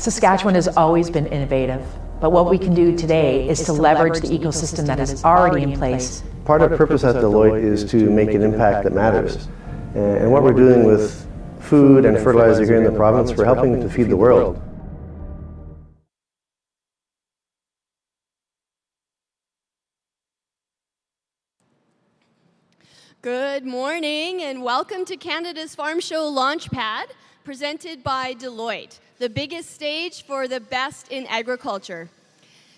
Saskatchewan has always been innovative, but what we can do today is to leverage the ecosystem that is already in place. Part of our purpose at Deloitte is to make an impact that matters. And what we're doing with food and fertilizer here in the province, we're helping to feed the world. Good morning and welcome to Canada's Farm Show Launchpad, presented by Deloitte, the biggest stage for the best in agriculture.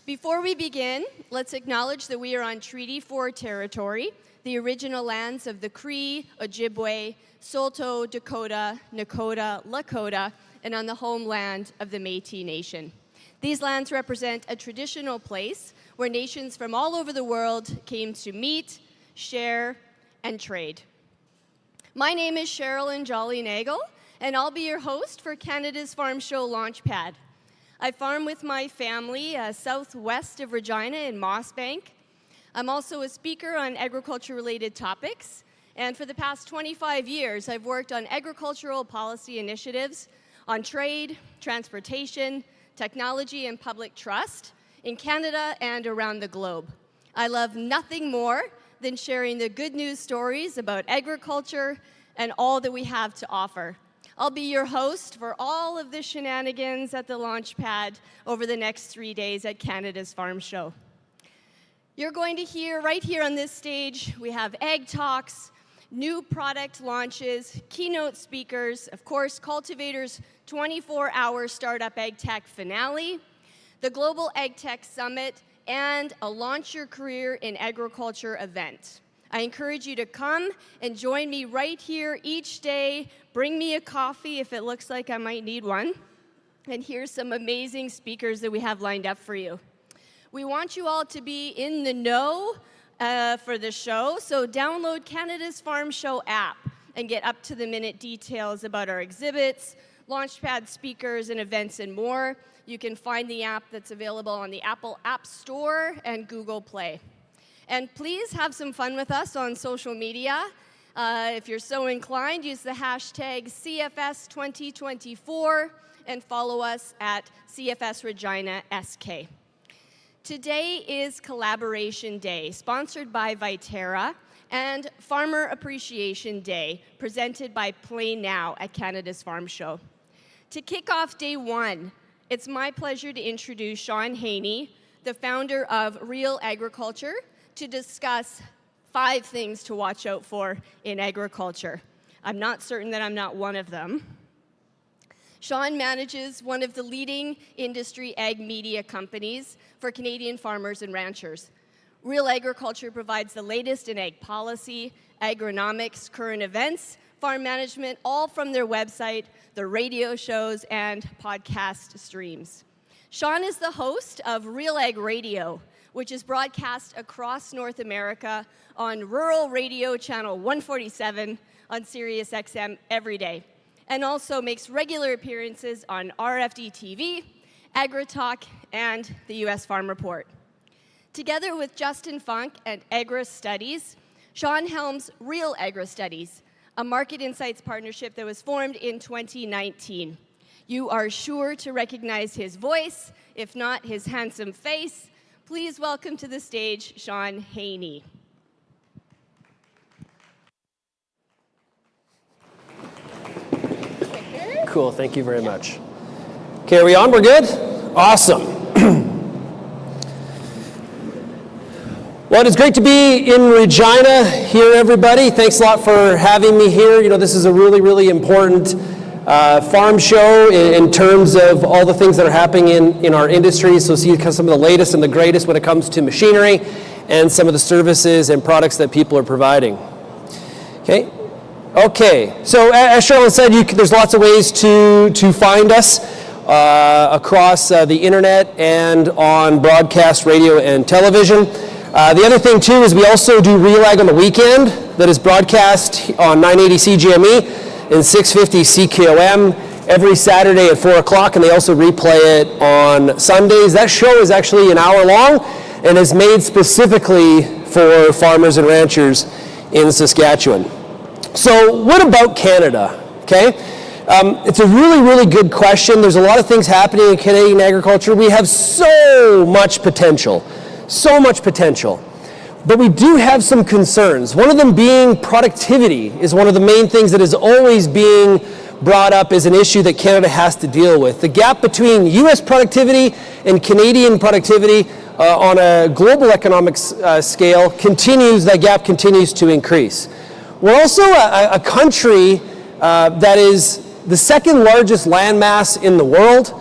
Before we begin, let's acknowledge that we are on Treaty 4 territory, the original lands of the Cree, Ojibwe, Saulteaux, Dakota, Nakota, Lakota, and on the homeland of the Métis Nation. These lands represent a traditional place where nations from all over the world came to meet, share, and trade. My name is Sherilyn Jolly-Nagel, and I'll be your host for Canada's Farm Show Launchpad. I farm with my family southwest of Regina in Mossbank. I'm also a speaker on agriculture-related topics, and for the past 25 years, I've worked on agricultural policy initiatives on trade, transportation, technology, and public trust in Canada and around the globe. I love nothing more than sharing the good news stories about agriculture and all that we have to offer. I'll be your host for all of the shenanigans at the Launchpad over the next 3 days at Canada's Farm Show. You're going to hear right here on this stage, we have ag talks, new product launches, keynote speakers, of course, Cultivator's 24-hour Startup Agtech finale, the Global Agtech Summit, and a Launch Your Career in Agriculture event. I encourage you to come and join me right here each day. Bring me a coffee if it looks like I might need one. And here's some amazing speakers that we have lined up for you. We want you all to be in the know for the show, so download Canada's Farm Show app and get up-to-the-minute details about our exhibits, Launchpad speakers, and events, and more. You can find the app that's available on the Apple App Store and Google Play. And please have some fun with us on social media. If you're so inclined, use the hashtag CFS2024 and follow us at CFS Regina SK. Today is Collaboration Day, sponsored by Viterra, and Farmer Appreciation Day, presented by Play Now at Canada's Farm Show. To kick off day one, it's my pleasure to introduce Sean Haney, the founder of Real Agriculture, to discuss 5 things to watch out for in agriculture. I'm not certain that I'm not one of them. Sean manages one of the leading industry ag media companies for Canadian farmers and ranchers. Real Agriculture provides the latest in ag policy, agronomics, current events, farm management, all from their website, the radio shows, and podcast streams. Sean is the host of Real Ag Radio, which is broadcast across North America on Rural Radio Channel 147 on Sirius XM every day, and also makes regular appearances on RFD TV, AgriTalk, and the U.S. Farm Report. Together with Justin Funk and Agri Studies, Sean helms Real Agri Studies, a market insights partnership that was formed in 2019. You are sure to recognize his voice, if not his handsome face. Please welcome to the stage, Sean Haney. Cool, thank you very much. Okay, are we on? We're good? Awesome. Well, it's great to be in Regina here, everybody. Thanks a lot for having me here. You know, this is a really, really important farm show in terms of all the things that are happening in our industry. So see some of the latest and the greatest when it comes to machinery and some of the services and products that people are providing. Okay, so as Sherilyn said, there's lots of ways to find us across the internet and on broadcast radio and television. The other thing too is we also do Real Ag on the weekend that is broadcast on 980 CGME and 650 CKOM every Saturday at 4 o'clock, and they also replay it on Sundays. That show is actually an hour long and is made specifically for farmers and ranchers in Saskatchewan. So what about Canada? Okay, It's a really, really good question. There's a lot of things happening in Canadian agriculture. We have so much potential, but we do have some concerns. One of them being productivity is one of the main things that is always being brought up as an issue that Canada has to deal with. The gap between U.S. productivity and Canadian productivity on a global economic scale that gap continues to increase. We're also a country that is the second largest landmass in the world.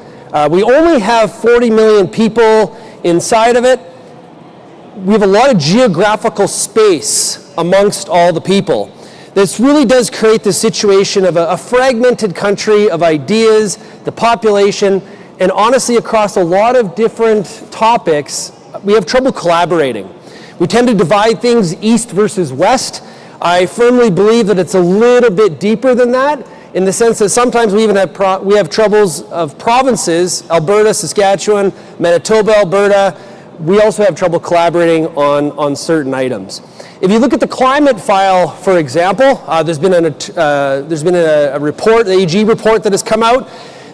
We only have 40 million people inside of it. We have a lot of geographical space amongst all the people. This really does create the situation of a fragmented country of ideas, the population, and honestly across a lot of different topics, we have trouble collaborating. We tend to divide things east versus west. I firmly believe that it's a little bit deeper than that, in the sense that sometimes we even have troubles of provinces, Alberta, Saskatchewan, Manitoba, Alberta. We also have trouble collaborating on certain items. If you look at the climate file, for example, there's been a report, the AG report that has come out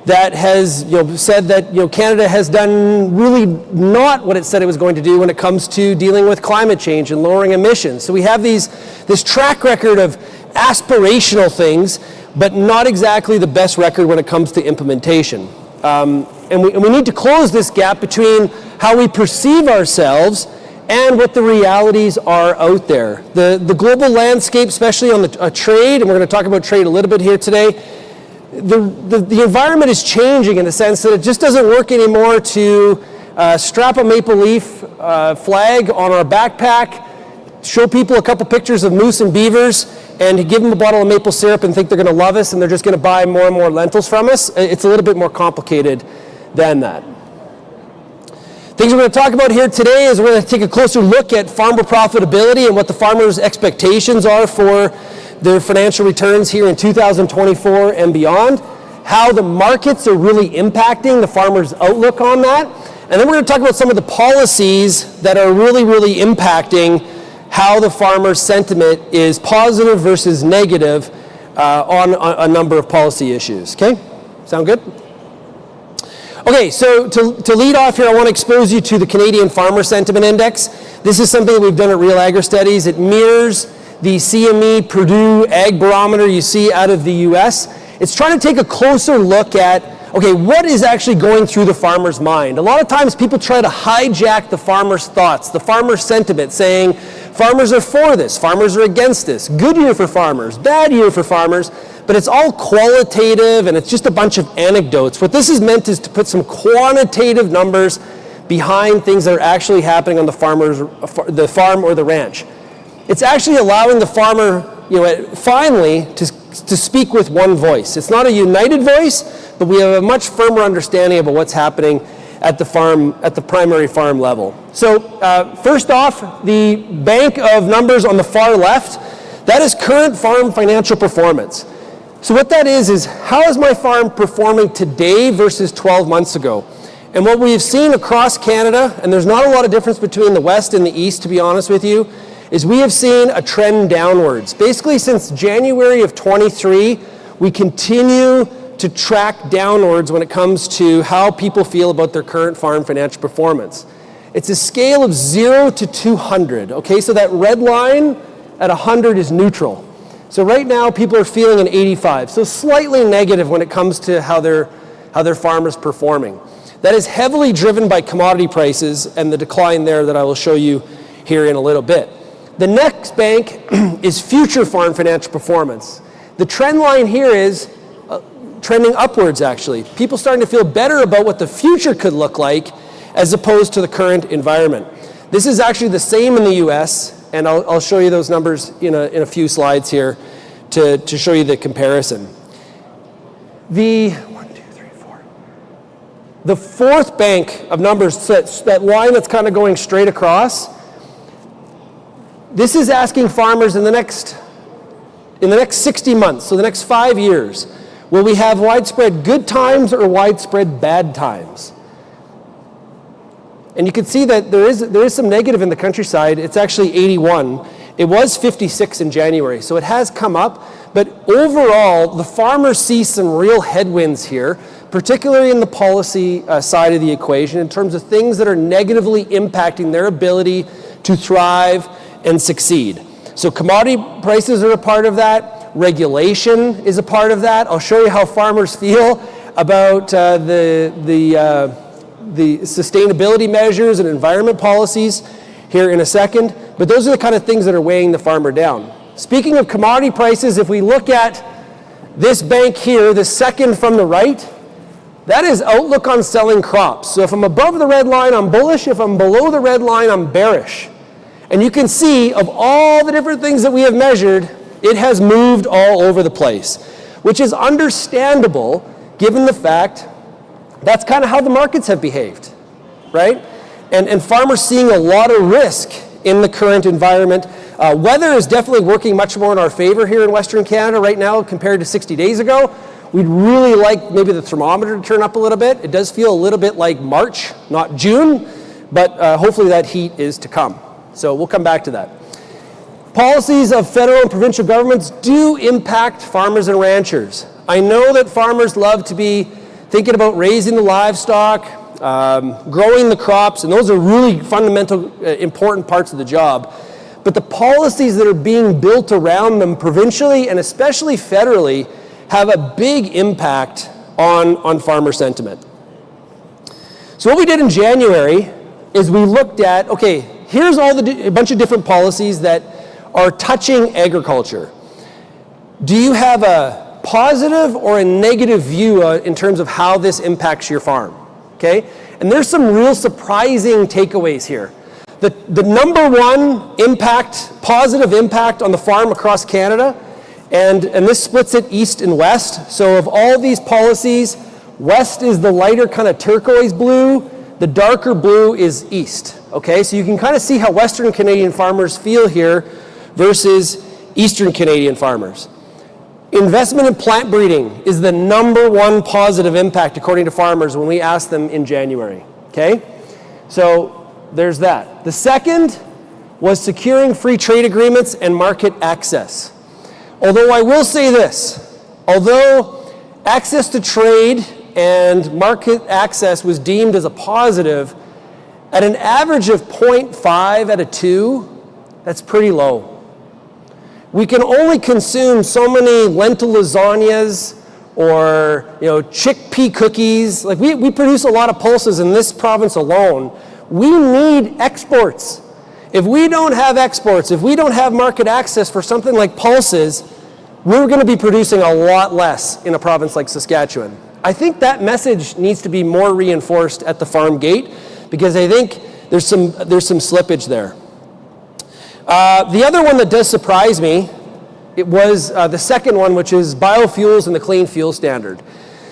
that has said that Canada has done really not what it said it was going to do when it comes to dealing with climate change and lowering emissions. So we have this track record of aspirational things, but not exactly the best record when it comes to implementation. And we need to close this gap between how we perceive ourselves and what the realities are out there. The global landscape, especially on the trade, and we're going to talk about trade a little bit here today, the environment is changing in the sense that it just doesn't work anymore to strap a maple leaf flag on our backpack, show people a couple pictures of moose and beavers, and give them a bottle of maple syrup and think they're going to love us and they're just going to buy more and more lentils from us. It's a little bit more complicated than that. Things we're going to talk about here today is we're going to take a closer look at farmer profitability and what the farmers' expectations are for their financial returns here in 2024 and beyond, how the markets are really impacting the farmers' outlook on that, and then we're going to talk about some of the policies that are really, really impacting how the farmer's sentiment is positive versus negative on a number of policy issues. Okay? Sound good? Okay, so to lead off here, I want to expose you to the Canadian Farmer Sentiment Index. This is something that we've done at Real Agri-Studies. It mirrors the CME Purdue Ag Barometer you see out of the US. It's trying to take a closer look at, okay, what is actually going through the farmer's mind? A lot of times people try to hijack the farmer's thoughts, the farmer's sentiment, saying farmers are for this, farmers are against this, good year for farmers, bad year for farmers, but it's all qualitative and it's just a bunch of anecdotes. What this is meant is to put some quantitative numbers behind things that are actually happening on the farm or the ranch. It's actually allowing the farmer, finally, to speak with one voice. It's not a united voice, but we have a much firmer understanding about what's happening at the farm, at the primary farm level. So first off, the bank of numbers on the far left, that is current farm financial performance. So what that is how is my farm performing today versus 12 months ago? And what we've seen across Canada, and there's not a lot of difference between the West and the East, to be honest with you, is we have seen a trend downwards. Basically, since January of 23, we continue to track downwards when it comes to how people feel about their current farm financial performance. It's a scale of 0 to 200, okay? So that red line at 100 is neutral. So right now, people are feeling an 85, so slightly negative when it comes to how their farm is performing. That is heavily driven by commodity prices and the decline there that I will show you here in a little bit. The next bank is future farm financial performance. The trend line here is trending upwards, actually. People starting to feel better about what the future could look like as opposed to the current environment. This is actually the same in the US, and I'll show you those numbers in a few slides here to show you the comparison. The fourth bank of numbers, that line that's kind of going straight across, this is asking farmers in the next 60 months, so the next 5 years, will we have widespread good times or widespread bad times? And you can see that there is some negative in the countryside. It's actually 81. It was 56 in January, so it has come up. But overall, the farmers see some real headwinds here, particularly in the policy side of the equation, in terms of things that are negatively impacting their ability to thrive and succeed. So commodity prices are a part of that. Regulation is a part of that. I'll show you how farmers feel about the sustainability measures and environment policies here in a second. But those are the kind of things that are weighing the farmer down. Speaking of commodity prices, if we look at this bank here, the second from the right, that is outlook on selling crops. So if I'm above the red line, I'm bullish. If I'm below the red line, I'm bearish. And you can see of all the different things that we have measured, it has moved all over the place, which is understandable given the fact that's kind of how the markets have behaved, right? And farmers seeing a lot of risk in the current environment. Weather is definitely working much more in our favor here in Western Canada right now compared to 60 days ago. We'd really like maybe the thermometer to turn up a little bit. It does feel a little bit like March, not June, but hopefully that heat is to come. So we'll come back to that. Policies of federal and provincial governments do impact farmers and ranchers. I know that farmers love to be thinking about raising the livestock, growing the crops, and those are really fundamental, important parts of the job. But the policies that are being built around them provincially and especially federally have a big impact on farmer sentiment. So what we did in January is we looked at, okay, here's a bunch of different policies that are touching agriculture. Do you have a positive or a negative view in terms of how this impacts your farm? Okay? And there's some real surprising takeaways here. The number one impact, positive impact on the farm across Canada, and this splits it east and west. So of all these policies, west is the lighter kind of turquoise blue, the darker blue is east. Okay, so you can kind of see how Western Canadian farmers feel here versus Eastern Canadian farmers. Investment in plant breeding is the number one positive impact according to farmers when we asked them in January. Okay, so there's that. The second was securing free trade agreements and market access. Although I will say this, although access to trade and market access was deemed as a positive, at an average of 0.5 out of 2, that's pretty low. We can only consume so many lentil lasagnas or chickpea cookies. Like we produce a lot of pulses in this province alone. We need exports. If we don't have exports, if we don't have market access for something like pulses, we're going to be producing a lot less in a province like Saskatchewan. I think that message needs to be more reinforced at the farm gate because I think there's some slippage there. The other one that does surprise me, it was the second one, which is biofuels and the Clean Fuel Standard.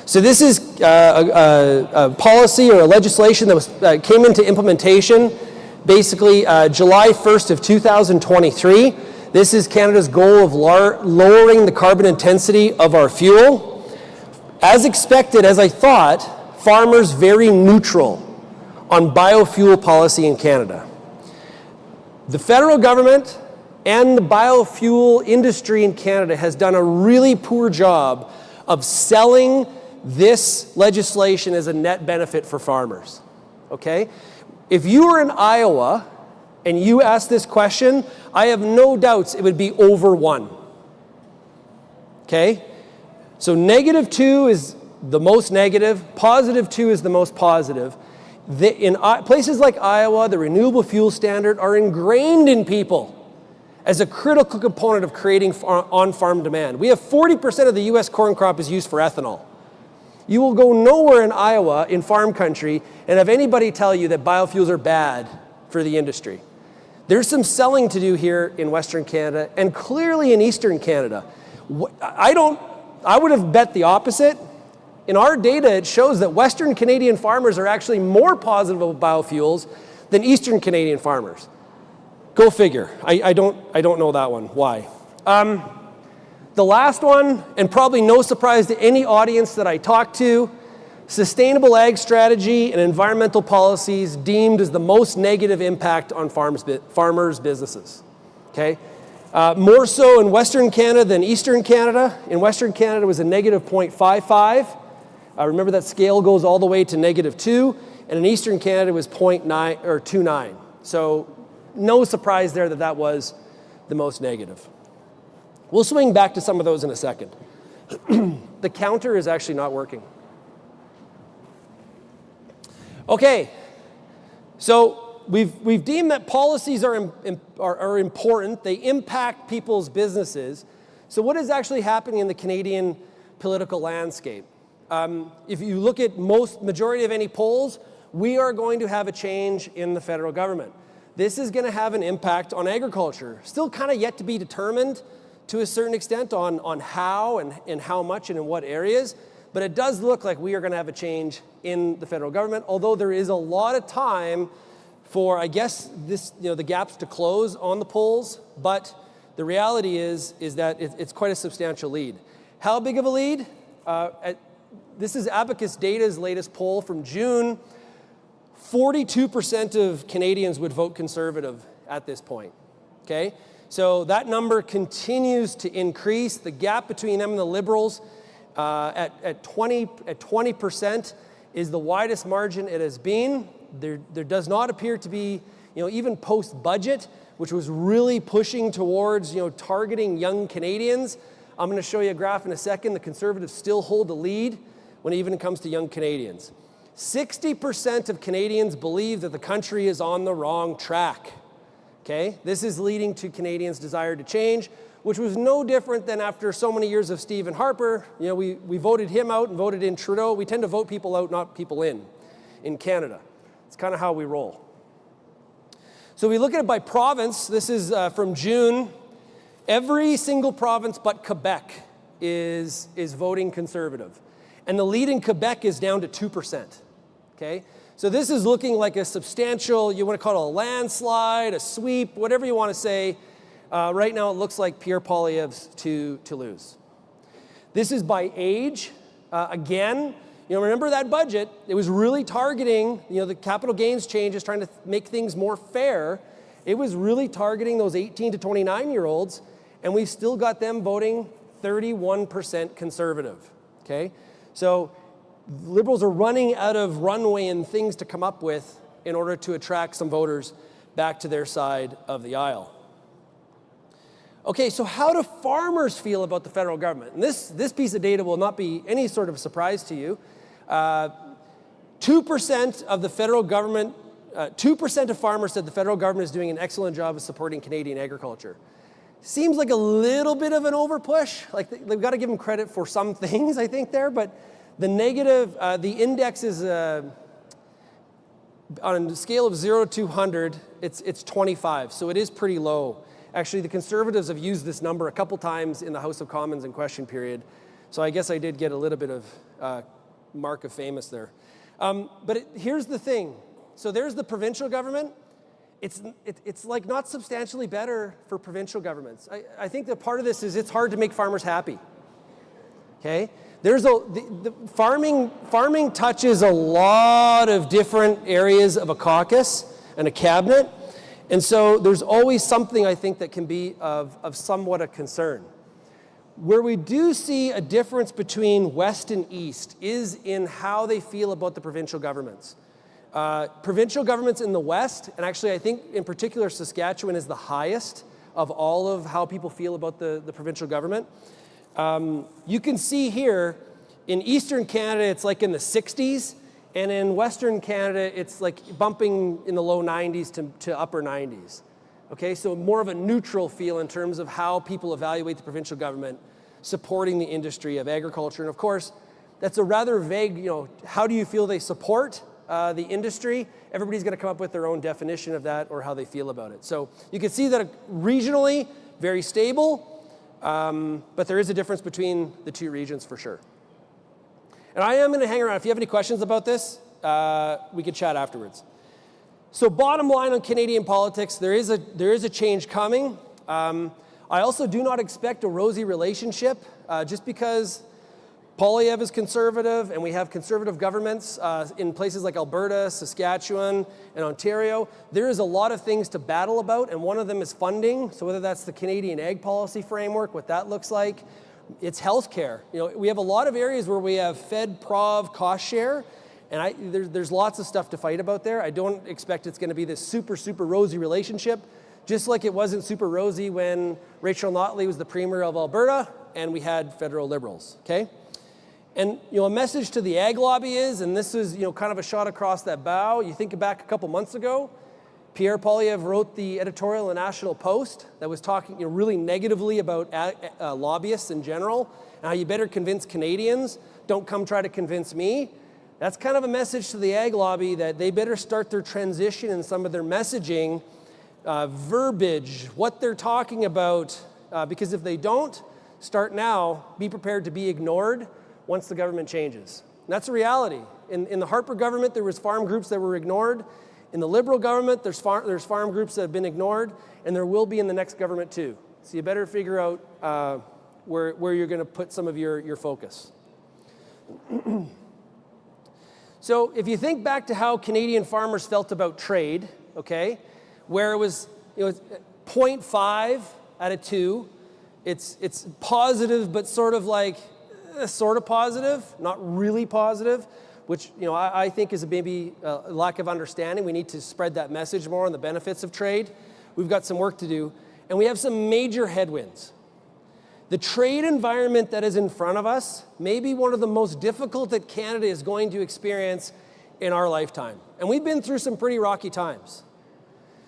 So this is a policy or a legislation that came into implementation basically July 1st of 2023. This is Canada's goal of lowering the carbon intensity of our fuel. As expected, as I thought, farmers very neutral on biofuel policy in Canada. The federal government and the biofuel industry in Canada has done a really poor job of selling this legislation as a net benefit for farmers, okay? If you were in Iowa and you asked this question, I have no doubts it would be over 1, okay? So -2 is the most negative, +2 is the most positive. In places like Iowa, the renewable fuel standard are ingrained in people as a critical component of creating on-farm demand. We have 40% of the US corn crop is used for ethanol. You will go nowhere in Iowa, in farm country, and have anybody tell you that biofuels are bad for the industry. There's some selling to do here in Western Canada and clearly in Eastern Canada. I would have bet the opposite. In our data, it shows that Western Canadian farmers are actually more positive about biofuels than Eastern Canadian farmers. Go figure. I don't know that one. Why? The last one, and probably no surprise to any audience that I talk to, sustainable ag strategy and environmental policies deemed as the most negative impact on farmers' businesses. Okay? More so in Western Canada than Eastern Canada. In Western Canada, it was a negative 0.55. Remember that scale goes all the way to -2, and in Eastern Canada, it was 0.9 or 29. So no surprise there that that was the most negative. We'll swing back to some of those in a second. The counter is actually not working. Okay, so we've deemed that policies are important. They impact people's businesses. So what is actually happening in the Canadian political landscape? If you look at majority of any polls, we are going to have a change in the federal government. This is going to have an impact on agriculture. Still kind of yet to be determined to a certain extent on how and how much and in what areas. But it does look like we are going to have a change in the federal government, although there is a lot of time for, I guess, the gaps to close on the polls. But the reality is that it's quite a substantial lead. How big of a lead? This is Abacus Data's latest poll from June. 42% of Canadians would vote Conservative at this point. Okay, so that number continues to increase. The gap between them and the Liberals at 20% is the widest margin it has been. There does not appear to be, even post-budget, which was really pushing towards, targeting young Canadians. I'm going to show you a graph in a second. The Conservatives still hold the lead when it even comes to young Canadians. 60% of Canadians believe that the country is on the wrong track. Okay, this is leading to Canadians' desire to change, which was no different than after so many years of Stephen Harper. We voted him out and voted in Trudeau. We tend to vote people out, not people in Canada. It's kind of how we roll. So we look at it by province. This is from June. Every single province but Quebec is voting Conservative. And the lead in Quebec is down to 2%. Okay? So this is looking like a substantial, you want to call it a landslide, a sweep, whatever you want to say. Right now it looks like Pierre Poilievre's to lose. This is by age. Again, remember that budget, it was really targeting, the capital gains changes, trying to make things more fair. It was really targeting those 18 to 29-year-olds, and we've still got them voting 31% Conservative. Okay? So Liberals are running out of runway and things to come up with in order to attract some voters back to their side of the aisle. Okay, so how do farmers feel about the federal government? And this piece of data will not be any sort of surprise to you. 2% of the federal government, 2% of farmers said the federal government is doing an excellent job of supporting Canadian agriculture. Seems like a little bit of an overpush. Like they've got to give them credit for some things, I think, there, but the negative, the index is on a scale of 0 to 200, it's 25, so it is pretty low. Actually, the Conservatives have used this number a couple times in the House of Commons in question period, so I guess I did get a little bit of mark of famous there. But here's the thing. So there's the provincial government. It's like not substantially better for provincial governments. I think that part of this is it's hard to make farmers happy. Okay? The farming touches a lot of different areas of a caucus and a cabinet, and so there's always something I think that can be of somewhat a concern. Where we do see a difference between West and East is in how they feel about the provincial governments. Provincial governments in the West, and actually I think in particular Saskatchewan is the highest of all of how people feel about the provincial government. You can see here, in Eastern Canada, it's like in the 60s, and in Western Canada, it's like bumping in the low 90s to upper 90s. Okay, so more of a neutral feel in terms of how people evaluate the provincial government supporting the industry of agriculture. And of course, that's a rather vague, how do you feel they support the industry? Everybody's going to come up with their own definition of that or how they feel about it. So you can see that regionally, very stable. But there is a difference between the two regions for sure. And I am going to hang around. If you have any questions about this, we could chat afterwards. So bottom line on Canadian politics, there is a change coming. I also do not expect a rosy relationship just because Poilievre is conservative, and we have conservative governments in places like Alberta, Saskatchewan, and Ontario. There is a lot of things to battle about, and one of them is funding. So whether that's the Canadian Ag Policy Framework, what that looks like, it's healthcare. We have a lot of areas where we have Fed, Prov, cost share, and there's lots of stuff to fight about there. I don't expect it's going to be this super, super rosy relationship, just like it wasn't super rosy when Rachel Notley was the Premier of Alberta, and we had federal Liberals, okay? And a message to the ag lobby is, and this is kind of a shot across that bow. You think back a couple months ago, Pierre Poilievre wrote the editorial in the National Post that was talking really negatively about lobbyists in general, and how you better convince Canadians. Don't come try to convince me. That's kind of a message to the ag lobby that they better start their transition in some of their messaging, verbiage, what they're talking about, because if they don't, start now, be prepared to be ignored once the government changes. And that's a reality. In the Harper government, there was farm groups that were ignored. In the Liberal government, there's farm groups that have been ignored, and there will be in the next government too. So you better figure out where you're going to put some of your focus. So if you think back to how Canadian farmers felt about trade, okay, where it was 0.5 out of 2, it's positive, but sort of like, sort of positive, not really positive, which I think is maybe a lack of understanding. We need to spread that message more on the benefits of trade. We've got some work to do, and we have some major headwinds. The trade environment that is in front of us may be one of the most difficult that Canada is going to experience in our lifetime, and we've been through some pretty rocky times.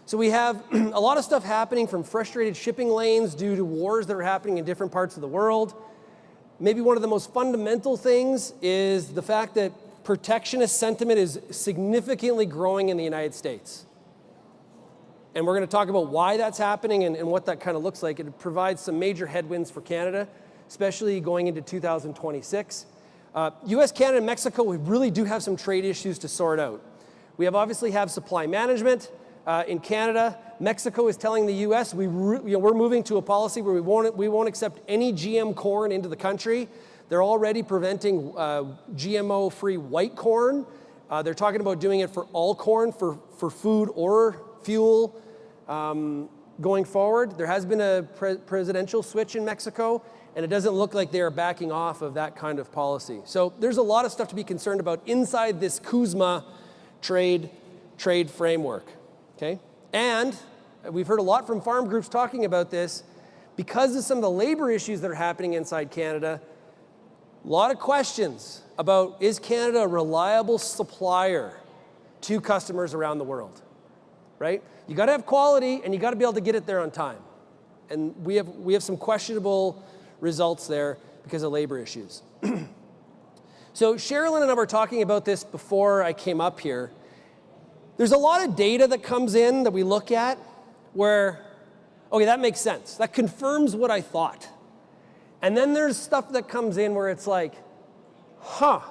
So we have a lot of stuff happening, from frustrated shipping lanes due to wars that are happening in different parts of the world. Maybe one of the most fundamental things is the fact that protectionist sentiment is significantly growing in the United States. And we're going to talk about why that's happening and what that kind of looks like. It provides some major headwinds for Canada, especially going into 2026. US, Canada, and Mexico, we really do have some trade issues to sort out. We obviously have supply management. In Canada, Mexico is telling the U.S. we're moving to a policy where we won't accept any GM corn into the country. They're already preventing GMO-free white corn. They're talking about doing it for all corn for food or fuel going forward. There has been a presidential switch in Mexico, and it doesn't look like they are backing off of that kind of policy. So there's a lot of stuff to be concerned about inside this CUSMA trade framework. Okay? And we've heard a lot from farm groups talking about this. Because of some of the labor issues that are happening inside Canada, a lot of questions about, is Canada a reliable supplier to customers around the world? Right? You got to have quality, and you got to be able to get it there on time. And we have some questionable results there because of labor issues. So Sherilyn and I were talking about this before I came up here. There's a lot of data that comes in that we look at where, okay, that makes sense. That confirms what I thought. And then there's stuff that comes in where it's like, I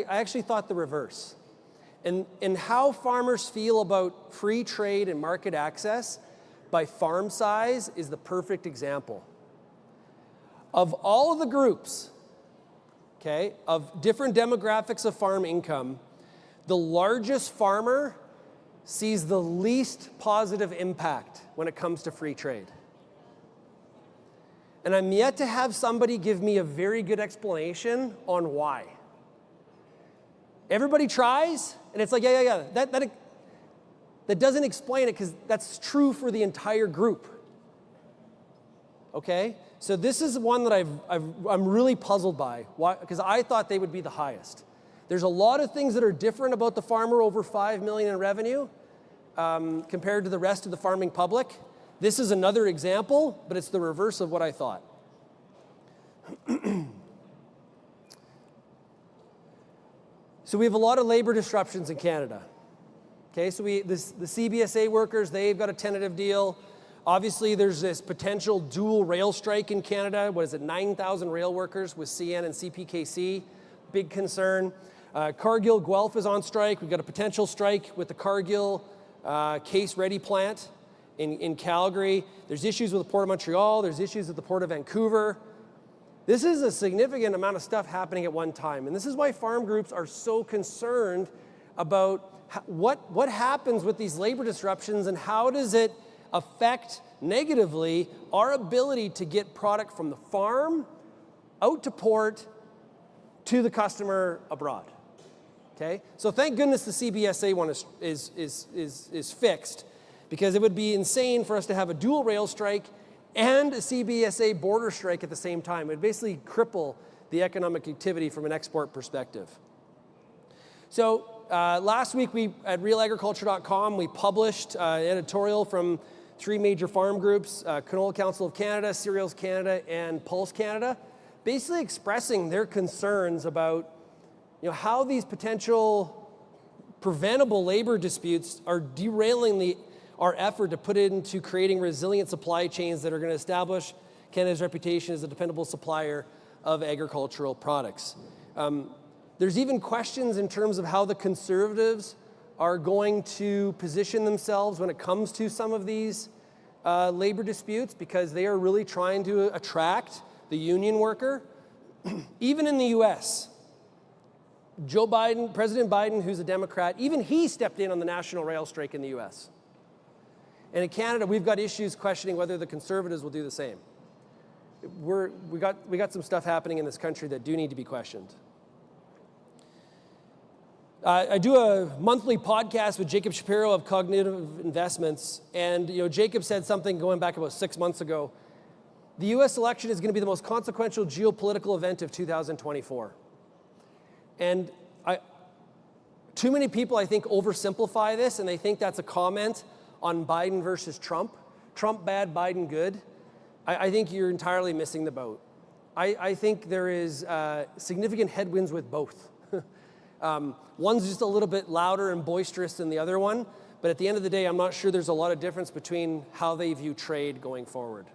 actually thought the reverse. And how farmers feel about free trade and market access by farm size is the perfect example. Of all of the groups, okay, of different demographics of farm income, the largest farmer sees the least positive impact when it comes to free trade. And I'm yet to have somebody give me a very good explanation on why. Everybody tries, and it's like, yeah. That doesn't explain it, because that's true for the entire group. Okay? So this is one that I'm really puzzled by. Why? Because I thought they would be the highest. There's a lot of things that are different about the farmer over $5 million in revenue compared to the rest of the farming public. This is another example, but it's the reverse of what I thought. So we have a lot of labor disruptions in Canada. Okay, so the CBSA workers, they've got a tentative deal. Obviously, there's this potential dual rail strike in Canada. What is it, 9,000 rail workers with CN and CPKC? Big concern. Cargill Guelph is on strike. We've got a potential strike with the Cargill Case Ready plant in Calgary. There's issues with the Port of Montreal. There's issues with the Port of Vancouver. This is a significant amount of stuff happening at one time, and this is why farm groups are so concerned about what happens with these labor disruptions and how does it affect negatively our ability to get product from the farm out to port to the customer abroad. Okay, so thank goodness the CBSA one is fixed, because it would be insane for us to have a dual rail strike and a CBSA border strike at the same time. It would basically cripple the economic activity from an export perspective. So last week at realagriculture.com we published an editorial from 3 major farm groups, Canola Council of Canada, Cereals Canada, and Pulse Canada, basically expressing their concerns about how these potential preventable labor disputes are derailing our effort to put it into creating resilient supply chains that are going to establish Canada's reputation as a dependable supplier of agricultural products. There's even questions in terms of how the Conservatives are going to position themselves when it comes to some of these labor disputes, because they are really trying to attract the union worker. Even in the US, President Biden, who's a Democrat, even he stepped in on the national rail strike in the US. And in Canada, we've got issues questioning whether the Conservatives will do the same. We got some stuff happening in this country that do need to be questioned. I do a monthly podcast with Jacob Shapiro of Cognitive Investments, and Jacob said something going back about 6 months ago. The U.S. election is going to be the most consequential geopolitical event of 2024. And too many people, I think, oversimplify this, and they think that's a comment on Biden versus Trump. Trump bad, Biden good. I think you're entirely missing the boat. I think there is significant headwinds with both. One's just a little bit louder and boisterous than the other one, but at the end of the day, I'm not sure there's a lot of difference between how they view trade going forward.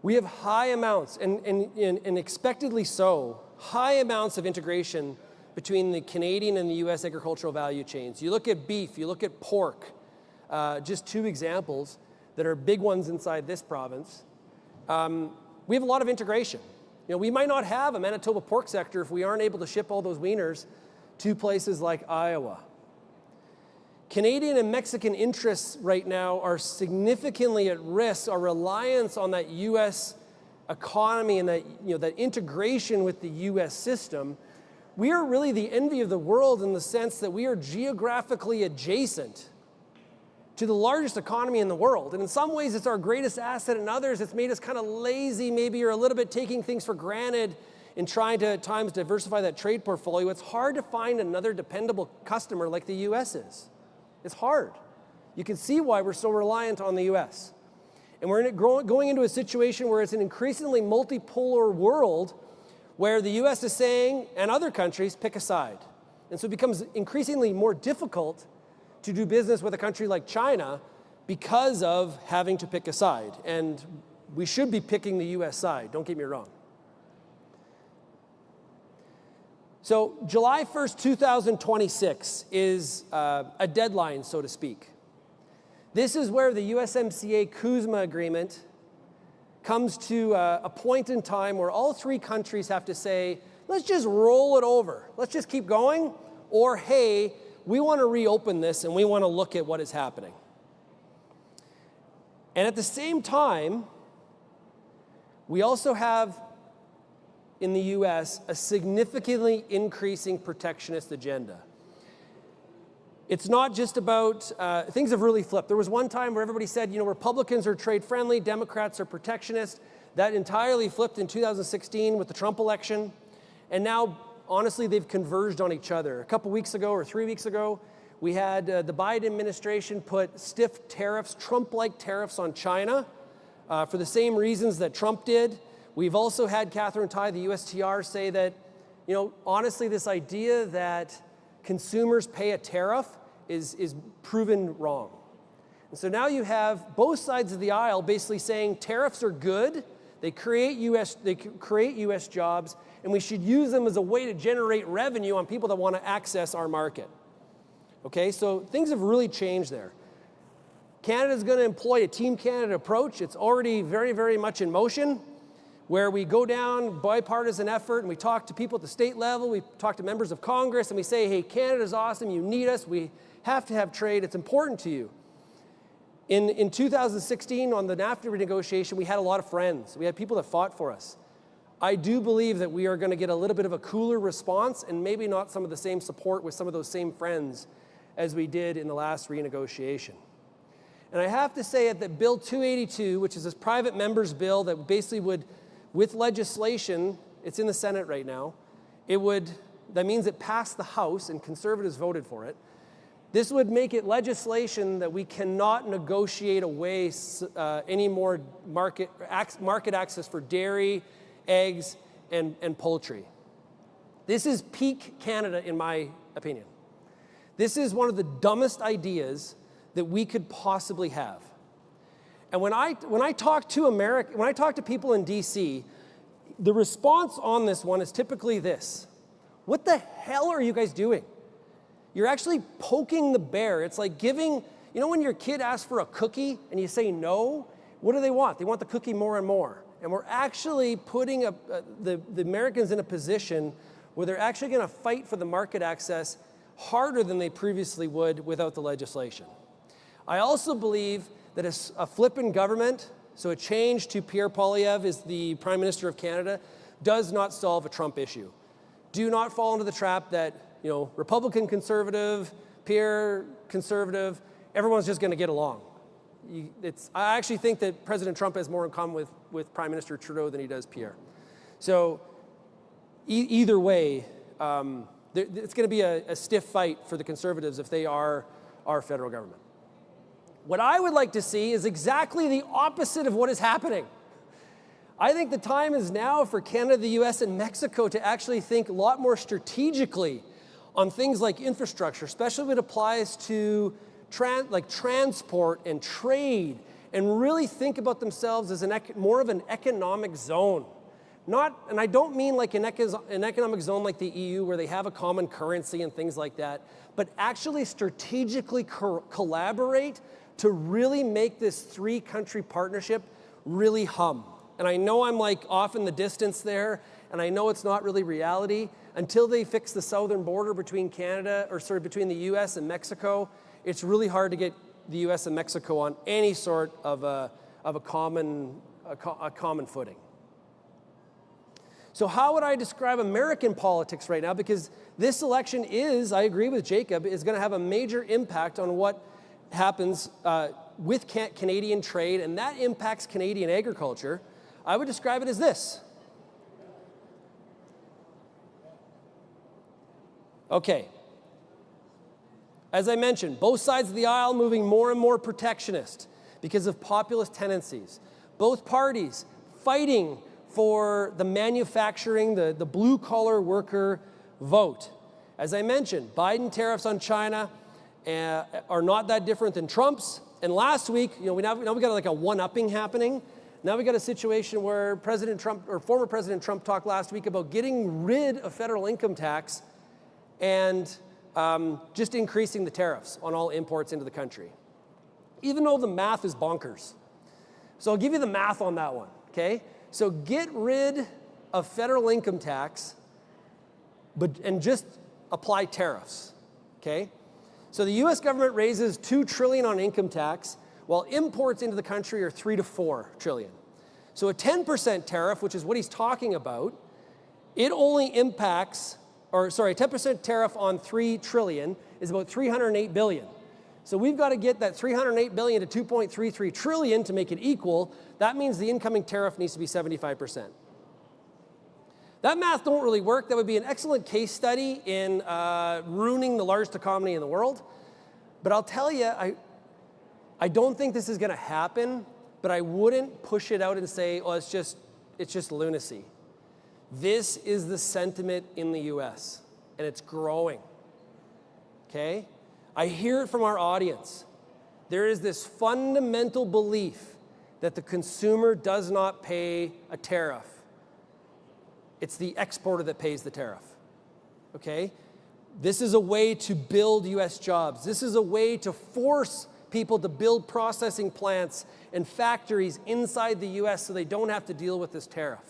We have high amounts, and expectedly so, high amounts of integration between the Canadian and the U.S. agricultural value chains. You look at beef, you look at pork, just 2 examples that are big ones inside this province. We have a lot of integration. We might not have a Manitoba pork sector if we aren't able to ship all those wieners to places like Iowa. Canadian and Mexican interests right now are significantly at risk. Our reliance on that U.S. economy and that integration with the U.S. system. We are really the envy of the world in the sense that we are geographically adjacent to the largest economy in the world. And in some ways, it's our greatest asset. In others, it's made us kind of lazy, maybe, or a little bit taking things for granted in trying to at times diversify that trade portfolio. It's hard to find another dependable customer like the U.S. is. It's hard. You can see why we're so reliant on the U.S. And we're going into a situation where it's an increasingly multipolar world where the U.S. is saying, and other countries, pick a side. And so it becomes increasingly more difficult to do business with a country like China because of having to pick a side. And we should be picking the U.S. side, don't get me wrong. So July 1st, 2026 is a deadline, so to speak. This is where the USMCA CUSMA agreement comes to a point in time where all 3 countries have to say, let's just roll it over. Let's just keep going. Or, hey, we want to reopen this and we want to look at what is happening. And at the same time, we also have in the U.S. a significantly increasing protectionist agenda. It's not just about, things have really flipped. There was one time where everybody said, Republicans are trade friendly, Democrats are protectionist. That entirely flipped in 2016 with the Trump election. And now, honestly, they've converged on each other. A couple weeks ago or 3 weeks ago, we had the Biden administration put stiff tariffs, Trump-like tariffs on China for the same reasons that Trump did. We've also had Catherine Tai, the USTR, say that, honestly, this idea that consumers pay a tariff is proven wrong. And so now you have both sides of the aisle basically saying tariffs are good, they create US jobs, and we should use them as a way to generate revenue on people that want to access our market. Okay, so things have really changed there. Canada's going to employ a Team Canada approach. It's already very, very much in motion. where we go down bipartisan effort and we talk to people at the state level, we talk to members of Congress, and we say, hey, Canada's awesome, you need us, we have to have trade, it's important to you. In 2016, on the NAFTA renegotiation, we had a lot of friends. We had people that fought for us. I do believe that we are going to get a little bit of a cooler response and maybe not some of the same support with some of those same friends as we did in the last renegotiation. And I have to say that Bill 282, which is this private member's bill that basically would, with legislation, it's in the Senate right now, that means it passed the House and Conservatives voted for it. This would make it legislation that we cannot negotiate away any more market access for dairy, eggs, and poultry. This is peak Canada, in my opinion. This is one of the dumbest ideas that we could possibly have. And when I talk to people in DC, the response on this one is typically this: what the hell are you guys doing? You're actually poking the bear. It's like giving, you know when your kid asks for a cookie and you say no, what do they want? They want the cookie more and more. And we're actually putting the Americans in a position where they're actually going to fight for the market access harder than they previously would without the legislation. I also believe that a flip in government, so a change to Pierre Poilievre as the Prime Minister of Canada, does not solve a Trump issue. Do not fall into the trap that, Republican conservative, Pierre conservative, everyone's just going to get along. I actually think that President Trump has more in common with Prime Minister Trudeau than he does Pierre. So either way, it's going to be a stiff fight for the Conservatives if they are our federal government. What I would like to see is exactly the opposite of what is happening. I think the time is now for Canada, the US, and Mexico to actually think a lot more strategically on things like infrastructure, especially when it applies to transport and trade, and really think about themselves as more of an economic zone. And I don't mean like an economic zone like the EU where they have a common currency and things like that, but actually strategically collaborate to really make this three-country partnership really hum. And I know I'm like off in the distance there, and I know it's not really reality. Until they fix the southern border between between the US and Mexico, it's really hard to get the US and Mexico on any sort of a common footing. So how would I describe American politics right now? Because this election I agree with Jacob, is going to have a major impact on what happens with Canadian trade, and that impacts Canadian agriculture. I would describe it as this. Okay. As I mentioned, both sides of the aisle moving more and more protectionist because of populist tendencies. Both parties fighting for the manufacturing, the blue-collar worker vote. As I mentioned, Biden tariffs on China are not that different than Trump's. And last week, now we got like a one-upping happening. Now we got a situation where former President Trump talked last week about getting rid of federal income tax and just increasing the tariffs on all imports into the country, even though the math is bonkers. So I'll give you the math on that one, okay? So get rid of federal income tax, and just apply tariffs, okay? So the U.S. government raises $2 trillion on income tax, while imports into the country are $3 to $4 trillion. So a 10% tariff, which is what he's talking about, it only impacts, a 10% tariff on $3 trillion is about $308 billion. So we've got to get that $308 billion to $2.33 trillion to make it equal. That means the incoming tariff needs to be 75%. That math don't really work. That would be an excellent case study in ruining the largest economy in the world. But I'll tell you, I don't think this is going to happen, but I wouldn't push it out and say, oh, it's just lunacy. This is the sentiment in the US, and it's growing, okay? I hear it from our audience. There is this fundamental belief that the consumer does not pay a tariff. It's the exporter that pays the tariff, okay? This is a way to build US jobs. This is a way to force people to build processing plants and factories inside the US so they don't have to deal with this tariff.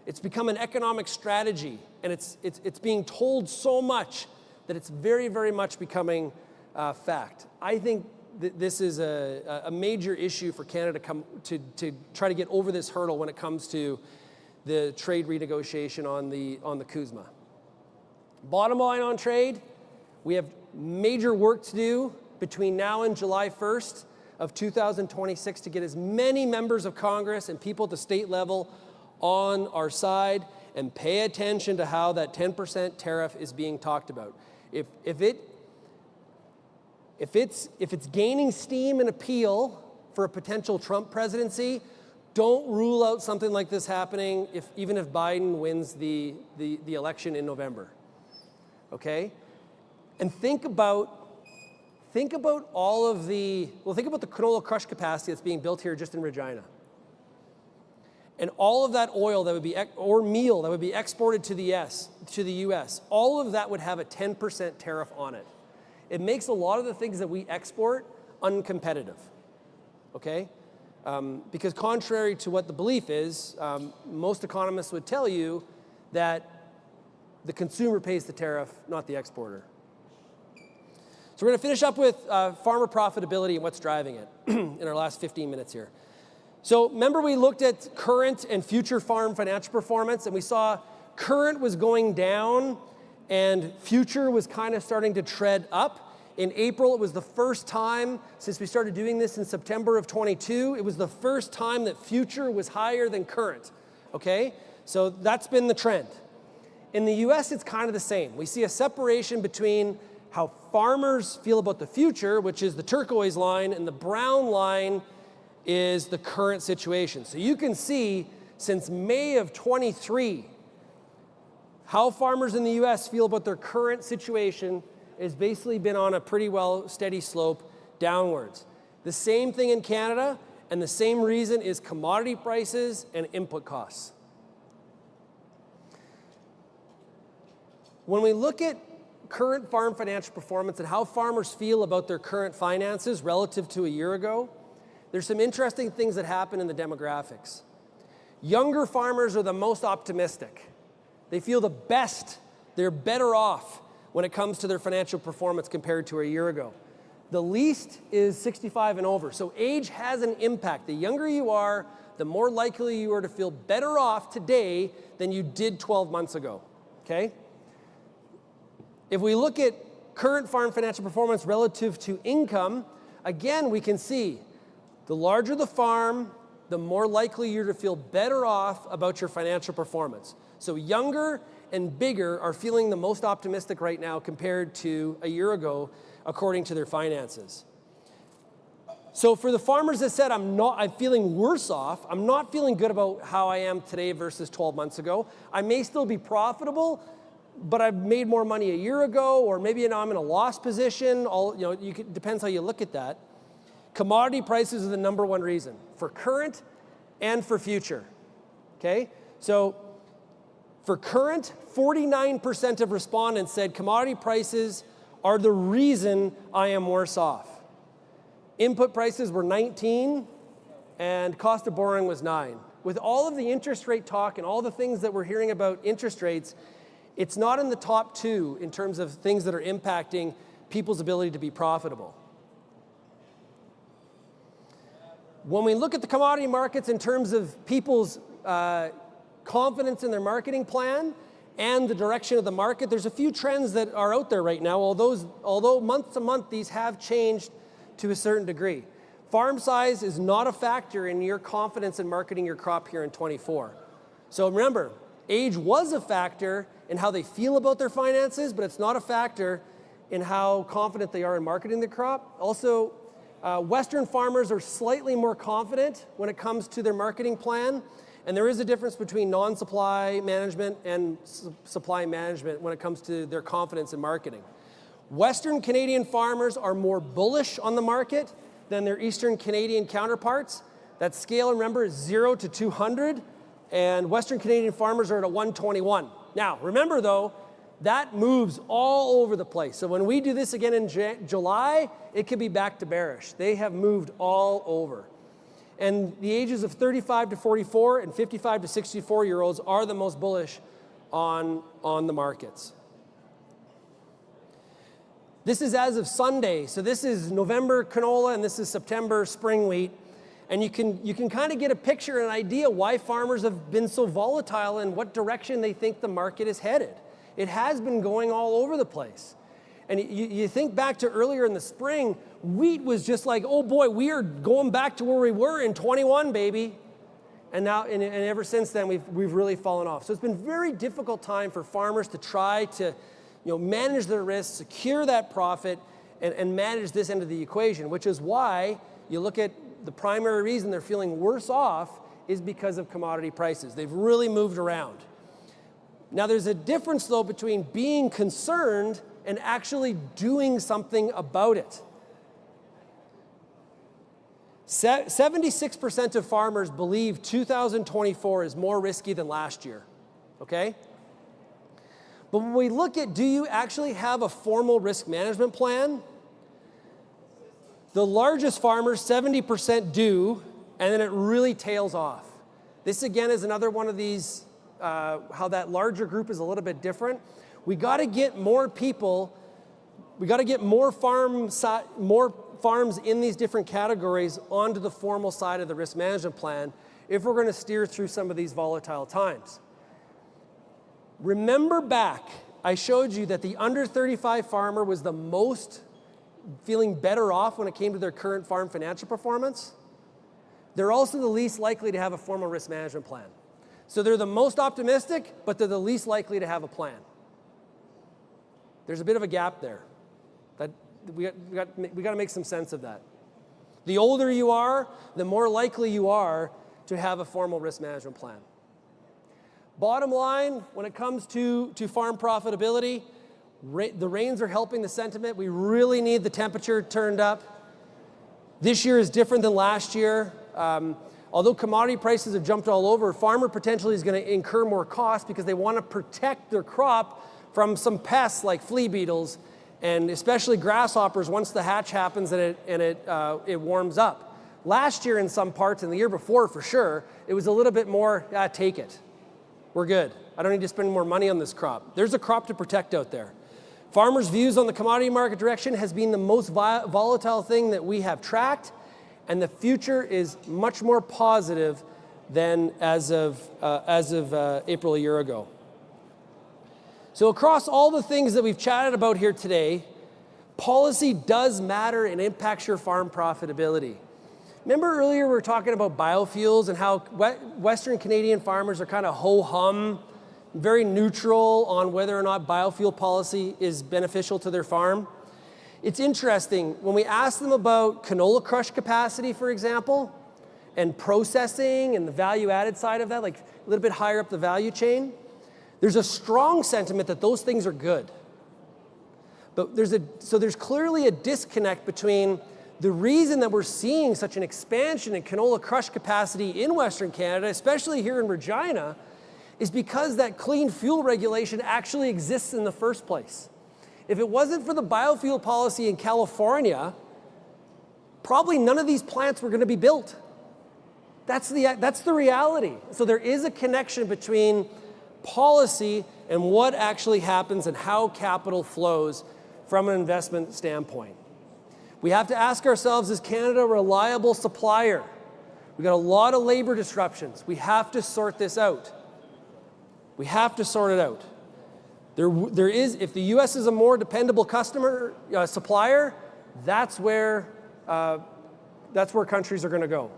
It's become an economic strategy, and it's being told so much that it's very, very much becoming fact. I think this is a major issue for Canada to try to get over this hurdle when it comes to the trade renegotiation on the CUSMA. Bottom line on trade, we have major work to do between now and July 1st of 2026 to get as many members of Congress and people at the state level on our side and pay attention to how that 10% tariff is being talked about. If it's gaining steam and appeal for a potential Trump presidency, don't rule out something like this happening even if Biden wins the election in November. Okay? And think about all of the canola crush capacity that's being built here just in Regina. And all of that oil that would be, or meal that would be exported to the US, all of that would have a 10% tariff on it. It makes a lot of the things that we export uncompetitive, okay? Because contrary to what the belief is, most economists would tell you that the consumer pays the tariff, not the exporter. So we're going to finish up with farmer profitability and what's driving it in our last 15 minutes here. So remember we looked at current and future farm financial performance, and we saw current was going down and future was kind of starting to tread up. In April, it was the first time since we started doing this in September of 22, it was the first time that future was higher than current, okay? So that's been the trend. In the US, it's kind of the same. We see a separation between how farmers feel about the future, which is the turquoise line, and the brown line is the current situation. So you can see since May of 23, how farmers in the US feel about their current situation has basically been on a pretty well steady slope downwards. The same thing in Canada, and the same reason is commodity prices and input costs. When we look at current farm financial performance and how farmers feel about their current finances relative to a year ago, there's some interesting things that happen in the demographics. Younger farmers are the most optimistic. They feel the best, they're better off when it comes to their financial performance compared to a year ago. The least is 65 and over, so age has an impact. The younger you are, the more likely you are to feel better off today than you did 12 months ago, okay? If we look at current farm financial performance relative to income, again, we can see the larger the farm, the more likely you're to feel better off about your financial performance. So younger and bigger are feeling the most optimistic right now compared to a year ago, according to their finances. So for the farmers that said, I'm feeling worse off, I'm not feeling good about how I am today versus 12 months ago. I may still be profitable, but I've made more money a year ago, or maybe now I'm in a loss position. Depends how you look at that. Commodity prices are the number one reason for current and for future, okay? So for current, 49% of respondents said commodity prices are the reason I am worse off. Input prices were 19, and cost of borrowing was 9. With all of the interest rate talk and all the things that we're hearing about interest rates, it's not in the top two in terms of things that are impacting people's ability to be profitable. When we look at the commodity markets in terms of people's confidence in their marketing plan and the direction of the market, there's a few trends that are out there right now, although month to month these have changed to a certain degree. Farm size is not a factor in your confidence in marketing your crop here in 24. So remember, age was a factor in how they feel about their finances, but it's not a factor in how confident they are in marketing the crop. Also, Western farmers are slightly more confident when it comes to their marketing plan, and there is a difference between non-supply management and supply management when it comes to their confidence in marketing. Western Canadian farmers are more bullish on the market than their Eastern Canadian counterparts. That scale, remember, is 0 to 200, and Western Canadian farmers are at a 121. Now, remember though, That moves all over the place. So when we do this again in July, it could be back to bearish. They have moved all over. And the ages of 35 to 44 and 55 to 64-year-olds are the most bullish on the markets. This is as of Sunday. So this is November canola and this is September spring wheat. And you can kind of get a picture, an idea why farmers have been so volatile and what direction they think the market is headed. It has been going all over the place. And you think back to earlier in the spring, wheat was just like, oh boy, we are going back to where we were in 21, baby. And now, and ever since then, we've really fallen off. So it's been a very difficult time for farmers to try to manage their risks, secure that profit, and manage this end of the equation, which is why you look at the primary reason they're feeling worse off is because of commodity prices. They've really moved around. Now, there's a difference, though, between being concerned and actually doing something about it. 76% of farmers believe 2024 is more risky than last year, okay? But when we look at, do you actually have a formal risk management plan? The largest farmers, 70% do, and then it really tails off. This, again, is another one of these how that larger group is a little bit different. We got to get more people, we got to get more farms in these different categories onto the formal side of the risk management plan if we're going to steer through some of these volatile times. Remember back, I showed you that the under 35 farmer was the most feeling better off when it came to their current farm financial performance. They're also the least likely to have a formal risk management plan. So they're the most optimistic, but they're the least likely to have a plan. There's a bit of a gap there. That we got to make some sense of that. The older you are, the more likely you are to have a formal risk management plan. Bottom line, when it comes to farm profitability, the rains are helping the sentiment. We really need the temperature turned up. This year is different than last year. Although commodity prices have jumped all over, a farmer potentially is going to incur more costs because they want to protect their crop from some pests like flea beetles and especially grasshoppers once the hatch happens and it warms up. Last year in some parts and the year before for sure, it was a little bit more, take it. We're good. I don't need to spend more money on this crop. There's a crop to protect out there. Farmers' views on the commodity market direction has been the most volatile thing that we have tracked, and the future is much more positive than as of April a year ago. So across all the things that we've chatted about here today, policy does matter and impacts your farm profitability. Remember earlier we were talking about biofuels and how Western Canadian farmers are kind of ho-hum, very neutral on whether or not biofuel policy is beneficial to their farm? It's interesting, when we ask them about canola crush capacity, for example, and processing and the value-added side of that, like a little bit higher up the value chain, there's a strong sentiment that those things are good. But there's clearly a disconnect between the reason that we're seeing such an expansion in canola crush capacity in Western Canada, especially here in Regina, is because that clean fuel regulation actually exists in the first place. If it wasn't for the biofuel policy in California, probably none of these plants were going to be built. That's the reality. So there is a connection between policy and what actually happens and how capital flows from an investment standpoint. We have to ask ourselves, is Canada a reliable supplier? We've got a lot of labor disruptions. We have to sort this out. We have to sort it out. There is, if the U.S. is a more dependable supplier, that's where countries are going to go.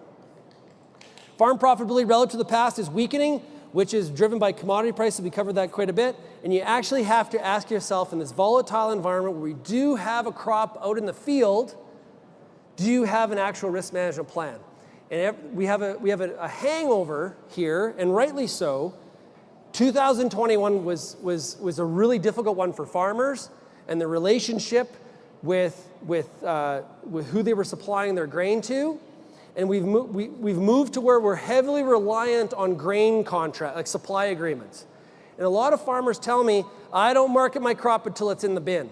Farm profitability relative to the past is weakening, which is driven by commodity prices. We covered that quite a bit. And you actually have to ask yourself in this volatile environment where we do have a crop out in the field, do you have an actual risk management plan? And we have a hangover here, and rightly so. 2021 was a really difficult one for farmers, and the relationship with who they were supplying their grain to. And we've moved to where we're heavily reliant on grain contract, like supply agreements. And a lot of farmers tell me, I don't market my crop until it's in the bin.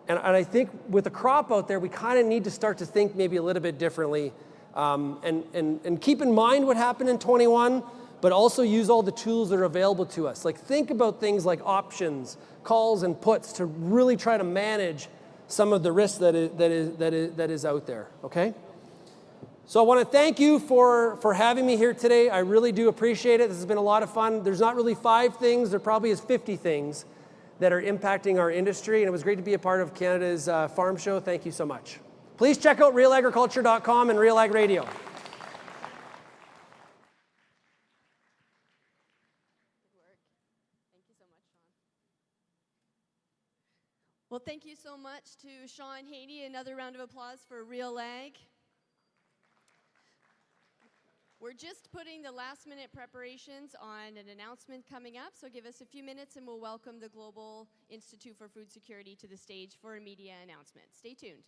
And I think with a crop out there, we kind of need to start to think maybe a little bit differently, and keep in mind what happened in 21, but also use all the tools that are available to us. Like, think about things like options, calls, and puts to really try to manage some of the risk that is out there, okay? So I want to thank you for having me here today. I really do appreciate it. This has been a lot of fun. There's not really 5 things, there probably is 50 things that are impacting our industry, and it was great to be a part of Canada's Farm Show. Thank you so much. Please check out realagriculture.com and Real Ag Radio. Well, thank you so much to Sean Haney. Another round of applause for Real Ag. We're just putting the last-minute preparations on an announcement coming up, so give us a few minutes and we'll welcome the Global Institute for Food Security to the stage for a media announcement. Stay tuned.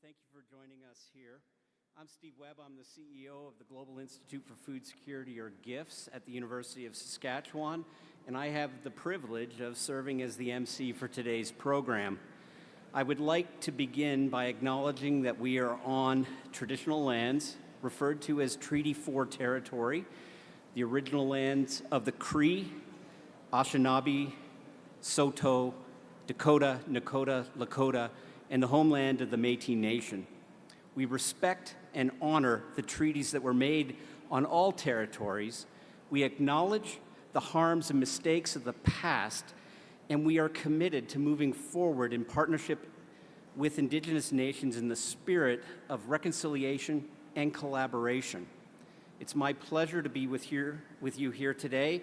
Thank you for joining us here. I'm Steve Webb. I'm the CEO of the Global Institute for Food Security, or GIFS, at the University of Saskatchewan, and I have the privilege of serving as the MC for today's program. I would like to begin by acknowledging that we are on traditional lands referred to as Treaty 4 territory, the original lands of the Cree, Anishinaabe, Saulteaux, Dakota, Nakota, Lakota, and the homeland of the Métis Nation. We respect and honor the treaties that were made on all territories. We acknowledge the harms and mistakes of the past, and we are committed to moving forward in partnership with Indigenous nations in the spirit of reconciliation and collaboration. It's my pleasure to be with you here today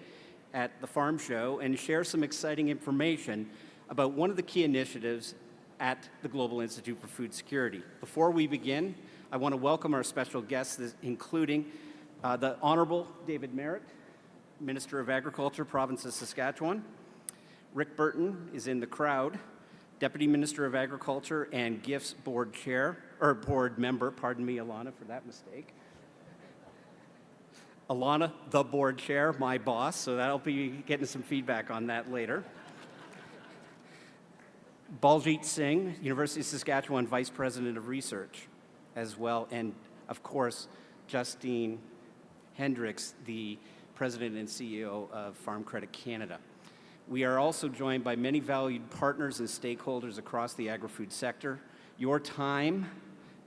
at the Farm Show and share some exciting information about one of the key initiatives at the Global Institute for Food Security. Before we begin, I want to welcome our special guests, including the Honorable David Merritt, Minister of Agriculture, Province of Saskatchewan. Rick Burton is in the crowd, Deputy Minister of Agriculture and GIFS board member, pardon me, Alana, for that mistake. Alana, the board chair, my boss, so that'll be getting some feedback on that later. Baljit Singh, University of Saskatchewan Vice President of Research as well, and of course, Justine Hendricks, the President and CEO of Farm Credit Canada. We are also joined by many valued partners and stakeholders across the agri-food sector. Your time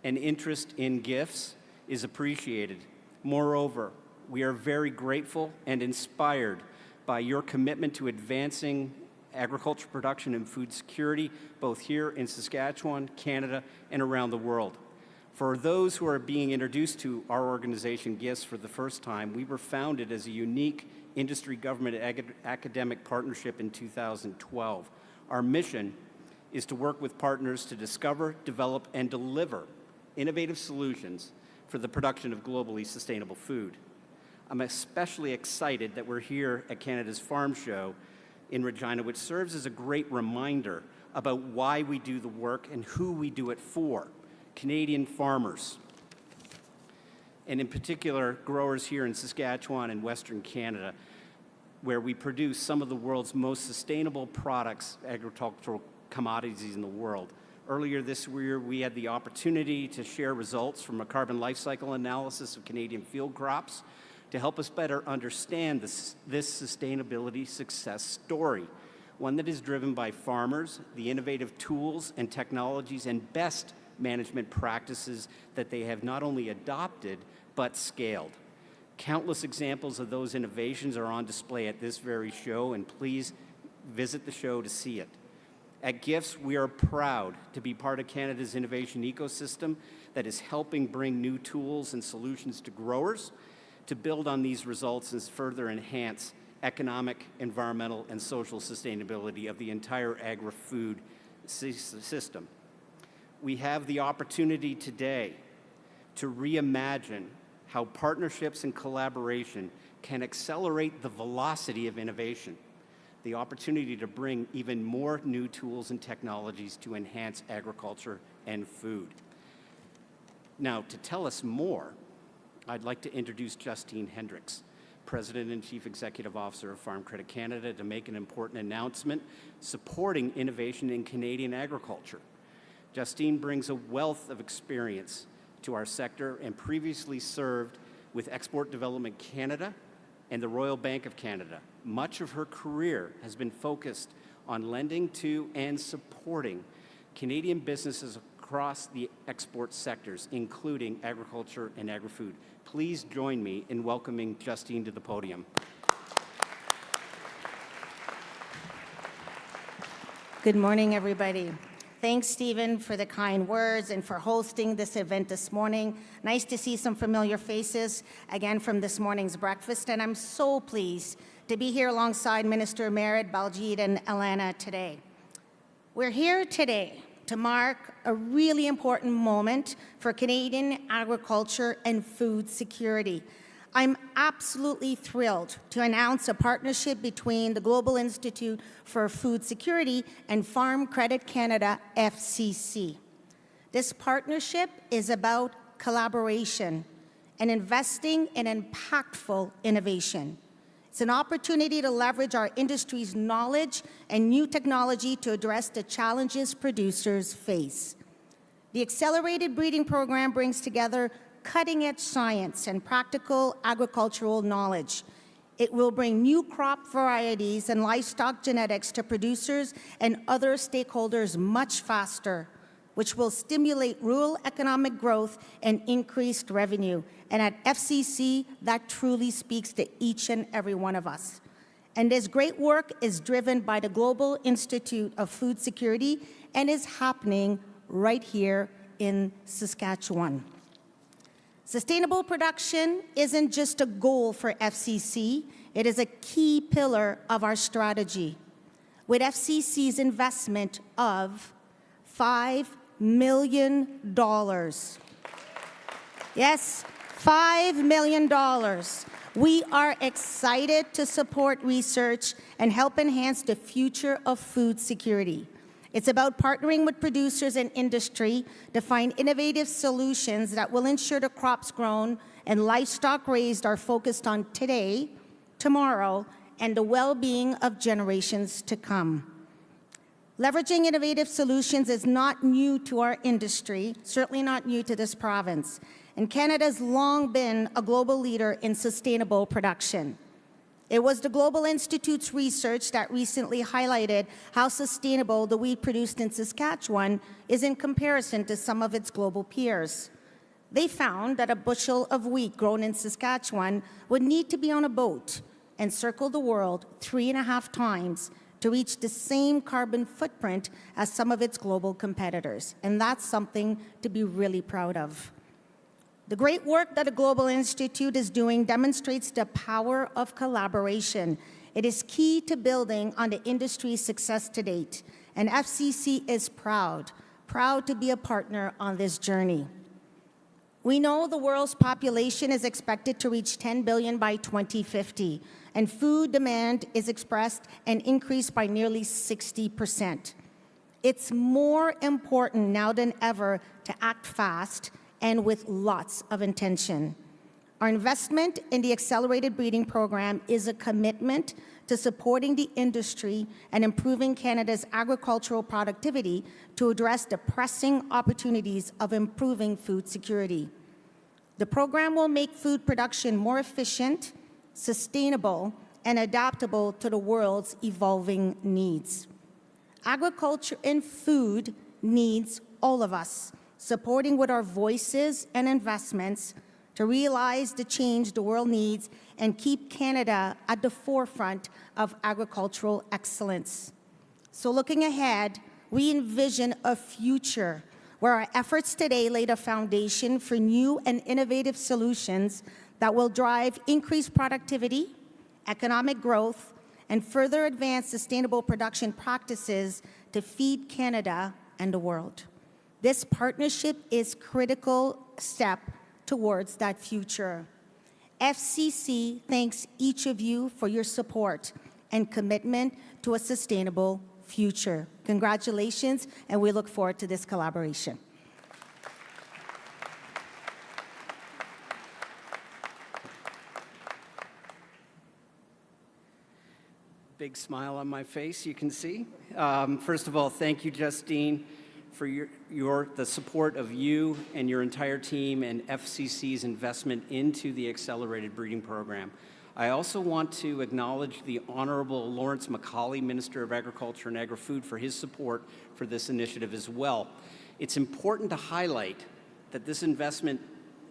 and interest in GIFS is appreciated. Moreover, we are very grateful and inspired by your commitment to advancing agriculture production and food security, both here in Saskatchewan, Canada, and around the world. For those who are being introduced to our organization, GIFS, for the first time, we were founded as a unique industry government academic partnership in 2012. Our mission is to work with partners to discover, develop, and deliver innovative solutions for the production of globally sustainable food. I'm especially excited that we're here at Canada's Farm Show in Regina, which serves as a great reminder about why we do the work and who we do it for, Canadian farmers, and in particular, growers here in Saskatchewan and Western Canada, where we produce some of the world's most sustainable products, agricultural commodities in the world. Earlier this year, we had the opportunity to share results from a carbon life cycle analysis of Canadian field crops to help us better understand this sustainability success story, one that is driven by farmers, the innovative tools and technologies and best management practices that they have not only adopted, but scaled. Countless examples of those innovations are on display at this very show, and please visit the show to see it. At GIFS, we are proud to be part of Canada's innovation ecosystem that is helping bring new tools and solutions to growers to build on these results and further enhance economic, environmental, and social sustainability of the entire agri-food system. We have the opportunity today to reimagine how partnerships and collaboration can accelerate the velocity of innovation, the opportunity to bring even more new tools and technologies to enhance agriculture and food. Now, to tell us more, I'd like to introduce Justine Hendricks, President and Chief Executive Officer of Farm Credit Canada, to make an important announcement supporting innovation in Canadian agriculture. Justine brings a wealth of experience to our sector and previously served with Export Development Canada and the Royal Bank of Canada. Much of her career has been focused on lending to and supporting Canadian businesses across the export sectors, including agriculture and agri-food. Please join me in welcoming Justine to the podium. Good morning, everybody. Thanks, Stephen, for the kind words and for hosting this event this morning. Nice to see some familiar faces again from this morning's breakfast, and I'm so pleased to be here alongside Minister Merritt, Baljit, and Alana today. We're here today to mark a really important moment for Canadian agriculture and food security. I'm absolutely thrilled to announce a partnership between the Global Institute for Food Security and Farm Credit Canada, FCC. This partnership is about collaboration and investing in impactful innovation. It's an opportunity to leverage our industry's knowledge and new technology to address the challenges producers face. The Accelerated Breeding Program brings together cutting-edge science and practical agricultural knowledge. It will bring new crop varieties and livestock genetics to producers and other stakeholders much faster, which will stimulate rural economic growth and increased revenue. And at FCC, that truly speaks to each and every one of us. And this great work is driven by the Global Institute of Food Security and is happening right here in Saskatchewan. Sustainable production isn't just a goal for FCC, it is a key pillar of our strategy. With FCC's investment of $5 million. Yes, $5 million. We are excited to support research and help enhance the future of food security. It's about partnering with producers and industry to find innovative solutions that will ensure the crops grown and livestock raised are focused on today, tomorrow, and the well-being of generations to come. Leveraging innovative solutions is not new to our industry, certainly not new to this province, and Canada's long been a global leader in sustainable production. It was the Global Institute's research that recently highlighted how sustainable the wheat produced in Saskatchewan is in comparison to some of its global peers. They found that a bushel of wheat grown in Saskatchewan would need to be on a boat and circle the world 3.5 times to reach the same carbon footprint as some of its global competitors. And that's something to be really proud of. The great work that the Global Institute is doing demonstrates the power of collaboration. It is key to building on the industry's success to date, and FCC is proud to be a partner on this journey. We know the world's population is expected to reach 10 billion by 2050, and food demand is expressed and increased by nearly 60%. It's more important now than ever to act fast and with lots of intention. Our investment in the Accelerated Breeding Program is a commitment to supporting the industry and improving Canada's agricultural productivity to address the pressing opportunities of improving food security. The program will make food production more efficient, sustainable, and adaptable to the world's evolving needs. Agriculture and food needs all of us, supporting with our voices and investments to realize the change the world needs and keep Canada at the forefront of agricultural excellence. So looking ahead, we envision a future where our efforts today lay the foundation for new and innovative solutions that will drive increased productivity, economic growth, and further advance sustainable production practices to feed Canada and the world. This partnership is a critical step towards that future. FCC thanks each of you for your support and commitment to a sustainable future. Congratulations, and we look forward to this collaboration. Big smile on my face, you can see. First of all, thank you, Justine, for the support of you and your entire team and FCC's investment into the Accelerated Breeding Program. I also want to acknowledge the Honorable Lawrence MacAulay, Minister of Agriculture and Agri-Food, for his support for this initiative as well. It's important to highlight that this investment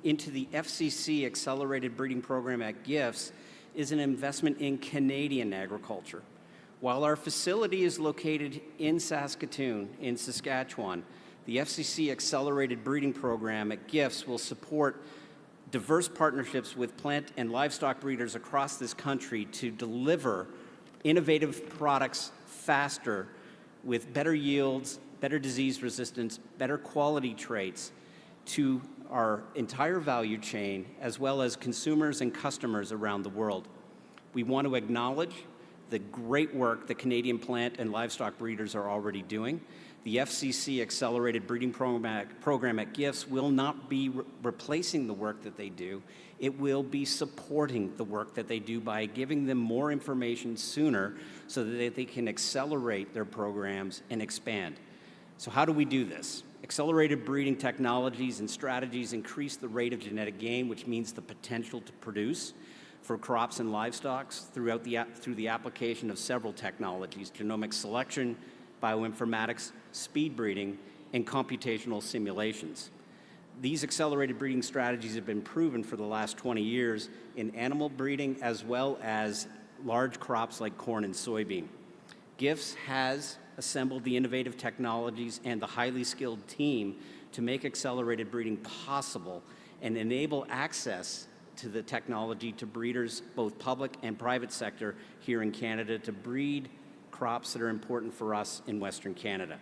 into the FCC Accelerated Breeding Program at GIFTS is an investment in Canadian agriculture. While our facility is located in Saskatoon, in Saskatchewan, the FCC Accelerated Breeding Program at GIFTS will support diverse partnerships with plant and livestock breeders across this country to deliver innovative products faster with better yields, better disease resistance, better quality traits to our entire value chain, as well as consumers and customers around the world. We want to acknowledge the great work that Canadian plant and livestock breeders are already doing. The FCC Accelerated Breeding Program at GIFS will not be replacing the work that they do. It will be supporting the work that they do by giving them more information sooner so that they can accelerate their programs and expand. So how do we do this? Accelerated breeding technologies and strategies increase the rate of genetic gain, which means the potential to produce for crops and livestock through the application of several technologies: genomic selection, bioinformatics, speed breeding, and computational simulations. These accelerated breeding strategies have been proven for the last 20 years in animal breeding as well as large crops like corn and soybean. GIFS has assembled the innovative technologies and the highly skilled team to make accelerated breeding possible and enable access to the technology to breeders, both public and private sector, here in Canada to breed crops that are important for us in Western Canada.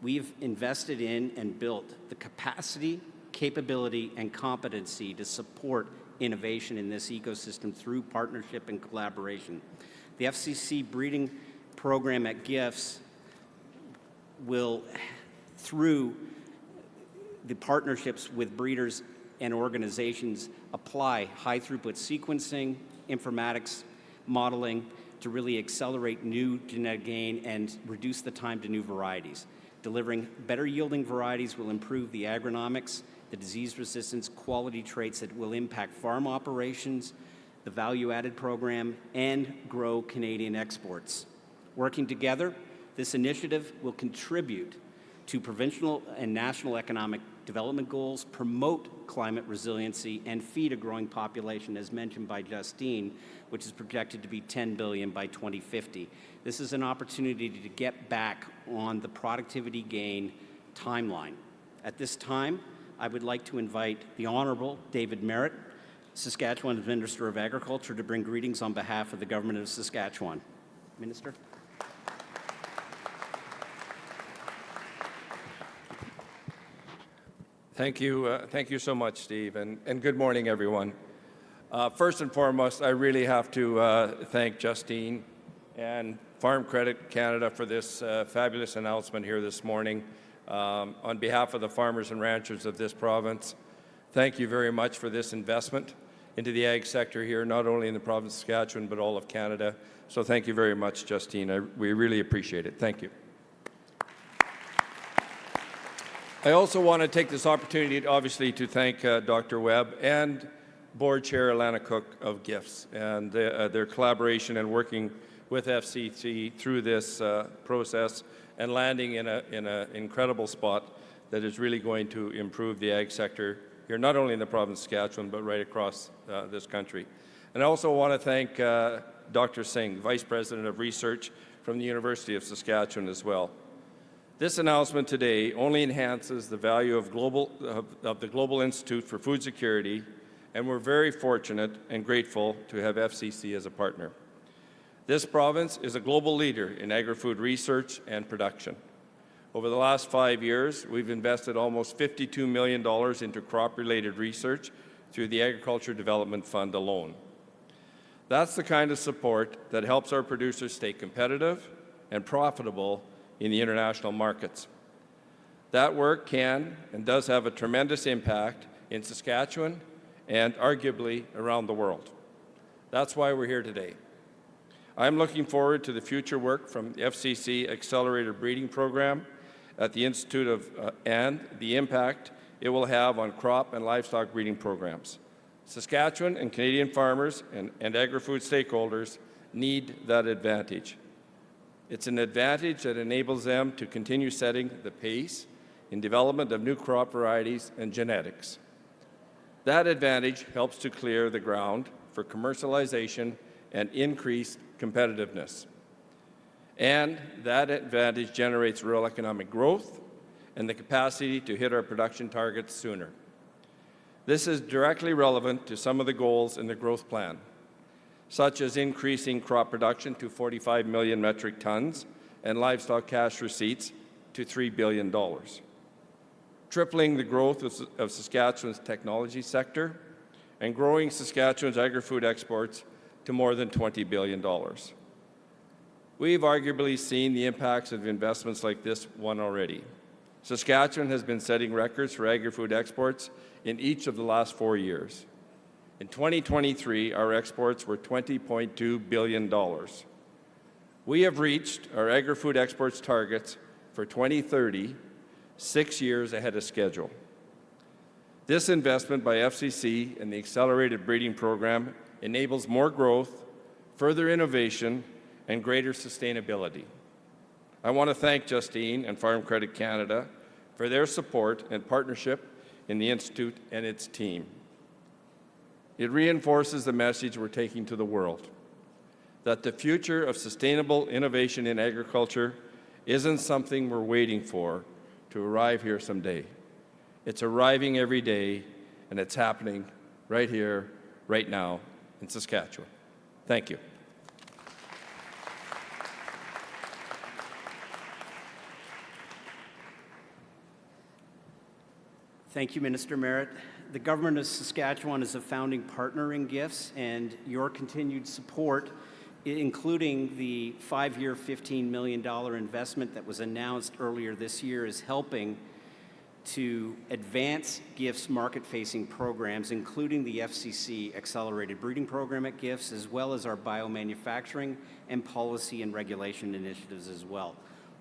We've invested in and built the capacity, capability, and competency to support innovation in this ecosystem through partnership and collaboration. The FCC breeding program at GIFS will, through the partnerships with breeders and organizations, apply high-throughput sequencing, informatics, modeling to really accelerate new genetic gain and reduce the time to new varieties. Delivering better yielding varieties will improve the agronomics, the disease resistance, quality traits that will impact farm operations, the value-added program, and grow Canadian exports. Working together, this initiative will contribute to provincial and national economic development goals, promote climate resiliency, and feed a growing population, as mentioned by Justine, which is projected to be 10 billion by 2050. This is an opportunity to get back on the productivity gain timeline. At this time, I would like to invite the Honourable David Merritt, Saskatchewan's Minister of Agriculture, to bring greetings on behalf of the Government of Saskatchewan. Minister. Thank you so much, Steve, and good morning, everyone. First and foremost, I really have to thank Justine and Farm Credit Canada for this fabulous announcement here this morning. On behalf of the farmers and ranchers of this province, thank you very much for this investment into the ag sector here, not only in the province of Saskatchewan, but all of Canada. So thank you very much, Justine. We really appreciate it. Thank you. I also want to take this opportunity, obviously, to thank Dr. Webb and Board Chair Alana Cook of GIFS and their collaboration and working with FCC through this process and landing in an incredible spot that is really going to improve the ag sector here, not only in the province of Saskatchewan, but right across this country. And I also want to thank Dr. Singh, Vice President of Research from the University of Saskatchewan as well. This announcement today only enhances the value of the Global Institute for Food Security, and we're very fortunate and grateful to have FCC as a partner. This province is a global leader in agri-food research and production. Over the last 5 years, we've invested almost $52 million into crop-related research through the Agriculture Development Fund alone. That's the kind of support that helps our producers stay competitive and profitable in the international markets. That work can and does have a tremendous impact in Saskatchewan and arguably around the world. That's why we're here today. I'm looking forward to the future work from the FCC Accelerated Breeding Program at the Institute and the impact it will have on crop and livestock breeding programs. Saskatchewan and Canadian farmers and agri-food stakeholders need that advantage. It's an advantage that enables them to continue setting the pace in development of new crop varieties and genetics. That advantage helps to clear the ground for commercialization and increased competitiveness. And that advantage generates real economic growth and the capacity to hit our production targets sooner. This is directly relevant to some of the goals in the growth plan, such as increasing crop production to 45 million metric tons and livestock cash receipts to $3 billion, tripling the growth of Saskatchewan's technology sector, and growing Saskatchewan's agri-food exports to more than $20 billion. we've arguably seen the impacts of investments like this one already. Saskatchewan has been setting records for agri-food exports in each of the last 4 years. In 2023, our exports were $20.2 billion. We have reached our agri-food exports targets for 2030, 6 years ahead of schedule. This investment by FCC and the Accelerated Breeding Program enables more growth, further innovation, and greater sustainability. I want to thank Justine and Farm Credit Canada for their support and partnership in the Institute and its team. It reinforces the message we're taking to the world, that the future of sustainable innovation in agriculture isn't something we're waiting for to arrive here someday. It's arriving every day, and it's happening right here, right now, in Saskatchewan. Thank you. Thank you, Minister Merritt. The Government of Saskatchewan is a founding partner in GIFTS, and your continued support, including the 5-year, $15 million investment that was announced earlier this year, is helping to advance GIFTS market-facing programs, including the FCC Accelerated Breeding Program at GIFTS, as well as our biomanufacturing and policy and regulation initiatives as well,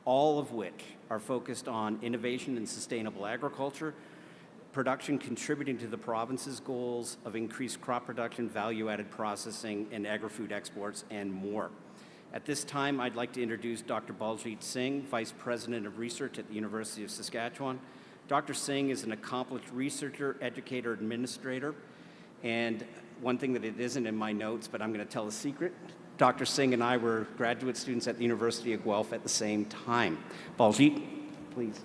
all of which are focused on innovation and sustainable agriculture, production contributing to the province's goals of increased crop production, value-added processing, and agri-food exports, and more. At this time, I'd like to introduce Dr. Baljit Singh, Vice President of Research at the University of Saskatchewan. Dr. Singh is an accomplished researcher, educator, administrator, and one thing that it isn't in my notes, but I'm going to tell a secret, Dr. Singh and I were graduate students at the University of Guelph at the same time. Baljit, please.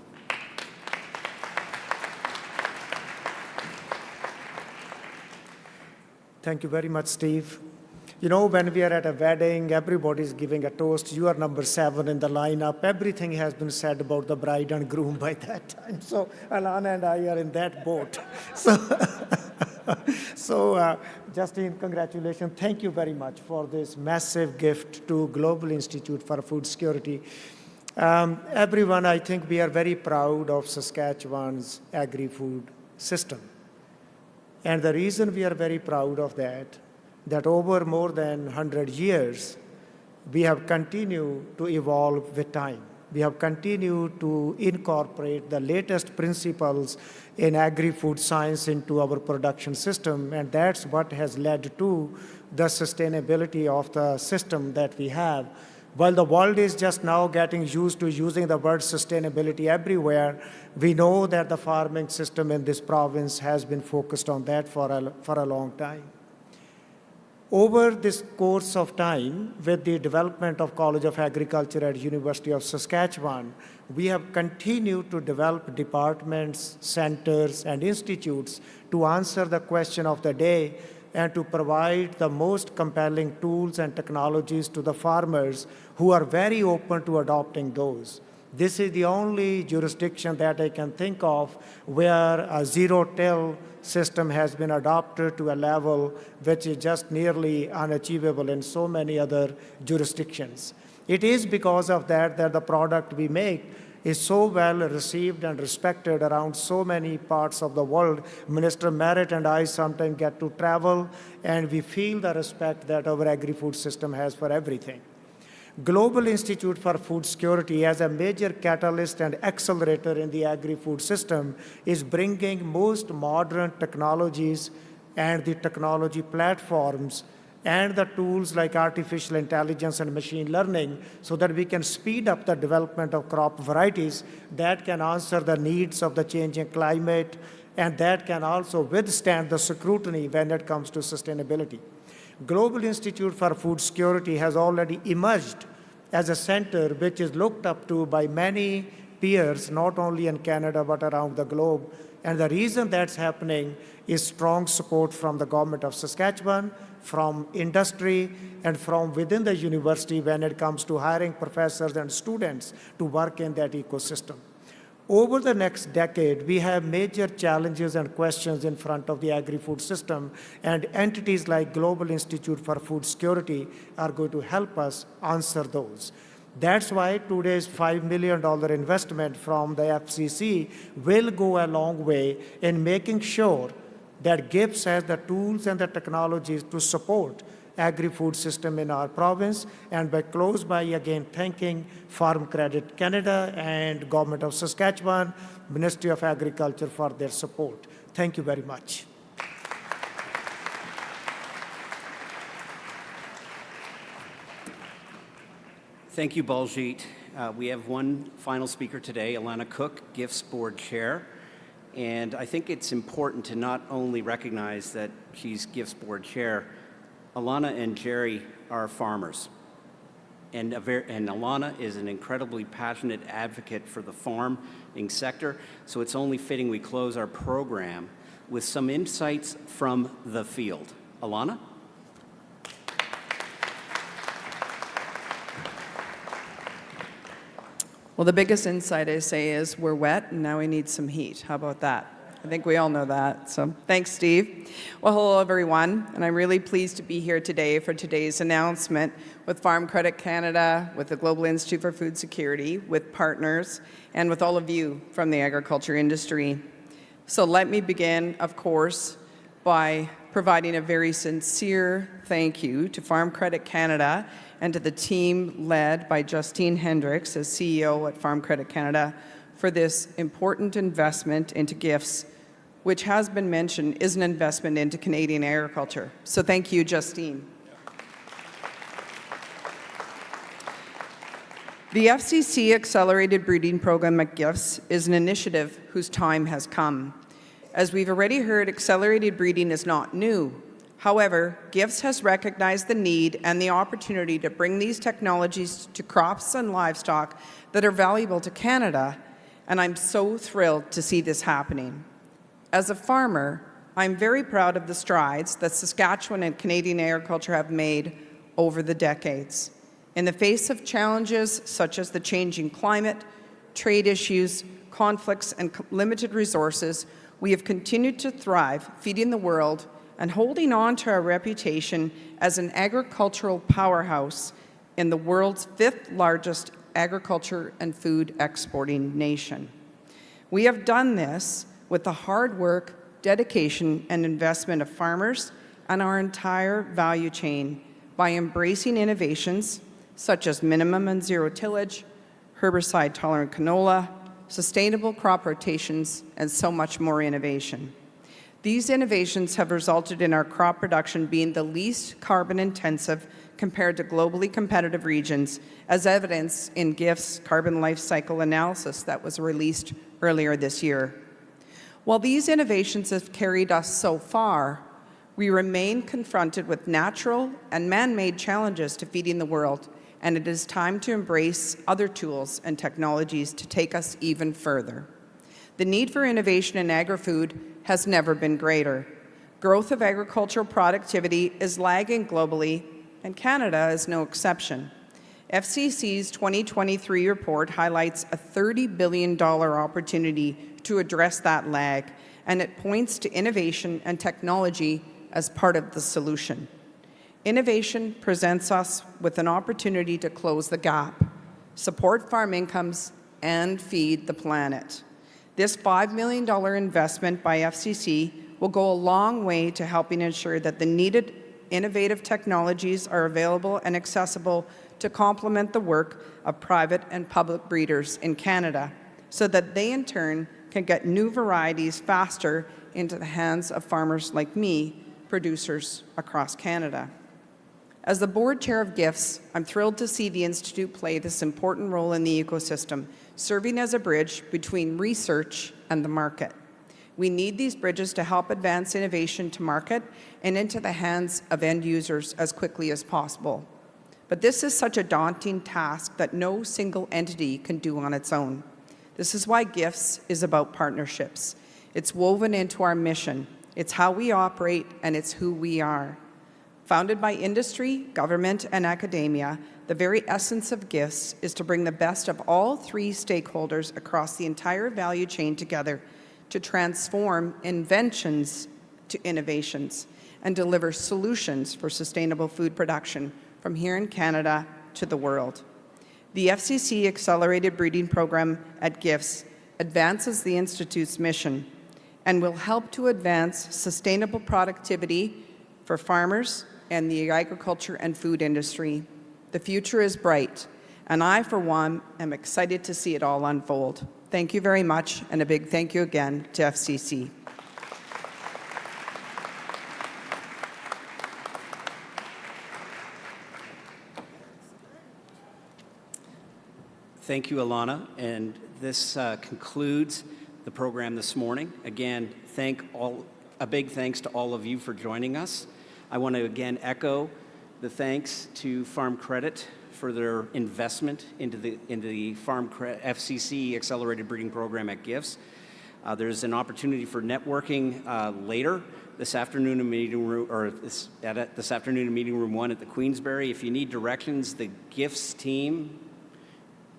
Thank you very much, Steve. You know, when we are at a wedding, everybody's giving a toast. You are number 7 in the lineup. Everything has been said about the bride and groom by that time. So Alana and I are in that boat. So Justine, congratulations. Thank you very much for this massive gift to Global Institute for Food Security. Everyone, I think we are very proud of Saskatchewan's agri-food system. And the reason we are very proud of that over more than 100 years, we have continued to evolve with time. We have continued to incorporate the latest principles in agri-food science into our production system, and that's what has led to the sustainability of the system that we have. While the world is just now getting used to using the word sustainability everywhere, we know that the farming system in this province has been focused on that for a long time. Over this course of time, with the development of College of Agriculture at University of Saskatchewan, we have continued to develop departments, centers, and institutes to answer the question of the day and to provide the most compelling tools and technologies to the farmers who are very open to adopting those. This is the only jurisdiction that I can think of where a zero-till system has been adopted to a level which is just nearly unachievable in so many other jurisdictions. It is because of that the product we make is so well received and respected around so many parts of the world. Minister Merritt and I sometimes get to travel, and we feel the respect that our agri-food system has for everything. Global Institute for Food Security, as a major catalyst and accelerator in the agri-food system, is bringing most modern technologies and the technology platforms and the tools like artificial intelligence and machine learning so that we can speed up the development of crop varieties that can answer the needs of the changing climate and that can also withstand the scrutiny when it comes to sustainability. Global Institute for Food Security has already emerged as a center which is looked up to by many peers, not only in Canada but around the globe. And the reason that's happening is strong support from the government of Saskatchewan, from industry, and from within the university when it comes to hiring professors and students to work in that ecosystem. Over the next decade, we have major challenges and questions in front of the agri-food system, and entities like Global Institute for Food Security are going to help us answer those. That's why today's $5 million investment from the FCC will go a long way in making sure that GIFS has the tools and the technologies to support agri-food system in our province. And by close by again thanking Farm Credit Canada and Government of Saskatchewan, Ministry of Agriculture for their support. Thank you very much. Thank you, Baljit. We have one final speaker today, Alana Cook, GIFS Board Chair. And I think it's important to not only recognize that she's GIFS Board Chair. Alana and Jerry are farmers. And Alana is an incredibly passionate advocate for the farming sector. So it's only fitting we close our program with some insights from the field. Alana? Well, the biggest insight I say is we're wet and now we need some heat. How about that? I think we all know that. So thanks, Steve. Well, hello, everyone. And I'm really pleased to be here today for today's announcement with Farm Credit Canada, with the Global Institute for Food Security, with partners, and with all of you from the agriculture industry. So let me begin, of course, by providing a very sincere thank you to Farm Credit Canada and to the team led by Justine Hendricks as CEO at Farm Credit Canada for this important investment into GIFS, which has been mentioned is an investment into Canadian agriculture. So thank you, Justine. The FCC Accelerated Breeding Program at GIFS is an initiative whose time has come. As we've already heard, accelerated breeding is not new. However, GIFS has recognized the need and the opportunity to bring these technologies to crops and livestock that are valuable to Canada, and I'm so thrilled to see this happening. As a farmer, I'm very proud of the strides that Saskatchewan and Canadian agriculture have made over the decades. In the face of challenges such as the changing climate, trade issues, conflicts, and limited resources, we have continued to thrive, feeding the world and holding on to our reputation as an agricultural powerhouse in the world's 5th largest agriculture and food exporting nation. We have done this with the hard work, dedication, and investment of farmers and our entire value chain by embracing innovations such as minimum and zero tillage, herbicide-tolerant canola, sustainable crop rotations, and so much more innovation. These innovations have resulted in our crop production being the least carbon intensive compared to globally competitive regions, as evidenced in GIF's carbon life cycle analysis that was released earlier this year. While these innovations have carried us so far, we remain confronted with natural and man-made challenges to feeding the world, and it is time to embrace other tools and technologies to take us even further. The need for innovation in agri-food has never been greater. Growth of agricultural productivity is lagging globally, and Canada is no exception. FCC's 2023 report highlights a $30 billion opportunity to address that lag, and it points to innovation and technology as part of the solution. Innovation presents us with an opportunity to close the gap, support farm incomes, and feed the planet. This $5 million investment by FCC will go a long way to helping ensure that the needed innovative technologies are available and accessible to complement the work of private and public breeders in Canada, so that they in turn can get new varieties faster into the hands of farmers like me, producers across Canada. As the board chair of GIFS, I'm thrilled to see the Institute play this important role in the ecosystem, serving as a bridge between research and the market. We need these bridges to help advance innovation to market and into the hands of end users as quickly as possible. But this is such a daunting task that no single entity can do on its own. This is why GIFS is about partnerships. It's woven into our mission. It's how we operate, and it's who we are. Founded by industry, government, and academia, the very essence of GIFTS is to bring the best of all three stakeholders across the entire value chain together to transform inventions to innovations and deliver solutions for sustainable food production from here in Canada to the world. The FCC Accelerated Breeding Program at GIFTS advances the Institute's mission and will help to advance sustainable productivity for farmers and the agriculture and food industry. The future is bright, and I, for one, am excited to see it all unfold. Thank you very much, and a big thank you again to FCC. Thank you, Alana, and this concludes the program this morning. Again, a big thanks to all of you for joining us. I want to again echo the thanks to Farm Credit for their investment into the FCC Accelerated Breeding Program at GIFTS. There's an opportunity for networking later this afternoon in meeting room, or this afternoon in meeting room 1 at the Queensberry. If you need directions, the GIFTS team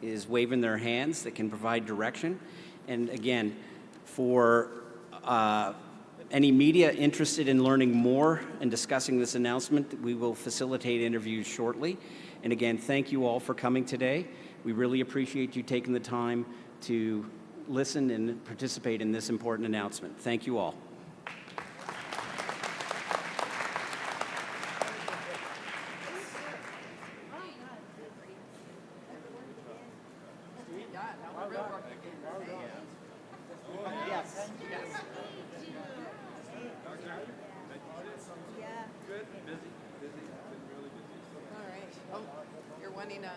is waving their hands that can provide direction. And again, for any media interested in learning more and discussing this announcement, we will facilitate interviews shortly. And again, thank you all for coming today. We really appreciate you taking the time to listen and participate in this important announcement. Thank you all. All right. Oh, you're wanting to...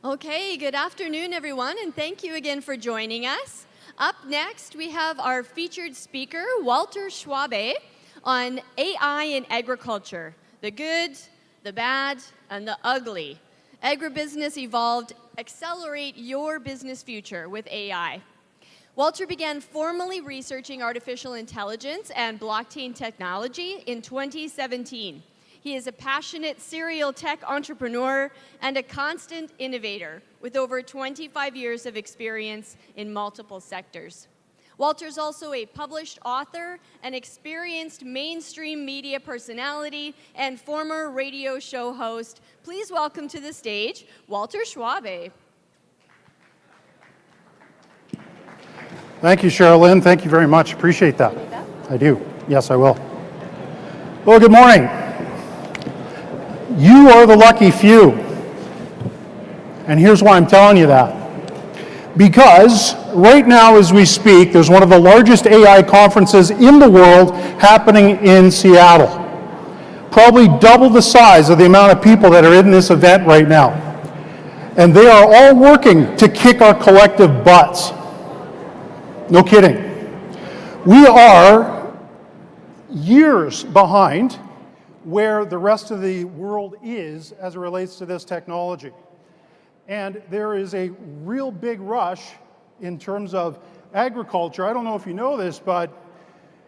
Okay, good afternoon, everyone, and thank you again for joining us. Up next, we have our featured speaker, Walter Schwabe, on AI in agriculture, the good, the bad, and the ugly. Agribusiness evolved, accelerate your business future with AI. Walter began formally researching artificial intelligence and blockchain technology in 2017. He is a passionate serial tech entrepreneur and a constant innovator with over 25 years of experience in multiple sectors. Walter's also a published author, an experienced mainstream media personality, and former radio show host. Please welcome to the stage, Walter Schwabe. Thank you, Sherilyn. Thank you very much. Appreciate that. I do. Yes, I will. Well, good morning. You are the lucky few. And here's why I'm telling you that. Because right now as we speak, there's one of the largest AI conferences in the world happening in Seattle. Probably double the size of the amount of people that are in this event right now. And they are all working to kick our collective butts. No kidding. We are years behind where the rest of the world is as it relates to this technology. And there is a real big rush in terms of agriculture. I don't know if you know this, but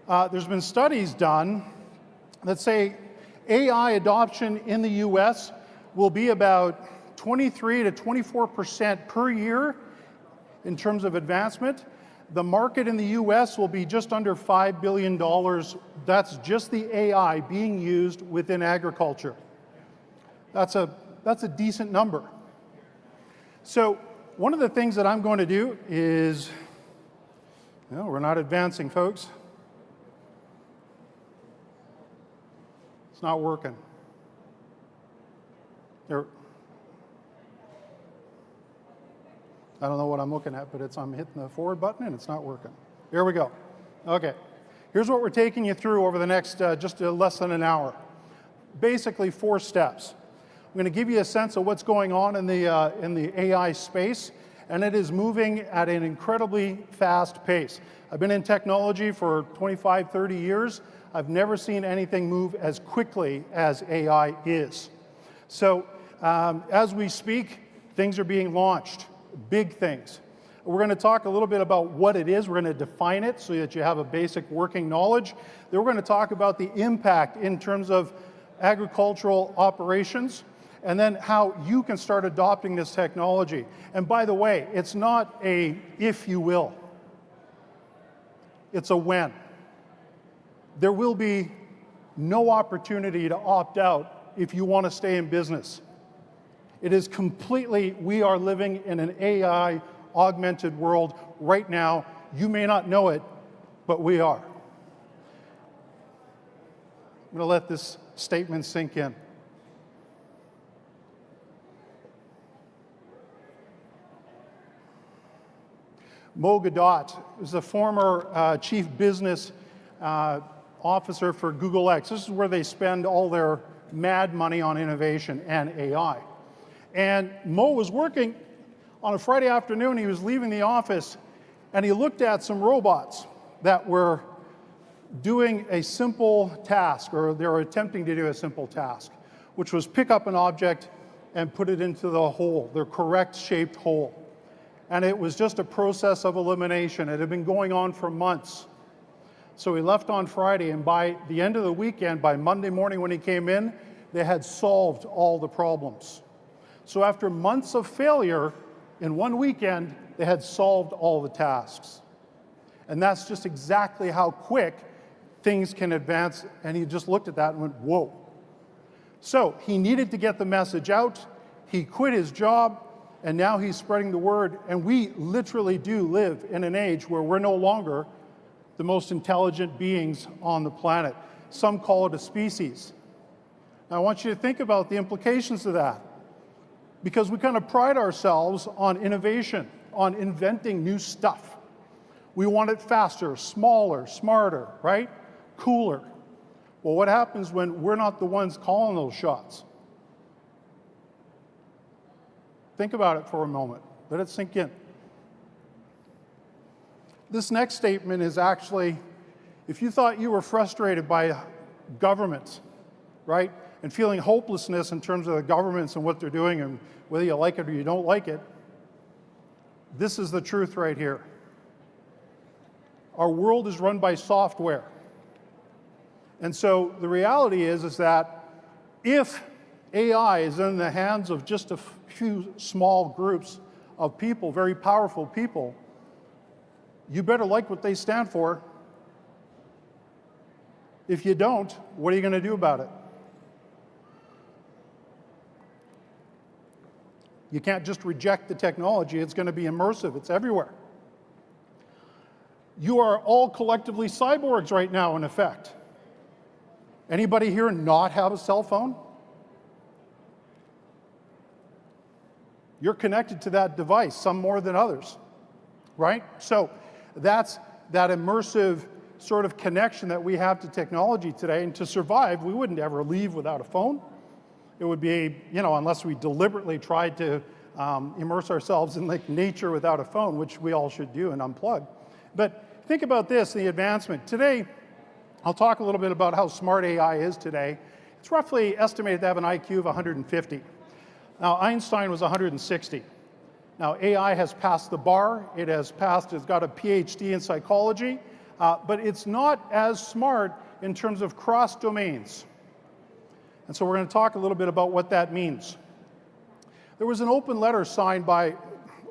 there's been studies done that say AI adoption in the US will be about 23 to 24% per year in terms of advancement. The market in the US will be just under $5 billion. That's just the AI being used within agriculture. That's a decent number. So one of the things that I'm going to do is, no, we're not advancing, folks. It's not working. I don't know what I'm looking at, but I'm hitting the forward button and it's not working. There we go. Okay. Here's what we're taking you through over the next just less than an hour. Basically 4 steps. I'm going to give you a sense of what's going on in the AI space, and it is moving at an incredibly fast pace. I've been in technology for 25, 30 years. I've never seen anything move as quickly as AI is. So as we speak, things are being launched. Big things. We're going to talk a little bit about what it is. We're going to define it so that you have a basic working knowledge. Then we're going to talk about the impact in terms of agricultural operations, and then how you can start adopting this technology. And by the way, it's not a if you will. It's a when. There will be no opportunity to opt out if you want to stay in business. It is completely, we are living in an AI augmented world right now. You may not know it, but we are. I'm going to let this statement sink in. Mo Gadot is the former chief business officer for Google X. This is where they spend all their mad money on innovation and AI. And Mo was working on a Friday afternoon. He was leaving the office, and he looked at some robots that were doing a simple task, or they were attempting to do a simple task, which was pick up an object and put it into the hole, the correct shaped hole. And it was just a process of elimination. It had been going on for months. So he left on Friday, and by the end of the weekend, by Monday morning when he came in, they had solved all the problems. So after months of failure, in one weekend, they had solved all the tasks. And that's just exactly how quick things can advance. And he just looked at that and went, whoa. So he needed to get the message out. He quit his job, and now he's spreading the word. And we literally do live in an age where we're no longer the most intelligent beings on the planet. Some call it a species. Now, I want you to think about the implications of that, because we kind of pride ourselves on innovation, on inventing new stuff. We want it faster, smaller, smarter, right? Cooler. Well, what happens when we're not the ones calling those shots? Think about it for a moment. Let it sink in. This next statement is actually, if you thought you were frustrated by governments, right, and feeling hopelessness in terms of the governments and what they're doing and whether you like it or you don't like it, this is the truth right here. Our world is run by software. And so the reality is that if AI is in the hands of just a few small groups of people, very powerful people, you better like what they stand for. If you don't, what are you going to do about it? You can't just reject the technology. It's going to be immersive. It's everywhere. You are all collectively cyborgs right now, in effect. Anybody here not have a cell phone? You're connected to that device, some more than others, right? So that's that immersive sort of connection that we have to technology today. And to survive, we wouldn't ever leave without a phone. It would be, unless we deliberately tried to immerse ourselves in like nature without a phone, which we all should do and unplug. But think about this, the advancement. Today, I'll talk a little bit about how smart AI is today. It's roughly estimated to have an IQ of 150. Now, Einstein was 160. Now, AI has passed the bar. It's got a PhD in psychology, but it's not as smart in terms of cross domains. And so we're going to talk a little bit about what that means. There was an open letter signed by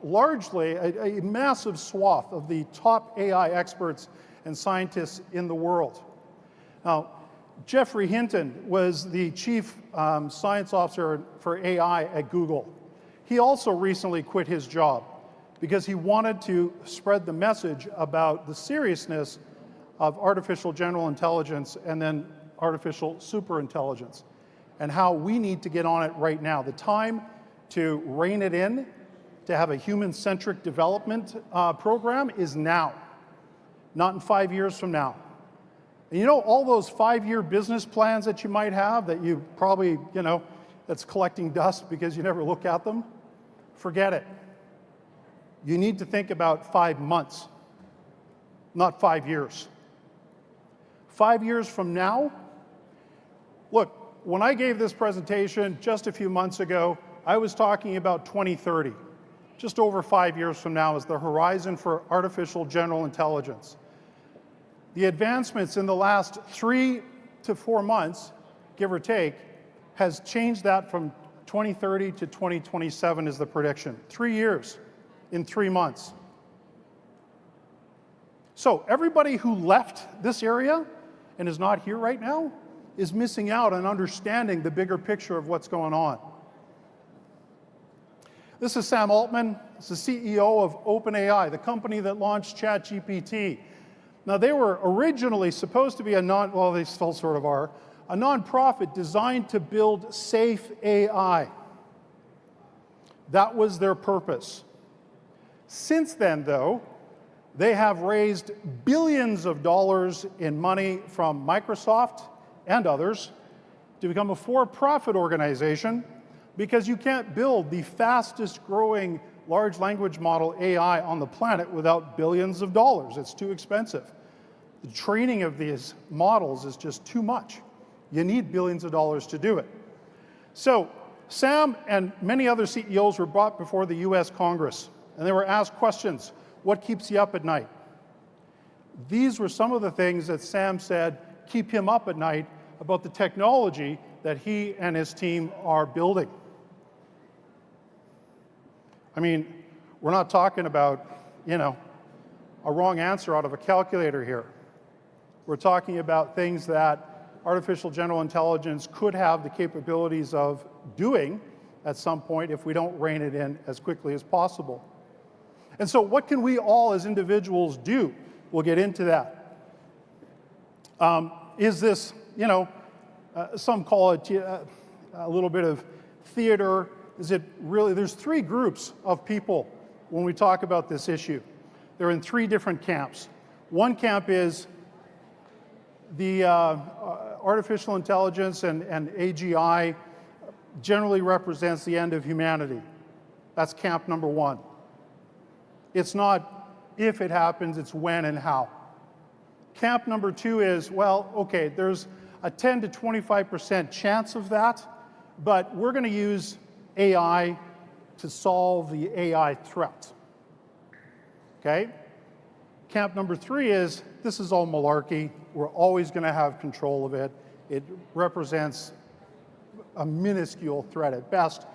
largely a massive swath of the top AI experts and scientists in the world. Now, Geoffrey Hinton was the chief science officer for AI at Google. He also recently quit his job because he wanted to spread the message about the seriousness of artificial general intelligence and then artificial superintelligence and how we need to get on it right now. The time to rein it in, to have a human-centric development program is now, not in 5 years from now. And all those 5-year business plans that you might have that you probably, that's collecting dust because you never look at them, forget it. You need to think about 5 months, not 5 years. 5 years from now, look, when I gave this presentation just a few months ago, I was talking about 2030. Just over 5 years from now is the horizon for artificial general intelligence. The advancements in the last 3 to 4 months, give or take, has changed that from 2030 to 2027 is the prediction. 3 years in 3 months. So everybody who left this area and is not here right now is missing out on understanding the bigger picture of what's going on. This is Sam Altman. He's the CEO of OpenAI, the company that launched ChatGPT. Now, they were originally supposed to be they still sort of are, a nonprofit designed to build safe AI. That was their purpose. Since then, though, they have raised billions of dollars in money from Microsoft and others to become a for-profit organization because you can't build the fastest growing large language model AI on the planet without billions of dollars. It's too expensive. The training of these models is just too much. You need billions of dollars to do it. So Sam and many other CEOs were brought before the US Congress, and they were asked questions. What keeps you up at night? These were some of the things that Sam said keep him up at night about the technology that he and his team are building. I mean, we're not talking about, a wrong answer out of a calculator here. We're talking about things that artificial general intelligence could have the capabilities of doing at some point if we don't rein it in as quickly as possible. And so what can we all as individuals do? We'll get into that. Is this, some call it a little bit of theater. Is it really, there's 3 groups of people when we talk about this issue. They're in 3 different camps. One camp is the artificial intelligence and AGI generally represents the end of humanity. That's camp number one. It's not if it happens, it's when and how. Camp number two is, well, okay, there's a 10 to 25% chance of that, but we're going to use AI to solve the AI threat. Okay? Camp number three is, this is all malarkey. We're always going to have control of it. It represents a minuscule threat at best.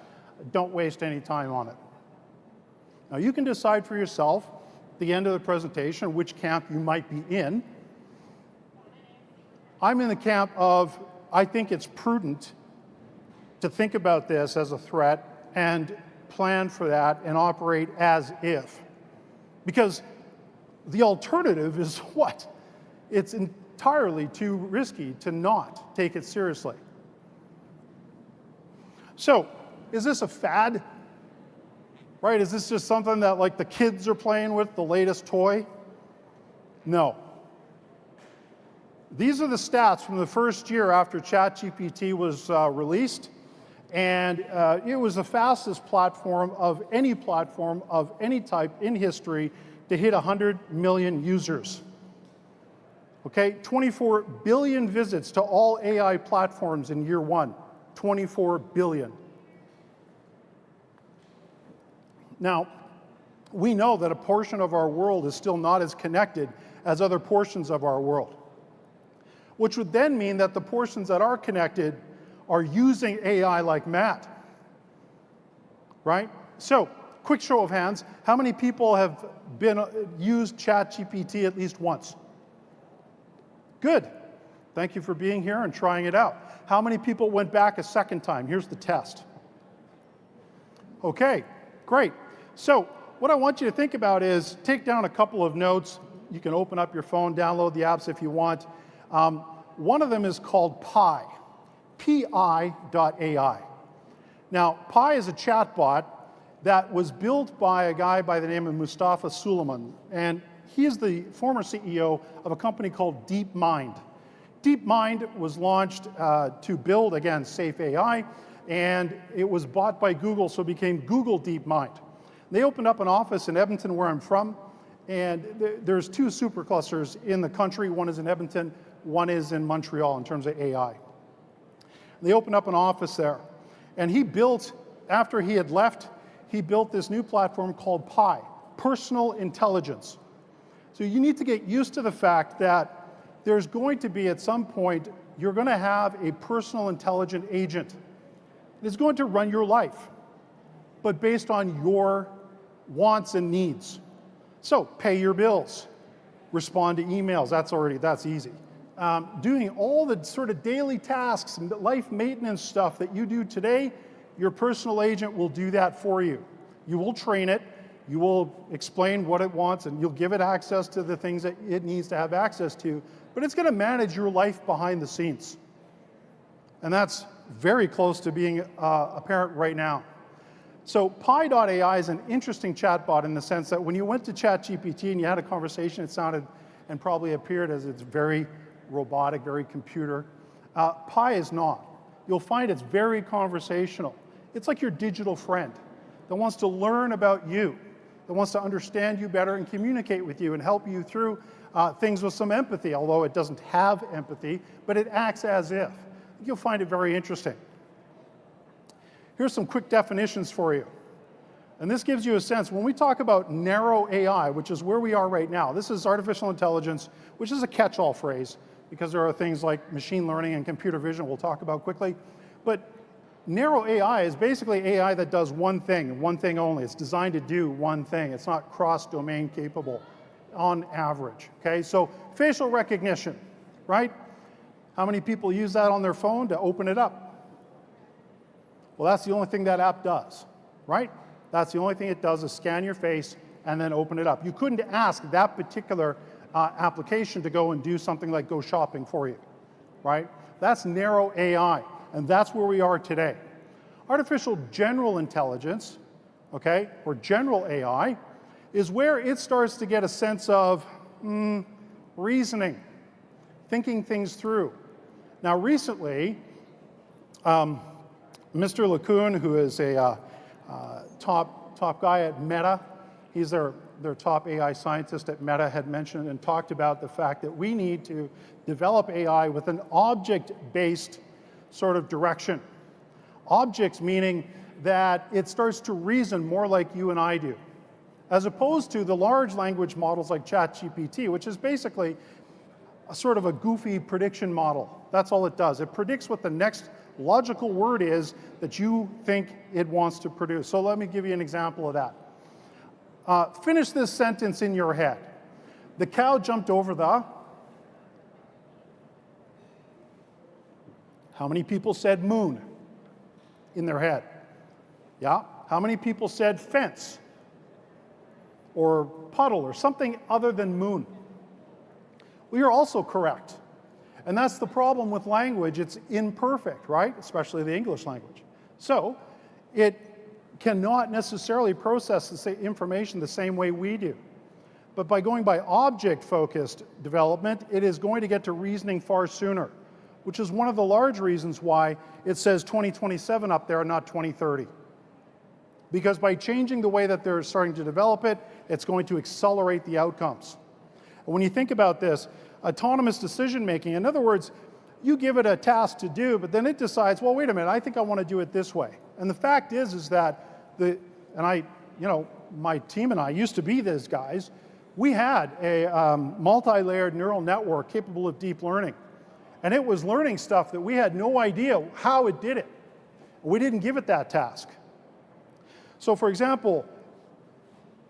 Don't waste any time on it. Now, you can decide for yourself at the end of the presentation which camp you might be in. I'm in the camp of, I think it's prudent to think about this as a threat and plan for that and operate as if. Because the alternative is what? It's entirely too risky to not take it seriously. So, is this a fad? Right? Is this just something that like the kids are playing with, the latest toy? No. These are the stats from the first year after ChatGPT was released, and it was the fastest platform of any type in history to hit 100 million users. Okay, 24 billion visits to all AI platforms in year one, 24 billion. Now, we know that a portion of our world is still not as connected as other portions of our world, which would then mean that the portions that are connected are using AI like mad, right? So, quick show of hands, how many people have used ChatGPT at least once? Good. Thank you for being here and trying it out. How many people went back a second time? Here's the test. Okay, great. So, what I want you to think about is take down a couple of notes. You can open up your phone, download the apps if you want. One of them is called Pi, Pi.ai. Now, Pi is a chatbot that was built by a guy by the name of Mustafa Suleyman, and he is the former CEO of a company called DeepMind. DeepMind was launched to build, again, safe AI, and it was bought by Google, so it became Google DeepMind. They opened up an office in Edmonton, where I'm from, and there's two superclusters in the country. One is in Edmonton, one is in Montreal in terms of AI. They opened up an office there, and he built, after he had left, he built this new platform called Pi, Personal Intelligence. So you need to get used to the fact that there's going to be, at some point, you're going to have a personal intelligent agent. It's going to run your life, but based on your wants and needs. So pay your bills, respond to emails, that's easy. Doing all the sort of daily tasks and life maintenance stuff that you do today, your personal agent will do that for you. You will train it, you will explain what it wants, and you'll give it access to the things that it needs to have access to, but it's going to manage your life behind the scenes. And that's very close to being apparent right now. So Pi.ai is an interesting chatbot in the sense that when you went to ChatGPT and you had a conversation, it sounded and probably appeared as it's very robotic, very computer. Pi is not. You'll find it's very conversational. It's like your digital friend that wants to learn about you, that wants to understand you better and communicate with you and help you through things with some empathy, although it doesn't have empathy, but it acts as if. You'll find it very interesting. Here's some quick definitions for you. And this gives you a sense, when we talk about narrow AI, which is where we are right now, this is artificial intelligence, which is a catch-all phrase, because there are things like machine learning and computer vision we'll talk about quickly. But narrow AI is basically AI that does one thing, and one thing only. It's designed to do one thing. It's not cross-domain capable on average, okay? So facial recognition, right? How many people use that on their phone to open it up? Well, that's the only thing that app does, right? That's the only thing it does is scan your face and then open it up. You couldn't ask that particular application to go and do something like go shopping for you, right? That's narrow AI, and that's where we are today. Artificial general intelligence, okay, or general AI, is where it starts to get a sense of reasoning, thinking things through. Now, recently, Mr. LeCun, who is a top top guy at Meta, he's their top AI scientist at Meta, had mentioned and talked about the fact that we need to develop AI with an object-based sort of direction. Objects meaning that it starts to reason more like you and I do, as opposed to the large language models like ChatGPT, which is basically a sort of a goofy prediction model. That's all it does. It predicts what the next logical word is that you think it wants to produce. So let me give you an example of that. Finish this sentence in your head. The cow jumped over the... How many people said moon in their head? Yeah. How many people said fence or puddle or something other than moon? We are also correct. And that's the problem with language. It's imperfect, right? Especially the English language. So it cannot necessarily process the information the same way we do. But by going by object-focused development, it is going to get to reasoning far sooner, which is one of the large reasons why it says 2027 up there and not 2030. Because by changing the way that they're starting to develop it, it's going to accelerate the outcomes. And when you think about this, autonomous decision making, in other words, you give it a task to do, but then it decides, well, wait a minute, I think I want to do it this way. And the fact is that my team and I used to be these guys. We had a multi-layered neural network capable of deep learning. And it was learning stuff that we had no idea how it did it. We didn't give it that task. So for example,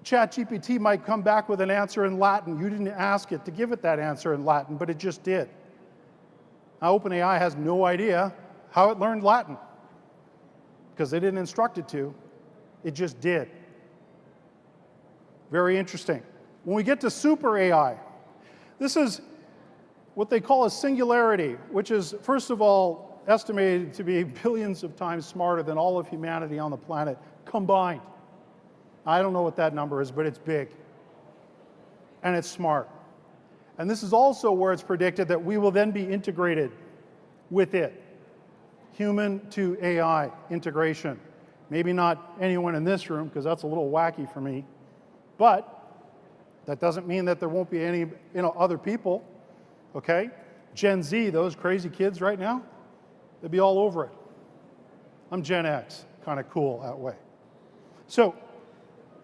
ChatGPT might come back with an answer in Latin. You didn't ask it to give it that answer in Latin, but it just did. Now, OpenAI has no idea how it learned Latin because they didn't instruct it to. It just did. Very interesting. When we get to super AI, this is what they call a singularity, which is, first of all, estimated to be billions of times smarter than all of humanity on the planet combined. I don't know what that number is, but it's big. And it's smart. And this is also where it's predicted that we will then be integrated with it. Human to AI integration. Maybe not anyone in this room, because that's a little wacky for me. But that doesn't mean that there won't be any other people. Okay? Gen Z, those crazy kids right now, they'd be all over it. I'm Gen X, kind of cool that way. So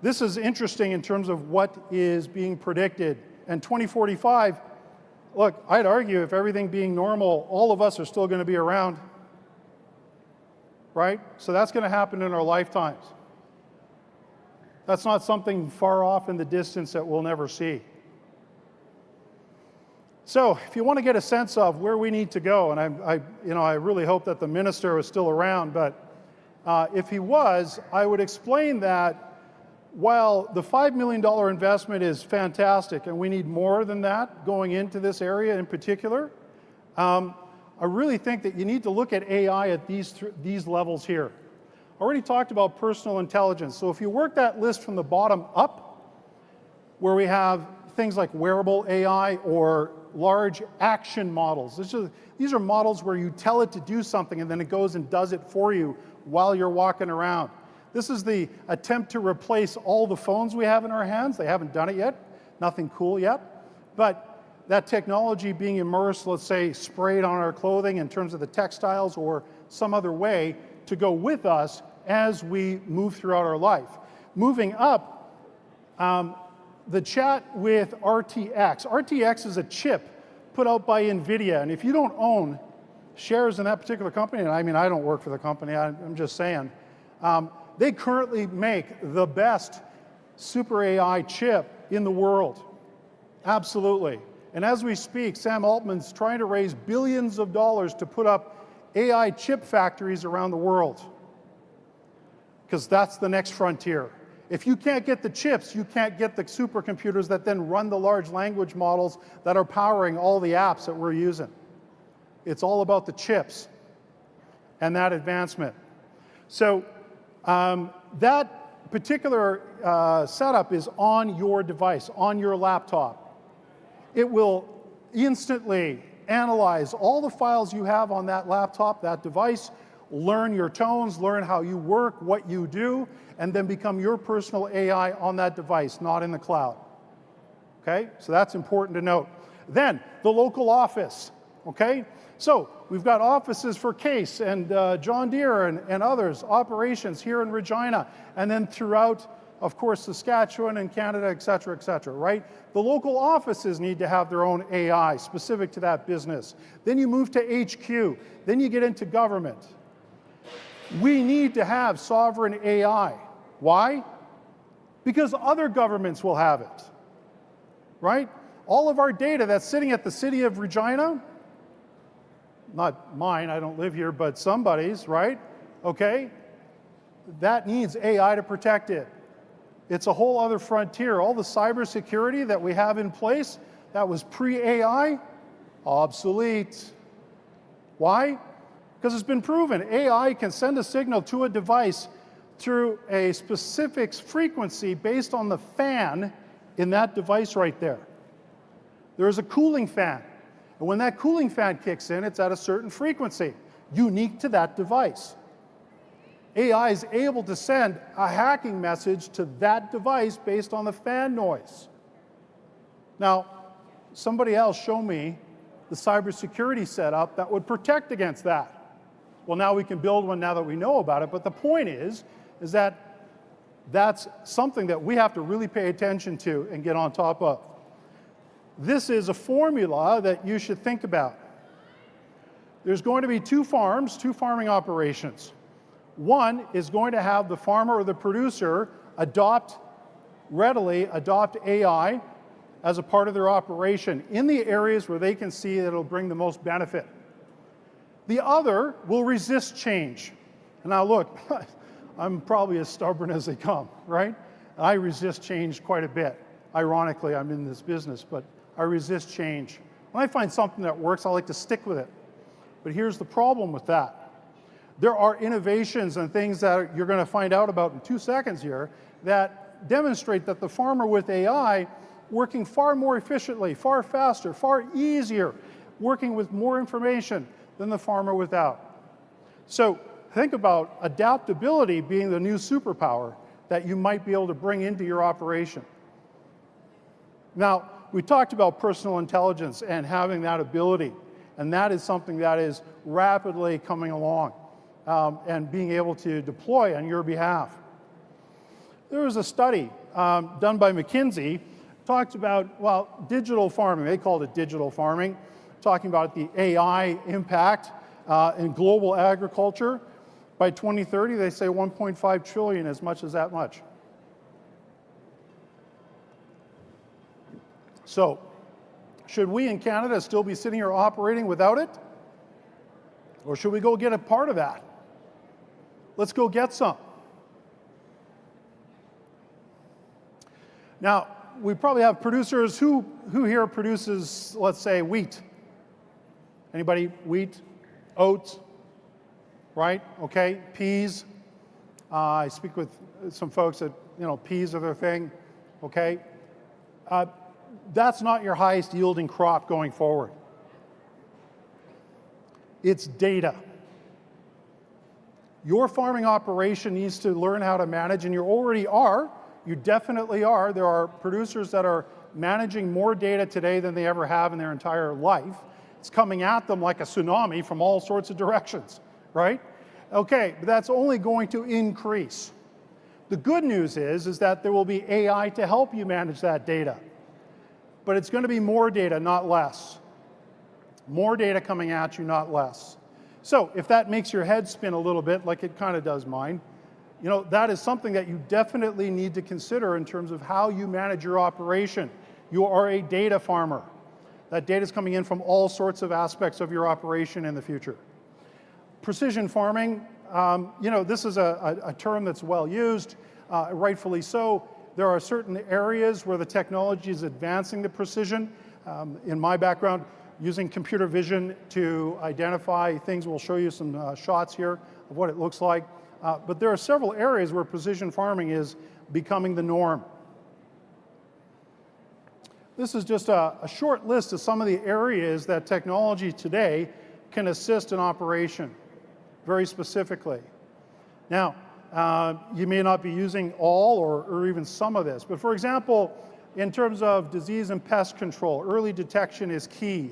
this is interesting in terms of what is being predicted. And 2045, look, I'd argue if everything being normal, all of us are still going to be around. Right? So that's going to happen in our lifetimes. That's not something far off in the distance that we'll never see. So if you want to get a sense of where we need to go, and I really hope that the minister is still around, but if he was, I would explain that while the $5 million investment is fantastic, and we need more than that going into this area in particular, I really think that you need to look at AI at these levels here. I already talked about personal intelligence. So if you work that list from the bottom up, where we have things like wearable AI or large action models. These are models where you tell it to do something and then it goes and does it for you while you're walking around. This is the attempt to replace all the phones we have in our hands. They haven't done it yet. Nothing cool yet. But that technology being immersed, let's say, sprayed on our clothing in terms of the textiles or some other way to go with us as we move throughout our life. Moving up, the chat with RTX. RTX is a chip put out by NVIDIA, and if you don't own shares in that particular company, and I mean, I don't work for the company, I'm just saying, they currently make the best super AI chip in the world. Absolutely. And as we speak, Sam Altman's trying to raise billions of dollars to put up AI chip factories around the world, because that's the next frontier. If you can't get the chips, you can't get the supercomputers that then run the large language models that are powering all the apps that we're using. It's all about the chips and that advancement. So that particular setup is on your device, on your laptop. It will instantly analyze all the files you have on that laptop, that device, learn your tones, learn how you work, what you do, and then become your personal AI on that device, not in the cloud. Okay, so that's important to note. Then, the local office, okay? So, we've got offices for Case and John Deere and others, operations here in Regina, and then throughout, of course, Saskatchewan and Canada, et cetera, right? The local offices need to have their own AI specific to that business. Then you move to HQ, then you get into government. We need to have sovereign AI. Why? Because other governments will have it, right? All of our data that's sitting at the city of Regina, not mine, I don't live here, but somebody's, right? Okay? That needs AI to protect it. It's a whole other frontier. All the cybersecurity that we have in place that was pre-AI, obsolete. Why? Because it's been proven AI can send a signal to a device through a specific frequency based on the fan in that device right there. There is a cooling fan. And when that cooling fan kicks in, it's at a certain frequency, unique to that device. AI is able to send a hacking message to that device based on the fan noise. Now, somebody else show me the cybersecurity setup that would protect against that. Well, now we can build one now that we know about it, but the point is that that's something that we have to really pay attention to and get on top of. This is a formula that you should think about. There's going to be two farming operations. One is going to have the farmer or the producer readily adopt AI as a part of their operation in the areas where they can see that it'll bring the most benefit. The other will resist change. And now look, I'm probably as stubborn as they come, right? I resist change quite a bit. Ironically, I'm in this business, but I resist change. When I find something that works, I like to stick with it. But here's the problem with that. There are innovations and things that you're going to find out about in 2 seconds here that demonstrate that the farmer with AI working far more efficiently, far faster, far easier, working with more information than the farmer without. So think about adaptability being the new superpower that you might be able to bring into your operation. Now, we talked about personal intelligence and having that ability, and that is something that is rapidly coming along and being able to deploy on your behalf. There was a study done by McKinsey, talked about, well, digital farming. They called it digital farming, talking about the AI impact in global agriculture. By 2030, they say 1.5 trillion, as much as that much. So, should we in Canada still be sitting here operating without it? Or should we go get a part of that? Let's go get some. Now, we probably have producers. Who here produces, let's say, wheat? Anybody? Wheat? Oats? Right? Okay. Peas. I speak with some folks that, peas are their thing. Okay. That's not your highest yielding crop going forward. It's data. Your farming operation needs to learn how to manage, and you already are. You definitely are. There are producers that are managing more data today than they ever have in their entire life. It's coming at them like a tsunami from all sorts of directions, right? Okay, but that's only going to increase. The good news is that there will be AI to help you manage that data. But it's going to be more data, not less. More data coming at you, not less. So if that makes your head spin a little bit, like it kind of does mine, that is something that you definitely need to consider in terms of how you manage your operation. You are a data farmer. That data is coming in from all sorts of aspects of your operation in the future. Precision farming, this is a term that's well used, rightfully so. There are certain areas where the technology is advancing the precision. In my background, using computer vision to identify things. We'll show you some shots here of what it looks like. But there are several areas where precision farming is becoming the norm. This is just a short list of some of the areas that technology today can assist in operation. very specifically. Now, you may not be using all or even some of this, but for example, in terms of disease and pest control, early detection is key,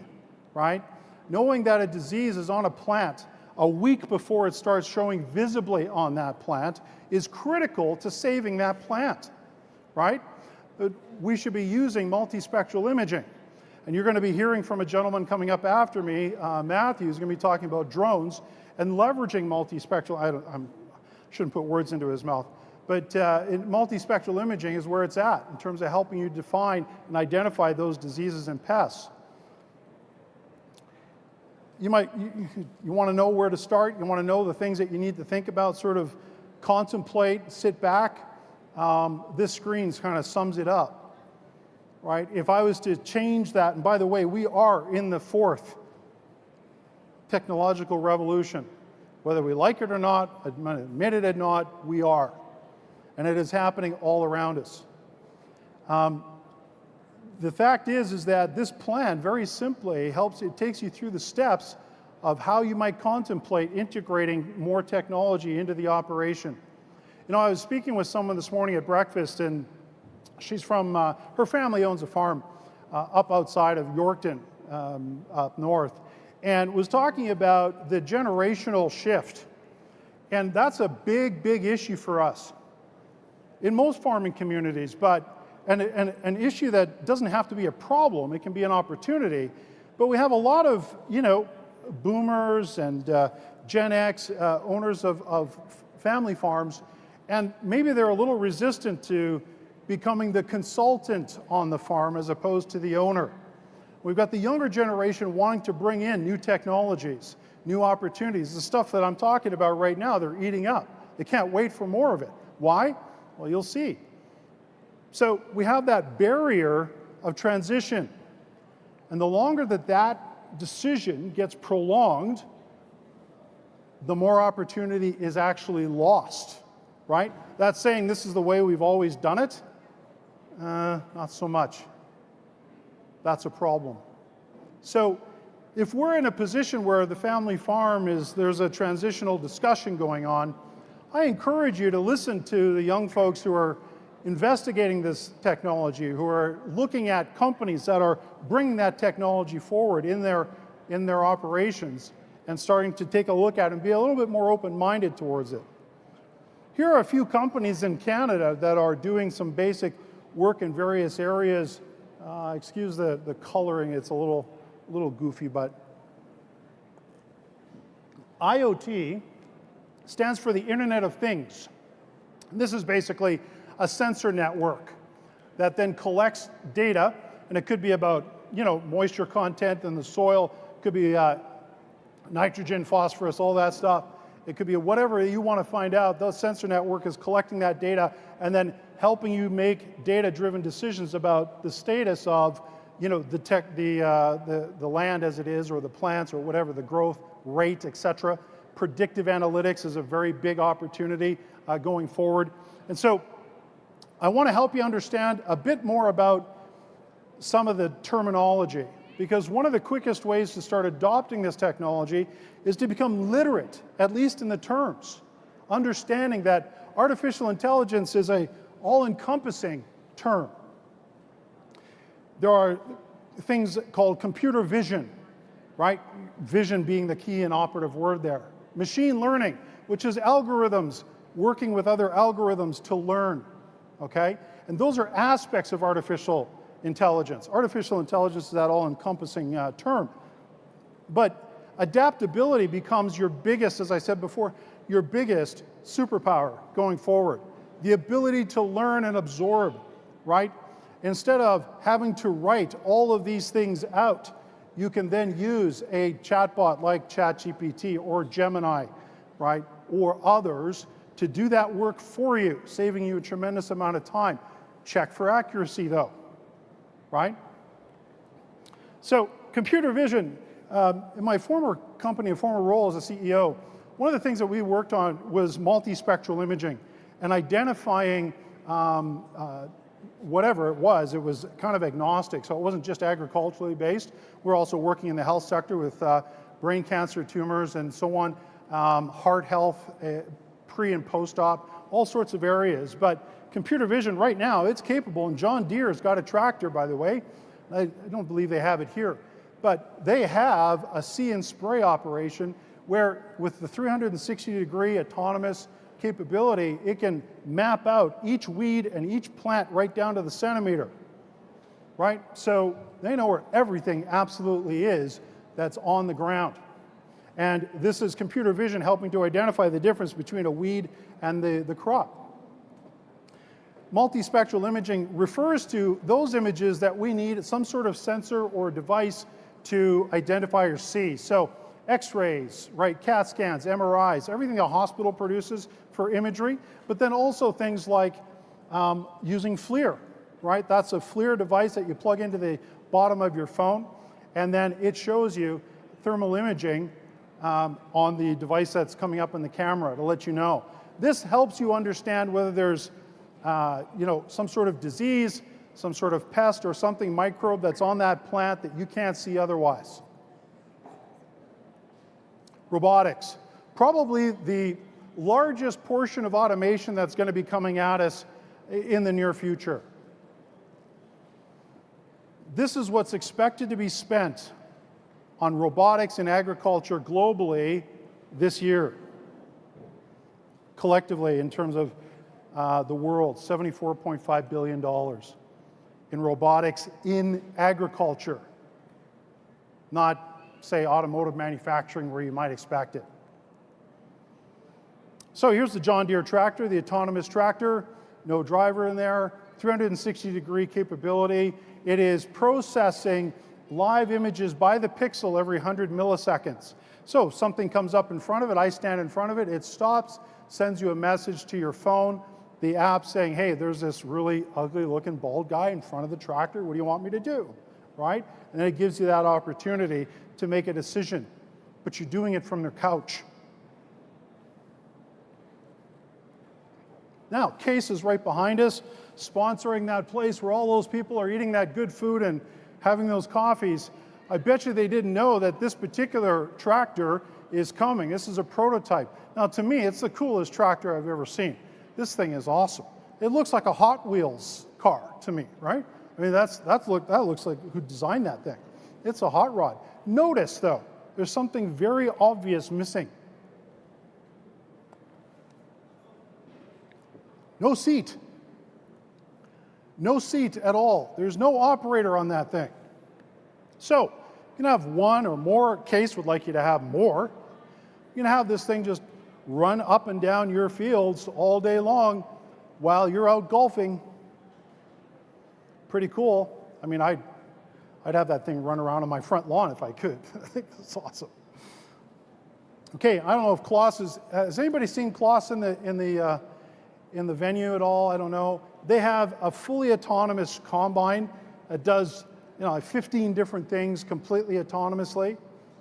right? Knowing that a disease is on a plant a week before it starts showing visibly on that plant is critical to saving that plant, right? We should be using multispectral imaging. And you're going to be hearing from a gentleman coming up after me, Matthew, who's going to be talking about drones and leveraging multispectral, I shouldn't put words into his mouth, but multispectral imaging is where it's at in terms of helping you define and identify those diseases and pests. You want to know where to start, you want to know the things that you need to think about, sort of contemplate, sit back. This screen kind of sums it up, right? If I was to change that, and by the way, we are in the fourth technological revolution. Whether we like it or not, admit it or not, we are. And it is happening all around us. The fact is that this plan, very simply, it takes you through the steps of how you might contemplate integrating more technology into the operation. You know, I was speaking with someone this morning at breakfast, and she's from, her family owns a farm up outside of Yorkton, up north, and was talking about the generational shift. And that's a big, big issue for us in most farming communities, but an issue that doesn't have to be a problem, it can be an opportunity. But we have a lot of, you know, boomers and Gen X owners of family farms, and maybe they're a little resistant to becoming the consultant on the farm as opposed to the owner. We've got the younger generation wanting to bring in new technologies, new opportunities. The stuff that I'm talking about right now, they're eating up. They can't wait for more of it. Why? Well, you'll see. So we have that barrier of transition. And the longer that decision gets prolonged, the more opportunity is actually lost, right? That's saying this is the way we've always done it? Not so much. That's a problem. So if we're in a position where the family farm there's a transitional discussion going on, I encourage you to listen to the young folks who are investigating this technology, who are looking at companies that are bringing that technology forward in their operations and starting to take a look at it and be a little bit more open-minded towards it. Here are a few companies in Canada that are doing some basic work in various areas. Excuse the coloring, it's a little goofy, but IoT stands for the Internet of Things. And this is basically a sensor network that then collects data, and it could be about, you know, moisture content in the soil, it could be nitrogen, phosphorus, all that stuff. It could be whatever you want to find out. The sensor network is collecting that data and then helping you make data-driven decisions about the status of, you know, the land as it is, or the plants, or whatever, the growth rate, etc. Predictive analytics is a very big opportunity going forward. And so I want to help you understand a bit more about some of the terminology, because one of the quickest ways to start adopting this technology is to become literate, at least in the terms, understanding that artificial intelligence is an all-encompassing term. There are things called computer vision, right? Vision being the key and operative word there. Machine learning, which is algorithms working with other algorithms to learn, okay? And those are aspects of artificial intelligence. Artificial intelligence is that all-encompassing term. But adaptability becomes your biggest, as I said before, your biggest superpower going forward. The ability to learn and absorb, right? Instead of having to write all of these things out, you can then use a chatbot like ChatGPT or Gemini, right, or others to do that work for you, saving you a tremendous amount of time. Check for accuracy, though, right? So computer vision, in my former company, a former role as a CEO, one of the things that we worked on was multispectral imaging and identifying whatever it was kind of agnostic, so it wasn't just agriculturally based. We're also working in the health sector with brain cancer tumors and so on, heart health, pre and post-op, all sorts of areas. But computer vision right now, it's capable, and John Deere's got a tractor, by the way. I don't believe they have it here, but they have a see and spray operation where with the 360-degree autonomous capability, it can map out each weed and each plant right down to the centimeter, right? So they know where everything absolutely is that's on the ground. And this is computer vision helping to identify the difference between a weed and the crop. Multispectral imaging refers to those images that we need some sort of sensor or device to identify or see. So X-rays, right, CAT scans, MRIs, everything a hospital produces for imagery, but then also things like using FLIR, right? That's a FLIR device that you plug into the bottom of your phone, and then it shows you thermal imaging on the device that's coming up in the camera to let you know. This helps you understand whether there's some sort of disease, some sort of pest or something, microbe that's on that plant that you can't see otherwise. Robotics, probably the largest portion of automation that's going to be coming at us in the near future. This is what's expected to be spent on robotics in agriculture globally this year, collectively in terms of the world, $74.5 billion in robotics in agriculture, not, say, automotive manufacturing where you might expect it. So here's the John Deere tractor, the autonomous tractor, no driver in there, 360-degree capability. It is processing live images by the pixel every 100 milliseconds. So something comes up in front of it, I stand in front of it, it stops, sends you a message to your phone, the app saying, hey, there's this really ugly looking bald guy in front of the tractor, what do you want me to do, right? And then it gives you that opportunity to make a decision, but you're doing it from your couch. Now, Case is right behind us, sponsoring that place where all those people are eating that good food and having those coffees. I bet you they didn't know that this particular tractor is coming. This is a prototype. Now, to me, it's the coolest tractor I've ever seen. This thing is awesome. It looks like a Hot Wheels car to me, right? I mean, that looks like who designed that thing. It's a hot rod. Notice, though, there's something very obvious missing. No seat. No seat at all. There's no operator on that thing. So you can have one or more. Case would like you to have more. You can have this thing just run up and down your fields all day long while you're out golfing. Pretty cool. I mean, I'd have that thing run around on my front lawn if I could. I think that's awesome. Okay, I don't know if Klaus has anybody seen Klaus in the venue at all? I don't know. They have a fully autonomous combine that does 15 different things completely autonomously,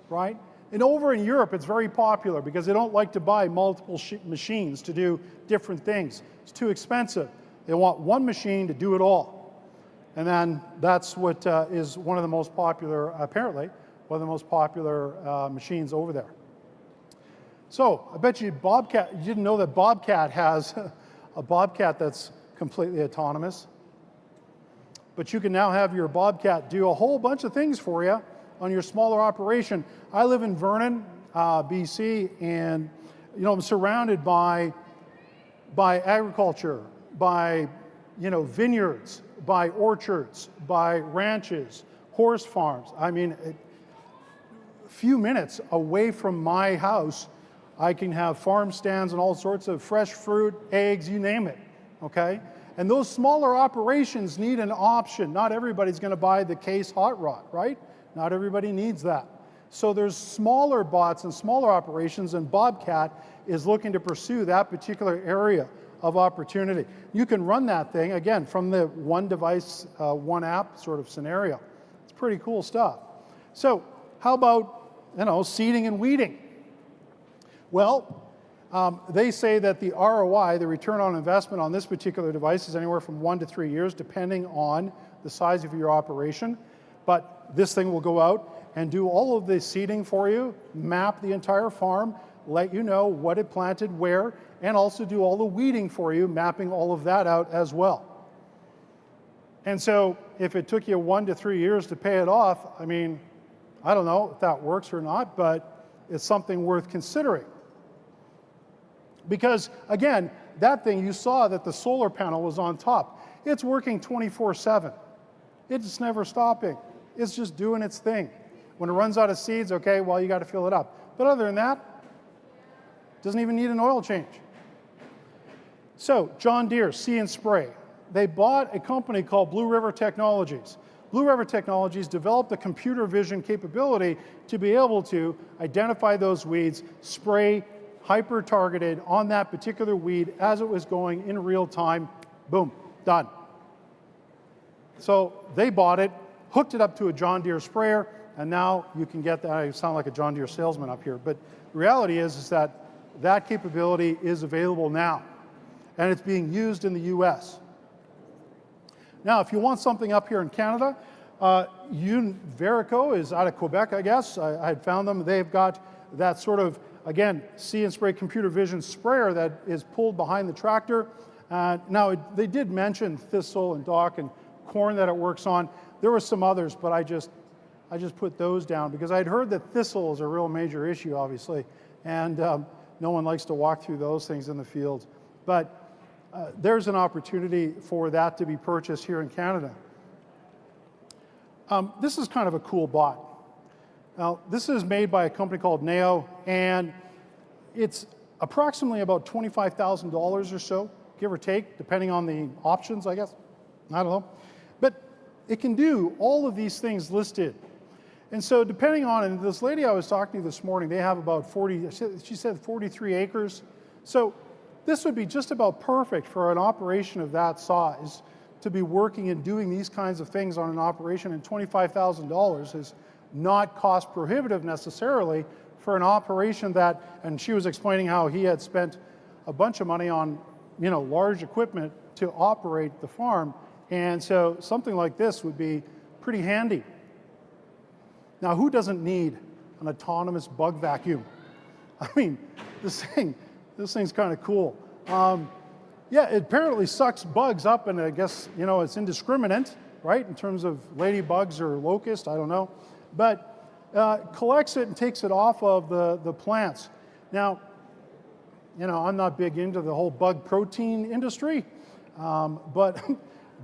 right? And over in Europe, it's very popular because they don't like to buy multiple machines to do different things. It's too expensive. They want one machine to do it all. And then that's what is one of the most popular, apparently, one of the most popular machines over there. So I bet you you didn't know that Bobcat has a Bobcat that's completely autonomous. But you can now have your Bobcat do a whole bunch of things for you on your smaller operation. I live in Vernon, BC, and I'm surrounded by agriculture, by vineyards, by orchards, by ranches, horse farms. I mean, a few minutes away from my house, I can have farm stands and all sorts of fresh fruit, eggs, you name it, okay? And those smaller operations need an option. Not everybody's going to buy the Case hot rod, right? Not everybody needs that. So there's smaller bots and smaller operations, and Bobcat is looking to pursue that particular area of opportunity. You can run that thing, again, from the one device, one app sort of scenario. It's pretty cool stuff. So how about, seeding and weeding? Well, they say that the ROI, the return on investment on this particular device is anywhere from 1 to 3 years, depending on the size of your operation. But this thing will go out and do all of the seeding for you, map the entire farm, let you know what it planted where, and also do all the weeding for you, mapping all of that out as well. And so if it took you 1 to 3 years to pay it off, I mean, I don't know if that works or not, but it's something worth considering. Because again, that thing, you saw that the solar panel was on top. It's working 24/7. It's never stopping. It's just doing its thing. When it runs out of seeds, okay, well, you got to fill it up. But other than that, doesn't even need an oil change. So John Deere, See and Spray. They bought a company called Blue River Technologies. Blue River Technologies developed a computer vision capability to be able to identify those weeds, spray hyper-targeted on that particular weed as it was going in real time. Boom, done. So they bought it, hooked it up to a John Deere sprayer, and now you can get that. I sound like a John Deere salesman up here, but the reality is that that capability is available now, and it's being used in the US. Now, if you want something up here in Canada, Verico is out of Quebec, I guess. I had found them. They've got that sort of, again, See and Spray computer vision sprayer that is pulled behind the tractor. Now, they did mention thistle and dock and corn that it works on. There were some others, but I just put those down because I'd heard that thistle is a real major issue, obviously, and no one likes to walk through those things in the field. But there's an opportunity for that to be purchased here in Canada. This is kind of a cool bot. Now, this is made by a company called Neo, and it's approximately about $25,000 or so, give or take, depending on the options, I guess. I don't know. But it can do all of these things listed. And so depending on, and this lady I was talking to this morning, they have about 40, she said 43 acres. So this would be just about perfect for an operation of that size to be working and doing these kinds of things on an operation, and $25,000 is not cost prohibitive necessarily for an operation that, and she was explaining how he had spent a bunch of money on, you know, large equipment to operate the farm, and so something like this would be pretty handy. Now, who doesn't need an autonomous bug vacuum? I mean, this thing's kind of cool. Yeah, it apparently sucks bugs up, and I guess, you know, it's indiscriminate, right, in terms of ladybugs or locusts, I don't know, but collects it and takes it off of the plants. Now, you know, I'm not big into the whole bug protein industry, but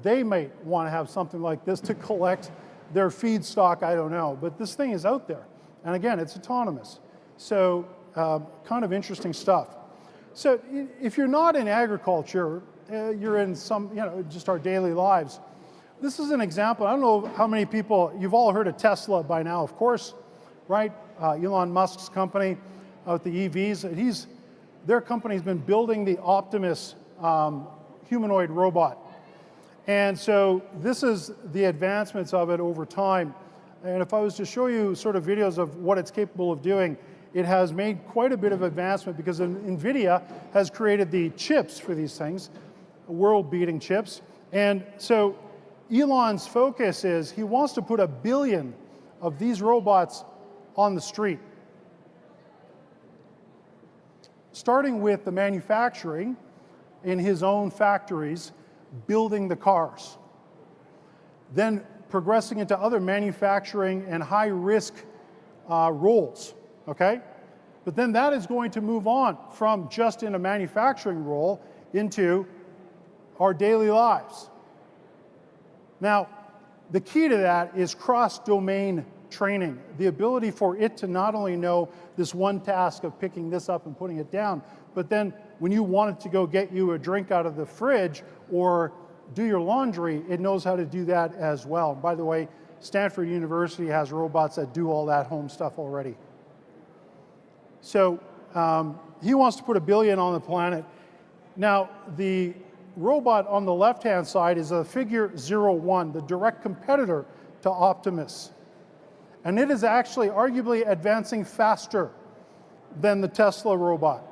they might want to have something like this to collect their feedstock, I don't know, but this thing is out there. And again, it's autonomous. So kind of interesting stuff. So if you're not in agriculture, you're in some, you know, just our daily lives. This is an example. I don't know how many people, you've all heard of Tesla by now, of course, right? Elon Musk's company with the EVs. Their company's been building the Optimus humanoid robot. And so this is the advancements of it over time. And if I was to show you sort of videos of what it's capable of doing, it has made quite a bit of advancement because NVIDIA has created the chips for these things, world-beating chips. And so Elon's focus is he wants to put 1 billion of these robots on the street. Starting with the manufacturing in his own factories, building the cars. Then progressing into other manufacturing and high-risk roles, okay? But then that is going to move on from just in a manufacturing role into our daily lives. Now, the key to that is cross-domain training, the ability for it to not only know this one task of picking this up and putting it down, but then when you want it to go get you a drink out of the fridge or do your laundry, it knows how to do that as well. By the way, Stanford University has robots that do all that home stuff already. So he wants to put 1 billion on the planet. Now, the robot on the left-hand side is a Figure 01, the direct competitor to Optimus. And it is actually arguably advancing faster than the Tesla robot,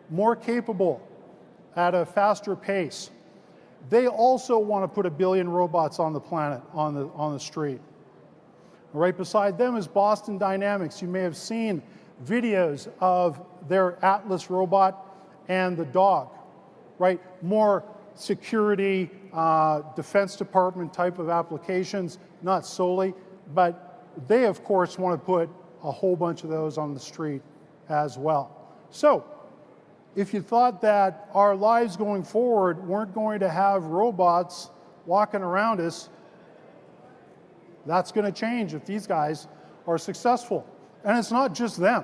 more capable at a faster pace. They also want to put 1 billion robots on the planet, on the street. Right beside them is Boston Dynamics. You may have seen videos of their Atlas robot and the dog, right? More security, Defense Department type of applications, not solely, but they of course want to put a whole bunch of those on the street as well. So, if you thought that our lives going forward weren't going to have robots walking around us, that's going to change if these guys are successful. And it's not just them.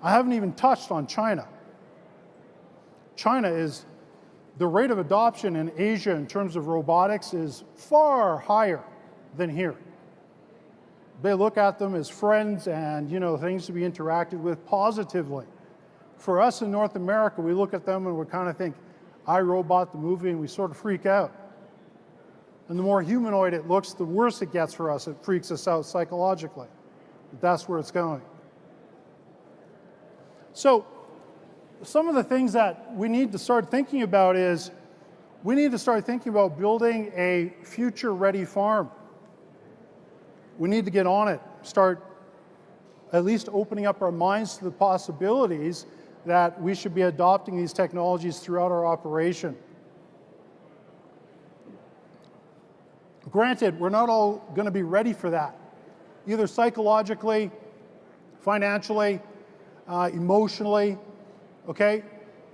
I haven't even touched on China. China is, the rate of adoption in Asia in terms of robotics is far higher than here. They look at them as friends and, you know, things to be interacted with positively. For us in North America, we look at them and we kind of think, iRobot, the movie, and we sort of freak out. And the more humanoid it looks, the worse it gets for us. It freaks us out psychologically. But that's where it's going. So, some of the things that we need to start thinking about is, we need to start thinking about building a future-ready farm. We need to get on it, start at least opening up our minds to the possibilities that we should be adopting these technologies throughout our operation. Granted, we're not all going to be ready for that, either psychologically, financially, emotionally, okay?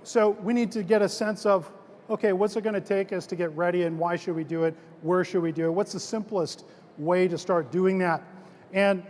So we need to get a sense of, okay, what's it going to take us to get ready and why should we do it? Where should we do it? What's the simplest way to start doing that? And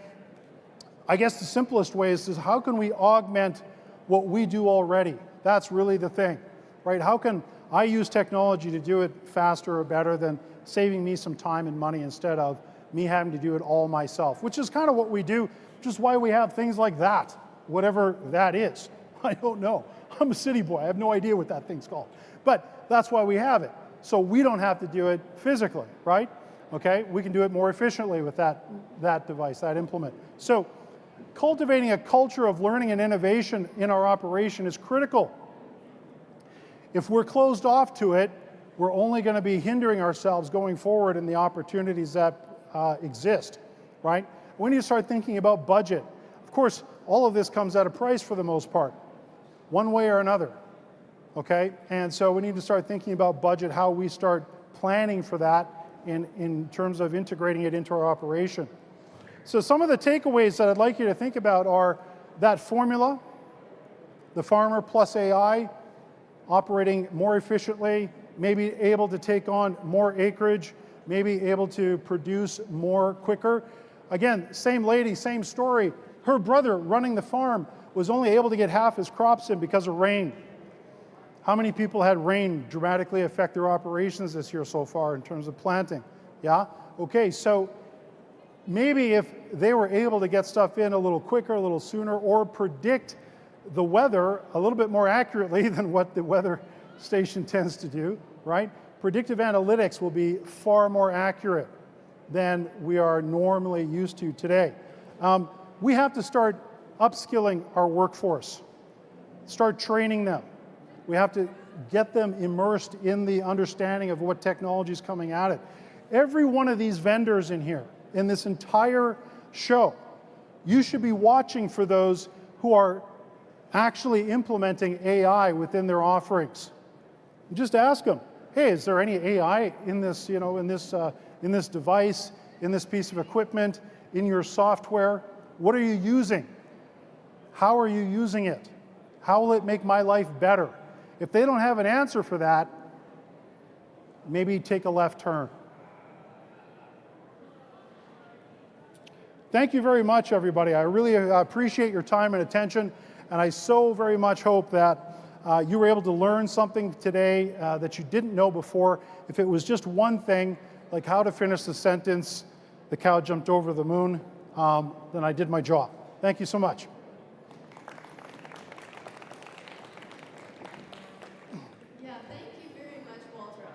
I guess the simplest way is how can we augment what we do already? That's really the thing, right? How can I use technology to do it faster or better than saving me some time and money instead of me having to do it all myself, which is kind of what we do, which is why we have things like that, whatever that is. I don't know. I'm a city boy. I have no idea what that thing's called. But that's why we have it. So we don't have to do it physically, right? Okay? We can do it more efficiently with that device, that implement. So cultivating a culture of learning and innovation in our operation is critical. If we're closed off to it, we're only going to be hindering ourselves going forward in the opportunities that exist, right? We need to start thinking about budget. Of course, all of this comes at a price for the most part, one way or another, okay? And so we need to start thinking about budget, how we start planning for that in terms of integrating it into our operation. So some of the takeaways that I'd like you to think about are that formula, the farmer plus AI, operating more efficiently, maybe able to take on more acreage, maybe able to produce more quicker. Again, same lady, same story. Her brother running the farm was only able to get half his crops in because of rain. How many people had rain dramatically affect their operations this year so far in terms of planting? Yeah? Okay, so maybe if they were able to get stuff in a little quicker, a little sooner, or predict the weather a little bit more accurately than what the weather station tends to do, right? Predictive analytics will be far more accurate than we are normally used to today. We have to start upskilling our workforce, start training them. We have to get them immersed in the understanding of what technology is coming at it. Every one of these vendors in here, in this entire show, you should be watching for those who are actually implementing AI within their offerings. Just ask them, hey, is there any AI in this, you know, in this device, in this piece of equipment, in your software? What are you using? How are you using it? How will it make my life better? If they don't have an answer for that, maybe take a left turn. Thank you very much, everybody. I really appreciate your time and attention, and I so very much hope that you were able to learn something today that you didn't know before. If it was just one thing, like how to finish the sentence, the cow jumped over the moon, then I did my job. Thank you so much. Yeah, thank you very much, Walter.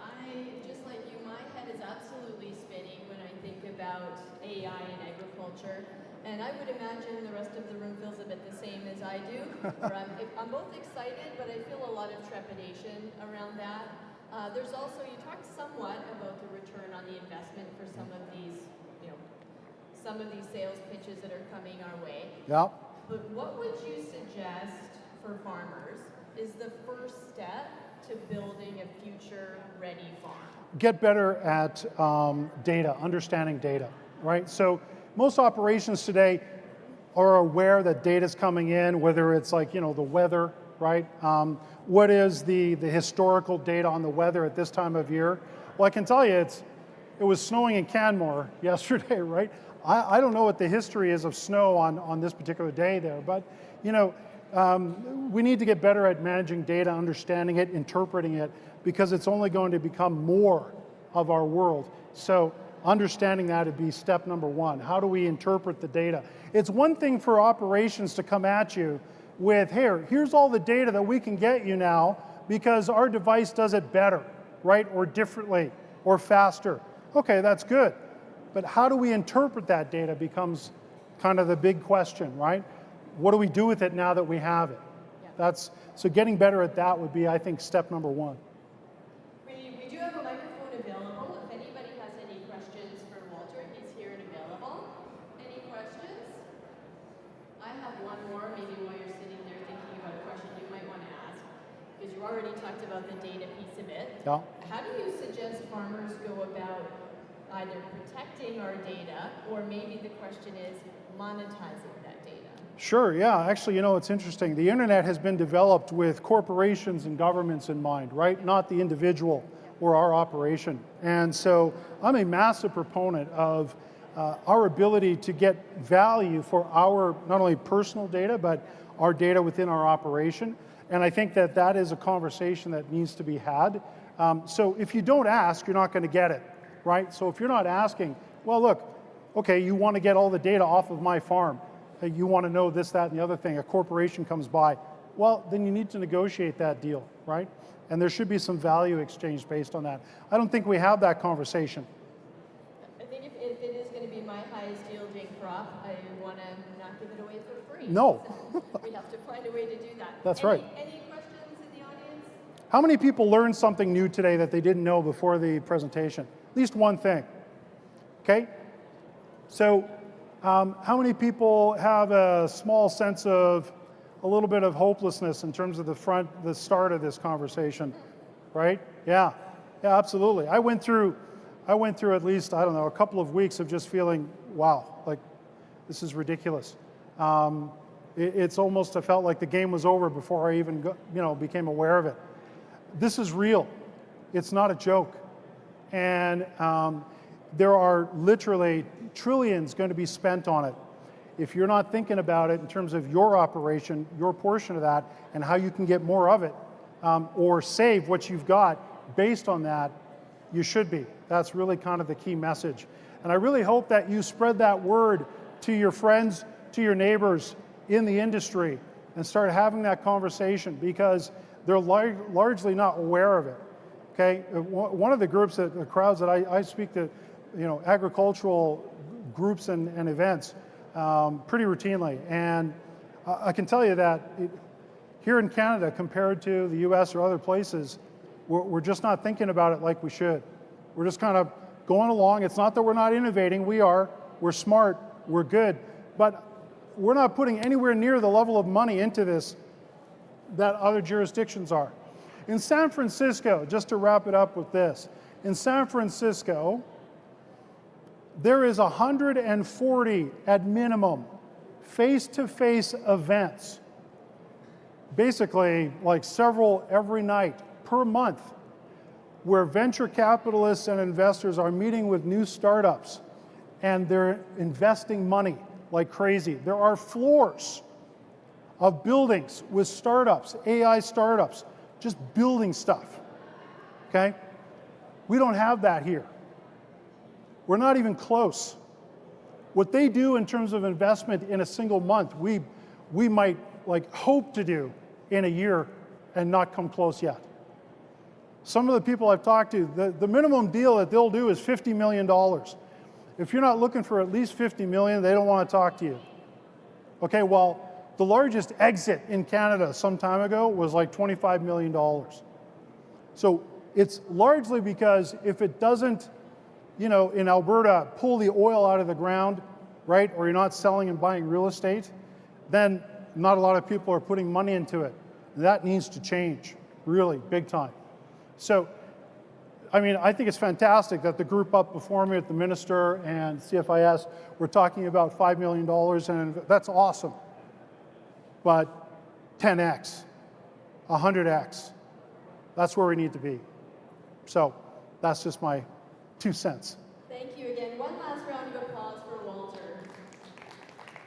Just like you, my head is absolutely spinning when I think about AI in agriculture. And I would imagine the rest of the room feels a bit the same as I do. I'm both excited, but I feel a lot of trepidation around that. There's also, you talked somewhat about the return on the investment for some of these, you know, some of these sales pitches that are coming our way. Yeah. but what would you suggest for farmers is the first step to building a future-ready farm? Get better at data, understanding data, right? So most operations today are aware that data's coming in, whether it's like, the weather, right? What is the historical data on the weather at this time of year? Well, I can tell you it was snowing in Canmore yesterday, right? I don't know what the history is of snow on this particular day there, but we need to get better at managing data, understanding it, interpreting it, because it's only going to become more of our world. So understanding that would be step number one. How do we interpret the data? It's one thing for operations to come at you with, here's all the data that we can get you now because our device does it better, right? Or differently, or faster. Okay, that's good. But how do we interpret that data becomes kind of the big question, right? What do we do with it now that we have it? Yeah. So getting better at that would be, I think, step number one. We do have a microphone available. If anybody has any questions for Walter, he's here and available. Any questions? I have one more, maybe while you're sitting there thinking about a question you might want to ask, because you already talked about the data piece of it. Yeah. How do you suggest farmers go about either protecting our data, or maybe the question is monetizing that data? Sure, yeah. Actually, it's interesting. The internet has been developed with corporations and governments in mind, right? Not the individual or our operation. And so I'm a massive proponent of our ability to get value for our not only personal data, but our data within our operation. And I think that is a conversation that needs to be had. So if you don't ask, you're not going to get it, right? So if you're not asking, well, look, okay, you want to get all the data off of my farm. You want to know this, that, and the other thing. A corporation comes by. Well, then you need to negotiate that deal, right? And there should be some value exchange based on that. I don't think we have that conversation. I think if it is going to be my highest yielding crop, I want to not give it away for free. No. So we have to find a way to do that. That's right. Any questions in the audience? How many people learned something new today that they didn't know before the presentation? At least one thing. Okay? So, how many people have a small sense of a little bit of hopelessness in terms of the start of this conversation, right? Yeah, absolutely. I went through at least, I don't know, a couple of weeks of just feeling, wow, like this is ridiculous. It's almost, I felt like the game was over before I even became aware of it. This is real. It's not a joke. And there are literally trillions going to be spent on it. If you're not thinking about it in terms of your operation, your portion of that, and how you can get more of it, or save what you've got based on that, you should be. That's really kind of the key message. And I really hope that you spread that word to your friends, to your neighbors in the industry, and start having that conversation, because they're largely not aware of it. Okay, one of the crowds that I speak to, agricultural groups and events pretty routinely. And I can tell you that here in Canada, compared to the US or other places, we're just not thinking about it like we should. We're just kind of going along. It's not that we're not innovating. We are. We're smart. We're good. But we're not putting anywhere near the level of money into this that other jurisdictions are. In San Francisco, just to wrap it up with this, in San Francisco, there is 140 at minimum face-to-face events, basically like several every night per month, where venture capitalists and investors are meeting with new startups and they're investing money like crazy. There are floors of buildings with startups, AI startups, just building stuff, okay? We don't have that here. We're not even close. What they do in terms of investment in a single month, we might hope to do in a year and not come close yet. Some of the people I've talked to, the minimum deal that they'll do is $50 million. If you're not looking for at least $50 million, they don't want to talk to you. Okay, well, the largest exit in Canada some time ago was like $25 million. So it's largely because if it doesn't, in Alberta, pull the oil out of the ground, right, or you're not selling and buying real estate, then not a lot of people are putting money into it. And that needs to change, really, big time. So, I mean, I think it's fantastic that the group up before me at the Minister and CFIS were talking about $5 million, and that's awesome. But 10x, 100x, that's where we need to be. So that's just my 2 cents. Thank you again. One last round of applause for Walter.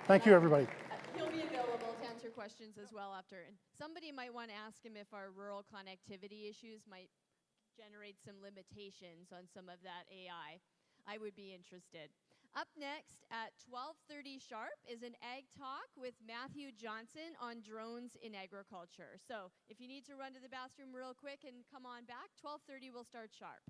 Thank you, everybody. He'll be available to answer questions as well after. And somebody might want to ask him if our rural connectivity issues might generate some limitations on some of that AI. I would be interested. Up next at 12:30 sharp is an Ag Talk with Matthew Johnson on drones in agriculture. So if you need to run to the bathroom real quick and come on back, 12:30 will start sharp.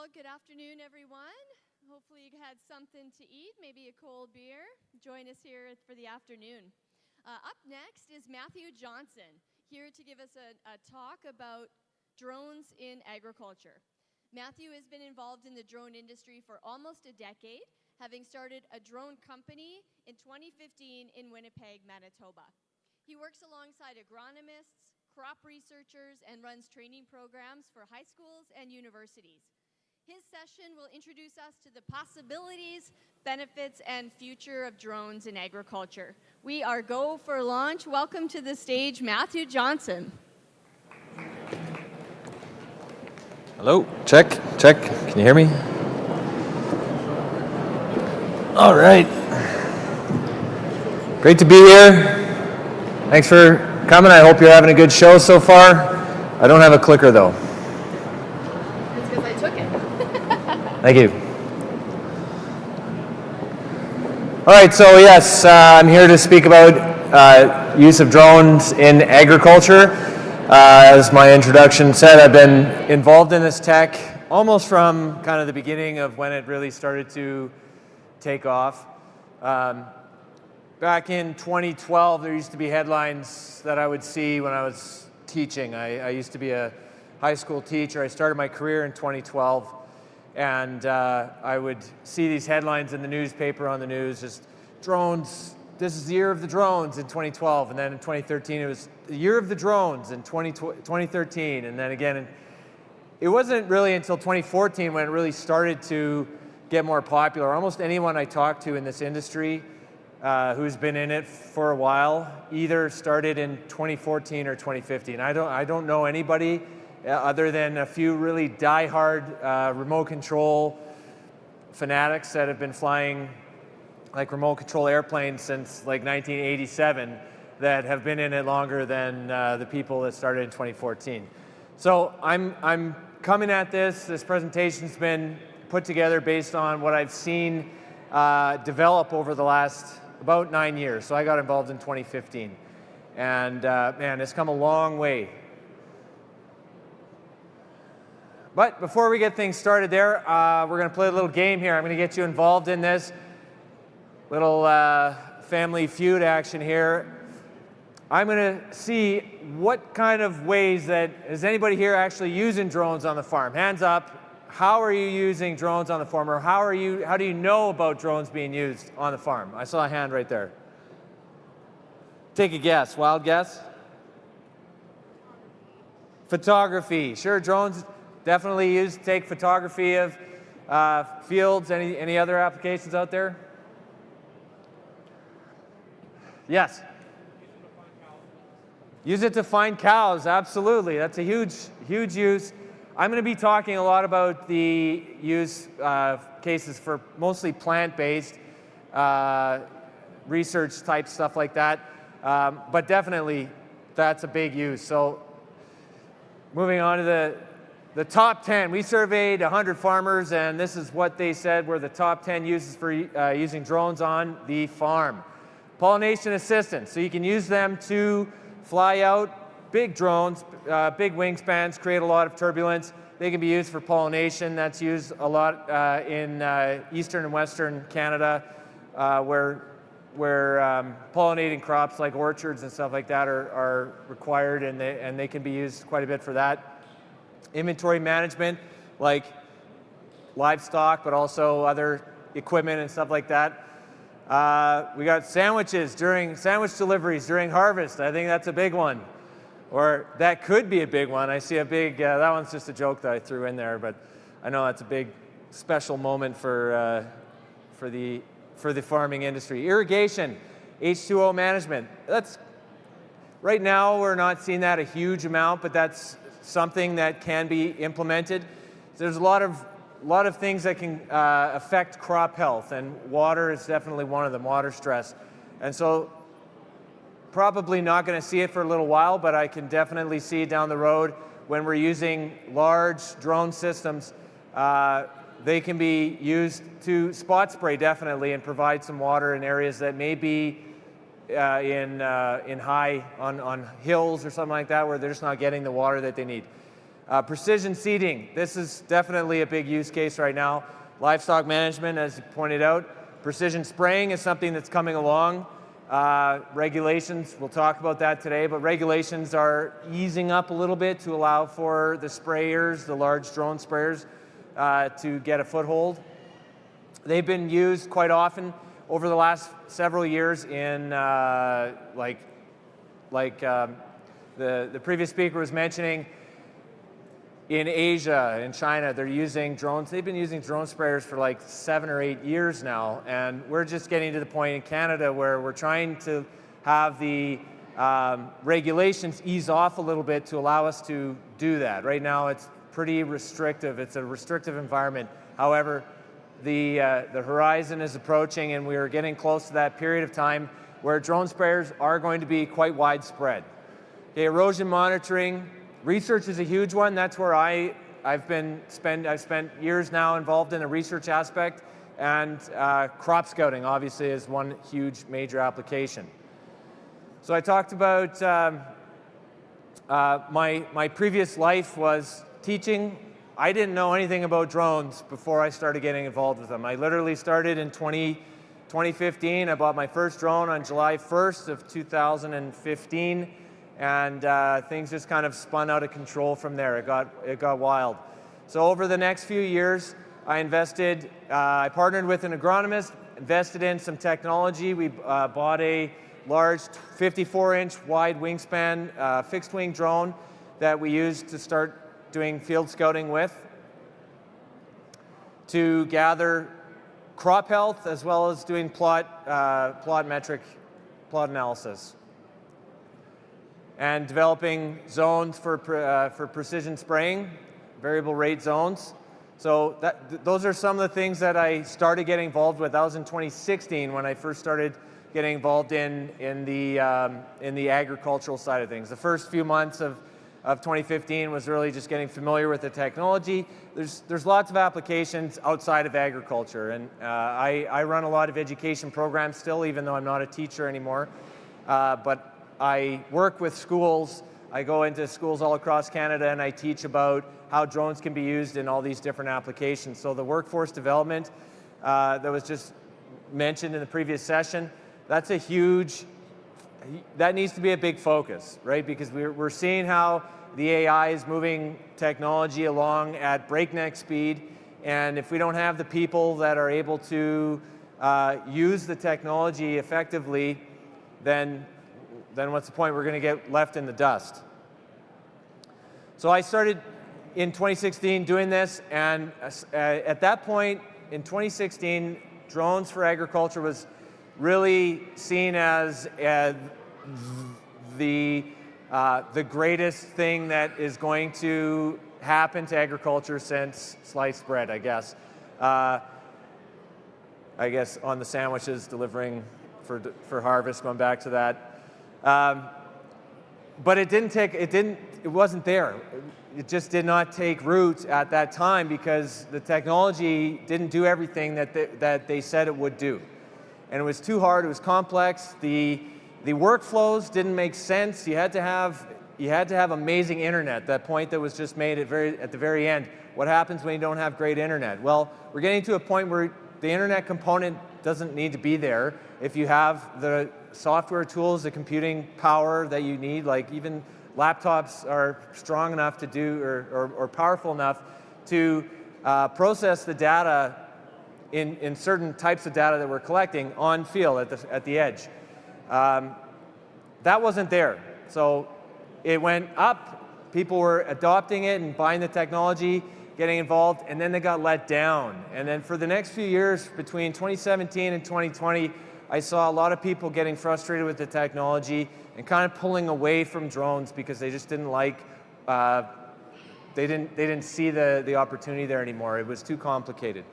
Well, good afternoon, everyone. Hopefully you had something to eat, maybe a cold beer. Join us here for the afternoon. Up next is Matthew Johnson, here to give us a talk about drones in agriculture. Matthew has been involved in the drone industry for almost a decade, having started a drone company in 2015 in Winnipeg, Manitoba. He works alongside agronomists, crop researchers, and runs training programs for high schools and universities. His session will introduce us to the possibilities, benefits, and future of drones in agriculture. We are go for launch. Welcome to the stage, Matthew Johnson. Hello, check. Can you hear me? All right. Great to be here. Thanks for coming. I hope you're having a good show so far. I don't have a clicker though. It's because I took it. Thank you. All right, so yes, I'm here to speak about use of drones in agriculture. As my introduction said, I've been involved in this tech almost from kind of the beginning of when it really started to take off. Back in 2012, there used to be headlines that I would see when I was teaching. I used to be a high school teacher. I started my career in 2012. And I would see these headlines in the newspaper, on the news, just drones, this is the year of the drones in 2012. And then in 2013, it was the year of the drones in 2013. And then again, it wasn't really until 2014 when it really started to get more popular. Almost anyone I talked to in this industry who's been in it for a while either started in 2014 or 2015. I don't know anybody other than a few really die-hard remote control fanatics that have been flying like remote control airplanes since like 1987 that have been in it longer than the people that started in 2014. So I'm coming at this presentation's been put together based on what I've seen develop over the last about 9 years. So I got involved in 2015. And man, it's come a long way. But before we get things started there, we're going to play a little game here. I'm going to get you involved in this little family feud action here. I'm going to see what kind of ways that, is anybody here actually using drones on the farm? Hands up. How are you using drones on the farm? Or how do you know about drones being used on the farm? I saw a hand right there. Take a guess. Wild guess? Photography. Sure, drones definitely used to take photography of fields. Any other applications out there? Yes. Use it to find cows. Absolutely. That's a huge use. I'm going to be talking a lot about the use cases for mostly plant-based research type stuff like that. But definitely that's a big use. So moving on to the top 10, we surveyed 100 farmers, and this is what they said were the top 10 uses for using drones on the farm. Pollination assistance, so you can use them to fly out big drones, big wingspans, create a lot of turbulence. They can be used for pollination. That's used a lot in eastern and western Canada, where pollinating crops like orchards and stuff like that are required, and they can be used quite a bit for that. Inventory management, like livestock, but also other equipment and stuff like that. We got sandwich deliveries during harvest. I think that's a big one, or that could be a big one. I see a big, that one's just a joke that I threw in there, but I know that's a big special moment for the farming industry. Irrigation, H2O management. Right now we're not seeing that a huge amount, but that's something that can be implemented. There's a lot of things that can affect crop health, and water is definitely one of them, water stress. And so probably not going to see it for a little while, but I can definitely see down the road when we're using large drone systems, they can be used to spot spray definitely and provide some water in areas that may be on hills or something like that, where they're just not getting the water that they need. Precision seeding, this is definitely a big use case right now. Livestock management, as you pointed out. Precision spraying is something that's coming along. Regulations, we'll talk about that today, but regulations are easing up a little bit to allow for the sprayers, the large drone sprayers, to get a foothold. They've been used quite often over the last several years in the previous speaker was mentioning, in Asia, in China, they're using drones. They've been using drone sprayers for like 7 or 8 years now, and we're just getting to the point in Canada where we're trying to have the regulations ease off a little bit to allow us to do that. Right now, it's pretty restrictive. It's a restrictive environment. However, the horizon is approaching, and we are getting close to that period of time where drone sprayers are going to be quite widespread. Okay, erosion monitoring. Research is a huge one. That's where I've spent years now involved in the research aspect, and crop scouting obviously is one huge major application. So I talked about my previous life was teaching. I didn't know anything about drones before I started getting involved with them. I literally started in 2015. I bought my first drone on July 1st of 2015. And things just kind of spun out of control from there. It got wild. So over the next few years, I partnered with an agronomist, invested in some technology. We bought a large 54-inch wide wingspan fixed wing drone that we used to start doing field scouting with, to gather crop health as well as doing plot analysis, and developing zones for precision spraying, variable rate zones. So those are some of the things that I started getting involved with. That was in 2016 when I first started getting involved in the agricultural side of things. The first few months of 2015 was really just getting familiar with the technology. There's lots of applications outside of agriculture, and I run a lot of education programs still, even though I'm not a teacher anymore. But I work with schools. I go into schools all across Canada and I teach about how drones can be used in all these different applications. So the workforce development that was just mentioned in the previous session, that needs to be a big focus, right? Because we're seeing how the AI is moving technology along at breakneck speed, and if we don't have the people that are able to use the technology effectively, then what's the point? We're going to get left in the dust. So I started in 2016 doing this, and at that point in 2016, drones for agriculture was really seen as the greatest thing that is going to happen to agriculture since sliced bread, I guess. I guess on the sandwiches, delivering for harvest, going back to that. But it wasn't there. It just did not take root at that time because the technology didn't do everything that they said it would do. And it was too hard, it was complex, the workflows didn't make sense. You had to have amazing internet, that point that was just made at the very end. What happens when you don't have great internet? Well, we're getting to a point where the internet component doesn't need to be there if you have the software tools, the computing power that you need. Like even laptops are strong enough to do, or powerful enough to process the data in certain types of data that we're collecting on field at the edge. That wasn't there. So it went up, people were adopting it and buying the technology, getting involved, and then they got let down. And then for the next few years, between 2017 and 2020, I saw a lot of people getting frustrated with the technology and kind of pulling away from drones because they just didn't like, they didn't see the opportunity there anymore. It was too complicated.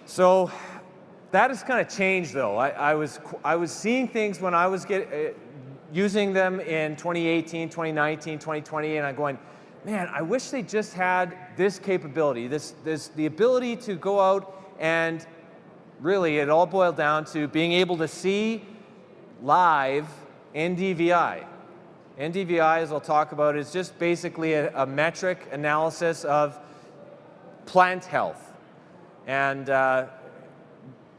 So that has kind of changed, though. I was seeing things when I was using them in 2018, 2019, 2020, and I'm going, man, I wish they just had this capability, the ability to go out and really it all boiled down to being able to see live in DVI. NDVI, as I'll talk about, is just basically a metric analysis of plant health. And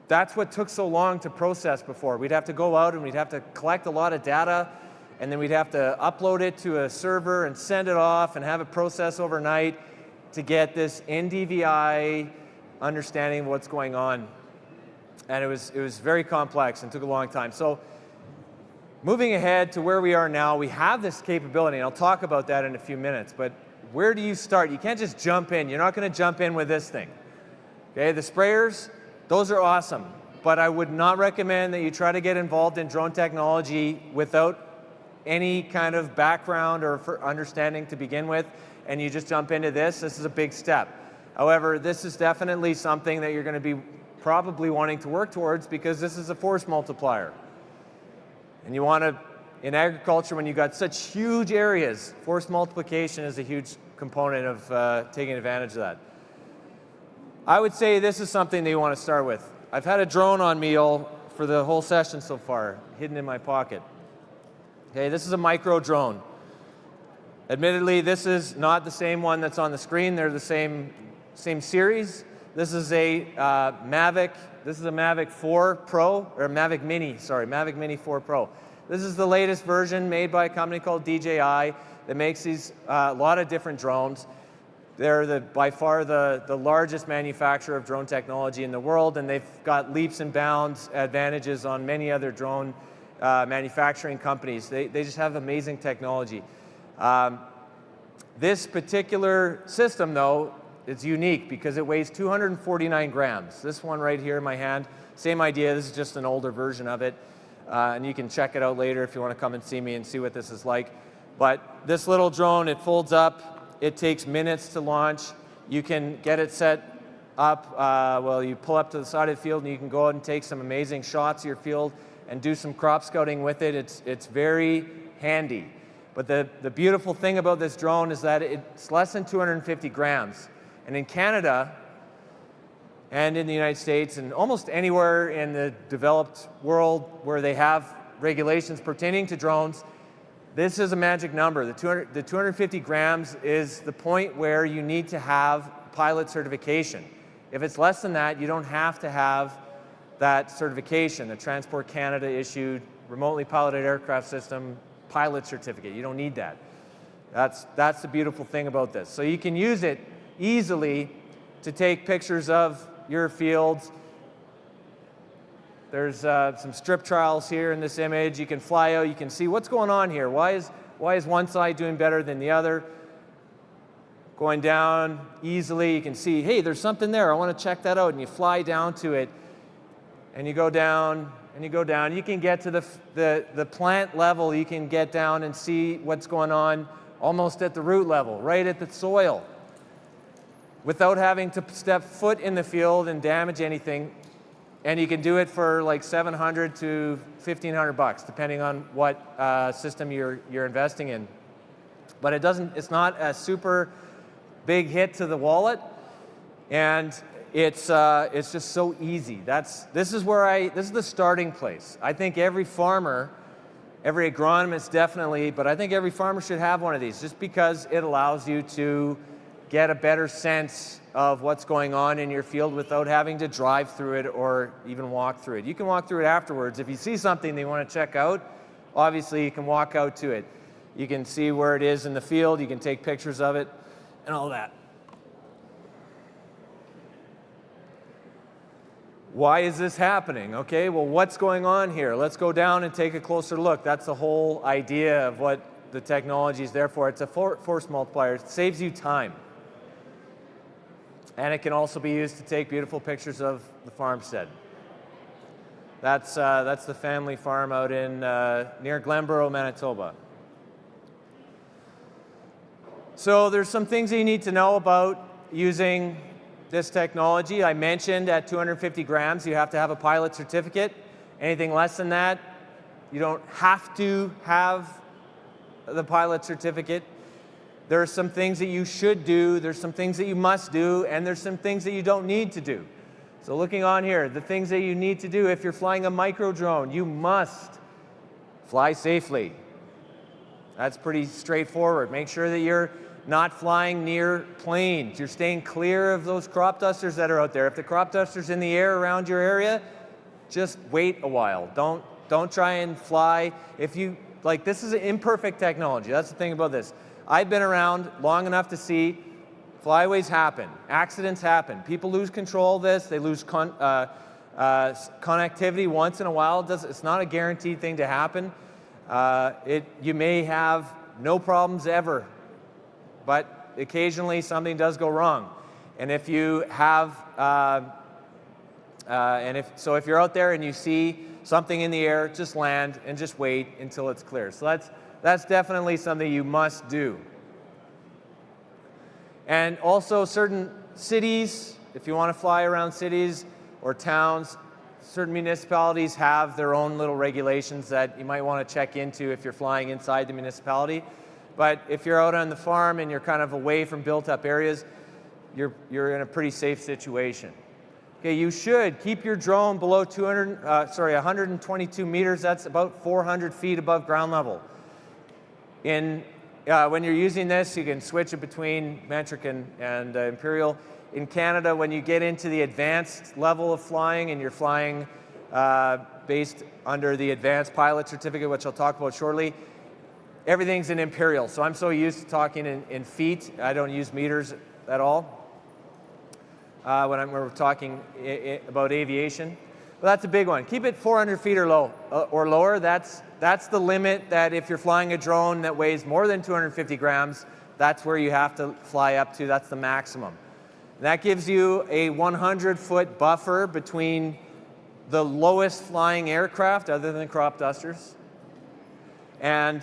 that's what took so long to process before. We'd have to go out and we'd have to collect a lot of data, and then we'd have to upload it to a server and send it off and have it processed overnight to get this NDVI understanding of what's going on. And it was very complex and took a long time. So moving ahead to where we are now, we have this capability, and I'll talk about that in a few minutes, but where do you start? You can't just jump in. You're not going to jump in with this thing. Okay, the sprayers, those are awesome, but I would not recommend that you try to get involved in drone technology without any kind of background or understanding to begin with, and you just jump into this. This is a big step. However, this is definitely something that you're going to be probably wanting to work towards, because this is a force multiplier. And you want to, in agriculture, when you've got such huge areas, force multiplication is a huge component of taking advantage of that. I would say this is something that you want to start with. I've had a drone on me for the whole session so far, hidden in my pocket. Okay, this is a micro drone. Admittedly, this is not the same one that's on the screen. They're the same series. This is a Mavic. This is a Mavic 4 Pro, or Mavic Mini, sorry, Mavic Mini 4 Pro. This is the latest version made by a company called DJI that makes these a lot of different drones. They're by far the largest manufacturer of drone technology in the world, and they've got leaps and bounds advantages on many other drone manufacturing companies. They just have amazing technology. This particular system, though, is unique because it weighs 249 grams. This one right here in my hand, same idea. This is just an older version of it. And you can check it out later if you want to come and see me and see what this is like. But this little drone, it folds up. It takes minutes to launch. You can get it set up. Well, you pull up to the side of the field and you can go out and take some amazing shots of your field and do some crop scouting with it. It's very handy. But the beautiful thing about this drone is that it's less than 250 grams. And in Canada and in the United States and almost anywhere in the developed world where they have regulations pertaining to drones, this is a magic number. The 250 grams is the point where you need to have pilot certification. If it's less than that, you don't have to have that certification, the Transport Canada issued remotely piloted aircraft system pilot certificate. You don't need that. That's the beautiful thing about this. So you can use it easily to take pictures of your fields. There's some strip trials here in this image. You can fly out, you can see what's going on here. Why is one side doing better than the other? Going down easily, you can see, hey, there's something there. I want to check that out. And you fly down to it, and you go down, and you go down. You can get to the plant level. You can get down and see what's going on almost at the root level, right at the soil, without having to step foot in the field and damage anything. And you can do it for like $700 to $1,500, depending on what system you're investing in. But it's not a super big hit to the wallet, and it's just so easy. This is the starting place. I think every farmer, every agronomist definitely, but I think every farmer should have one of these, just because it allows you to get a better sense of what's going on in your field without having to drive through it or even walk through it. You can walk through it afterwards. If you see something that you want to check out, obviously you can walk out to it. You can see where it is in the field, you can take pictures of it, and all that. Why is this happening? Okay, well, what's going on here? Let's go down and take a closer look. That's the whole idea of what the technology is there for. It's a force multiplier. It saves you time. And it can also be used to take beautiful pictures of the farmstead. That's the family farm out in near Glenborough, Manitoba. So there's some things that you need to know about using this technology. I mentioned at 250 grams, you have to have a pilot certificate. Anything less than that, you don't have to have the pilot certificate. There are some things that you should do, there's some things that you must do, and there's some things that you don't need to do. So looking on here, the things that you need to do if you're flying a micro drone, you must fly safely. That's pretty straightforward. Make sure that you're not flying near planes. You're staying clear of those crop dusters that are out there. If the crop duster's in the air around your area, just wait a while. Don't try and fly. If you, like, this is an imperfect technology. That's the thing about this. I've been around long enough to see flyways happen. Accidents happen. People lose control of this. They lose connectivity once in a while. It's not a guaranteed thing to happen. You may have no problems ever, but occasionally something does go wrong. And if you have, if you're out there and you see something in the air, just land and just wait until it's clear. So that's definitely something you must do. And also certain cities, if you want to fly around cities or towns, certain municipalities have their own little regulations that you might want to check into if you're flying inside the municipality. But if you're out on the farm and you're kind of away from built-up areas, you're in a pretty safe situation. Okay, you should keep your drone below 122 meters. That's about 400 feet above ground level. When you're using this, you can switch it between metric and imperial. In Canada, when you get into the advanced level of flying and you're flying based under the advanced pilot certificate, which I'll talk about shortly, everything's in imperial. So I'm so used to talking in feet, I don't use meters at all when we're talking about aviation. But that's a big one. Keep it 400 feet or lower. That's the limit that if you're flying a drone that weighs more than 250 grams, that's where you have to fly up to. That's the maximum. That gives you a 100-foot buffer between the lowest flying aircraft, other than crop dusters, and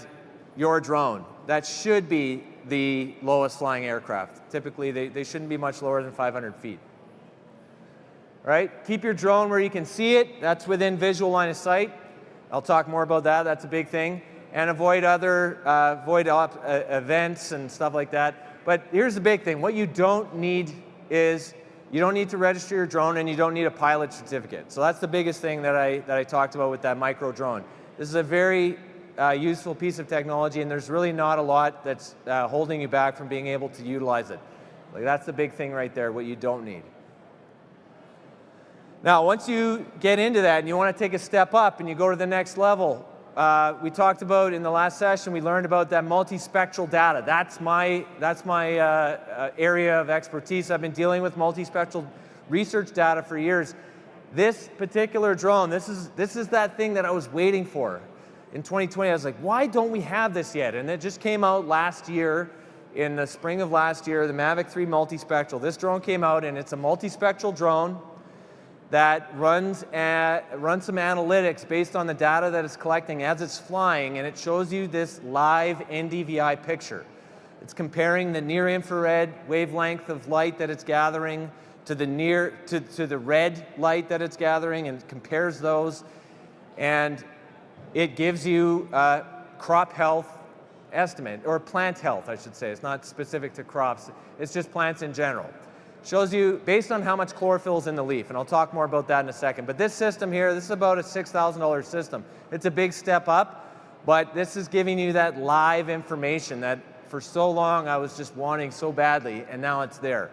your drone. That should be the lowest flying aircraft. Typically, they shouldn't be much lower than 500 feet. All right? Keep your drone where you can see it. That's within visual line of sight. I'll talk more about that. That's a big thing. And avoid events and stuff like that. But here's the big thing. What you don't need is you don't need to register your drone, and you don't need a pilot certificate. So that's the biggest thing that I talked about with that micro drone. This is a very useful piece of technology, and there's really not a lot that's holding you back from being able to utilize it. Like, that's the big thing right there, what you don't need. Now, once you get into that and you want to take a step up and you go to the next level, we talked about in the last session, we learned about that multispectral data. That's my area of expertise. I've been dealing with multispectral research data for years. This particular drone, this is that thing that I was waiting for. In 2020, I was like, why don't we have this yet? And it just came out last year, in the spring of last year, the Mavic 3 multispectral. This drone came out, and it's a multispectral drone that runs some analytics based on the data that it's collecting as it's flying, and it shows you this live NDVI picture. It's comparing the near-infrared wavelength of light that it's gathering to the red light that it's gathering, and it compares those, and it gives you a crop health estimate, or plant health, I should say. It's not specific to crops. It's just plants in general. Shows you based on how much chlorophyll is in the leaf, and I'll talk more about that in a second. But this system here, this is about a $6,000 system. It's a big step up, but this is giving you that live information that for so long I was just wanting so badly, and now it's there.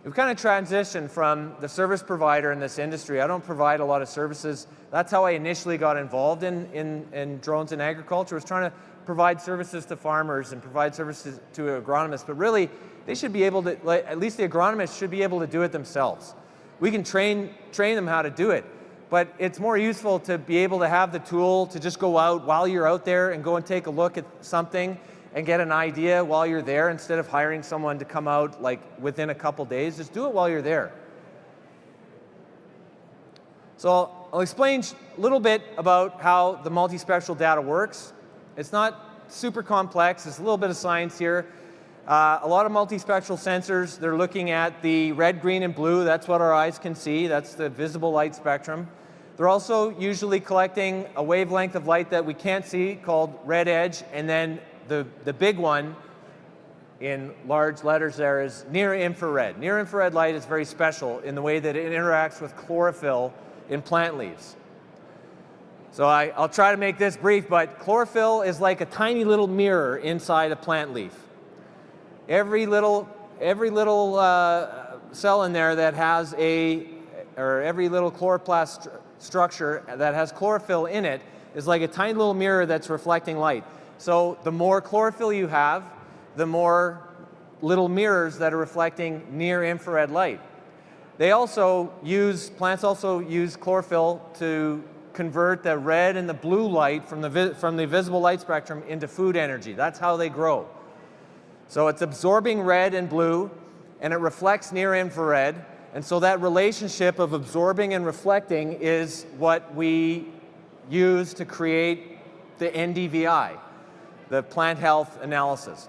We've kind of transitioned from the service provider in this industry. I don't provide a lot of services. That's how I initially got involved in drones in agriculture, was trying to provide services to farmers and provide services to agronomists, but really, they should be able to, at least the agronomists should be able to do it themselves. We can train them how to do it, but it's more useful to be able to have the tool to just go out while you're out there and go and take a look at something and get an idea while you're there, instead of hiring someone to come out like within a couple days. Just do it while you're there. So I'll explain a little bit about how the multispectral data works. It's not super complex. There's a little bit of science here. A lot of multispectral sensors, they're looking at the red, green, and blue. That's what our eyes can see. That's the visible light spectrum. They're also usually collecting a wavelength of light that we can't see called red edge, and then the big one in large letters there is near infrared. Near infrared light is very special in the way that it interacts with chlorophyll in plant leaves. So I'll try to make this brief, but chlorophyll is like a tiny little mirror inside a plant leaf. Every little cell in there that has every little chloroplast structure that has chlorophyll in it is like a tiny little mirror that's reflecting light. So the more chlorophyll you have, the more little mirrors that are reflecting near-infrared light. Plants also use chlorophyll to convert the red and the blue light from the visible light spectrum into food energy. That's how they grow. So it's absorbing red and blue, and it reflects near-infrared. And so that relationship of absorbing and reflecting is what we use to create the NDVI, the plant health analysis.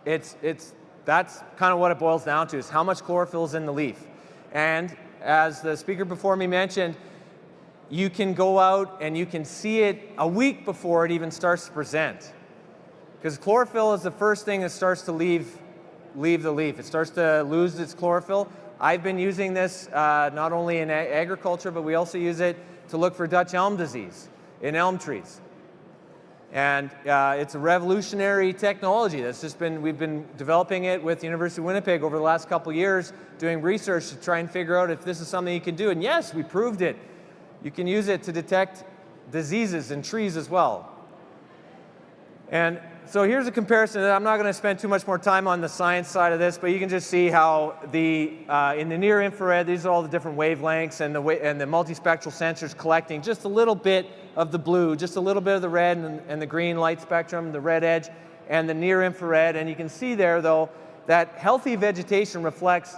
That's kind of what it boils down to, is how much chlorophyll is in the leaf. And as the speaker before me mentioned, you can go out and you can see it a week before it even starts to present. Because chlorophyll is the first thing that starts to leave the leaf. It starts to lose its chlorophyll. I've been using this not only in agriculture, but we also use it to look for Dutch elm disease in elm trees. And it's a revolutionary technology we've been developing it with the University of Winnipeg over the last couple of years, doing research to try and figure out if this is something you can do. And yes, we proved it. You can use it to detect diseases in trees as well. And so here's a comparison. I'm not going to spend too much more time on the science side of this, but you can just see how in the near infrared, these are all the different wavelengths, and the multispectral sensors collecting just a little bit of the blue, just a little bit of the red and the green light spectrum, the red edge, and the near infrared. And you can see there, though, that healthy vegetation reflects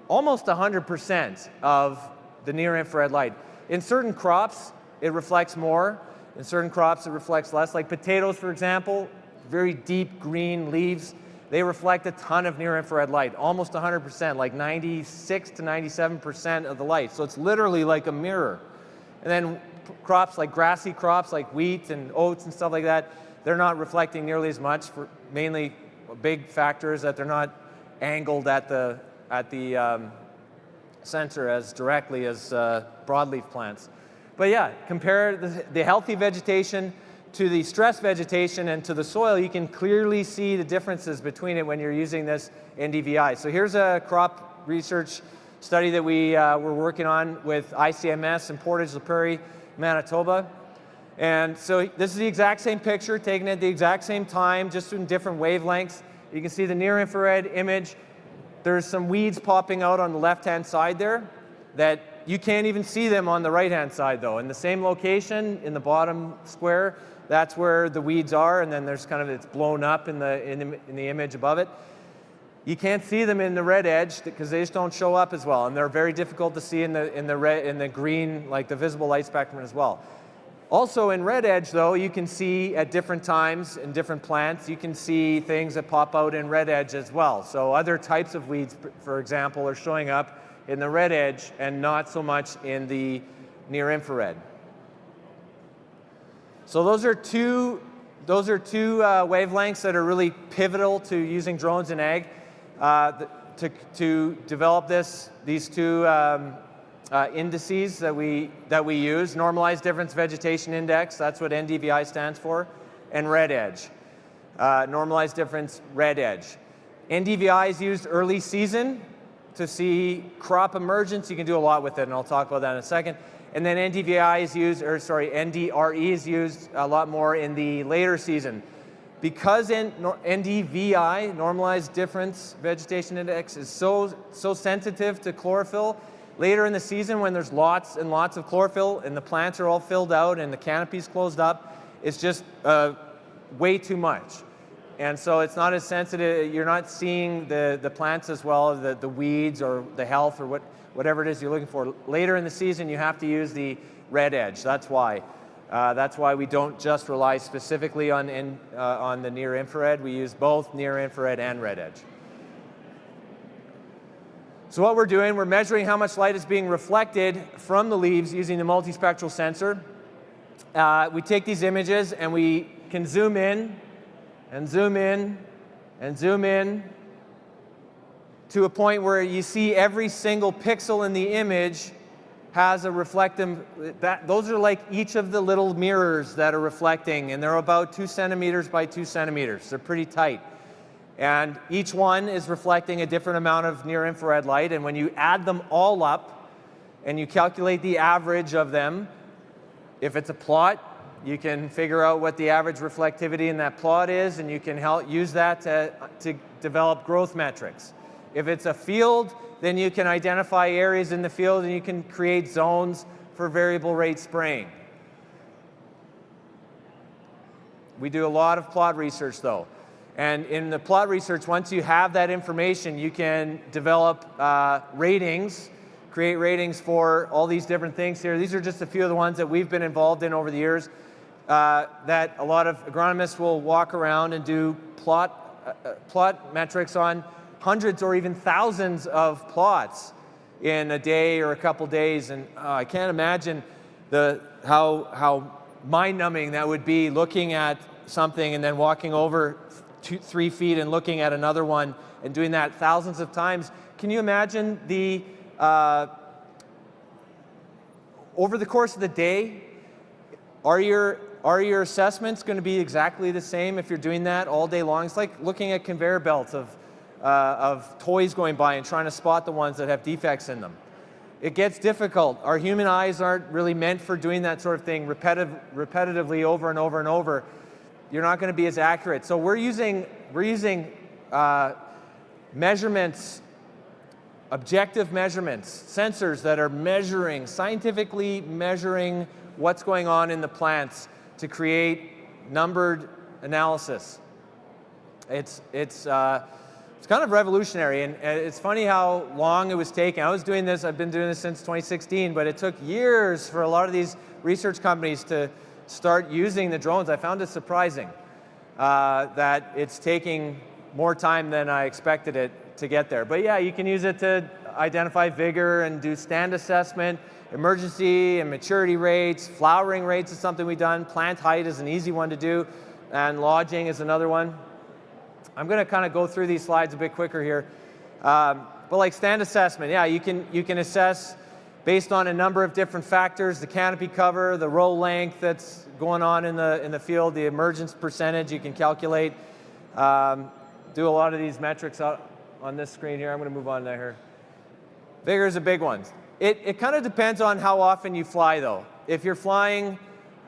almost 100% of the near infrared light. In certain crops, it reflects more. In certain crops, it reflects less. Like potatoes, for example, very deep green leaves, they reflect a ton of near-infrared light, almost 100%, like 96 to 97% of the light. So it's literally like a mirror. And then crops like grassy crops, like wheat and oats and stuff like that, they're not reflecting nearly as much. Mainly, a big factor is that they're not angled at the sensor as directly as broadleaf plants. But yeah, compare the healthy vegetation to the stress vegetation and to the soil. You can clearly see the differences between it when you're using this NDVI. So here's a crop research study that we were working on with ICMS in Portage la Prairie, Manitoba. And so this is the exact same picture, taken at the exact same time, just in different wavelengths. You can see the near-infrared image. There's some weeds popping out on the left-hand side there that you can't even see them on the right-hand side, though. In the same location, in the bottom square, that's where the weeds are, and then there's it's blown up in the image above it. You can't see them in the red edge because they just don't show up as well, and they're very difficult to see in the green, like the visible light spectrum as well. Also in red edge, though, you can see at different times in different plants, you can see things that pop out in red edge as well. So other types of weeds, for example, are showing up in the red edge and not so much in the near infrared. So those are two wavelengths that are really pivotal to using drones in ag to develop these two indices that we use. Normalized Difference Vegetation Index, that's what NDVI stands for, and red edge. Normalized Difference red edge. NDVI is used early season to see crop emergence. You can do a lot with it, and I'll talk about that in a second. And then NDRE is used a lot more in the later season. Because NDVI, Normalized Difference Vegetation Index, is so sensitive to chlorophyll, later in the season when there's lots and lots of chlorophyll and the plants are all filled out and the canopy's closed up, it's just way too much. And so it's not as sensitive, you're not seeing the plants as well, the weeds or the health or whatever it is you're looking for. Later in the season, you have to use the red edge. That's why. That's why we don't just rely specifically on the near infrared. We use both near infrared and red edge. So what we're doing, we're measuring how much light is being reflected from the leaves using the multispectral sensor. We take these images and we can zoom in and zoom in and zoom in to a point where you see every single pixel in the image has a reflective, those are like each of the little mirrors that are reflecting, and they're about 2 centimeters by 2 centimeters. They're pretty tight. And each one is reflecting a different amount of near-infrared light, and when you add them all up and you calculate the average of them, if it's a plot, you can figure out what the average reflectivity in that plot is, and you can use that to develop growth metrics. If it's a field, then you can identify areas in the field and you can create zones for variable rate spraying. We do a lot of plot research though. And in the plot research, once you have that information, you can develop ratings, create ratings for all these different things here. These are just a few of the ones that we've been involved in over the years, that a lot of agronomists will walk around and do plot metrics on hundreds or even thousands of plots in a day or a couple days. And I can't imagine how mind-numbing that would be, looking at something and then walking over 2-3 feet and looking at another one and doing that thousands of times. Can you imagine the over the course of the day, are your assessments going to be exactly the same if you're doing that all day long? It's like looking at conveyor belts of toys going by and trying to spot the ones that have defects in them. It gets difficult. Our human eyes aren't really meant for doing that sort of thing repetitively over and over and over. You're not going to be as accurate. So we're using measurements, objective measurements, sensors that are scientifically measuring what's going on in the plants to create numbered analysis. It's kind of revolutionary, and it's funny how long it was taking. I've been doing this since 2016, but it took years for a lot of these research companies to start using the drones. I found it surprising that it's taking more time than I expected it to get there. But yeah, you can use it to identify vigor and do stand assessment, emergency and maturity rates, flowering rates is something we've done, plant height is an easy one to do, and lodging is another one. I'm going to kind of go through these slides a bit quicker here. But like stand assessment, yeah, you can assess based on a number of different factors, the canopy cover, the row length that's going on in the field, the emergence percentage you can calculate. Do a lot of these metrics on this screen here. I'm going to move on to here. Vigor is a big one. It kind of depends on how often you fly though. If you're flying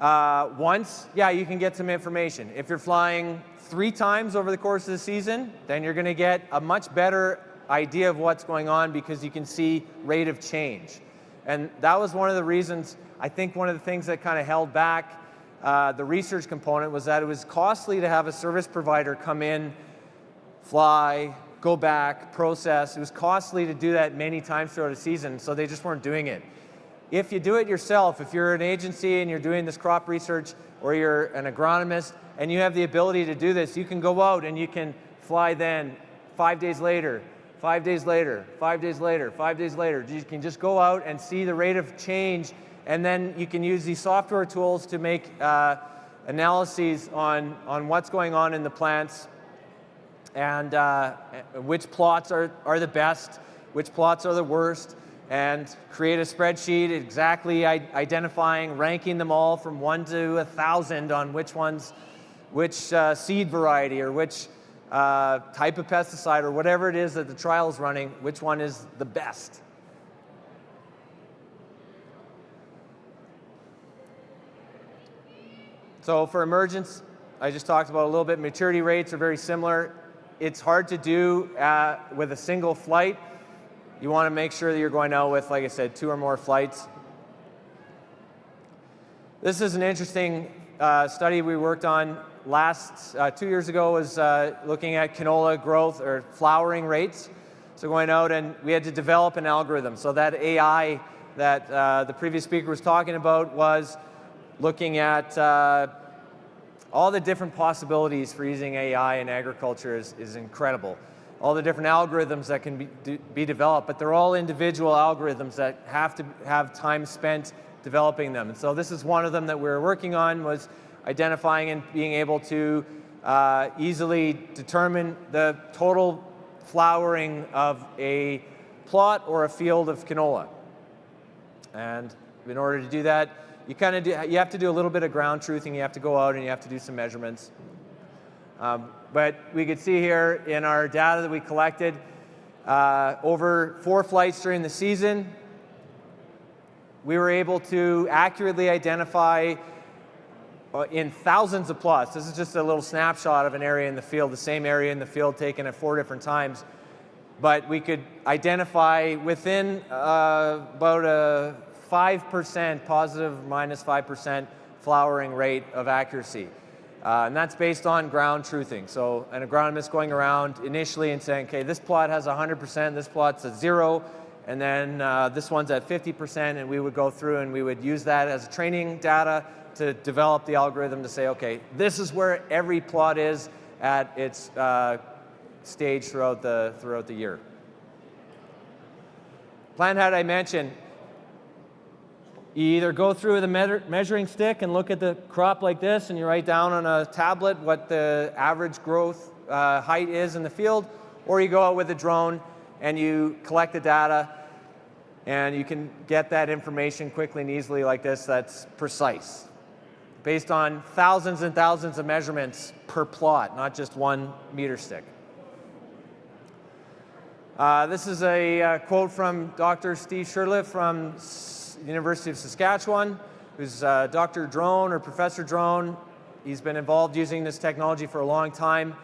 once, yeah, you can get some information. If you're flying 3 times over the course of the season, then you're going to get a much better idea of what's going on because you can see rate of change. And that was one of the reasons, I think one of the things that kind of held back the research component was that it was costly to have a service provider come in, fly, go back, process. It was costly to do that many times throughout a season, so they just weren't doing it. If you do it yourself, if you're an agency and you're doing this crop research, or you're an agronomist and you have the ability to do this, you can go out and you can fly then 5 days later, 5 days later, 5 days later, 5 days later. You can just go out and see the rate of change, and then you can use these software tools to make analyses on what's going on in the plants and which plots are the best, which plots are the worst, and create a spreadsheet exactly identifying, ranking them all from 1 to 1,000 on which seed variety or which type of pesticide or whatever it is that the trial is running, which one is the best. So for emergence, I just talked about a little bit. Maturity rates are very similar. It's hard to do with a single flight. You want to make sure that you're going out with, like I said, 2 or more flights. This is an interesting study we worked on 2 years ago, was looking at canola growth or flowering rates. So going out, and we had to develop an algorithm. So that AI that the previous speaker was talking about was looking at all the different possibilities for using AI in agriculture is incredible. All the different algorithms that can be developed, but they're all individual algorithms that have to have time spent developing them. And so this is one of them that we're working on, was identifying and being able to easily determine the total flowering of a plot or a field of canola. And in order to do that, you have to do a little bit of ground truthing. You have to go out and you have to do some measurements. But we could see here in our data that we collected, over 4 flights during the season, we were able to accurately identify in thousands of plots. This is just a little snapshot of an area in the field, the same area in the field taken at 4 different times. But we could identify within about a 5%, positive minus 5% flowering rate of accuracy. And that's based on ground truthing. So an agronomist going around initially and saying, okay, this plot has 100%, this plot's at 0, and then this one's at 50%, and we would go through and we would use that as training data to develop the algorithm to say, okay, this is where every plot is at its stage throughout the year. Plan had I mentioned, you either go through with a measuring stick and look at the crop like this, and you write down on a tablet what the average growth height is in the field, or you go out with a drone and you collect the data, and you can get that information quickly and easily like this. That's precise, based on thousands and thousands of measurements per plot, not just one meter stick. This is a quote from Dr. Steve Sherliff from University of Saskatchewan, who's Dr. Drone or Professor Drone. He's been involved using this technology for a long time.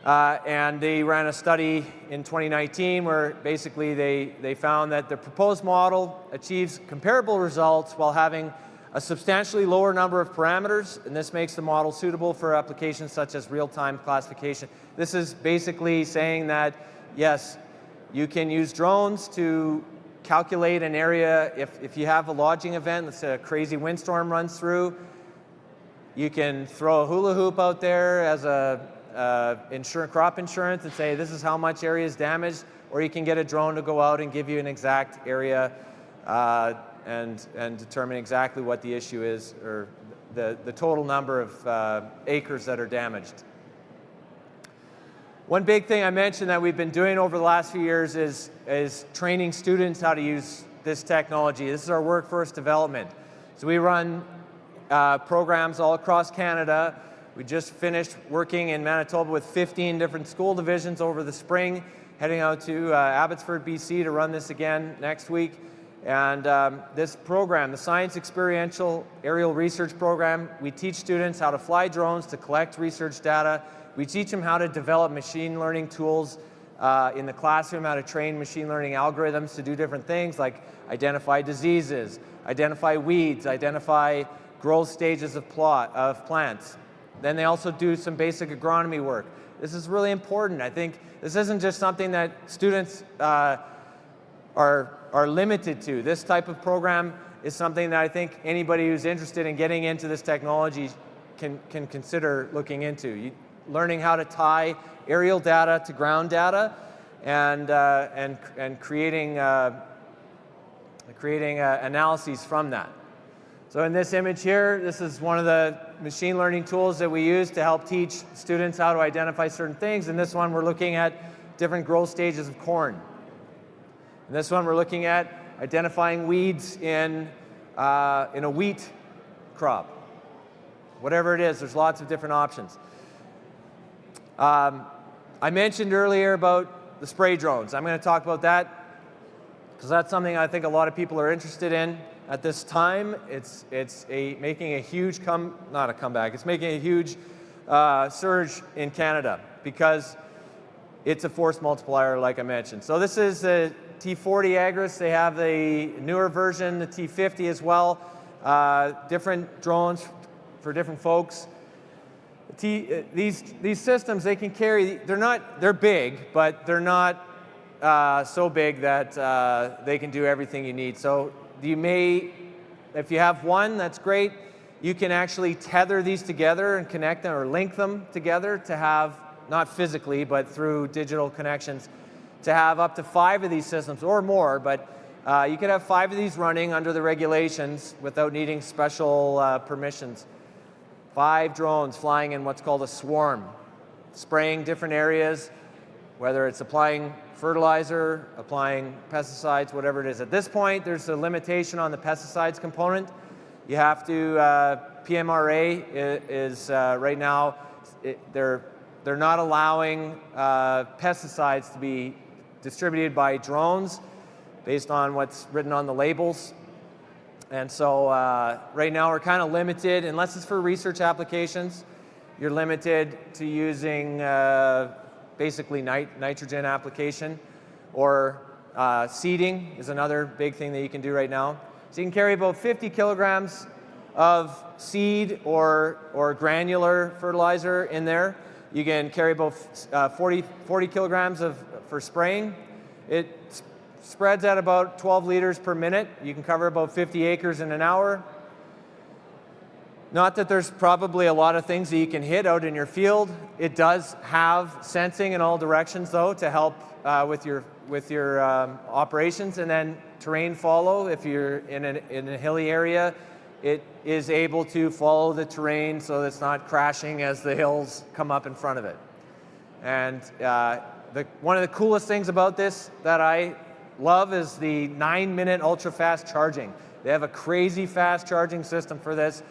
And they ran a study in 2019 where basically they found that the proposed model achieves comparable results while having a substantially lower number of parameters, and this makes the model suitable for applications such as real-time classification. This is basically saying that, yes, you can use drones to calculate an area. If you have a lodging event, let's say a crazy windstorm runs through, you can throw a hula hoop out there as crop insurance and say this is how much area is damaged, or you can get a drone to go out and give you an exact area and determine exactly what the issue is, or the total number of acres that are damaged. One big thing I mentioned that we've been doing over the last few years is training students how to use this technology. This is our workforce development. So we run programs all across Canada. We just finished working in Manitoba with 15 different school divisions over the spring, heading out to Abbotsford, BC to run this again next week. And this program, the Science Experiential Aerial Research Program, we teach students how to fly drones to collect research data. We teach them how to develop machine learning tools in the classroom, how to train machine learning algorithms to do different things like identify diseases, identify weeds, identify growth stages of plants. Then they also do some basic agronomy work. This is really important. I think this isn't just something that students are limited to. This type of program is something that I think anybody who's interested in getting into this technology can consider looking into. Learning how to tie aerial data to ground data, and creating analyses from that. So in this image here, this is one of the machine learning tools that we use to help teach students how to identify certain things. In this one, we're looking at different growth stages of corn. In this one, we're looking at identifying weeds in a wheat crop. Whatever it is, there's lots of different options. I mentioned earlier about the spray drones. I'm going to talk about that because that's something I think a lot of people are interested in at this time. It's making a huge It's making a huge surge in Canada because it's a force multiplier, like I mentioned. So this is the T40 Agris. They have the newer version, the T50 as well. Different drones for different folks. These systems, they can carry, they're big, but they're not so big that they can do everything you need. So if you have one, that's great. You can actually tether these together and connect them or link them together to have, not physically, but through digital connections, to have up to 5 of these systems or more. But you could have 5 of these running under the regulations without needing special permissions. 5 drones flying in what's called a swarm, spraying different areas, whether it's applying fertilizer, applying pesticides, whatever it is. At this point, there's a limitation on the pesticides component. You have to, PMRA is right now, they're not allowing pesticides to be distributed by drones based on what's written on the labels. And so right now we're kind of limited, unless it's for research applications, you're limited to using basically nitrogen application, or seeding is another big thing that you can do right now. So you can carry about 50 kilograms of seed or granular fertilizer in there. You can carry about 40 kilograms for spraying. It spreads at about 12 liters per minute. You can cover about 50 acres in an hour. Not that there's probably a lot of things that you can hit out in your field. It does have sensing in all directions, though, to help with your operations. And then terrain follow. If you're in a hilly area, it is able to follow the terrain so that it's not crashing as the hills come up in front of it. And one of the coolest things about this that I love is the 9-minute ultra-fast charging. They have a crazy fast charging system for this.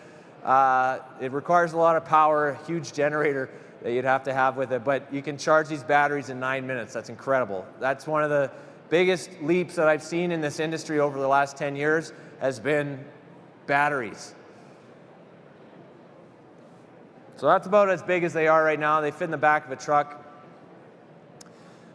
It requires a lot of power, a huge generator that you'd have to have with it, but you can charge these batteries in 9 minutes. That's incredible. That's one of the biggest leaps that I've seen in this industry over the last 10 years has been batteries. So that's about as big as they are right now. They fit in the back of a truck.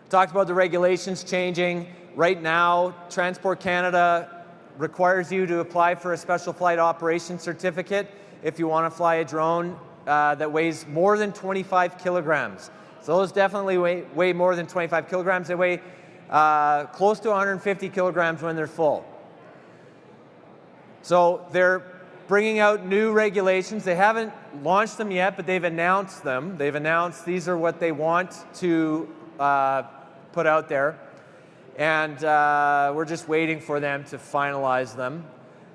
Talked about the regulations changing. Right now, Transport Canada requires you to apply for a special flight operations certificate if you want to fly a drone that weighs more than 25 kilograms. So those definitely weigh more than 25 kilograms. They weigh close to 150 kilograms when they're full. So they're bringing out new regulations. They haven't launched them yet, but they've announced them. They've announced these are what they want to put out there. And we're just waiting for them to finalize them.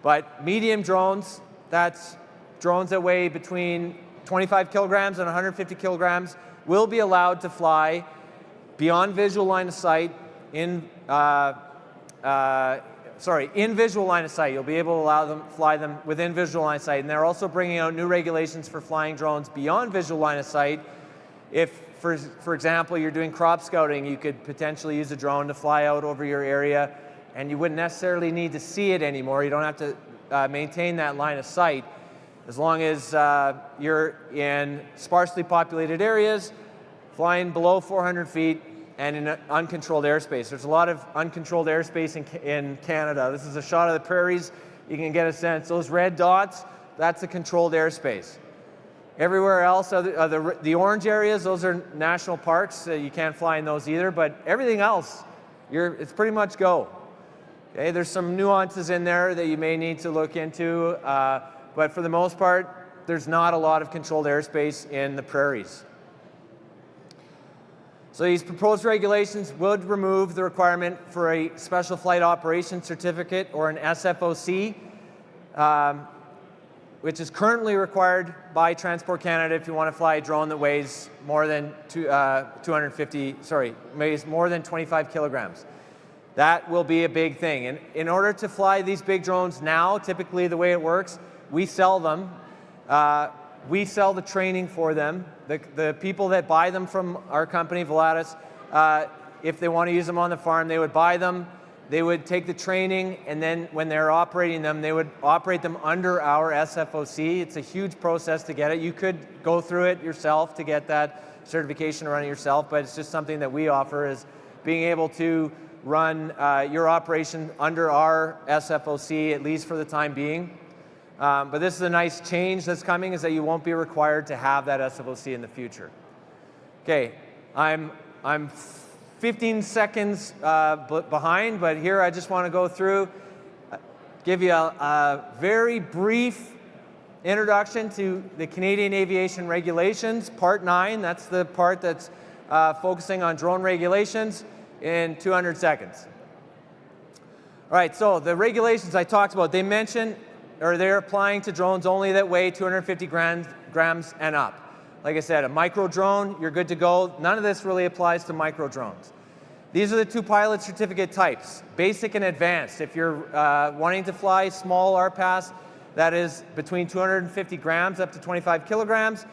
But medium drones, that's drones that weigh between 25 kilograms and 150 kilograms, will be allowed to fly beyond visual line of sight in visual line of sight. You'll be able to fly them within visual line of sight. And they're also bringing out new regulations for flying drones beyond visual line of sight. If, for example, you're doing crop scouting, you could potentially use a drone to fly out over your area, and you wouldn't necessarily need to see it anymore. You don't have to maintain that line of sight. As long as you're in sparsely populated areas, flying below 400 feet, and in uncontrolled airspace. There's a lot of uncontrolled airspace in Canada. This is a shot of the prairies. You can get a sense. Those red dots, that's a controlled airspace. Everywhere else, the orange areas, those are national parks. You can't fly in those either, but everything else, it's pretty much go. Okay, there's some nuances in there that you may need to look into, but for the most part, there's not a lot of controlled airspace in the prairies. So these proposed regulations would remove the requirement for a Special Flight Operations Certificate, or an SFOC, which is currently required by Transport Canada if you want to fly a drone that weighs more than weighs more than 25 kilograms. That will be a big thing. And in order to fly these big drones now, typically the way it works, we sell them. We sell the training for them. The people that buy them from our company, Volatus, if they want to use them on the farm, they would buy them. They would take the training, and then when they're operating them, they would operate them under our SFOC. It's a huge process to get it. You could go through it yourself to get that certification, run it yourself, but it's just something that we offer, is being able to run your operation under our SFOC, at least for the time being. But this is a nice change that's coming, is that you won't be required to have that SFOC in the future. Okay, I'm 15 seconds behind, but here I just want to go through, give you a very brief introduction to the Canadian Aviation Regulations, Part 9. That's the part that's focusing on drone regulations, in 200 seconds. All right, so the regulations I talked about, they mention, or they're applying to drones only that weigh 250 grams and up. Like I said, a micro drone, you're good to go. None of this really applies to micro drones. These are the two pilot certificate types, basic and advanced. If you're wanting to fly small RPAS, that is between 250 grams up to 25 kilograms,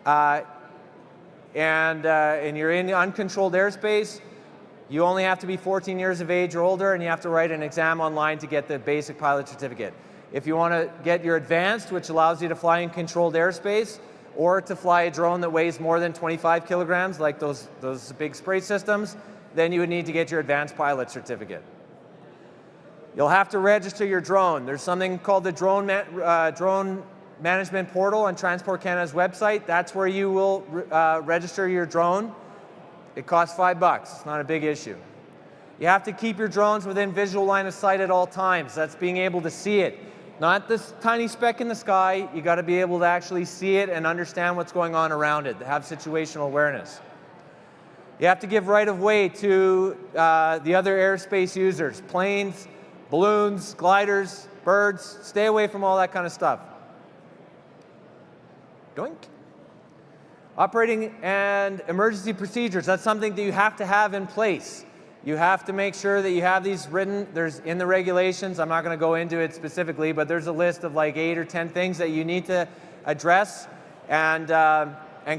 and you're in uncontrolled airspace, you only have to be 14 years of age or older, and you have to write an exam online to get the basic pilot certificate. If you want to get your advanced, which allows you to fly in controlled airspace, or to fly a drone that weighs more than 25 kilograms, like those big spray systems, then you would need to get your advanced pilot certificate. You'll have to register your drone. There's something called the Drone Management Portal on Transport Canada's website. That's where you will register your drone. It costs $5. It's not a big issue. You have to keep your drones within visual line of sight at all times. That's being able to see it. Not this tiny speck in the sky. You got to be able to actually see it and understand what's going on around it, to have situational awareness. You have to give right of way to the other airspace users, planes, balloons, gliders, birds. Stay away from all that kind of stuff. Doink. Operating and emergency procedures, that's something that you have to have in place. You have to make sure that you have these written. There's in the regulations, I'm not going to go into it specifically, but there's a list of like 8 or 10 things that you need to address and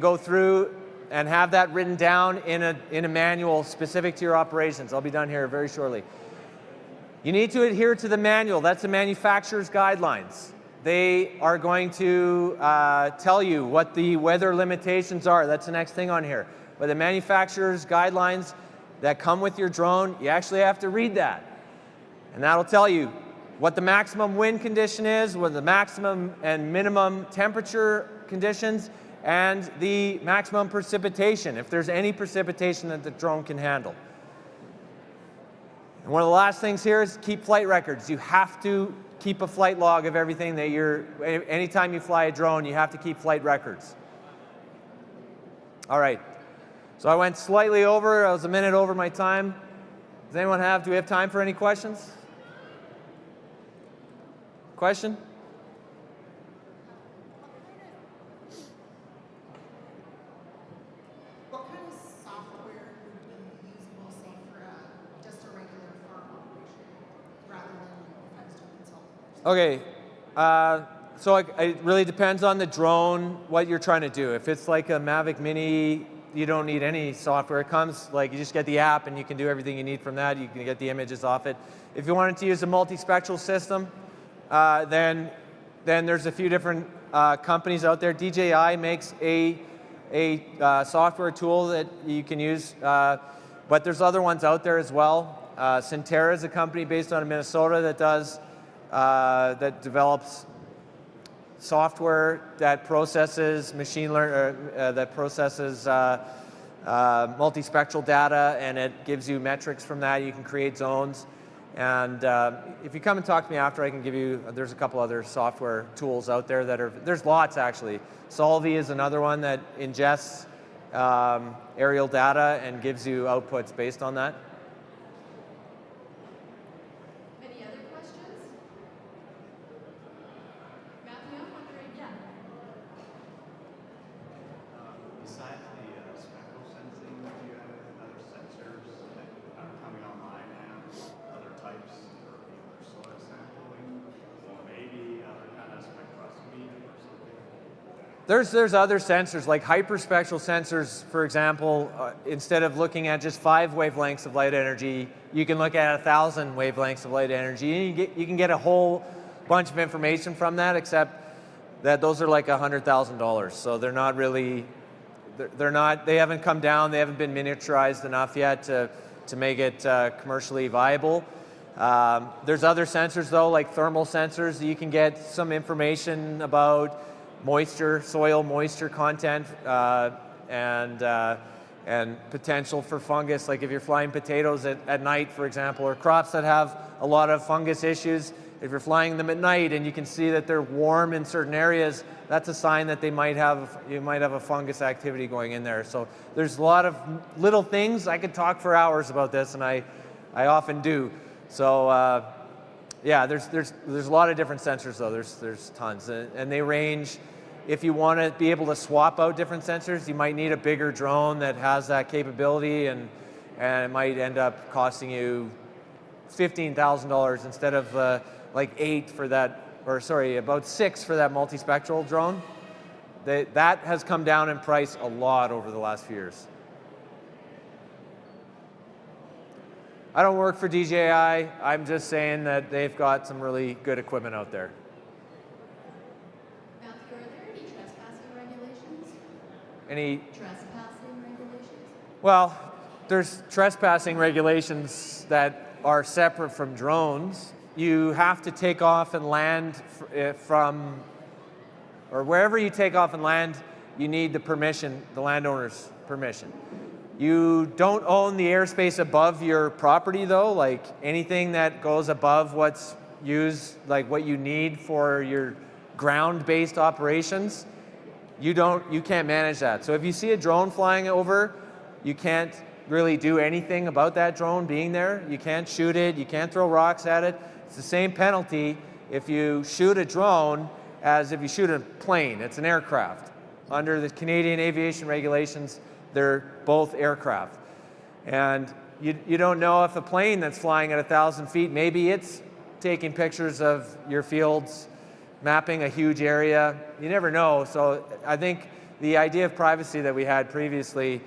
go through and have that written down in a manual specific to your operations. I'll be done here very shortly. You need to adhere to the manual. That's the manufacturer's guidelines. They are going to tell you what the weather limitations are. That's the next thing on here. But the manufacturer's guidelines that come with your drone, you actually have to read that. And that'll tell you what the maximum wind condition is, what the maximum and minimum temperature conditions, and the maximum precipitation, if there's any precipitation that the drone can handle. And one of the last things here is keep flight records. You have to keep a flight log of everything that anytime you fly a drone, you have to keep flight records. All right. So I went slightly over. I was a minute over my time. Do we have time for any questions? Question? What kind of software would be usable, say, for just a regular farm operation, rather than if I was doing consulting? Okay. So it really depends on the drone, what you're trying to do. If it's like a Mavic Mini, you don't need any software. It comes, like, you just get the app and you can do everything you need from that. You can get the images off it. If you wanted to use a multispectral system, then there's a few different companies out there. DJI makes a software tool that you can use, but there's other ones out there as well. Centera is a company based out of Minnesota that develops software that processes multispectral data, and it gives you metrics from that. You can create zones. And if you come and talk to me after, I can give you, there's a couple other software tools out there there's lots actually. Solvi is another one that ingests aerial data and gives you outputs based on that. Any other questions? Matthew, I'm wondering, yeah. Besides the spectral sensing, do you have other sensors that are coming online now, other types, or either soil sampling, or maybe other kind of spectroscopy or something? There's other sensors, like hyperspectral sensors, for example. Instead of looking at just 5 wavelengths of light energy, you can look at 1,000 wavelengths of light energy, and you can get a whole bunch of information from that, except that those are like $100,000. So they're not really, they haven't come down, they haven't been miniaturized enough yet to make it commercially viable. There's other sensors though, like thermal sensors, that you can get some information about soil moisture content, and potential for fungus. Like if you're flying potatoes at night, for example, or crops that have a lot of fungus issues, if you're flying them at night and you can see that they're warm in certain areas, that's a sign that you might have a fungus activity going in there. So there's a lot of little things. I could talk for hours about this, and I often do. So yeah, there's a lot of different sensors though. There's tons, and they range. If you want to be able to swap out different sensors, you might need a bigger drone that has that capability, and and it might end up costing you $15,000 instead of like about 6 for that multispectral drone. That has come down in price a lot over the last few years. I don't work for DJI. I'm just saying that they've got some really good equipment out there. Matthew, are there any trespassing regulations? Any? Trespassing regulations? Well, there's trespassing regulations that are separate from drones. You have to take off and land from, or wherever you take off and land, you need the permission, the landowner's permission. You don't own the airspace above your property though, like anything that goes above what's used, like what you need for your ground-based operations, you can't manage that. So if you see a drone flying over, you can't really do anything about that drone being there. You can't shoot it, you can't throw rocks at it. It's the same penalty if you shoot a drone as if you shoot a plane. It's an aircraft. Under the Canadian aviation regulations, they're both aircraft. And you don't know if a plane that's flying at 1,000 feet, maybe it's taking pictures of your fields, mapping a huge area. You never know. So I think the idea of privacy that we had previously,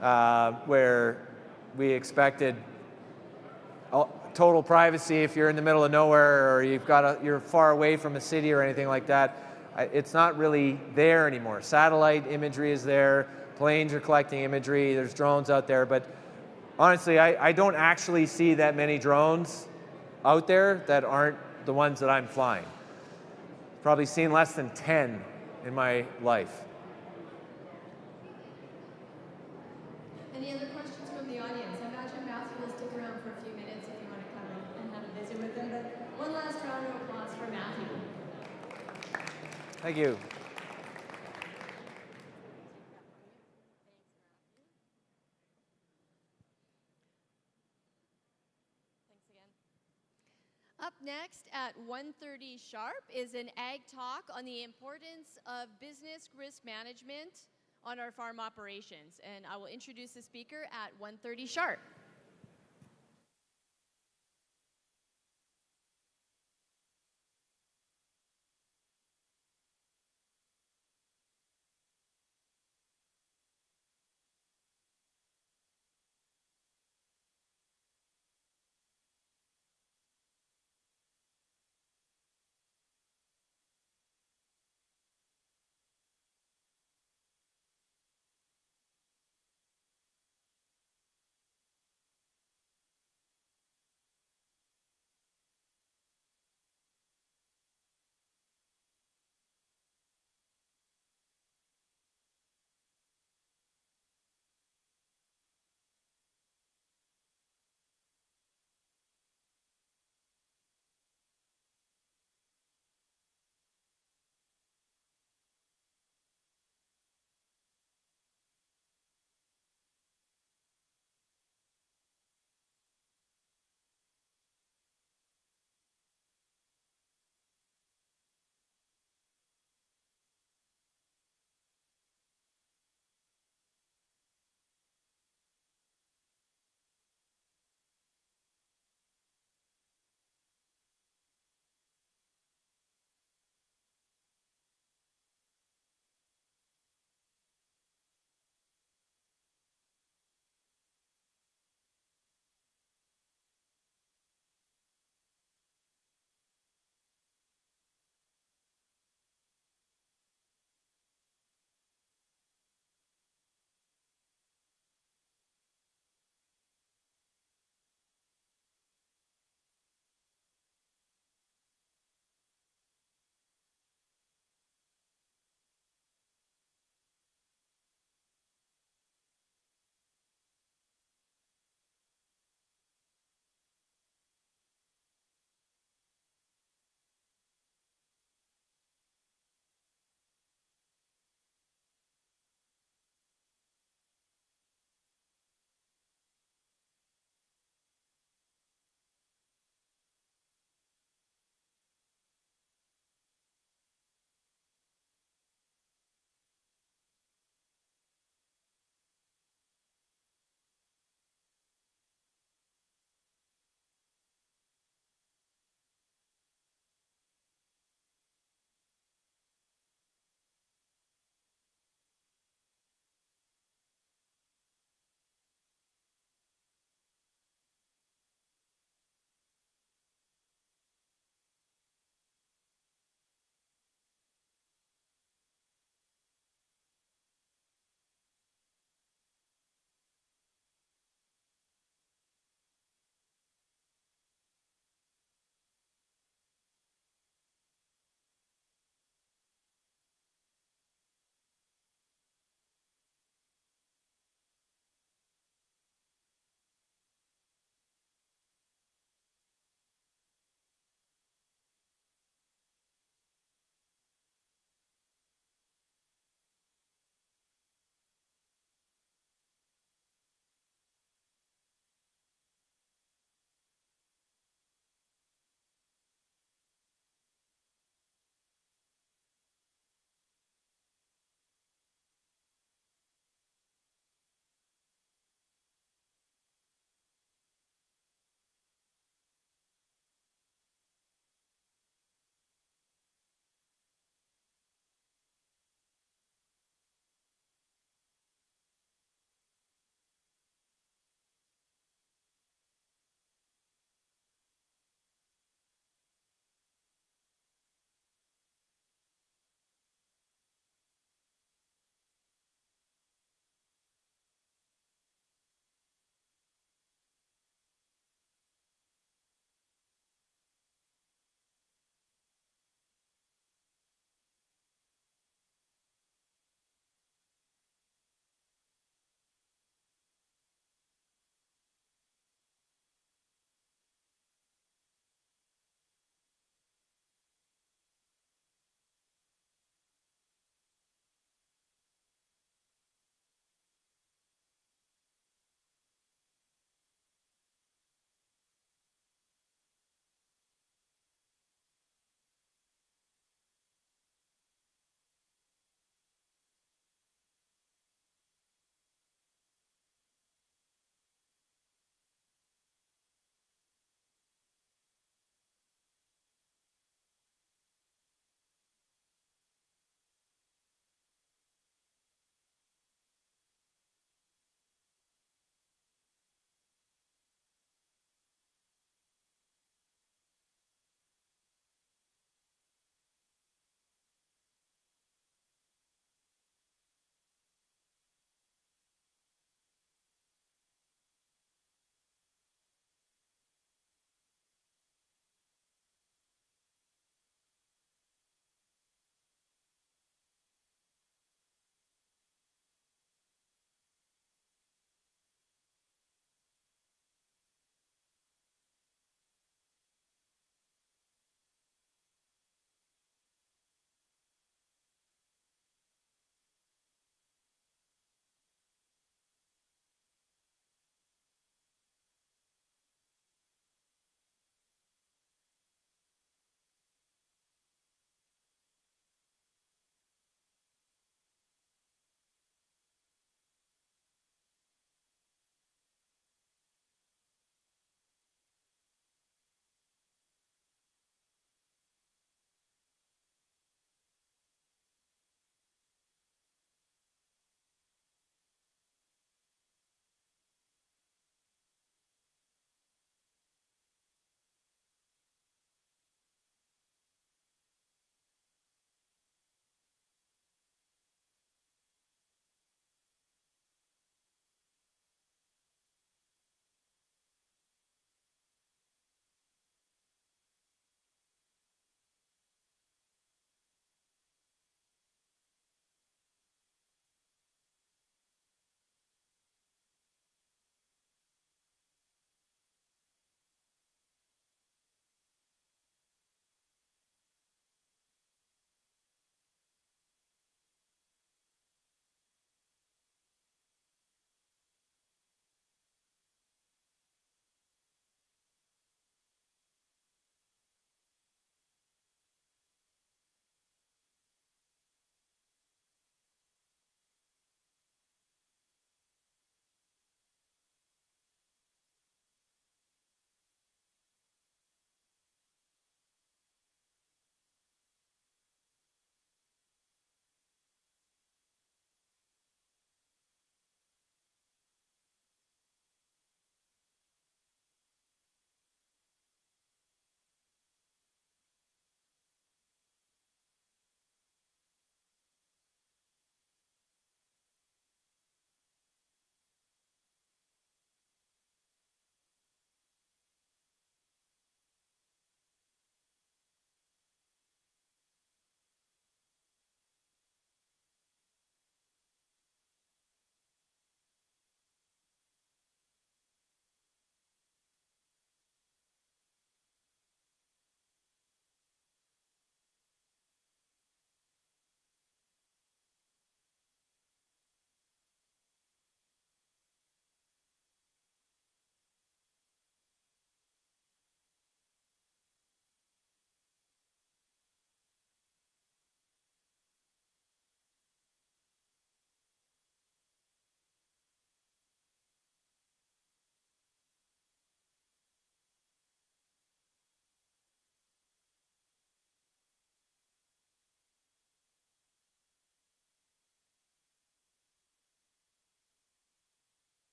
where we expected total privacy if you're in the middle of nowhere or you're far away from a city or anything like that, it's not really there anymore. Satellite imagery is there, planes are collecting imagery, there's drones out there, but honestly, I don't actually see that many drones out there that aren't the ones that I'm flying. Probably seen less than 10 in my life. Any other questions from the audience? I imagine Matthew will stick around for a few minutes if you want to come and have a visit with him. But one last round of applause for Matthew. Thank you. Up next at 1:30 sharp is an ag talk on the importance of business risk management on our farm operations. And I will introduce the speaker at 1:30 sharp.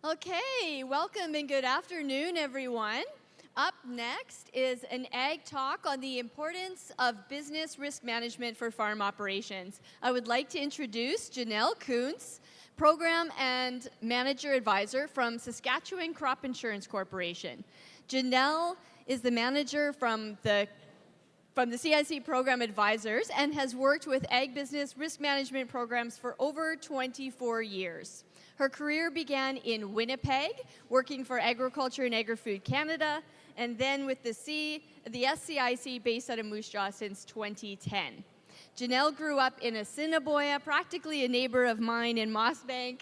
Okay, welcome and good afternoon, everyone. Up next is an Ag Talk on the importance of business risk management for farm operations. I would like to introduce Janelle Kuntz, Program and Manager Advisor from Saskatchewan Crop Insurance Corporation. Janelle is the manager from the CIC Program Advisors and has worked with ag business risk management programs for over 24 years. Her career began in Winnipeg, working for Agriculture and Agri-Food Canada, and then with the SCIC based out of Moose Jaw since 2010. Janelle grew up in Assiniboia, practically a neighbor of mine in Mossbank,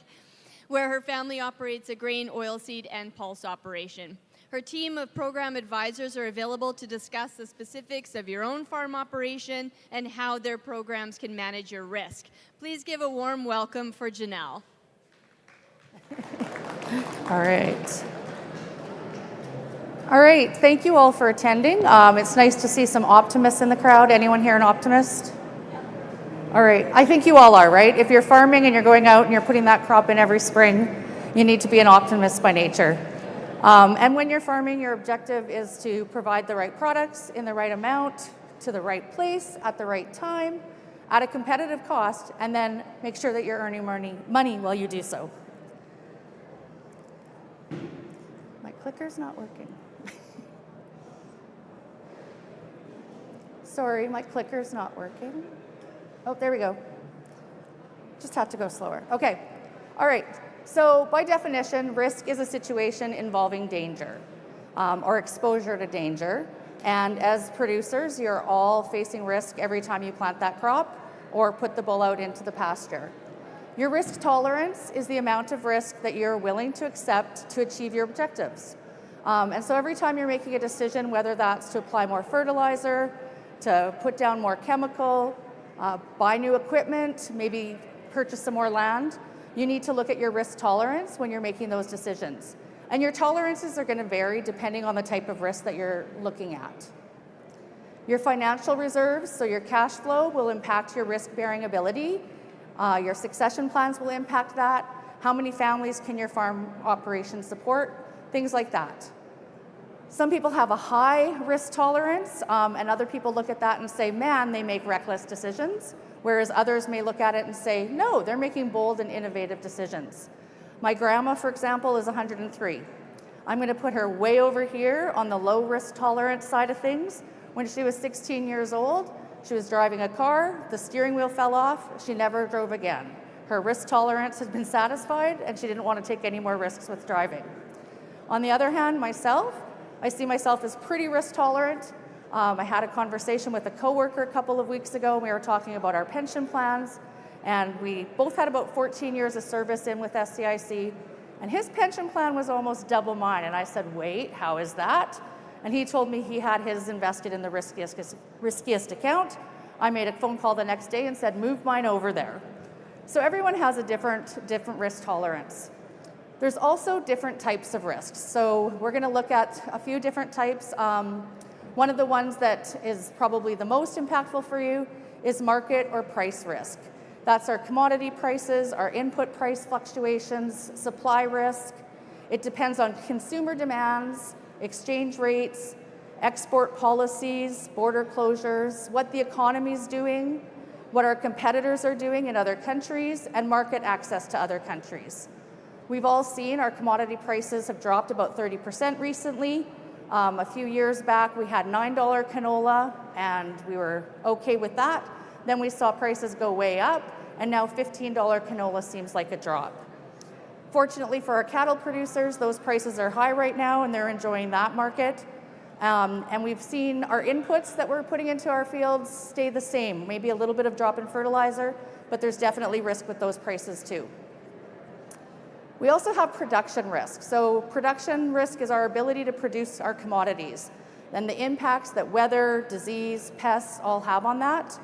where her family operates a grain, oilseed, and pulse operation. Her team of program advisors are available to discuss the specifics of your own farm operation and how their programs can manage your risk. Please give a warm welcome for Janelle. All right, thank you all for attending. It's nice to see some optimists in the crowd. Anyone here an optimist? All right, I think you all are, right? If you're farming and you're going out and you're putting that crop in every spring, you need to be an optimist by nature. And when you're farming, your objective is to provide the right products in the right amount, to the right place, at the right time, at a competitive cost, and then make sure that you're earning money while you do so. My clicker's not working. Sorry, my clicker's not working. Oh, there we go. Just had to go slower. Okay, all right. So by definition, risk is a situation involving danger or exposure to danger. And as producers, you're all facing risk every time you plant that crop or put the bull out into the pasture. Your risk tolerance is the amount of risk that you're willing to accept to achieve your objectives. And so every time you're making a decision, whether that's to apply more fertilizer, to put down more chemical, buy new equipment, maybe purchase some more land, you need to look at your risk tolerance when you're making those decisions. And your tolerances are going to vary depending on the type of risk that you're looking at. Your financial reserves, so your cash flow, will impact your risk-bearing ability. Your succession plans will impact that. How many families can your farm operation support? Things like that. Some people have a high risk tolerance, and other people look at that and say, man, they make reckless decisions, whereas others may look at it and say, no, they're making bold and innovative decisions. My grandma, for example, is 103. I'm going to put her way over here on the low risk tolerance side of things. When she was 16 years old, she was driving a car, the steering wheel fell off, she never drove again. Her risk tolerance had been satisfied, and she didn't want to take any more risks with driving. On the other hand, myself, I see myself as pretty risk tolerant. I had a conversation with a coworker a couple of weeks ago, and we were talking about our pension plans, and we both had about 14 years of service in with SCIC, and his pension plan was almost double mine, and I said, wait, how is that? And he told me he had his invested in the riskiest account. I made a phone call the next day and said, move mine over there. So everyone has a different risk tolerance. There's also different types of risks. So we're going to look at a few different types. One of the ones that is probably the most impactful for you is market or price risk. That's our commodity prices, our input price fluctuations, supply risk. It depends on consumer demands, exchange rates, export policies, border closures, what the economy is doing, what our competitors are doing in other countries, and market access to other countries. We've all seen our commodity prices have dropped about 30% recently. A few years back, we had $9 canola, and we were okay with that. Then we saw prices go way up, and now $15 canola seems like a drop. Fortunately for our cattle producers, those prices are high right now, and they're enjoying that market. And we've seen our inputs that we're putting into our fields stay the same, maybe a little bit of drop in fertilizer, but there's definitely risk with those prices too. We also have production risk. So production risk is our ability to produce our commodities and the impacts that weather, disease, pests all have on that.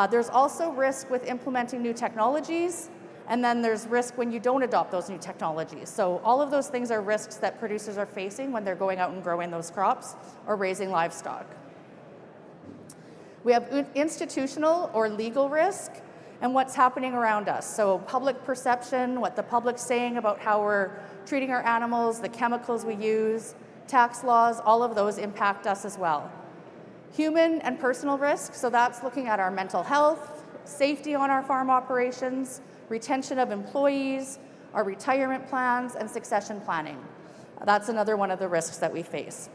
There's also risk with implementing new technologies, and then there's risk when you don't adopt those new technologies. So all of those things are risks that producers are facing when they're going out and growing those crops or raising livestock. We have institutional or legal risk, and what's happening around us. So public perception, what the public's saying about how we're treating our animals, the chemicals we use, tax laws, all of those impact us as well. Human and personal risk, so that's looking at our mental health, safety on our farm operations, retention of employees, our retirement plans, and succession planning. That's another one of the risks that we face.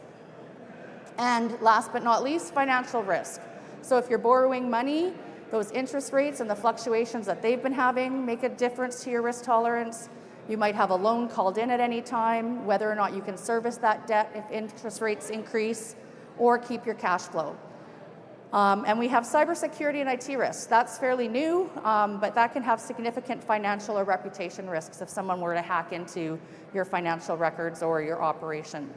And last but not least, financial risk. So if you're borrowing money, those interest rates and the fluctuations that they've been having make a difference to your risk tolerance. You might have a loan called in at any time, whether or not you can service that debt if interest rates increase, or keep your cash flow. And we have cybersecurity and IT risks. That's fairly new, but that can have significant financial or reputation risks if someone were to hack into your financial records or your operation.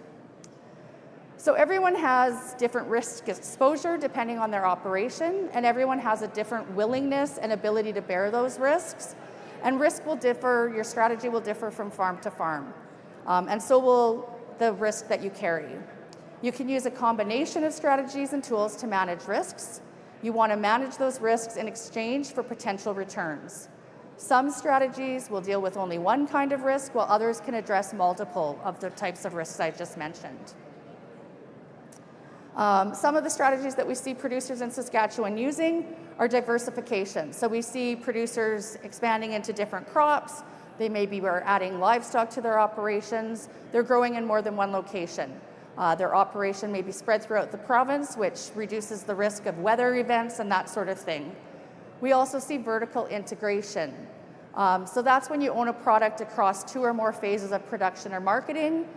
So everyone has different risk exposure depending on their operation, and everyone has a different willingness and ability to bear those risks. And risk will differ, your strategy will differ from farm to farm, and so will the risk that you carry. You can use a combination of strategies and tools to manage risks. You want to manage those risks in exchange for potential returns. Some strategies will deal with only one kind of risk, while others can address multiple of the types of risks I just mentioned. Some of the strategies that we see producers in Saskatchewan using are diversification. So we see producers expanding into different crops. They maybe are adding livestock to their operations. They're growing in more than one location. Their operation may be spread throughout the province, which reduces the risk of weather events and that sort of thing. We also see vertical integration. So that's when you own a product across 2 or more phases of production or marketing.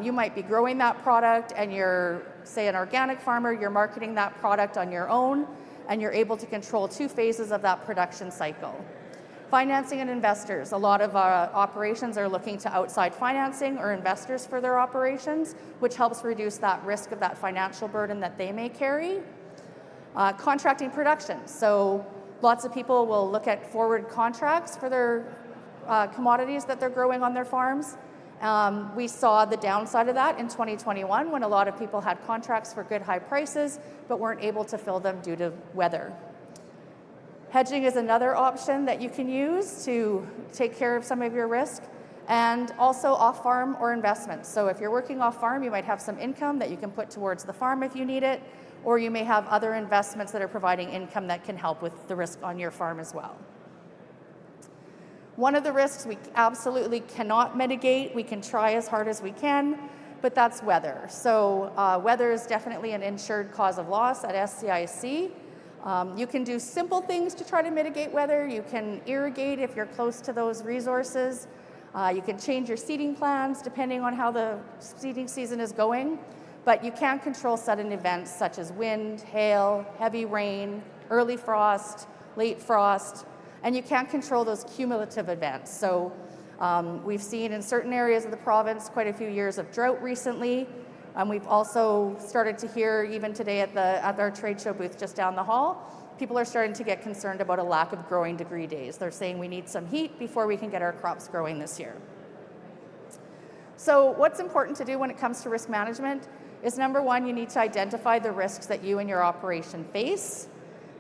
You might be growing that product and you're, say, an organic farmer, you're marketing that product on your own, and you're able to control 2 phases of that production cycle. Financing and investors. A lot of operations are looking to outside financing or investors for their operations, which helps reduce that risk of that financial burden that they may carry. Contracting production. So lots of people will look at forward contracts for their commodities that they're growing on their farms. We saw the downside of that in 2021 when a lot of people had contracts for good high prices but weren't able to fill them due to weather. Hedging is another option that you can use to take care of some of your risk, and also off-farm or investments. So if you're working off-farm, you might have some income that you can put towards the farm if you need it, or you may have other investments that are providing income that can help with the risk on your farm as well. One of the risks we absolutely cannot mitigate, we can try as hard as we can, but that's weather. So weather is definitely an insured cause of loss at SCIC. You can do simple things to try to mitigate weather. You can irrigate if you're close to those resources. You can change your seeding plans depending on how the seeding season is going, but you can't control sudden events such as wind, hail, heavy rain, early frost, late frost, and you can't control those cumulative events. So we've seen in certain areas of the province quite a few years of drought recently. We've also started to hear, even today at our trade show booth just down the hall, people are starting to get concerned about a lack of growing degree days. They're saying we need some heat before we can get our crops growing this year. So what's important to do when it comes to risk management is, number one, you need to identify the risks that you and your operation face.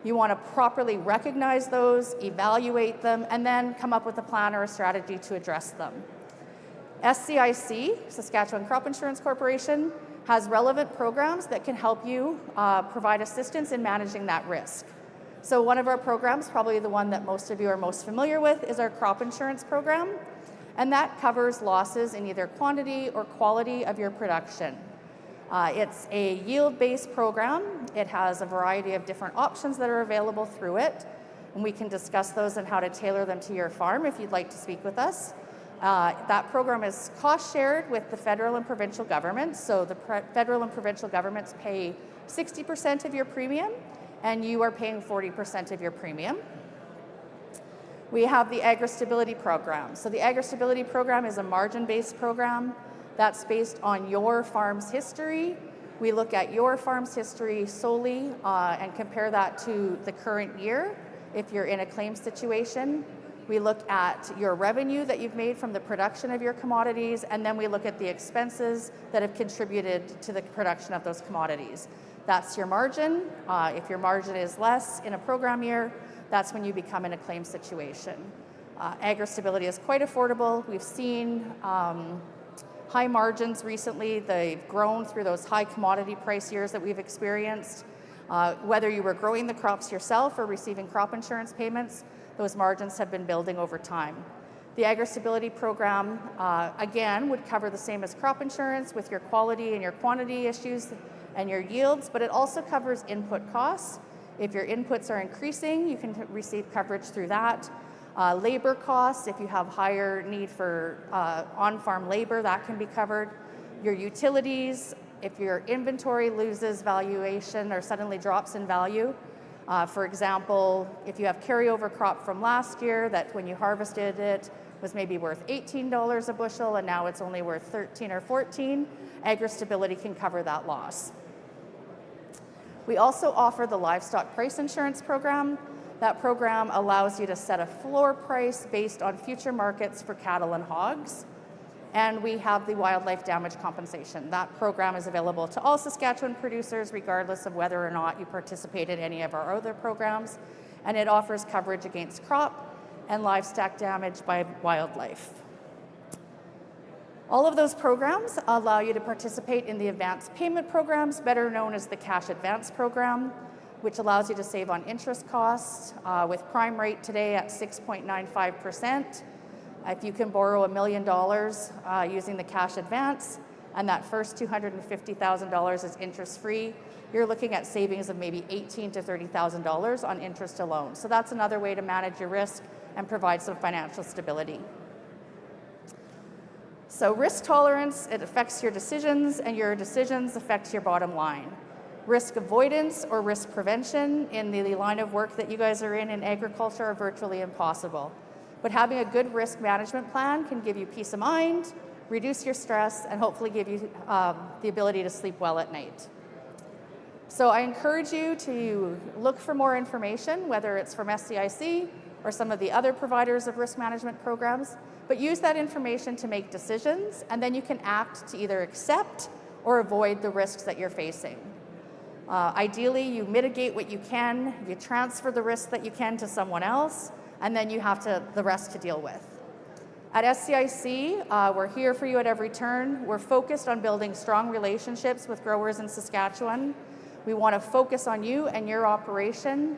You want to properly recognize those, evaluate them, and then come up with a plan or a strategy to address them. SCIC, Saskatchewan Crop Insurance Corporation, has relevant programs that can help you provide assistance in managing that risk. So one of our programs, probably the one that most of you are most familiar with, is our crop insurance program, and that covers losses in either quantity or quality of your production. It's a yield-based program. It has a variety of different options that are available through it, and we can discuss those and how to tailor them to your farm if you'd like to speak with us. That program is cost shared with the federal and provincial governments. So the federal and provincial governments pay 60% of your premium, and you are paying 40% of your premium. We have the Agri-Stability Program. So the Agri-Stability Program is a margin-based program that's based on your farm's history. We look at your farm's history solely and compare that to the current year if you're in a claim situation. We look at your revenue that you've made from the production of your commodities, and then we look at the expenses that have contributed to the production of those commodities. That's your margin. If your margin is less in a program year, that's when you become in a claim situation. Agri-stability is quite affordable. We've seen high margins recently. They've grown through those high commodity price years that we've experienced. Whether you were growing the crops yourself or receiving crop insurance payments, those margins have been building over time. The Agri-stability program, again, would cover the same as crop insurance with your quality and your quantity issues and your yields, but it also covers input costs. If your inputs are increasing, you can receive coverage through that. Labor costs, if you have higher need for on-farm labor, that can be covered. Your utilities, if your inventory loses valuation or suddenly drops in value. For example, if you have carryover crop from last year that when you harvested it was maybe worth $18 a bushel and now it's only worth 13 or 14, Agri-stability can cover that loss. We also offer the livestock price insurance program. That program allows you to set a floor price based on future markets for cattle and hogs. And we have the wildlife damage compensation. That program is available to all Saskatchewan producers, regardless of whether or not you participate in any of our other programs. And it offers coverage against crop and livestock damage by wildlife. All of those programs allow you to participate in the advance payment programs, better known as the cash advance program, which allows you to save on interest costs with prime rate today at 6.95%. If you can borrow $1 million using the cash advance, and that first $250,000 is interest-free, you're looking at savings of maybe $18,000 to $30,000 on interest alone. So that's another way to manage your risk and provide some financial stability. So risk tolerance, it affects your decisions, and your decisions affect your bottom line. Risk avoidance or risk prevention in the line of work that you guys are in agriculture are virtually impossible. But having a good risk management plan can give you peace of mind, reduce your stress, and hopefully give you the ability to sleep well at night. So I encourage you to look for more information, whether it's from SCIC or some of the other providers of risk management programs, but use that information to make decisions, and then you can act to either accept or avoid the risks that you're facing. Ideally, you mitigate what you can, you transfer the risk that you can to someone else, and then you have the rest to deal with. At SCIC, we're here for you at every turn. We're focused on building strong relationships with growers in Saskatchewan. We want to focus on you and your operation,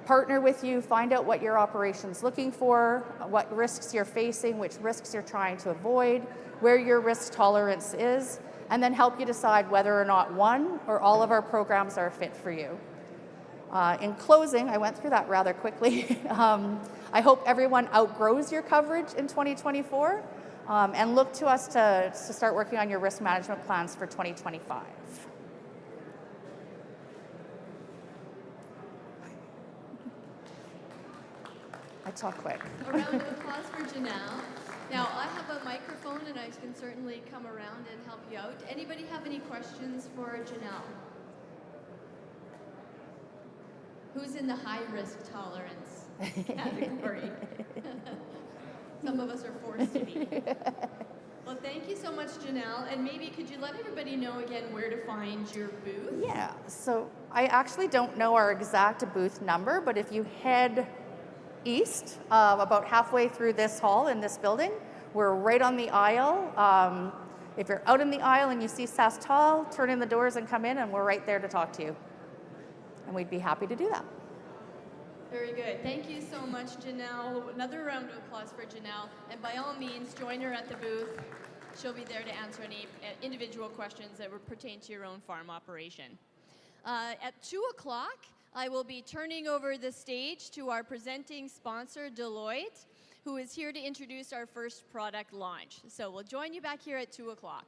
partner with you, find out what your operation's looking for, what risks you're facing, which risks you're trying to avoid, where your risk tolerance is, and then help you decide whether or not one or all of our programs are a fit for you. In closing, I went through that rather quickly. I hope everyone outgrows your coverage in 2024 and look to us to start working on your risk management plans for 2025. I talk quick. A round of applause for Janelle. Now, I have a microphone and I can certainly come around and help you out. Anybody have any questions for Janelle? Who's in the high risk tolerance category? Some of us are forced to be. Well, thank you so much, Janelle. And maybe could you let everybody know again where to find your booth? Yeah, so I actually don't know our exact booth number, but if you head east, about halfway through this hall in this building, we're right on the aisle. If you're out in the aisle and you see SaskTel, turn in the doors and come in, and we're right there to talk to you. And we'd be happy to do that. Very good. Thank you so much, Janelle. Another round of applause for Janelle. And by all means, join her at the booth. She'll be there to answer any individual questions that would pertain to your own farm operation. At 2 o'clock, I will be turning over the stage to our presenting sponsor, Deloitte, who is here to introduce our first product launch. So we'll join you back here at 2 o'clock.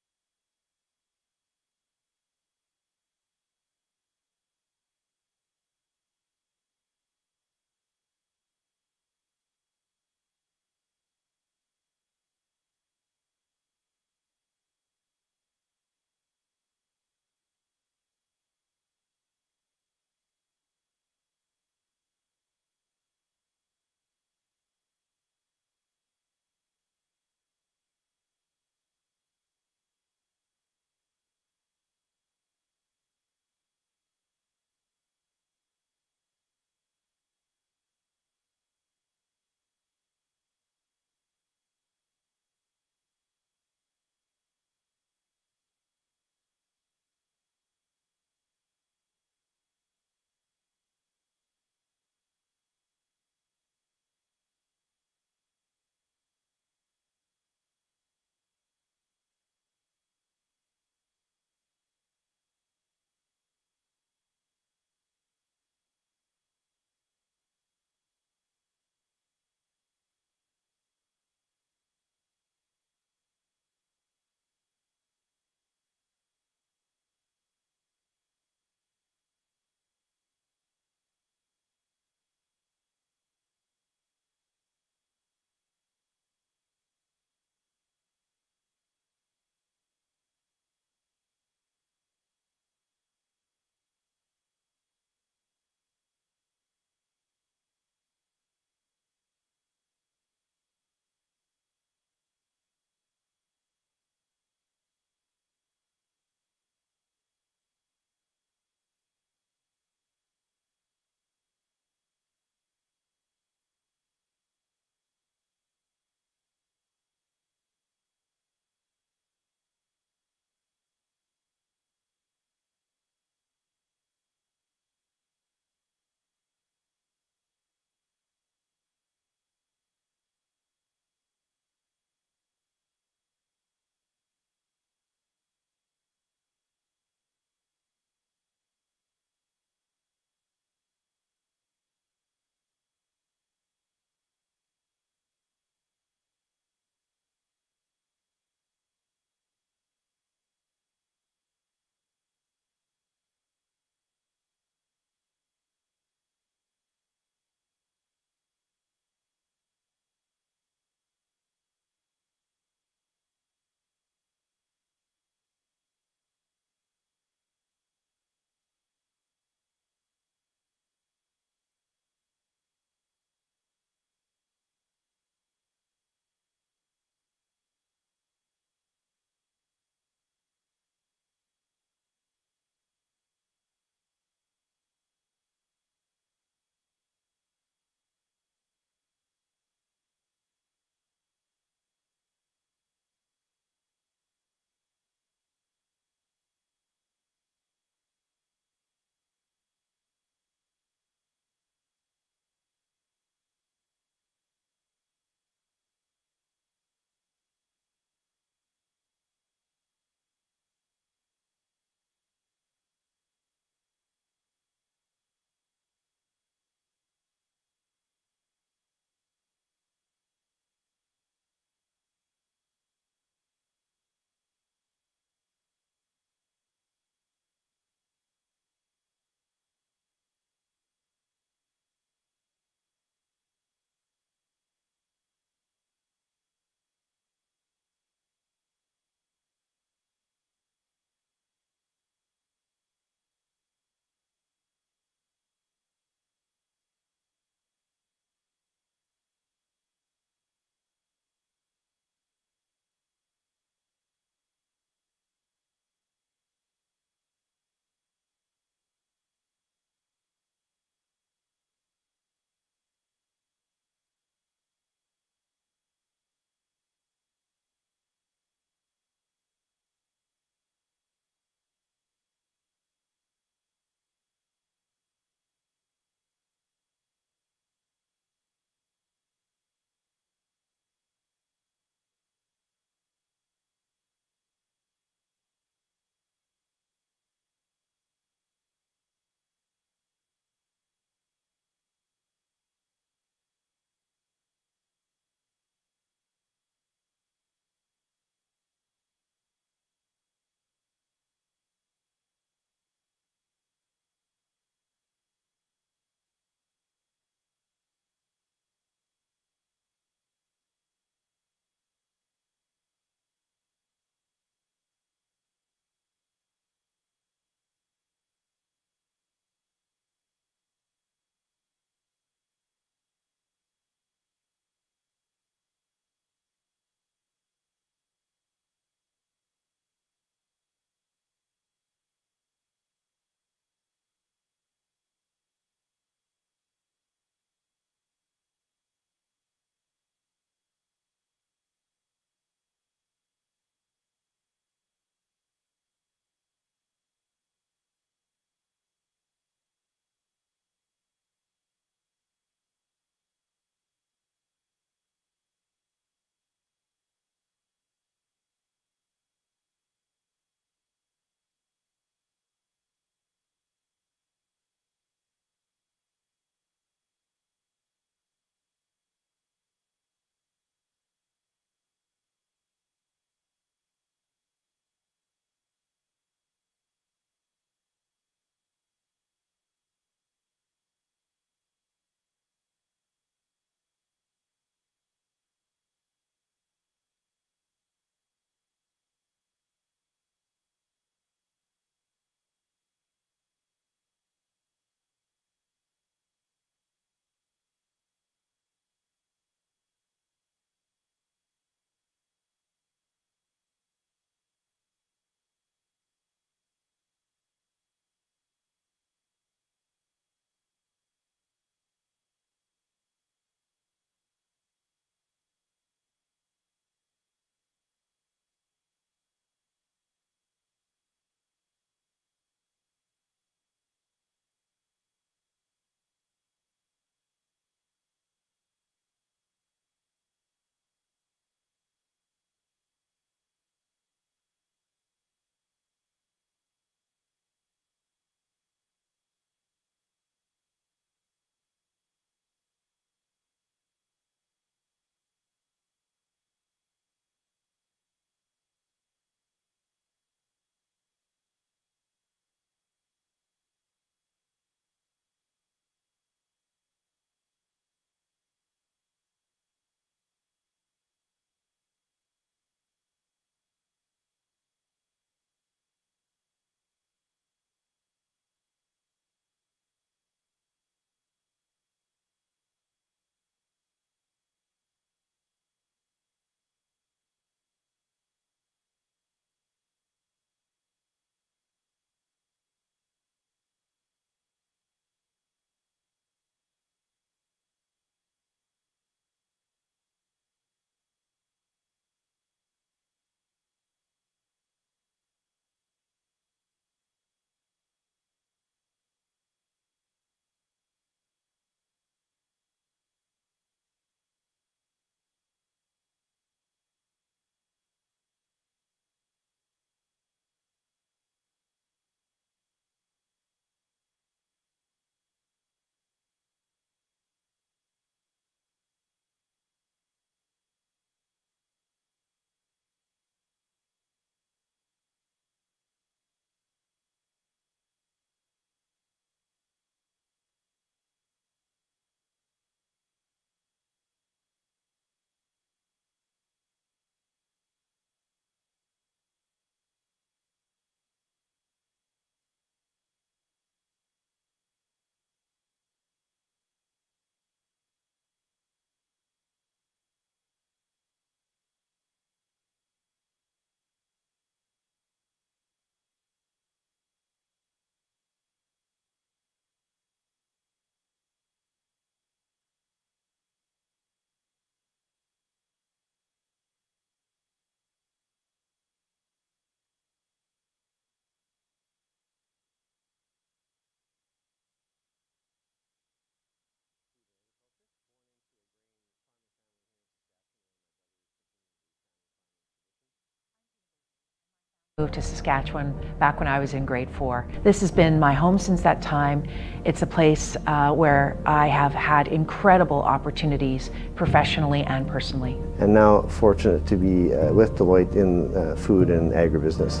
Moved to Saskatchewan back when I was in grade 4. This has been my home since that time. It's a place where I have had incredible opportunities professionally and personally. And now fortunate to be with Deloitte in food and agribusiness.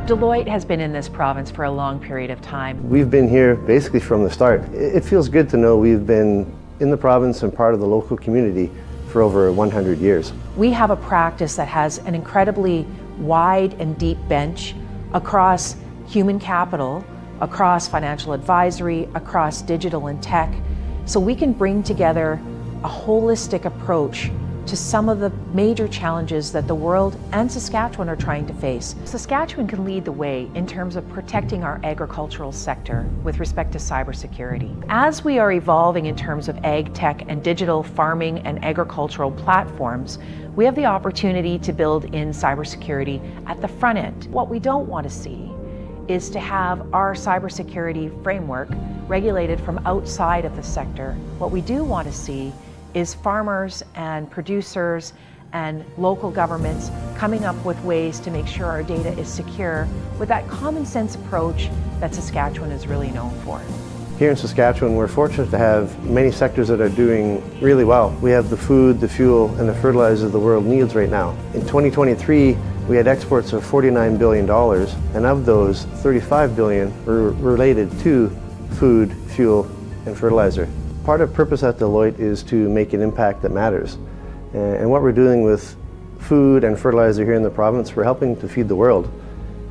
Deloitte has been in this province for a long period of time. We've been here basically from the start. It feels good to know we've been in the province and part of the local community for over 100 years. We have a practice that has an incredibly wide and deep bench across human capital, across financial advisory, across digital and tech, so we can bring together a holistic approach to some of the major challenges that the world and Saskatchewan are trying to face. Saskatchewan can lead the way in terms of protecting our agricultural sector with respect to cybersecurity. As we are evolving in terms of ag tech and digital farming and agricultural platforms, we have the opportunity to build in cybersecurity at the front end. What we don't want to see is to have our cybersecurity framework regulated from outside of the sector. What we do want to see is farmers and producers and local governments coming up with ways to make sure our data is secure with that common sense approach that Saskatchewan is really known for. Here in Saskatchewan, we're fortunate to have many sectors that are doing really well. We have the food, the fuel, and the fertilizer the world needs right now. In 2023, we had exports of $49 billion, and of those, $35 billion were related to food, fuel, and fertilizer. Part of purpose at Deloitte is to make an impact that matters. And what we're doing with food and fertilizer here in the province, we're helping to feed the world.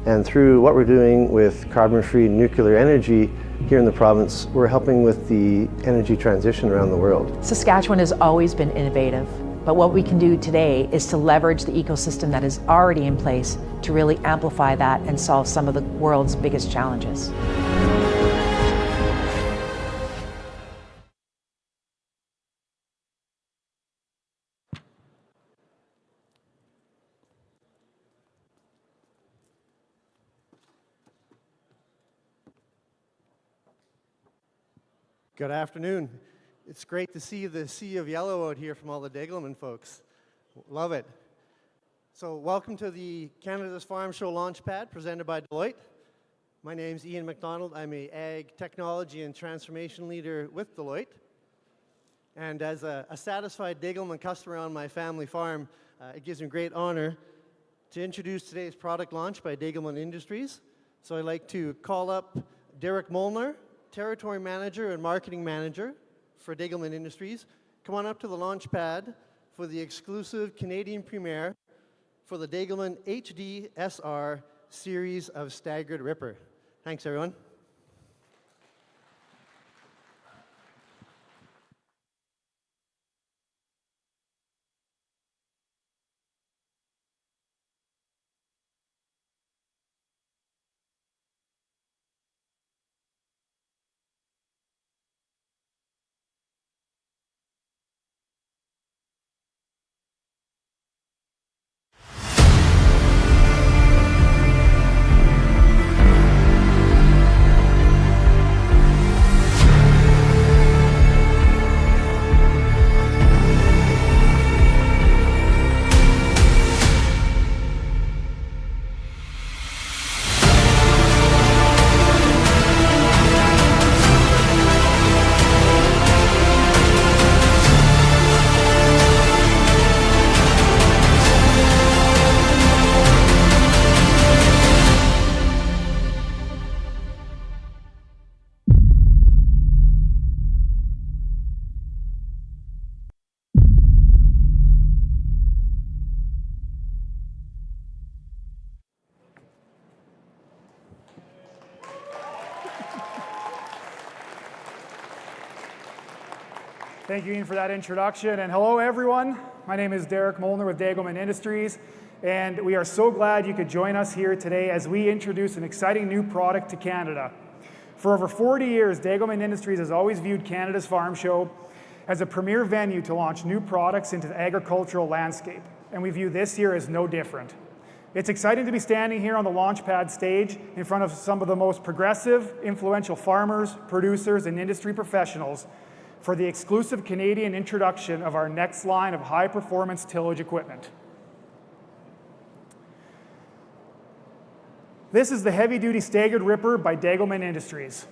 And through what we're doing with carbon-free nuclear energy here in the province, we're helping with the energy transition around the world. Saskatchewan has always been innovative, but what we can do today is to leverage the ecosystem that is already in place to really amplify that and solve some of the world's biggest challenges. Good afternoon. It's great to see the sea of yellow out here from all the Degelman folks. Love it. So welcome to the Canada's Farm Show Launchpad presented by Deloitte. My name's Ian McDonald. I'm a Ag Technology and Transformation Leader with Deloitte. And as a satisfied Degelman customer on my family farm, it gives me great honor to introduce today's product launch by Degelman Industries. So I'd like to call up Derek Molnar, Territory Manager and Marketing Manager for Degelman Industries. Come on up to the launch pad for the exclusive Canadian premiere for the Degelman HD SR series of Staggered Ripper. Thanks, everyone. Thank you, Ian, for that introduction. And hello, everyone. My name is Derek Molnar with Degelman Industries, and we are so glad you could join us here today as we introduce an exciting new product to Canada. For over 40 years, Degelman Industries has always viewed Canada's Farm Show as a premier venue to launch new products into the agricultural landscape, and we view this year as no different. It's exciting to be standing here on the Launchpad stage in front of some of the most progressive, influential farmers, producers, and industry professionals for the exclusive Canadian introduction of our next line of high-performance tillage equipment. This is the heavy-duty staggered ripper by Degelman Industries.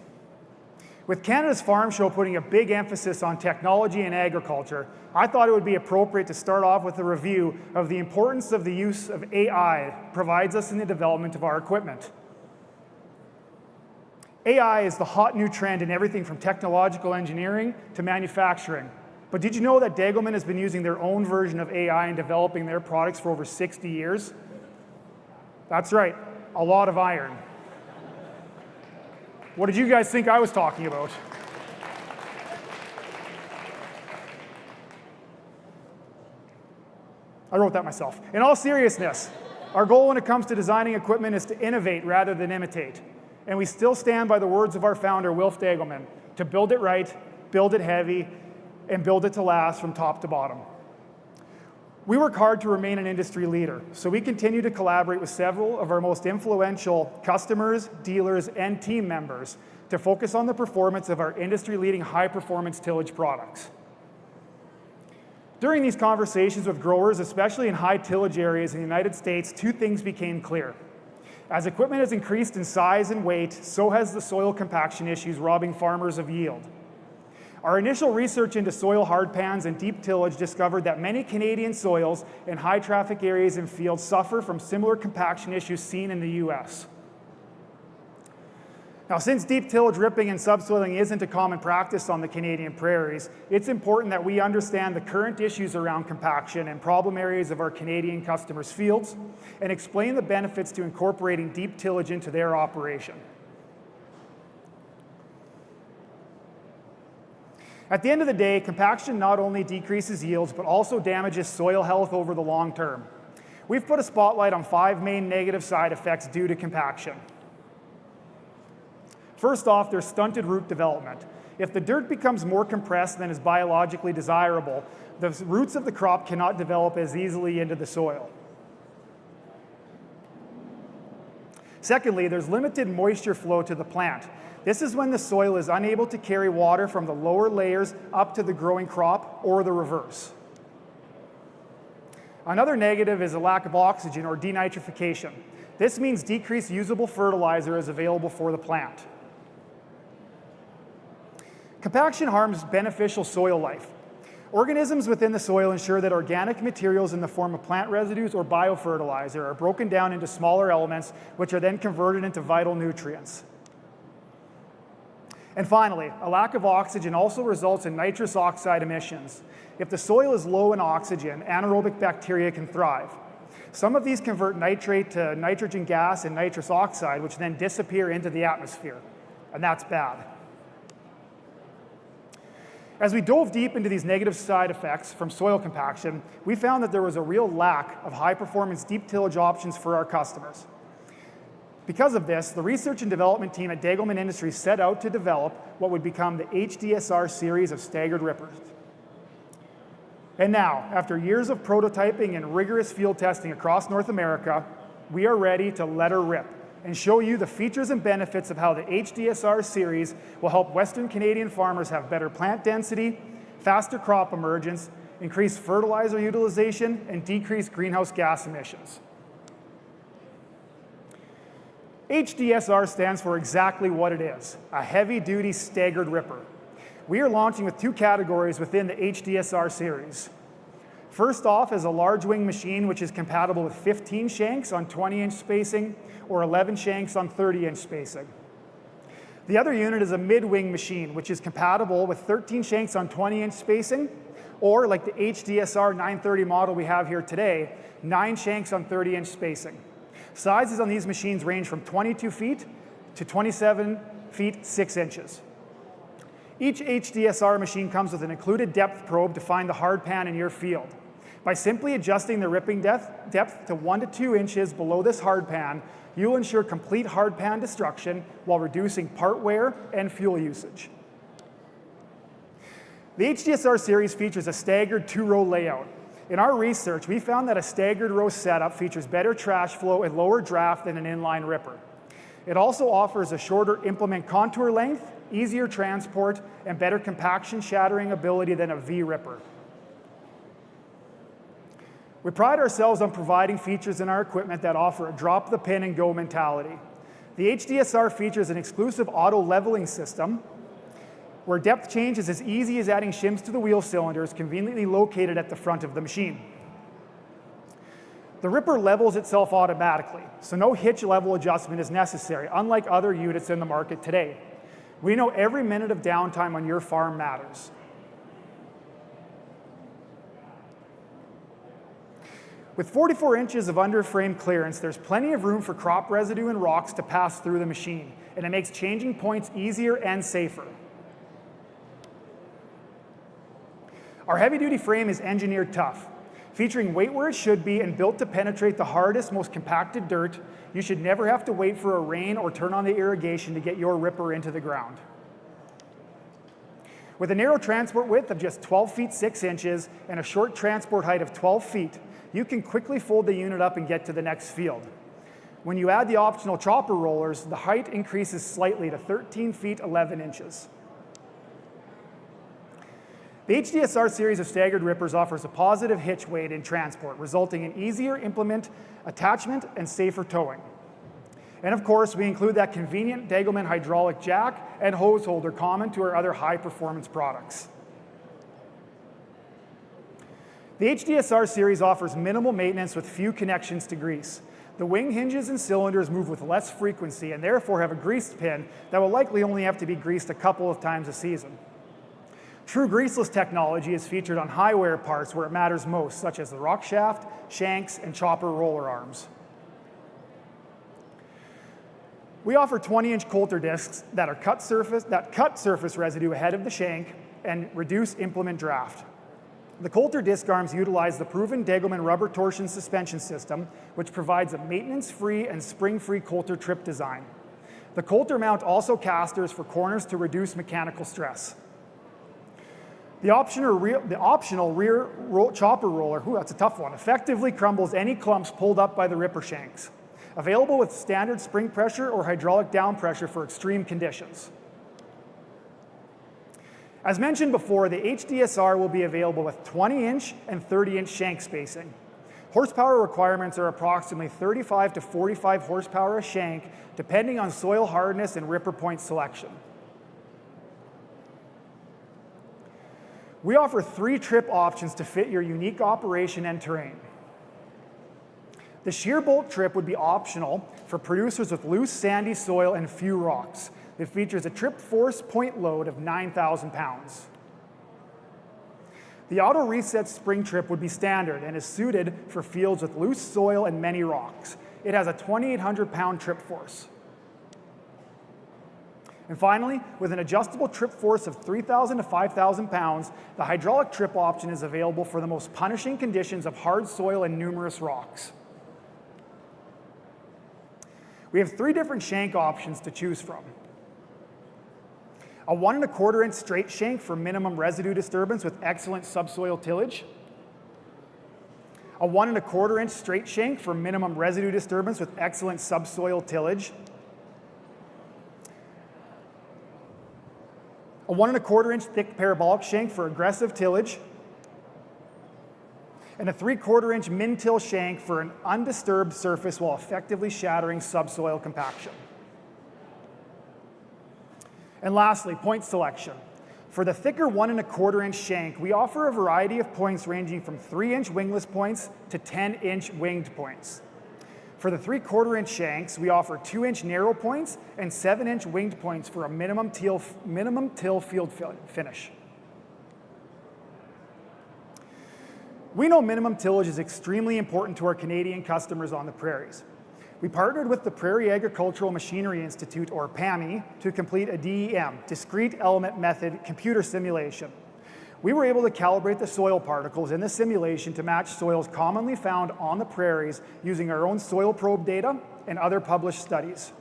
With Canada's Farm Show putting a big emphasis on technology and agriculture, I thought it would be appropriate to start off with a review of the importance of the use of AI provides us in the development of our equipment. AI is the hot new trend in everything from technological engineering to manufacturing. But did you know that Degelman has been using their own version of AI in developing their products for over 60 years? That's right, a lot of iron. What did you guys think I was talking about? I wrote that myself. In all seriousness, our goal when it comes to designing equipment is to innovate rather than imitate. And we still stand by the words of our founder, Wilf Degelman, to build it right, build it heavy, and build it to last from top to bottom. We work hard to remain an industry leader, so we continue to collaborate with several of our most influential customers, dealers, and team members to focus on the performance of our industry-leading high-performance tillage products. During these conversations with growers, especially in high tillage areas in the United States, two things became clear. As equipment has increased in size and weight, so has the soil compaction issues robbing farmers of yield. Our initial research into soil hard pans and deep tillage discovered that many Canadian soils in high traffic areas and fields suffer from similar compaction issues seen in the US. Now, since deep tillage ripping and subsoiling isn't a common practice on the Canadian prairies, it's important that we understand the current issues around compaction and problem areas of our Canadian customers' fields and explain the benefits to incorporating deep tillage into their operation. At the end of the day, compaction not only decreases yields, but also damages soil health over the long term. We've put a spotlight on 5 main negative side effects due to compaction. First off, there's stunted root development. If the dirt becomes more compressed than is biologically desirable, the roots of the crop cannot develop as easily into the soil. Secondly, there's limited moisture flow to the plant. This is when the soil is unable to carry water from the lower layers up to the growing crop, or the reverse. Another negative is a lack of oxygen or denitrification. This means decreased usable fertilizer is available for the plant. Compaction harms beneficial soil life. Organisms within the soil ensure that organic materials in the form of plant residues or biofertilizer are broken down into smaller elements, which are then converted into vital nutrients. And finally, a lack of oxygen also results in nitrous oxide emissions. If the soil is low in oxygen, anaerobic bacteria can thrive. Some of these convert nitrate to nitrogen gas and nitrous oxide, which then disappear into the atmosphere, and that's bad. As we dove deep into these negative side effects from soil compaction, we found that there was a real lack of high-performance deep tillage options for our customers. Because of this, the research and development team at Degelman Industries set out to develop what would become the HDSR series of staggered rippers. And now, after years of prototyping and rigorous field testing across North America, we are ready to let her rip and show you the features and benefits of how the HDSR series will help Western Canadian farmers have better plant density, faster crop emergence, increased fertilizer utilization, and decreased greenhouse gas emissions. HDSR stands for exactly what it is, a heavy-duty staggered ripper. We are launching with 2 categories within the HDSR series. First off is a large wing machine which is compatible with 15 shanks on 20-inch spacing or 11 shanks on 30-inch spacing. The other unit is a mid-wing machine which is compatible with 13 shanks on 20-inch spacing, or like the HDSR 930 model we have here today, 9 shanks on 30-inch spacing. Sizes on these machines range from 22 feet to 27 feet 6 inches. Each HDSR machine comes with an included depth probe to find the hard pan in your field. By simply adjusting the ripping depth to 1 to 2 inches below this hard pan, you'll ensure complete hard pan destruction while reducing part wear and fuel usage. The HDSR series features a staggered 2-row layout. In our research, we found that a staggered row setup features better trash flow and lower draft than an inline ripper. It also offers a shorter implement contour length, easier transport, and better compaction shattering ability than a V-ripper. We pride ourselves on providing features in our equipment that offer a drop the pin and go mentality. The HDSR features an exclusive auto leveling system where depth change is as easy as adding shims to the wheel cylinders conveniently located at the front of the machine. The ripper levels itself automatically, so no hitch level adjustment is necessary, unlike other units in the market today. We know every minute of downtime on your farm matters. With 44 inches of underframe clearance, there's plenty of room for crop residue and rocks to pass through the machine, and it makes changing points easier and safer. Our heavy-duty frame is engineered tough, featuring weight where it should be and built to penetrate the hardest, most compacted dirt. You should never have to wait for a rain or turn on the irrigation to get your ripper into the ground. With a narrow transport width of just 12 feet 6 inches and a short transport height of 12 feet, you can quickly fold the unit up and get to the next field. When you add the optional chopper rollers, the height increases slightly to 13 feet 11 inches. The HDSR series of staggered rippers offers a positive hitch weight in transport, resulting in easier implement attachment and safer towing. And of course, we include that convenient Degelman hydraulic jack and hose holder common to our other high-performance products. The HDSR series offers minimal maintenance with few connections to grease. The wing hinges and cylinders move with less frequency and therefore have a greased pin that will likely only have to be greased a couple of times a season. True greaseless technology is featured on high-wear parts where it matters most, such as the rock shaft, shanks, and chopper roller arms. We offer 20-inch coulter discs that cut surface residue ahead of the shank and reduce implement draft. The coulter disc arms utilize the proven Degelman rubber torsion suspension system, which provides a maintenance-free and spring-free coulter trip design. The coulter mount also casters for corners to reduce mechanical stress. The optional rear chopper roller, that's a tough one, effectively crumbles any clumps pulled up by the ripper shanks. Available with standard spring pressure or hydraulic down pressure for extreme conditions. As mentioned before, the HDSR will be available with 20-inch and 30-inch shank spacing. Horsepower requirements are approximately 35 to 45 horsepower a shank, depending on soil hardness and ripper point selection. We offer 3 trip options to fit your unique operation and terrain. The shear bolt trip would be optional for producers with loose, sandy soil and few rocks. It features a trip force point load of 9,000 pounds. The auto reset spring trip would be standard and is suited for fields with loose soil and many rocks. It has a 2,800 pound trip force. And finally, with an adjustable trip force of 3,000 to 5,000 pounds, the hydraulic trip option is available for the most punishing conditions of hard soil and numerous rocks. We have 3 different shank options to choose from. A 1 1/4 inch straight shank for minimum residue disturbance with excellent subsoil tillage. A 1 1/4 inch straight shank for minimum residue disturbance with excellent subsoil tillage. A 1 1/4 inch thick parabolic shank for aggressive tillage. And a 3/4 inch min-till shank for an undisturbed surface while effectively shattering subsoil compaction. And lastly, point selection. For the thicker 1 1/4 inch shank, we offer a variety of points ranging from 3-inch wingless points to 10-inch winged points. For the 3/4 inch shanks, we offer 2-inch narrow points and 7-inch winged points for a minimum till field finish. We know minimum tillage is extremely important to our Canadian customers on the prairies. We partnered with the Prairie Agricultural Machinery Institute, or PAMI, to complete a DEM, Discrete Element Method, computer simulation. We were able to calibrate the soil particles in the simulation to match soils commonly found on the prairies using our own soil probe data and other published studies.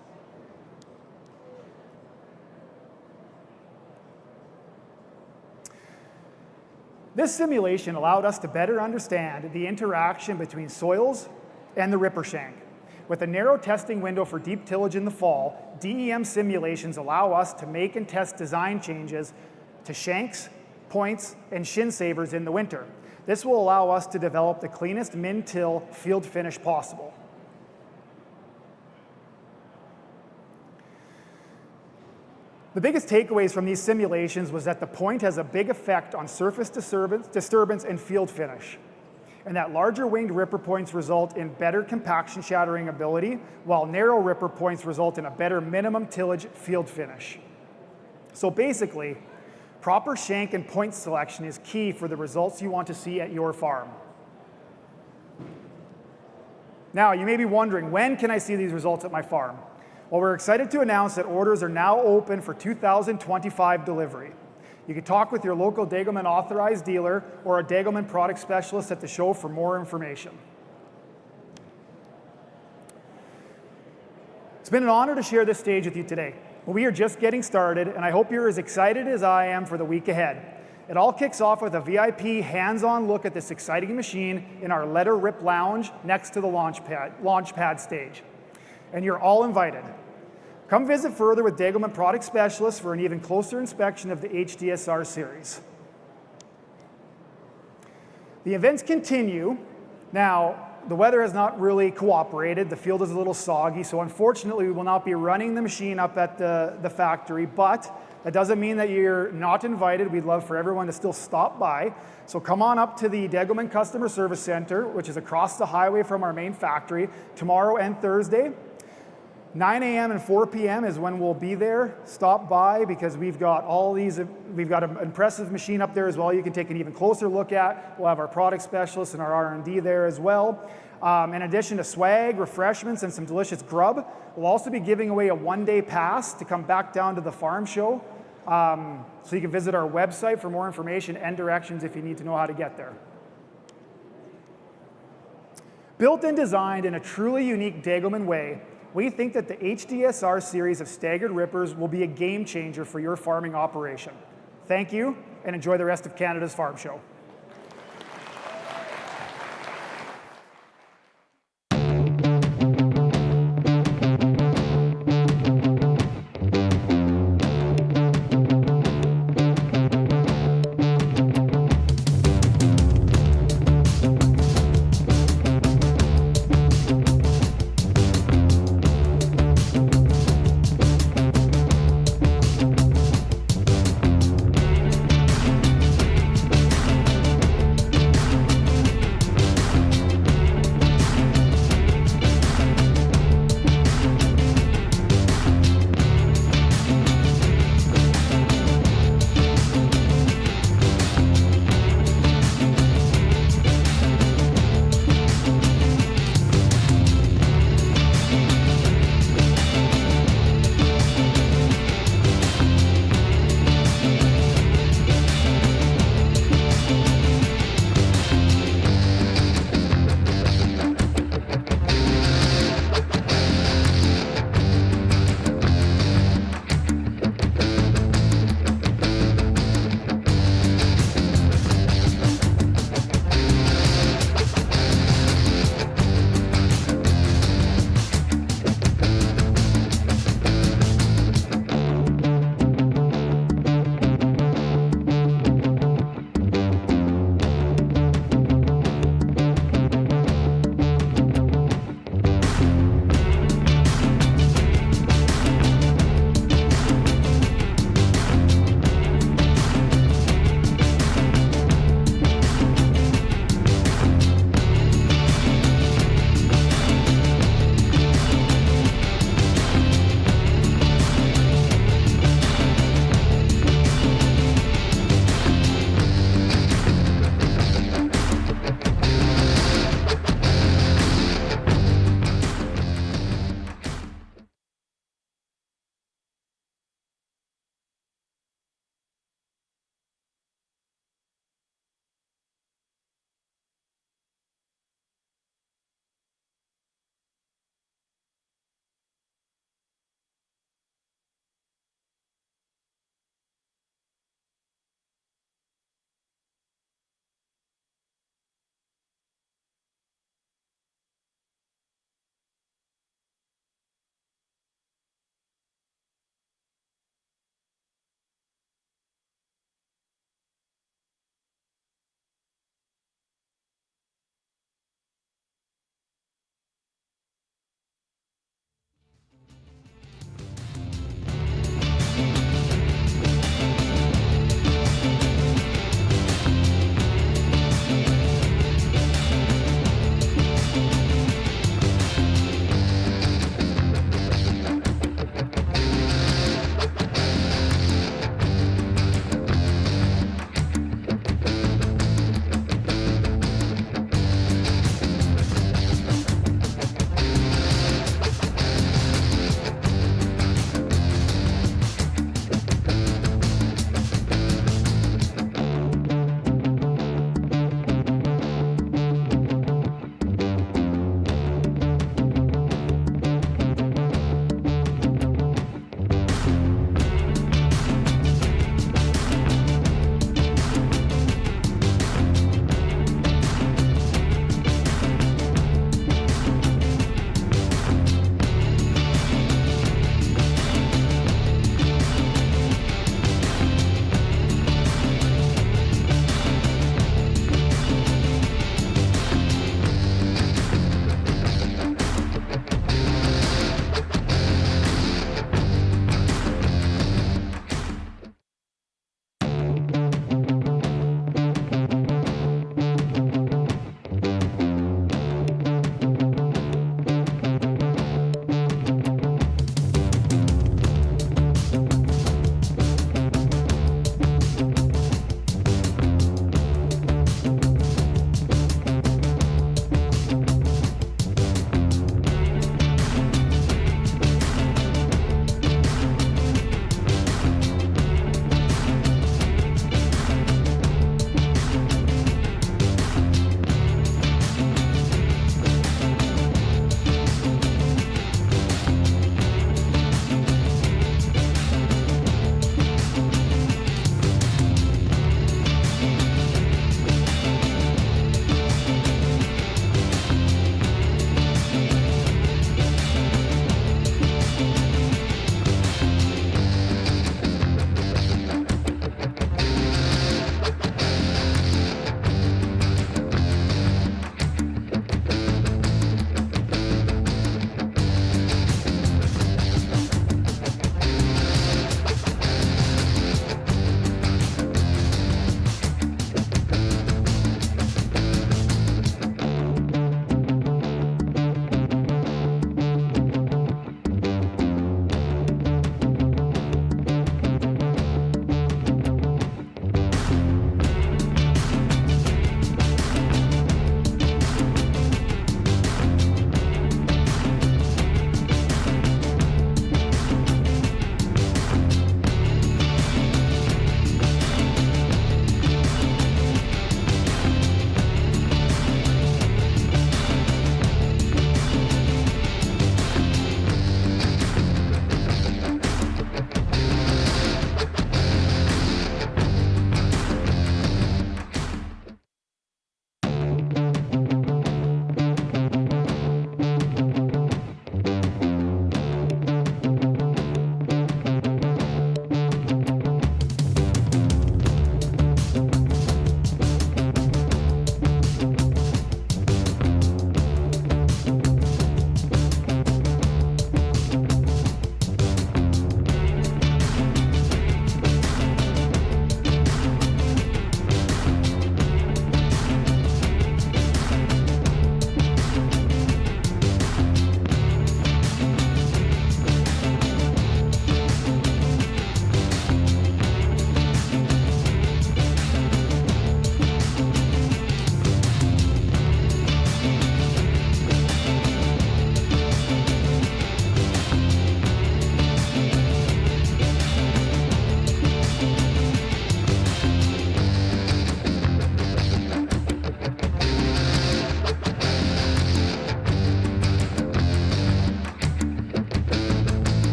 This simulation allowed us to better understand the interaction between soils and the ripper shank. With a narrow testing window for deep tillage in the fall, DEM simulations allow us to make and test design changes to shanks, points, and shin savers in the winter. This will allow us to develop the cleanest min-till field finish possible. The biggest takeaways from these simulations was that the point has a big effect on surface disturbance and field finish, and that larger winged ripper points result in better compaction shattering ability, while narrow ripper points result in a better minimum tillage field finish. So basically, proper shank and point selection is key for the results you want to see at your farm. Now, you may be wondering, when can I see these results at my farm? Well, we're excited to announce that orders are now open for 2025 delivery. You can talk with your local Degelman authorized dealer or a Degelman product specialist at the show for more information. It's been an honor to share this stage with you today. We are just getting started, and I hope you're as excited as I am for the week ahead. It all kicks off with a VIP hands-on look at this exciting machine in our Letter Rip Lounge next to the launch pad stage. And you're all invited. Come visit further with Degelman product specialists for an even closer inspection of the HDSR series. The events continue. Now, the weather has not really cooperated. The field is a little soggy, so unfortunately we will not be running the machine up at the factory, but that doesn't mean that you're not invited. We'd love for everyone to still stop by. So come on up to the Degelman Customer Service Center, which is across the highway from our main factory, tomorrow and Thursday. 9 a.m. and 4 p.m. is when we'll be there. Stop by because we've got an impressive machine up there as well you can take an even closer look at. We'll have our product specialists and our R&D there as well. In addition to swag, refreshments, and some delicious grub, we'll also be giving away a one-day pass to come back down to the farm show. So you can visit our website for more information and directions if you need to know how to get there. Built and designed in a truly unique Degelman way, we think that the HDSR series of staggered rippers will be a game changer for your farming operation. Thank you, and enjoy the rest of Canada's Farm Show.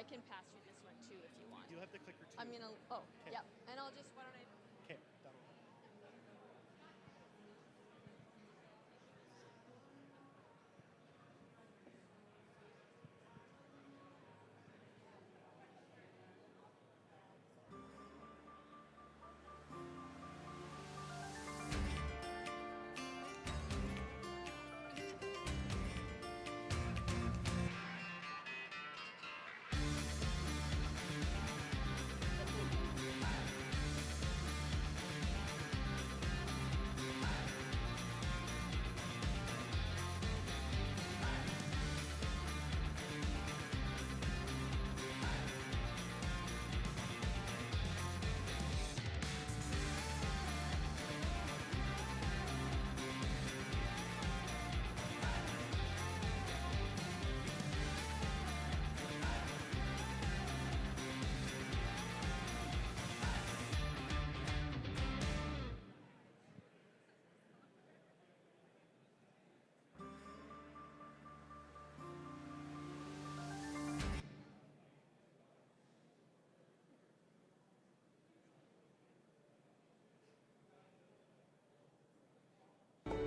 I can pass you this one too if you want. Do you have the clicker too? I'm gonna, yeah. And I'll just, why don't I? Okay.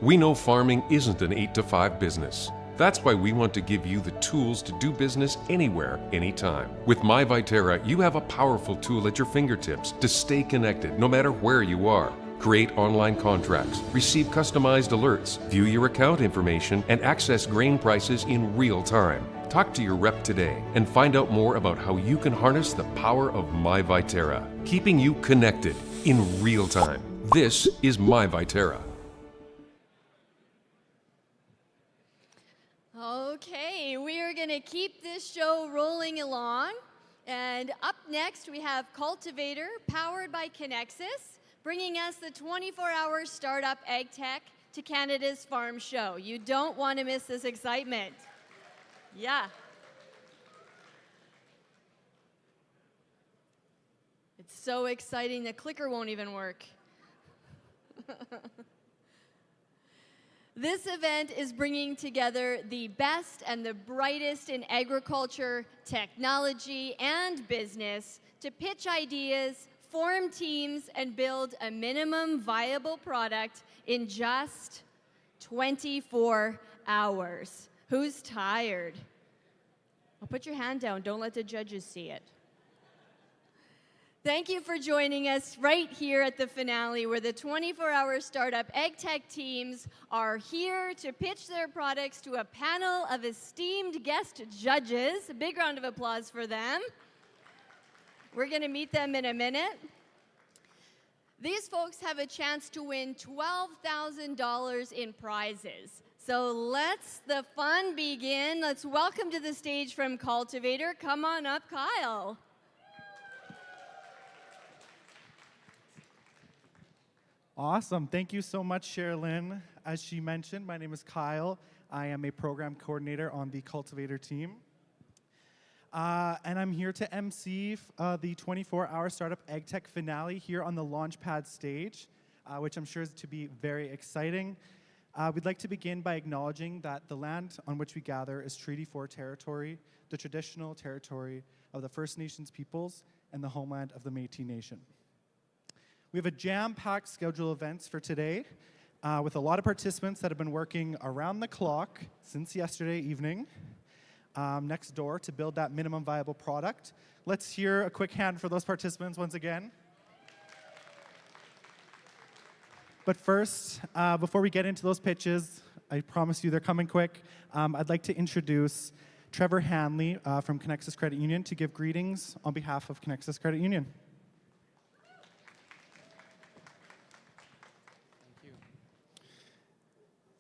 We know farming isn't an 8-to-5 business. That's why we want to give you the tools to do business anywhere, anytime. With MyViterra, you have a powerful tool at your fingertips to stay connected no matter where you are. Create online contracts, receive customized alerts, view your account information, and access grain prices in real time. Talk to your rep today and find out more about how you can harness the power of MyViterra, keeping you connected in real time. This is MyViterra. Okay, we are going to keep this show rolling along. And up next, we have Cultivator, powered by Conexus, bringing us the 24-hour startup Agtech to Canada's Farm Show. You don't want to miss this excitement. Yeah. It's so exciting, the clicker won't even work. This event is bringing together the best and the brightest in agriculture, technology, and business to pitch ideas, form teams, and build a minimum viable product in just 24 hours. Who's tired? Well, put your hand down. Don't let the judges see it. Thank you for joining us right here at the finale where the 24-hour startup Agtech teams are here to pitch their products to a panel of esteemed guest judges. A big round of applause for them. We're going to meet them in a minute. These folks have a chance to win $12,000 in prizes. So let's the fun begin. Let's welcome to the stage from Cultivator. Come on up, Kyle. Awesome. Thank you so much, Sherilyn. As she mentioned, my name is Kyle. I am a program coordinator on the Cultivator team. And I'm here to MC the 24-hour Startup Agtech finale here on the Launchpad stage, which I'm sure is to be very exciting. We'd like to begin by acknowledging that the land on which we gather is Treaty 4 territory, the traditional territory of the First Nations peoples, and the homeland of the Métis Nation. We have a jam-packed schedule of events for today with a lot of participants that have been working around the clock since yesterday evening next door to build that minimum viable product. Let's hear a quick hand for those participants once again. But first, before we get into those pitches, I promise you they're coming quick, I'd like to introduce Trevor Hanley from Conexus Credit Union to give greetings on behalf of Conexus Credit Union.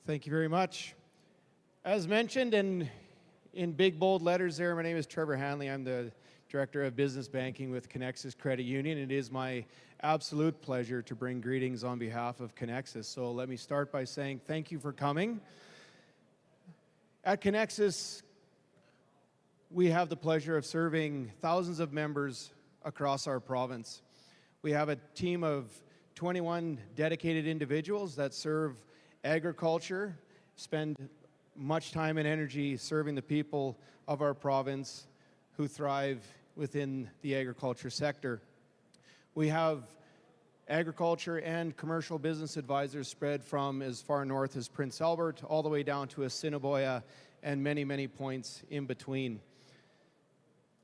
Thank you very much. As mentioned in big, bold letters there, my name is Trevor Hanley. I'm the Director of Business Banking with Conexus Credit Union. It is my absolute pleasure to bring greetings on behalf of Conexus. So let me start by saying thank you for coming. At Conexus, we have the pleasure of serving thousands of members across our province. We have a team of 21 dedicated individuals that serve agriculture, spend much time and energy serving the people of our province who thrive within the agriculture sector. We have agriculture and commercial business advisors spread from as far north as Prince Albert all the way down to Assiniboia and many, many points in between.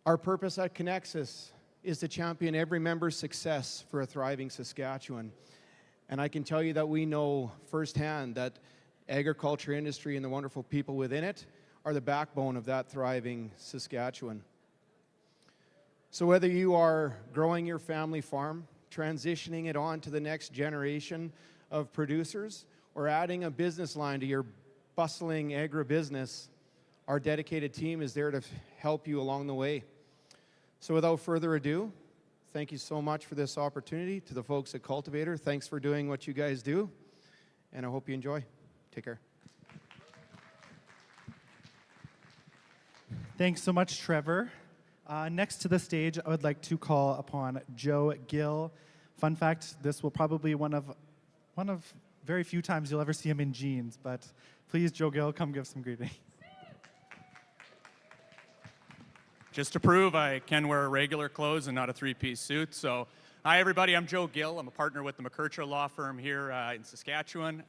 Our purpose at Connexus is to champion every member's success for a thriving Saskatchewan. And I can tell you that we know firsthand that agriculture industry and the wonderful people within it are the backbone of that thriving Saskatchewan. So whether you are growing your family farm, transitioning it on to the next generation of producers, or adding a business line to your bustling agribusiness, our dedicated team is there to help you along the way. So without further ado, thank you so much for this opportunity. To the folks at Cultivator, thanks for doing what you guys do, and I hope you enjoy. Take care. Thanks so much, Trevor. Next to the stage, I would like to call upon Joe Gill. Fun fact, this will probably one of very few times you'll ever see him in jeans, but please, Joe Gill, come give some greeting. Just to prove I can wear regular clothes and not a three-piece suit. So, hi everybody, I'm Joe Gill. I'm a partner with the McKercher Law Firm here in Saskatchewan.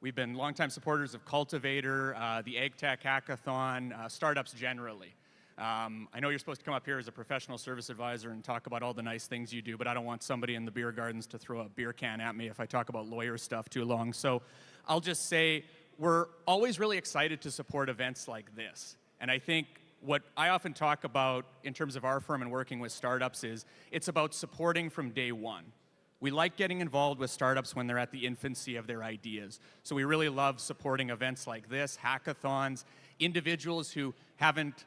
We've been longtime supporters of Cultivator, the Agtech Hackathon, startups generally. I know you're supposed to come up here as a professional service advisor and talk about all the nice things you do, but I don't want somebody in the beer gardens to throw a beer can at me if I talk about lawyer stuff too long. So I'll just say we're always really excited to support events like this. And I think what I often talk about in terms of our firm and working with startups is it's about supporting from day one. We like getting involved with startups when they're at the infancy of their ideas. So we really love supporting events like this, hackathons, individuals who haven't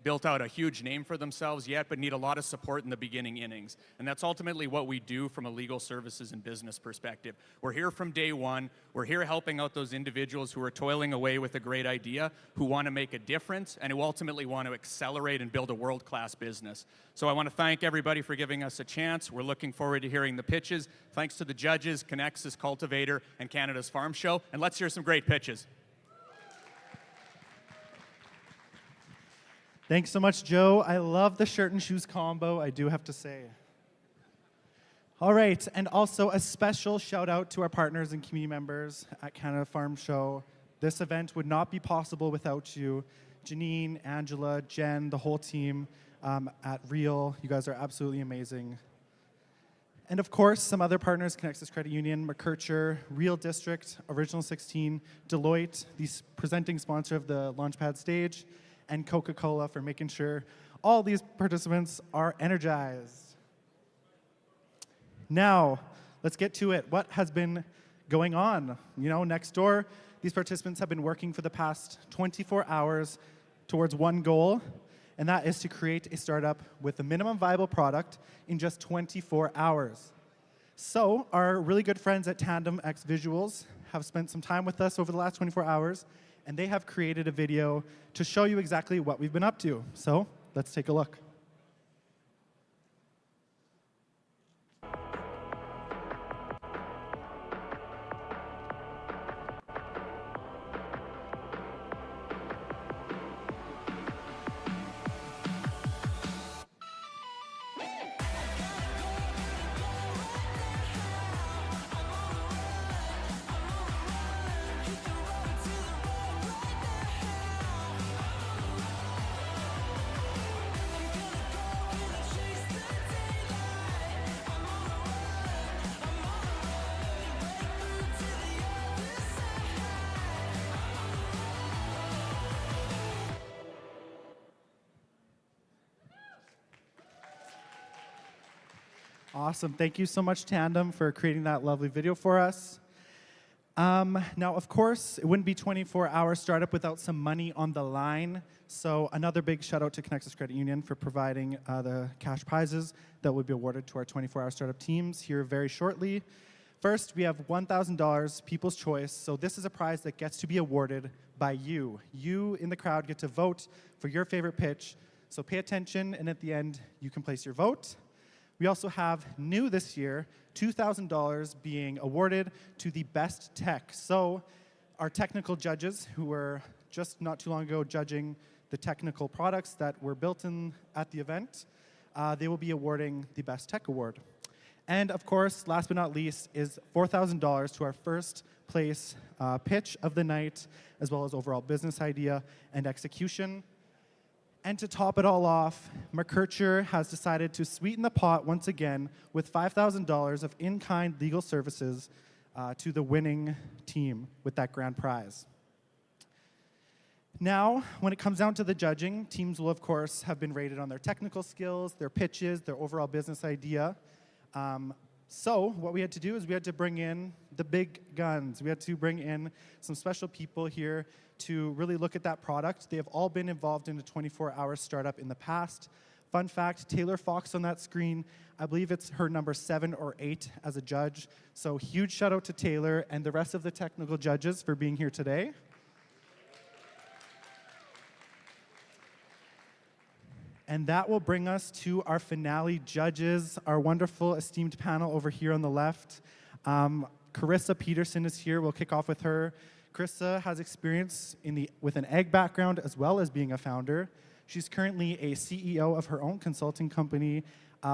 built out a huge name for themselves yet, but need a lot of support in the beginning innings. And that's ultimately what we do from a legal services and business perspective. We're here from day one. We're here helping out those individuals who are toiling away with a great idea, who want to make a difference, and who ultimately want to accelerate and build a world-class business. So I want to thank everybody for giving us a chance. We're looking forward to hearing the pitches. Thanks to the judges, Connexus, Cultivator, and Canada's Farm Show. And let's hear some great pitches. Thanks so much, Joe. I love the shirt and shoes combo, I do have to say. All right, and also a special shout out to our partners and community members at Canada Farm Show. This event would not be possible without you. Janine, Angela, Jen, the whole team at Real. You guys are absolutely amazing. And of course, some other partners, Connexus Credit Union, McKercher, Real District, Original 16, Deloitte, the presenting sponsor of the Launchpad stage, and Coca-Cola for making sure all these participants are energized. Now, let's get to it. What has been going on? You know, next door, these participants have been working for the past 24 hours towards one goal, and that is to create a startup with a minimum viable product in just 24 hours. So, our really good friends at Tandem X Visuals have spent some time with us over the last 24 hours, and they have created a video to show you exactly what we've been up to. So let's take a look. Awesome. Thank you so much, Tandem, for creating that lovely video for us. Now, of course, it wouldn't be 24-hour startup without some money on the line. So another big shout out to Connexus Credit Union for providing the cash prizes that will be awarded to our 24-hour startup teams here very shortly. First, we have $1,000 People's Choice. So this is a prize that gets to be awarded by you. You in the crowd get to vote for your favorite pitch. So pay attention, and at the end, you can place your vote. We also have, new this year, $2,000 being awarded to the best tech. So our technical judges, who were just not too long ago judging the technical products that were built in at the event, they will be awarding the Best Tech Award. And of course, last but not least, is $4,000 to our first place pitch of the night, as well as overall business idea and execution. And to top it all off, McKercher has decided to sweeten the pot once again with $5,000 of in-kind legal services to the winning team with that grand prize. Now, when it comes down to the judging, teams will, of course, have been rated on their technical skills, their pitches, their overall business idea. So what we had to do is we had to bring in the big guns. We had to bring in some special people here to really look at that product. They have all been involved in a 24-hour startup in the past. Fun fact, Taylor Fox on that screen, I believe it's her number 7 or 8 as a judge. So huge shout out to Taylor and the rest of the technical judges for being here today. And that will bring us to our finale judges, our wonderful esteemed panel over here on the left. Carissa Peterson is here. We'll kick off with her. Carissa has experience with an egg background as well as being a founder. She's currently a CEO of her own consulting company,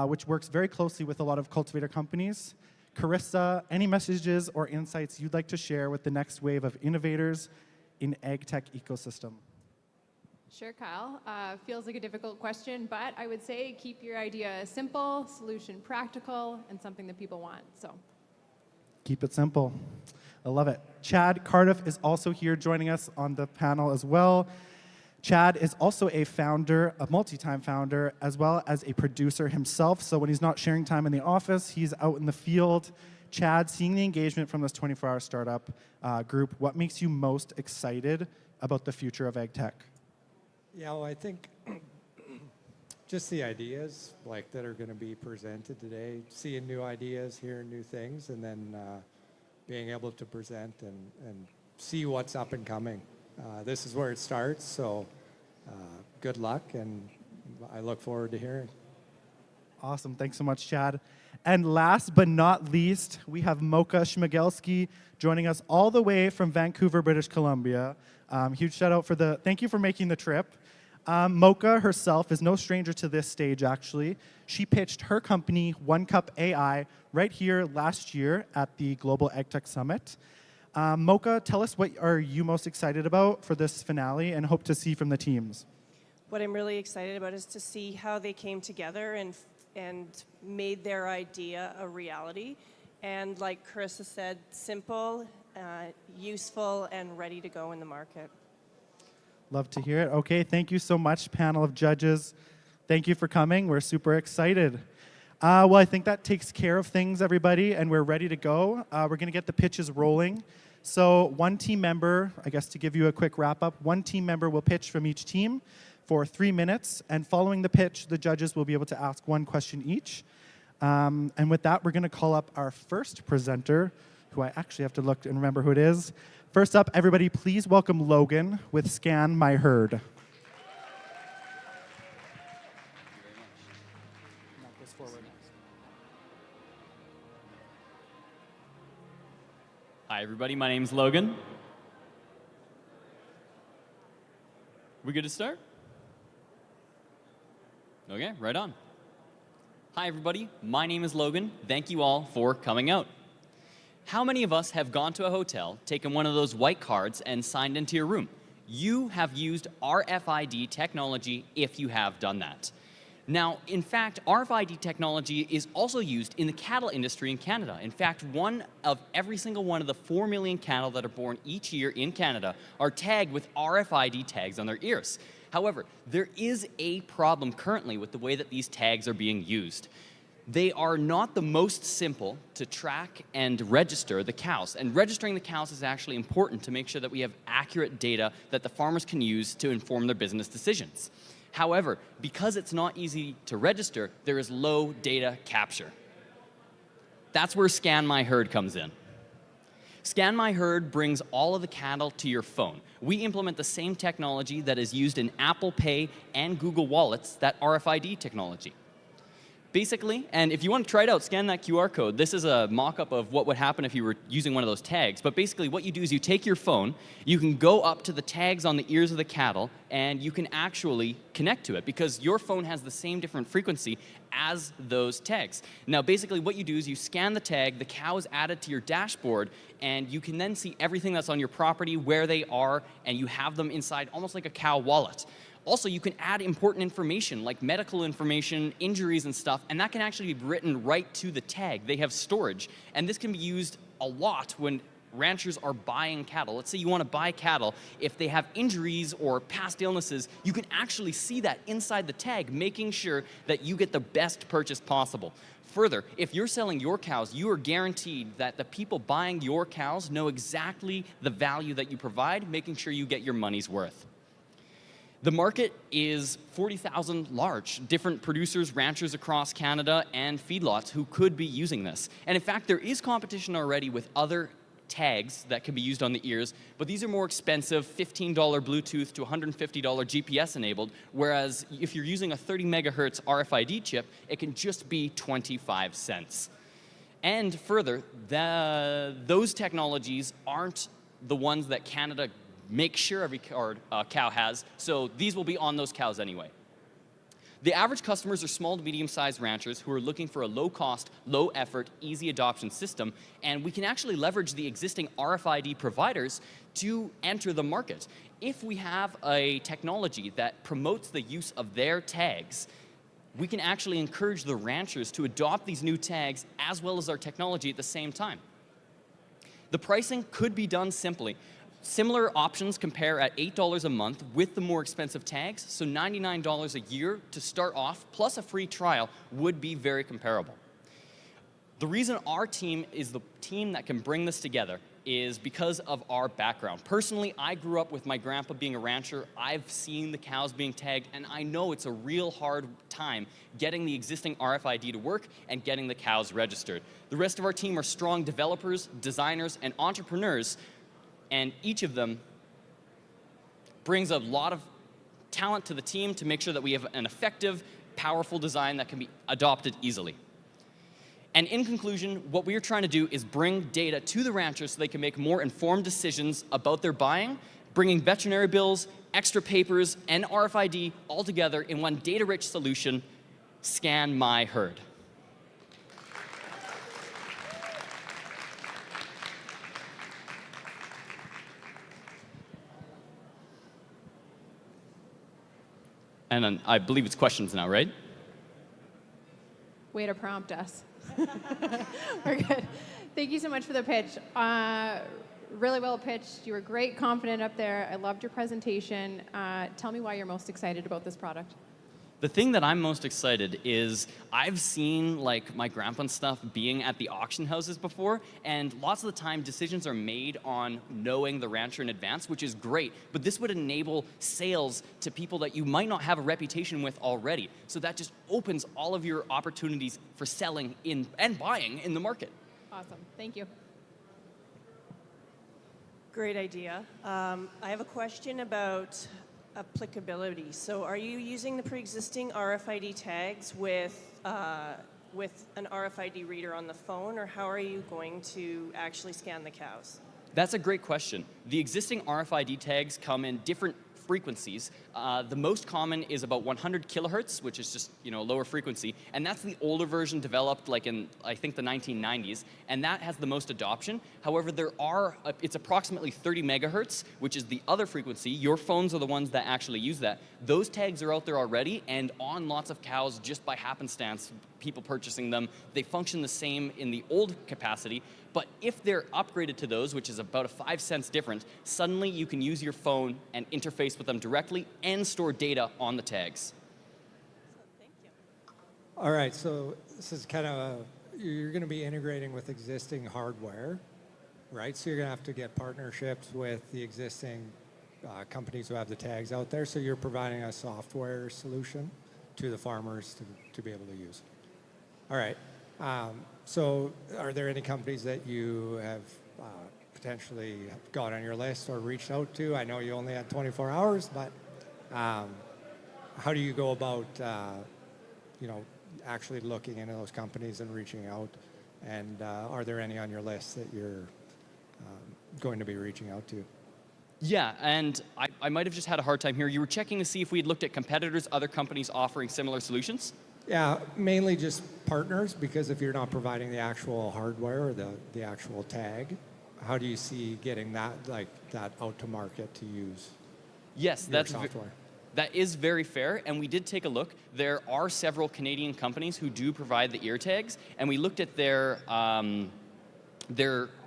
which works very closely with a lot of cultivator companies. Carissa, any messages or insights you'd like to share with the next wave of innovators in egg tech ecosystem? Sure, Kyle. Feels like a difficult question, but I would say keep your idea simple, solution practical, and something that people want. So, keep it simple. I love it. Chad Cardiff is also here joining us on the panel as well. Chad is also a founder, a multi-time founder, as well as a producer himself. So when he's not sharing time in the office, he's out in the field. Chad, seeing the engagement from this 24-hour startup group, what makes you most excited about the future of ag tech? Yeah, well, I think just the ideas like that are going to be presented today, seeing new ideas, hearing new things, and then being able to present and see what's up and coming. This is where it starts, so good luck, and I look forward to hearing. Awesome. Thanks so much, Chad. And last but not least, we have Mocha Schmigelski joining us all the way from Vancouver, British Columbia. Huge shout out thank you for making the trip. Mocha herself is no stranger to this stage, actually. She pitched her company, One Cup AI, right here last year at the Global Agtech Summit. Mocha, tell us what are you most excited about for this finale and hope to see from the teams? What I'm really excited about is to see how they came together and made their idea a reality. And like Carissa said, simple, useful, and ready to go in the market. Love to hear it. Okay, thank you so much, panel of judges. Thank you for coming. We're super excited. Well, I think that takes care of things, everybody, and we're ready to go. We're going to get the pitches rolling. So one team member, I guess to give you a quick wrap-up, one team member will pitch from each team for 3 minutes, and following the pitch, the judges will be able to ask one question each. And with that, we're going to call up our first presenter, who I actually have to look and remember who it is. First up, everybody, please welcome Logan with Scan My Herd. Hi, everybody. My name's Logan. We good to start? Okay, right on. Hi, everybody. My name is Logan. Thank you all for coming out. How many of us have gone to a hotel, taken one of those white cards, and signed into your room? You have used RFID technology if you have done that. Now, in fact, RFID technology is also used in the cattle industry in Canada. In fact, every single one of the 4 million cattle that are born each year in Canada are tagged with RFID tags on their ears. However, there is a problem currently with the way that these tags are being used. They are not the most simple to track and register the cows. And registering the cows is actually important to make sure that we have accurate data that the farmers can use to inform their business decisions. However, because it's not easy to register, there is low data capture. That's where Scan My Herd comes in. Scan My Herd brings all of the cattle to your phone. We implement the same technology that is used in Apple Pay and Google Wallets, that RFID technology. Basically, and if you want to try it out, scan that QR code. This is a mock-up of what would happen if you were using one of those tags. But basically, what you do is you take your phone, you can go up to the tags on the ears of the cattle, and you can actually connect to it because your phone has the same different frequency as those tags. Now, basically, what you do is you scan the tag, the cow is added to your dashboard, and you can then see everything that's on your property, where they are, and you have them inside almost like a cow wallet. Also, you can add important information like medical information, injuries and stuff, and that can actually be written right to the tag. They have storage, and this can be used a lot when ranchers are buying cattle. Let's say you want to buy cattle. If they have injuries or past illnesses, you can actually see that inside the tag, making sure that you get the best purchase possible. Further, if you're selling your cows, you are guaranteed that the people buying your cows know exactly the value that you provide, making sure you get your money's worth. The market is 40,000 large, different producers, ranchers across Canada, and feedlots who could be using this. And in fact, there is competition already with other tags that can be used on the ears, but these are more expensive, $15 Bluetooth to $150 GPS enabled, whereas if you're using a 30 megahertz RFID chip, it can just be 25 cents. And further, those technologies aren't the ones that Canada makes sure every cow has, so these will be on those cows anyway. The average customers are small to medium-sized ranchers who are looking for a low-cost, low-effort, easy adoption system, and we can actually leverage the existing RFID providers to enter the market. If we have a technology that promotes the use of their tags, we can actually encourage the ranchers to adopt these new tags as well as our technology at the same time. The pricing could be done simply. Similar options compare at $8 a month with the more expensive tags, so $99 a year to start off, plus a free trial, would be very comparable. The reason our team is the team that can bring this together is because of our background. Personally, I grew up with my grandpa being a rancher. I've seen the cows being tagged, and I know it's a real hard time getting the existing RFID to work and getting the cows registered. The rest of our team are strong developers, designers, and entrepreneurs, and each of them brings a lot of talent to the team to make sure that we have an effective, powerful design that can be adopted easily. And in conclusion, what we are trying to do is bring data to the ranchers so they can make more informed decisions about their buying, bringing veterinary bills, extra papers, and RFID all together in one data-rich solution, Scan My Herd. And then I believe it's questions now, right? Way to prompt us. We're good. Thank you so much for the pitch. Really well pitched. You were great, confident up there. I loved your presentation. Tell me why you're most excited about this product. The thing that I'm most excited is I've seen like my grandpa and stuff being at the auction houses before, and lots of the time decisions are made on knowing the rancher in advance, which is great, but this would enable sales to people that you might not have a reputation with already. So that just opens all of your opportunities for selling in and buying in the market. Awesome. Thank you. Great idea. I have a question about applicability. So are you using the pre-existing RFID tags with an RFID reader on the phone, or how are you going to actually scan the cows? That's a great question. The existing RFID tags come in different frequencies. The most common is about 100 kilohertz, which is just lower frequency, and that's the older version developed like in I think the 1990s, and that has the most adoption. However, it's approximately 30 megahertz, which is the other frequency. Your phones are the ones that actually use that. Those tags are out there already and on lots of cows just by happenstance, people purchasing them. They function the same in the old capacity, but if they're upgraded to those, which is about a 5 cents difference, suddenly you can use your phone and interface with them directly and store data on the tags. Thank you. All right, so this is kind of you're going to be integrating with existing hardware, right? So you're going to have to get partnerships with the existing companies who have the tags out there. So you're providing a software solution to the farmers to be able to use. All right. So are there any companies that you have potentially got on your list or reached out to? I know you only had 24 hours, but how do you go about, actually looking into those companies and reaching out? And are there any on your list that you're going to be reaching out to? Yeah, and I might have just had a hard time here. You were checking to see if we had looked at competitors, other companies offering similar solutions? Yeah, mainly just partners, because if you're not providing the actual hardware or the actual tag, how do you see getting that out to market to use? Yes, that's software? That is very fair, and we did take a look. There are several Canadian companies who do provide the ear tags, and we looked at their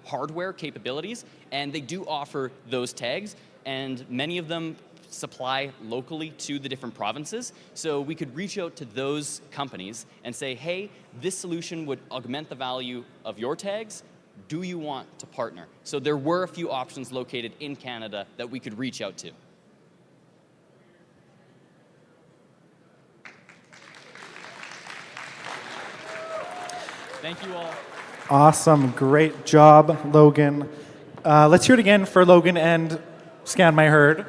hardware capabilities, and they do offer those tags, and many of them supply locally to the different provinces. So we could reach out to those companies and say, hey, this solution would augment the value of your tags. Do you want to partner? So there were a few options located in Canada that we could reach out to. Thank you all. Awesome. Great job, Logan. Let's hear it again for Logan and Scan My Herd.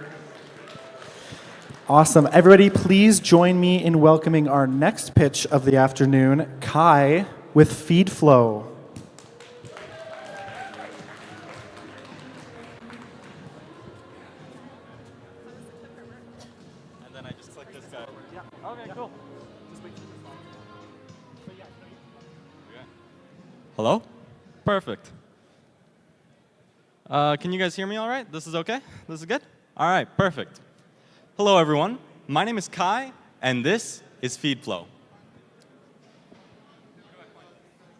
Awesome. Everybody, please join me in welcoming our next pitch of the afternoon, Kai with FeedFlow. And then I just click this guy. Yeah. Okay, cool. Hello? Perfect. Can you guys hear me all right? This is okay? This is good? All right, perfect. Hello, everyone. My name is Kai, and this is FeedFlow.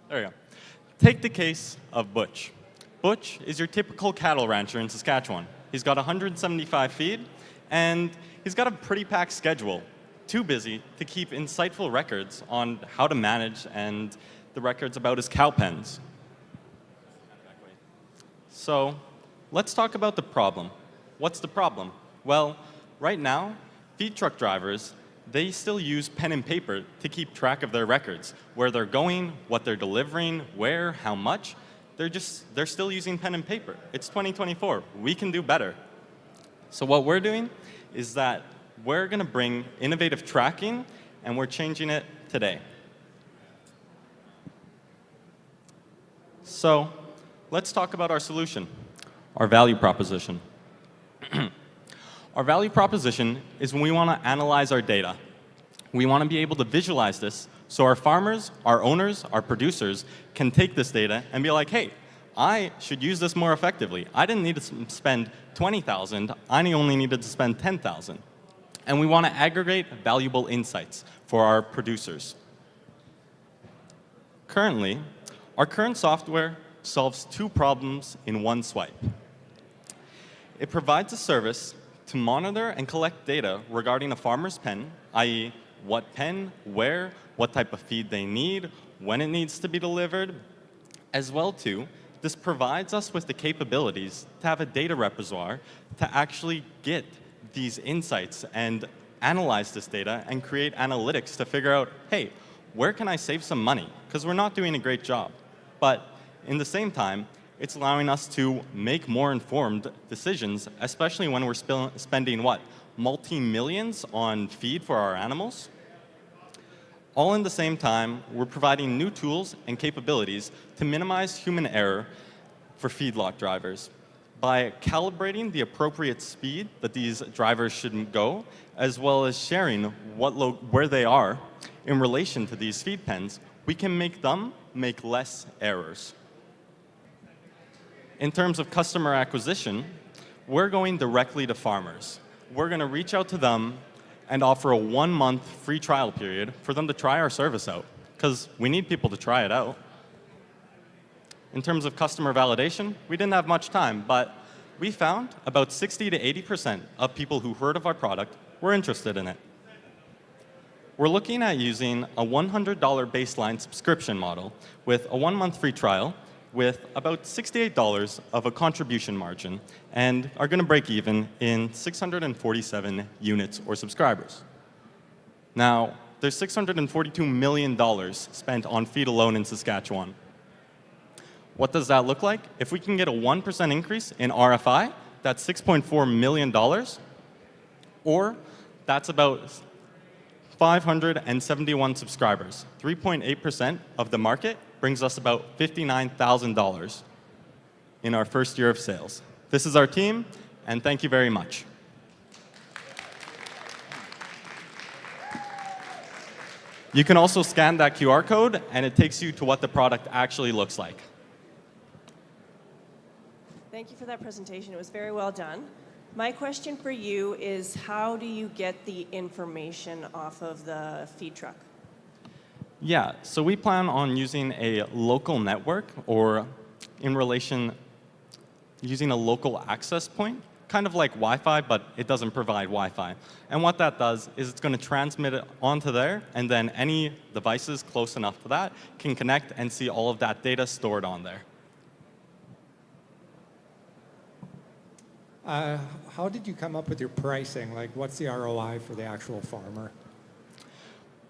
There we go. Take the case of Butch. Butch is your typical cattle rancher in Saskatchewan. He's got 175 feed, and he's got a pretty packed schedule. Too busy to keep insightful records on how to manage and the records about his cow pens. So let's talk about the problem. What's the problem? Well, right now, feed truck drivers, they still use pen and paper to keep track of their records, where they're going, what they're delivering, where, how much. They're still using pen and paper. It's 2024. We can do better. So what we're doing is that we're going to bring innovative tracking, and we're changing it today. So let's talk about our solution, our value proposition. Our value proposition is when we want to analyze our data. We want to be able to visualize this so our farmers, our owners, our producers can take this data and be like, hey, I should use this more effectively. I didn't need to spend $20,000. I only needed to spend $10,000. And we want to aggregate valuable insights for our producers. Currently, our current software solves two problems in one swipe. It provides a service to monitor and collect data regarding a farmer's pen, i.e. what pen, where, what type of feed they need, when it needs to be delivered, as well too, this provides us with the capabilities to have a data repertoire to actually get these insights and analyze this data and create analytics to figure out, hey, where can I save some money? Because we're not doing a great job. But in the same time, it's allowing us to make more informed decisions, especially when we're spending, what, multi-millions on feed for our animals? All in the same time, we're providing new tools and capabilities to minimize human error for feedlot drivers by calibrating the appropriate speed that these drivers should go, as well as sharing where they are in relation to these feed pens. We can make them make less errors. In terms of customer acquisition, we're going directly to farmers. We're going to reach out to them and offer a 1-month free trial period for them to try our service out, because we need people to try it out. In terms of customer validation, we didn't have much time, but we found about 60 to 80% of people who heard of our product were interested in it. We're looking at using a $100 baseline subscription model with a 1-month free trial with about $68 of a contribution margin, and are going to break even in 647 units or subscribers. Now, there's $642 million spent on feed alone in Saskatchewan. What does that look like? If we can get a 1% increase in RFI, that's $6.4 million, or that's about 571 subscribers. 3.8% of the market brings us about $59,000 in our first year of sales. This is our team, and thank you very much. You can also scan that QR code, and it takes you to what the product actually looks like. Thank you for that presentation. It was very well done. My question for you is, how do you get the information off of the feed truck? Yeah, so we plan on using a local network, or in relation, using a local access point, kind of like Wi-Fi, but it doesn't provide Wi-Fi. And what that does is it's going to transmit it onto there, and then any devices close enough to that can connect and see all of that data stored on there. How did you come up with your pricing? Like, what's the ROI for the actual farmer?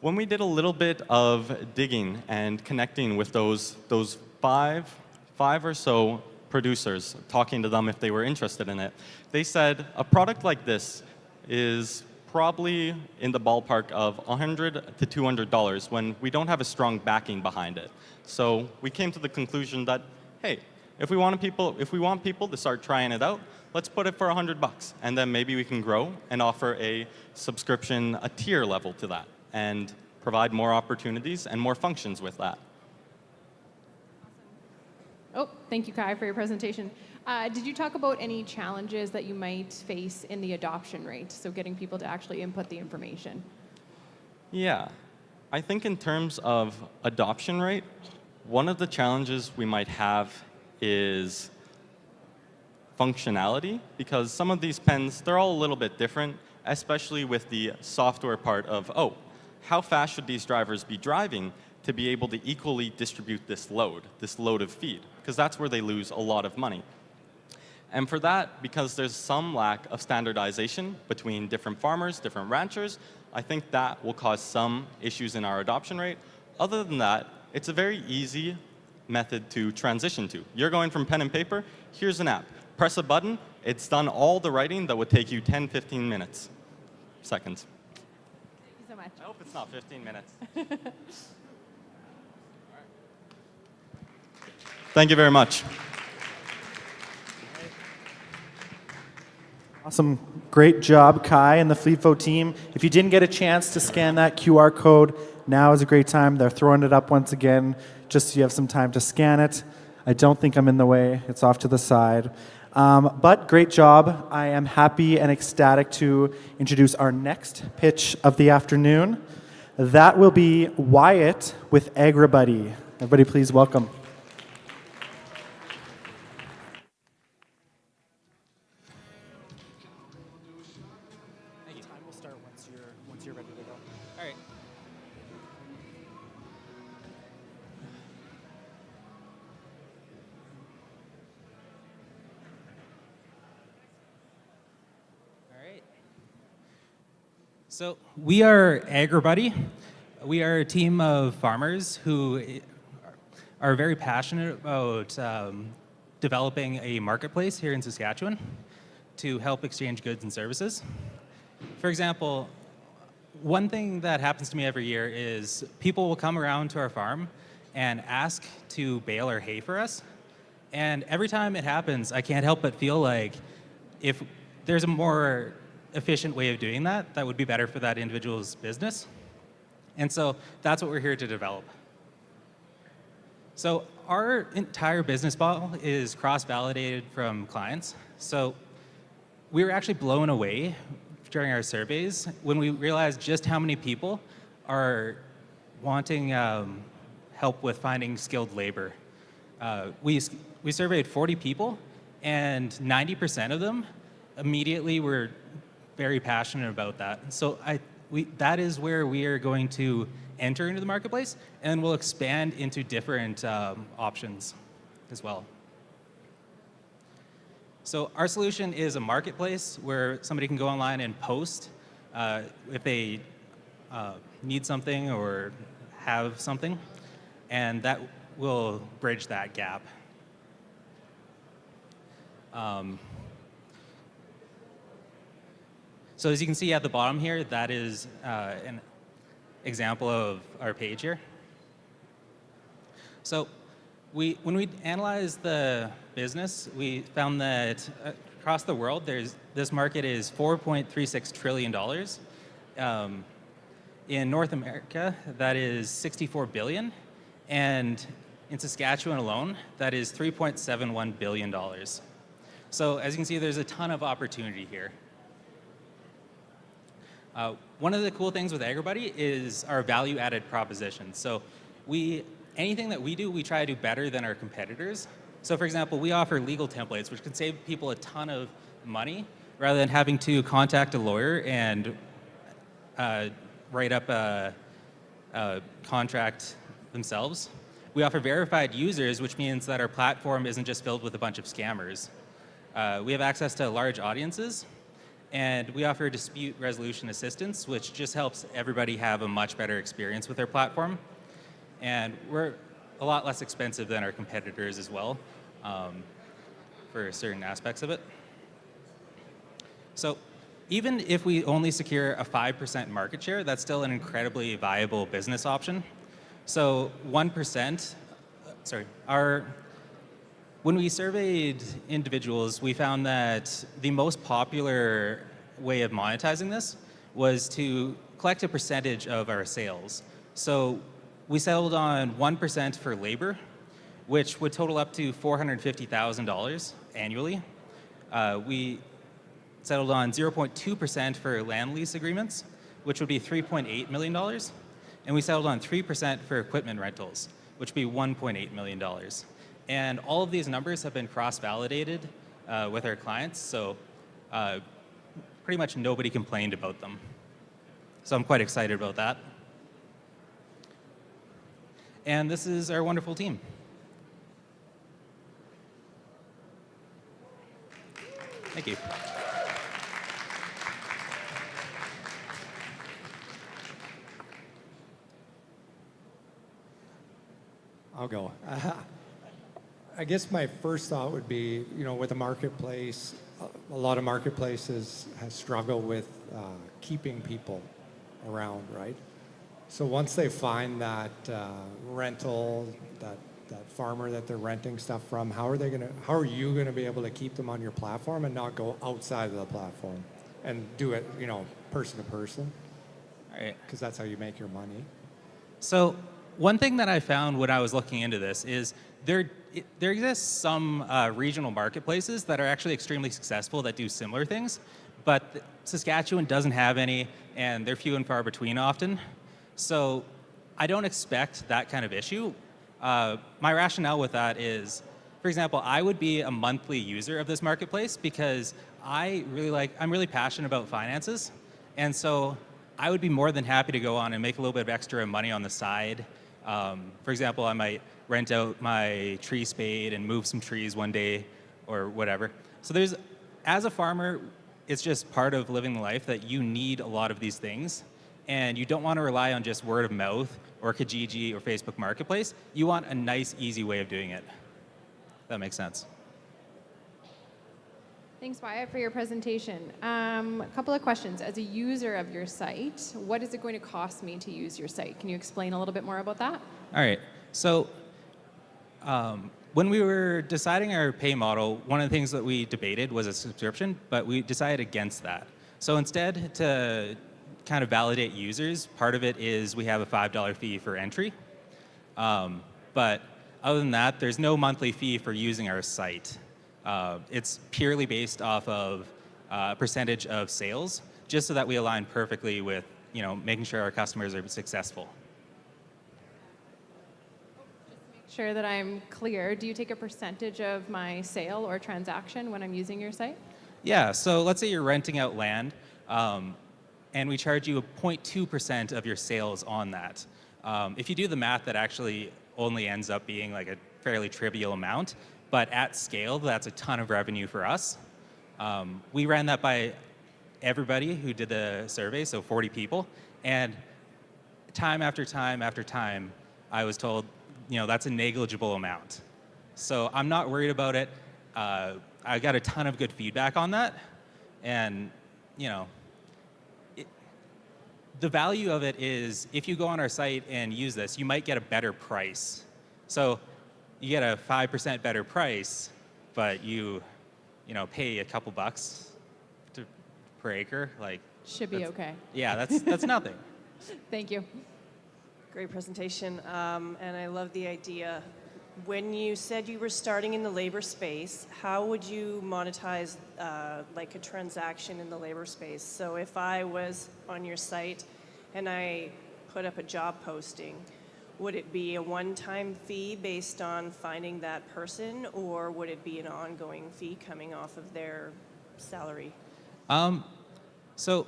When we did a little bit of digging and connecting with those five or so producers, talking to them if they were interested in it, they said a product like this is probably in the ballpark of $100 to $200 when we don't have a strong backing behind it. So we came to the conclusion that, hey, if we want people to start trying it out, let's put it for $100, and then maybe we can grow and offer a subscription, a tier level to that, and provide more opportunities and more functions with that. Oh, thank you, Kai, for your presentation. Did you talk about any challenges that you might face in the adoption rate, so getting people to actually input the information? Yeah. I think in terms of adoption rate, one of the challenges we might have is functionality, because some of these pens, they're all a little bit different, especially with the software part of, oh, how fast should these drivers be driving to be able to equally distribute this load of feed, because that's where they lose a lot of money. And for that, because there's some lack of standardization between different farmers, different ranchers, I think that will cause some issues in our adoption rate. Other than that, it's a very easy method to transition to. You're going from pen and paper, here's an app. Press a button, it's done all the writing that would take you 10, 15 minutes, seconds. Thank you so much. I hope it's not 15 minutes. Thank you very much. Awesome. Great job, Kai and the FleetVote team. If you didn't get a chance to scan that QR code, now is a great time. They're throwing it up once again, just so you have some time to scan it. I don't think I'm in the way. It's off to the side. But great job. I am happy and ecstatic to introduce our next pitch of the afternoon. That will be Wyatt with AgriBuddy. Everybody please welcome. Time will start once you're ready to go. All right. So we are AgriBuddy. We are a team of farmers who are very passionate about developing a marketplace here in Saskatchewan to help exchange goods and services. For example, one thing that happens to me every year is people will come around to our farm and ask to bale our hay for us. And every time it happens, I can't help but feel like if there's a more efficient way of doing that, that would be better for that individual's business. And so that's what we're here to develop. So our entire business model is cross-validated from clients. So we were actually blown away during our surveys when we realized just how many people are wanting help with finding skilled labor. We surveyed 40 people, and 90% of them immediately were very passionate about that. So that is where we are going to enter into the marketplace, and we'll expand into different options as well. So our solution is a marketplace where somebody can go online and post if they need something or have something, and that will bridge that gap. So as you can see at the bottom here, that is example of our page here. So when we analyzed the business, we found that across the world, this market is $4.36 trillion. In North America, that is $64 billion. And in Saskatchewan alone, that is $3.71 billion. So as you can see, there's a ton of opportunity here. One of the cool things with Agribuddy is our value-added proposition. So anything that we do, we try to do better than our competitors. So for example, we offer legal templates, which can save people a ton of money rather than having to contact a lawyer and write up a contract themselves. We offer verified users, which means that our platform isn't just filled with a bunch of scammers. We have access to large audiences, and we offer dispute resolution assistance, which just helps everybody have a much better experience with our platform. And we're a lot less expensive than our competitors as well for certain aspects of it. So even if we only secure a 5% market share, that's still an incredibly viable business option. So 1%, when we surveyed individuals, we found that the most popular way of monetizing this was to collect a percentage of our sales. So we settled on 1% for labor, which would total up to $450,000 annually. We settled on 0.2% for land lease agreements, which would be $3.8 million. And we settled on 3% for equipment rentals, which would be $1.8 million. And all of these numbers have been cross-validated with our clients, so pretty much nobody complained about them. So I'm quite excited about that. And this is our wonderful team. Thank you. I'll go. I guess my first thought would be, with a marketplace, a lot of marketplaces have struggled with keeping people around, right? So once they find that rental, that farmer that they're renting stuff from, how are you gonna be able to keep them on your platform and not go outside of the platform and do it, person to person? All right. Because that's how you make your money. So one thing that I found when I was looking into this is there exists some regional marketplaces that are actually extremely successful that do similar things, but Saskatchewan doesn't have any, and they're few and far between often. So I don't expect that kind of issue. My rationale with that is, for example, I would be a monthly user of this marketplace because I'm really passionate about finances, and so I would be more than happy to go on and make a little bit of extra money on the side. For example, I might rent out my tree spade and move some trees one day or whatever. So as a farmer, it's just part of living the life that you need a lot of these things, and you don't want to rely on just word of mouth or Kijiji or Facebook Marketplace. You want a nice, easy way of doing it. That makes sense. Thanks, Wyatt, for your presentation. A couple of questions. As a user of your site, what is it going to cost me to use your site? Can you explain a little bit more about that? All right. So when we were deciding our pay model, one of the things that we debated was a subscription, but we decided against that. So instead, to kind of validate users, part of it is we have a $5 fee for entry. But other than that, there's no monthly fee for using our site. It's purely based off of percentage of sales, just so that we align perfectly with making sure our customers are successful. Make sure that I'm clear. Do you take a percentage of my sale or transaction when I'm using your site? Yeah, so let's say you're renting out land, and we charge you a 0.2% of your sales on that. If you do the math, that actually only ends up being like a fairly trivial amount, but at scale, that's a ton of revenue for us. We ran that by everybody who did the survey, so 40 people, and time after time after time, I was told, that's a negligible amount. So I'm not worried about it. I got a ton of good feedback on that, and the value of it is if you go on our site and use this, you might get a better price. So you get a 5% better price, but you pay a couple bucks per acre. Like Should be okay. Yeah, that's nothing. Thank you. Great presentation, and I love the idea. When you said you were starting in the labor space, how would you monetize like a transaction in the labor space? So if I was on your site and I put up a job posting, would it be a one-time fee based on finding that person, or would it be an ongoing fee coming off of their salary? So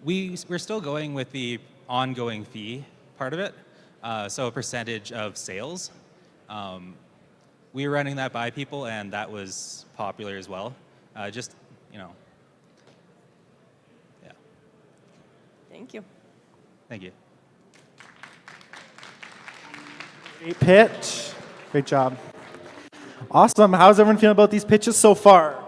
we're still going with the ongoing fee part of it. So a percentage of sales. We were running that by people, and that was popular as well. Yeah. Thank you. Thank you. Great pitch. Great job. Awesome. How's everyone feeling about these pitches so far?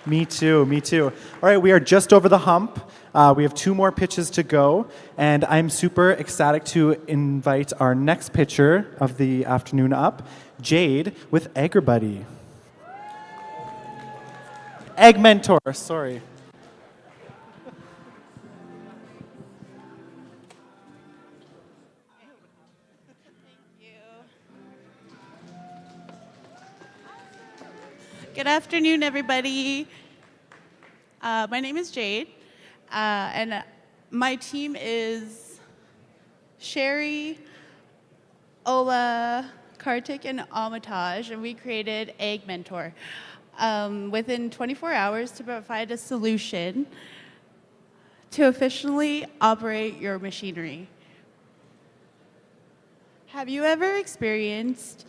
Me too, me too. All right, we are just over the hump. We have 2 more pitches to go, and I'm super ecstatic to invite our next pitcher of the afternoon up, Jade with AgriBuddy. Egg Mentor, sorry. Good afternoon, everybody. My name is Jade, and my team is Sherry, Ola, Kartik, and Amataj, and we created Egg Mentor within 24 hours to provide a solution to efficiently operate your machinery. Have you ever experienced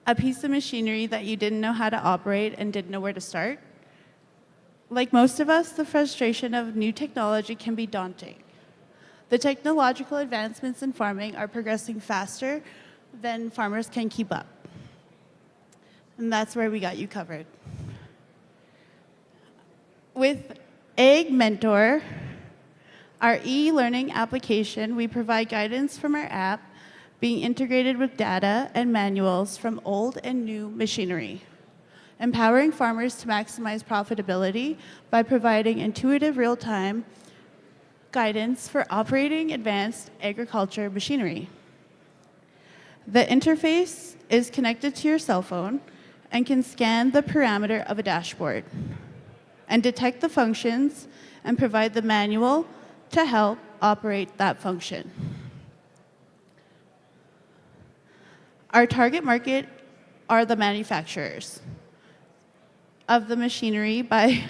a piece of machinery that you didn't know how to operate and didn't know where to start? Like most of us, the frustration of new technology can be daunting. The technological advancements in farming are progressing faster than farmers can keep up. And that's where we got you covered. With Egg Mentor, our e-learning application, we provide guidance from our app being integrated with data and manuals from old and new machinery, empowering farmers to maximize profitability by providing intuitive real-time guidance for operating advanced agriculture machinery. The interface is connected to your cell phone and can scan the parameter of a dashboard and detect the functions and provide the manual to help operate that function. Our target market are the manufacturers of the machinery by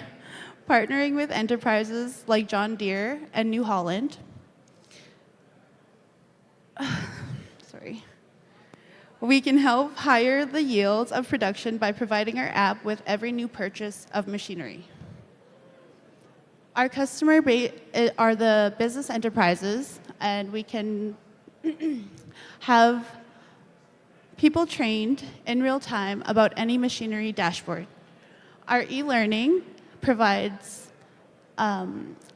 partnering with enterprises like John Deere and New Holland. Sorry. We can help higher the yields of production by providing our app with every new purchase of machinery. Our customer base are the business enterprises, and we can have people trained in real time about any machinery dashboard. Our e-learning provides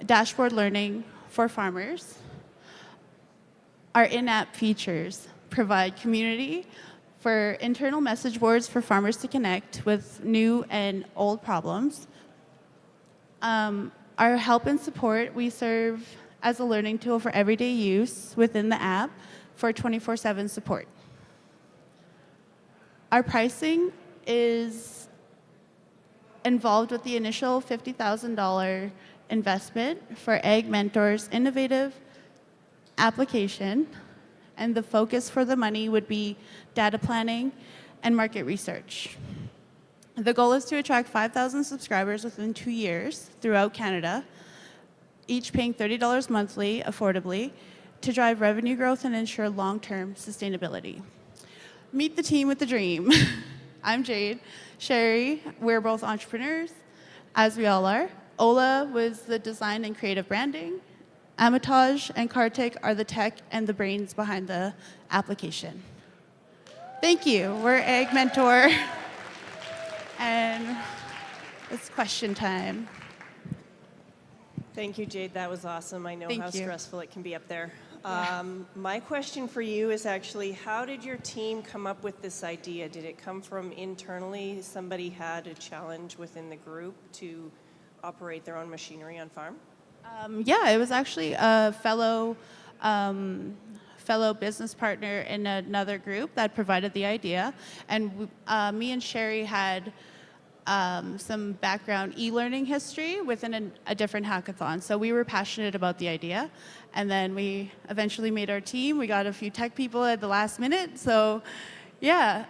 dashboard learning for farmers. Our in-app features provide community for internal message boards for farmers to connect with new and old problems. Our help and support, we serve as a learning tool for everyday use within the app for 24/7 support. Our pricing is involved with the initial $50,000 investment for Egg Mentor's innovative application, and the focus for the money would be data planning and market research. The goal is to attract 5,000 subscribers within 2 years throughout Canada, each paying $30 monthly affordably to drive revenue growth and ensure long-term sustainability. Meet the team with the dream. I'm Jade. Sherry, we're both entrepreneurs, as we all are. Ola was the design and creative branding. Amataj and Kartik are the tech and the brains behind the application. Thank you. We're Egg Mentor. And it's question time. Thank you, Jade. That was awesome. I know Thank how you. stressful it can be up there. Yeah. My question for you is actually, how did your team come up with this idea? Did it come from internally? Somebody had a challenge within the group to operate their own machinery on farm? Yeah, it was actually a fellow business partner in another group that provided the idea, and me and Sherry had some background e-learning history within a different hackathon. So we were passionate about the idea, and then we eventually made our team. We got a few tech people at the last minute. So yeah,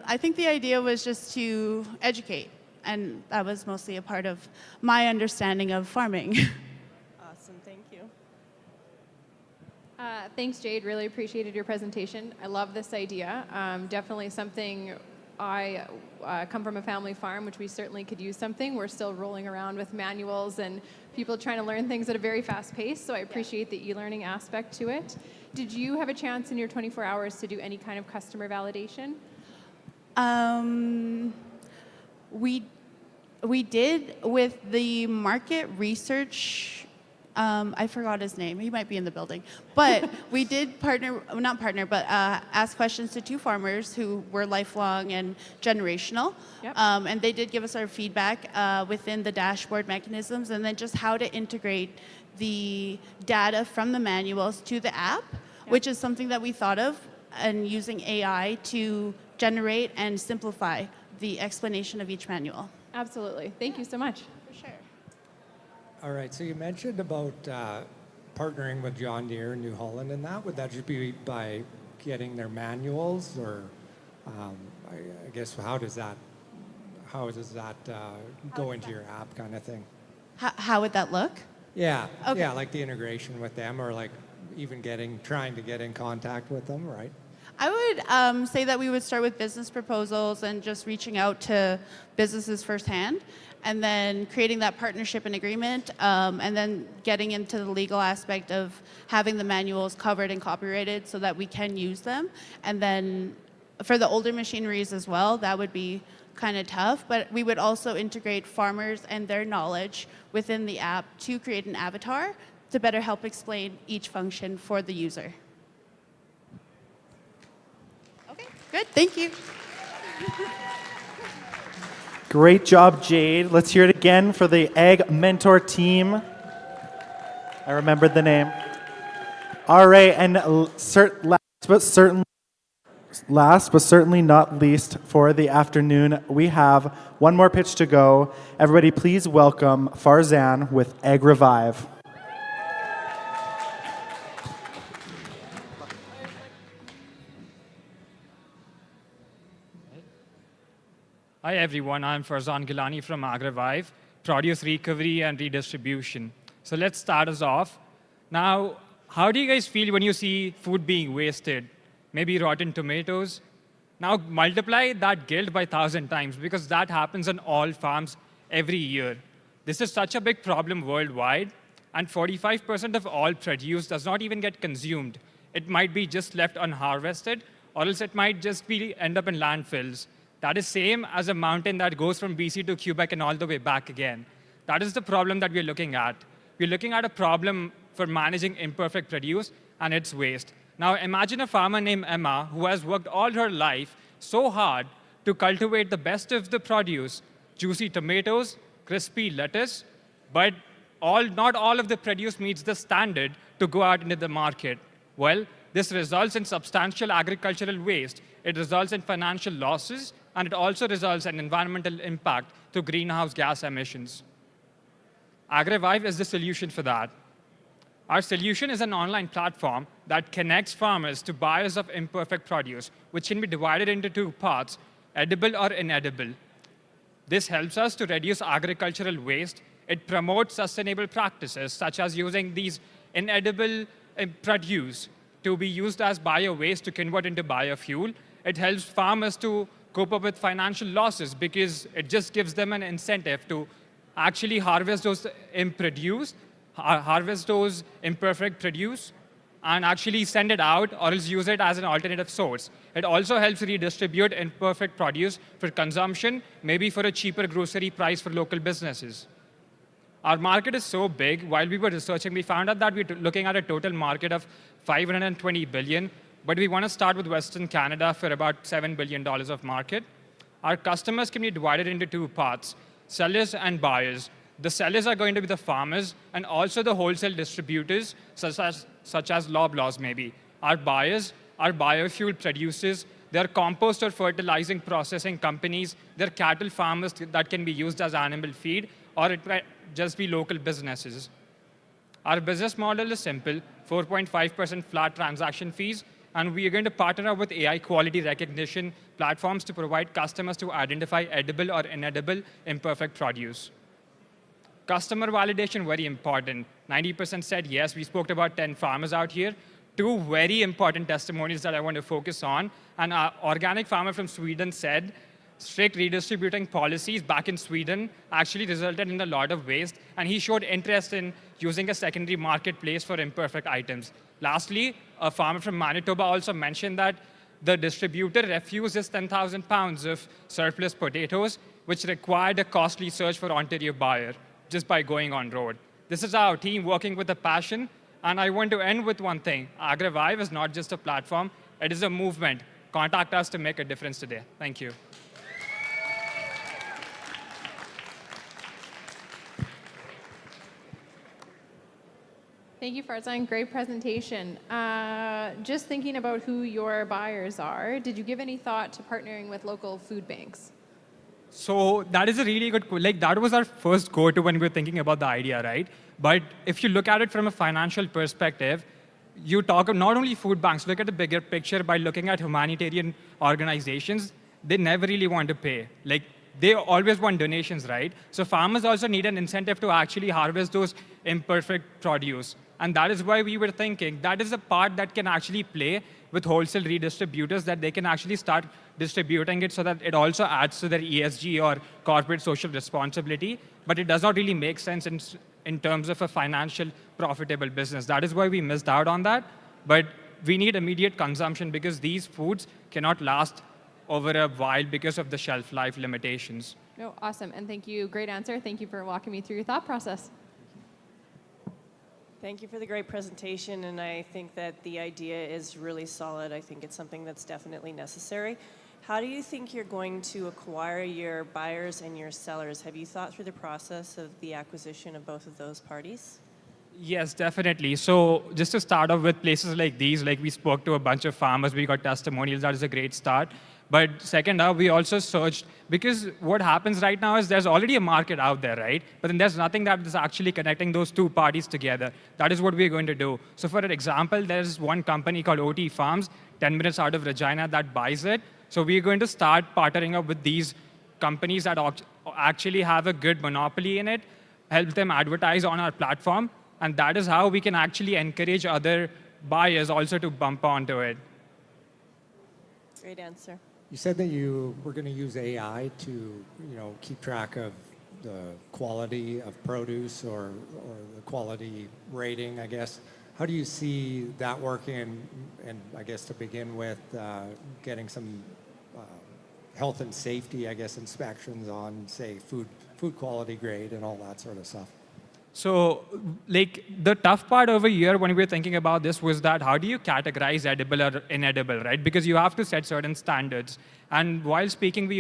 I think the idea was just to educate, and that was mostly a part of my understanding of farming. Awesome, thank you. Thanks, Jade. Really appreciated your presentation. I love this idea. Definitely something. I come from a family farm, which we certainly could use something. We're still rolling around with manuals and people trying to learn things at a very fast pace, so I appreciate the e-learning aspect to it. Did you have a chance in your 24 hours to do any kind of customer validation? We did with the market research. I forgot his name. He might be in the building. But we did ask questions to 2 farmers who were lifelong and generational. Yep. And they did give us our feedback within the dashboard mechanisms, and then just how to integrate the data from the manuals to the app, which is something that we thought of, and using AI to generate and simplify the explanation of each manual. Absolutely. Thank you so much. For sure. All right, so you mentioned about partnering with John Deere and New Holland and that. Would that just be by getting their manuals, or I guess how does that go into your app kind of thing? How would that look? Yeah, Okay. yeah, like the integration with them, or like even trying to get in contact with them, right? I would say that we would start with business proposals and just reaching out to businesses firsthand, and then creating that partnership and agreement, and then getting into the legal aspect of having the manuals covered and copyrighted so that we can use them. And then for the older machineries as well, that would be kind of tough, but we would also integrate farmers and their knowledge within the app to create an avatar to better help explain each function for the user. Okay, good, thank you. Great job, Jade. Let's hear it again for the Ag Mentor team. I remembered the name. All right, and last but certainly not least for the afternoon, we have one more pitch to go. Everybody, please welcome Farzan with Ag Revive. Hi everyone, I'm Farzan Gilani from AgRevive, Produce Recovery and Redistribution. So let's start us off. Now, how do you guys feel when you see food being wasted? Maybe rotten tomatoes? Now multiply that guilt by 1,000 times, because that happens on all farms every year. This is such a big problem worldwide, and 45% of all produce does not even get consumed. It might be just left unharvested, or else it might just end up in landfills. That is same as a mountain that goes from BC to Quebec and all the way back again. That is the problem that we're looking at. We're looking at a problem for managing imperfect produce and its waste. Now imagine a farmer named Emma who has worked all her life so hard to cultivate the best of the produce, juicy tomatoes, crispy lettuce, but not all of the produce meets the standard to go out into the market. Well, this results in substantial agricultural waste. It results in financial losses, and it also results in environmental impact through greenhouse gas emissions. AgRevive is the solution for that. Our solution is an online platform that connects farmers to buyers of imperfect produce, which can be divided into 2 parts, edible or inedible. This helps us to reduce agricultural waste. It promotes sustainable practices, such as using these inedible produce to be used as bio-waste to convert into biofuel. It helps farmers to cope up with financial losses because it just gives them an incentive to actually harvest those imperfect produce and actually send it out or else use it as an alternative source. It also helps redistribute imperfect produce for consumption, maybe for a cheaper grocery price for local businesses. Our market is so big. While we were researching, we found out that we're looking at a total market of 520 billion, but we want to start with Western Canada for about $7 billion of market. Our customers can be divided into two parts, sellers and buyers. The sellers are going to be the farmers and also the wholesale distributors, such as Loblaws maybe. Our buyers are biofuel producers. They're compost or fertilizing processing companies. They're cattle farmers that can be used as animal feed, or it might just be local businesses. Our business model is simple, 4.5% flat transaction fees, and we are going to partner up with AI quality recognition platforms to provide customers to identify edible or inedible imperfect produce. Customer validation, very important. 90% said yes. We spoke to about 10 farmers out here. Two very important testimonials that I want to focus on. An organic farmer from Sweden said, strict redistributing policies back in Sweden actually resulted in a lot of waste, and he showed interest in using a secondary marketplace for imperfect items. Lastly, a farmer from Manitoba also mentioned that the distributor refuses 10,000 pounds of surplus potatoes, which required a costly search for Ontario buyer just by going on road. This is our team working with a passion, and I want to end with one thing. AgriVive is not just a platform, it is a movement. Contact us to make a difference today. Thank you. Thank you, Farzan. Great presentation. Just thinking about who your buyers are, did you give any thought to partnering with local food banks? So that is a really good, that was our first go-to when we were thinking about the idea, right? But if you look at it from a financial perspective, you talk of not only food banks, look at the bigger picture by looking at humanitarian organizations, they never really want to pay. They always want donations, right? So farmers also need an incentive to actually harvest those imperfect produce. And that is why we were thinking that is a part that can actually play with wholesale redistributors, that they can actually start distributing it so that it also adds to their ESG or corporate social responsibility. But it does not really make sense in terms of a financial profitable business. That is why we missed out on that. But we need immediate consumption because these foods cannot last over a while because of the shelf life limitations. No, awesome, and thank you. Great answer. Thank you for walking me through your thought process. Thank you for the great presentation, and I think that the idea is really solid. I think it's something that's definitely necessary. How do you think you're going to acquire your buyers and your sellers? Have you thought through the process of the acquisition of both of those parties? Yes, definitely. So just to start off with places like these, we spoke to a bunch of farmers, we got testimonials, that is a great start. But second up, we also searched, because what happens right now is there's already a market out there, right? But then there's nothing that is actually connecting those two parties together. That is what we're going to do. So for example, there's one company called OT Farms, 10 minutes out of Regina, that buys it. So we're going to start partnering up with these companies that actually have a good monopoly in it, help them advertise on our platform, and that is how we can actually encourage other buyers also to bump onto it. Great answer. You said that you were going to use AI to, keep track of the quality of produce or the quality rating, I guess. How do you see that working? And I guess to begin with, getting some health and safety, I guess, inspections on, say, food quality grade and all that sort of stuff. So, the tough part over here when we were thinking about this was that how do you categorize edible or inedible, right? Because you have to set certain standards. And while speaking, we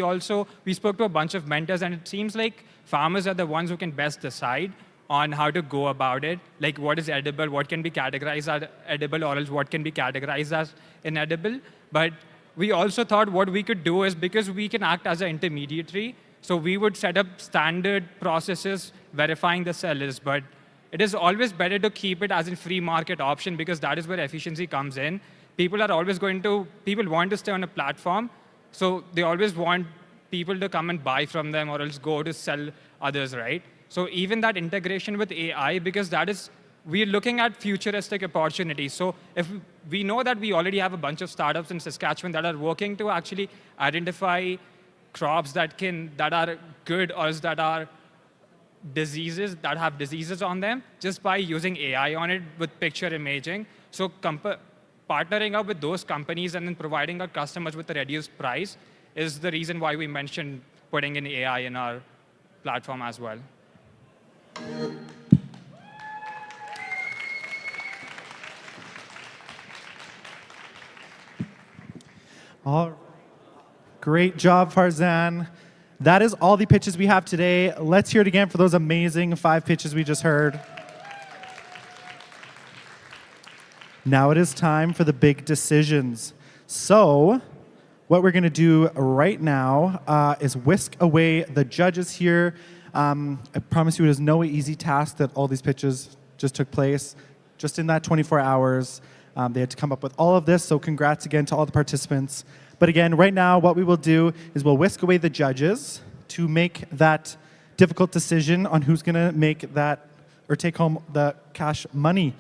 spoke to a bunch of mentors, and it seems like farmers are the ones who can best decide on how to go about it. Like what is edible, what can be categorized as edible, or else what can be categorized as inedible. But we also thought what we could do is, because we can act as an intermediary, so we would set up standard processes verifying the sellers, but it is always better to keep it as a free market option because that is where efficiency comes in. People want to stay on a platform, so they always want people to come and buy from them or else go to sell others, right? So even that integration with AI, because we're looking at futuristic opportunities. So if we know that we already have a bunch of startups in Saskatchewan that are working to actually identify crops that are good or that are diseases, that have diseases on them, just by using AI on it with picture imaging. So partnering up with those companies and then providing our customers with a reduced price is the reason why we mentioned putting in AI in our platform as well. All great job, Farzan. That is all the pitches we have today. Let's hear it again for those amazing 5 pitches we just heard. Now it is time for the big decisions. So what we're going to do right now is whisk away the judges here. I promise you it is no easy task that all these pitches just took place. Just in that 24 hours, they had to come up with all of this, so congrats again to all the participants. But again, right now, what we will do is we'll whisk away the judges to make that difficult decision on who's going to make that or take home the cash money.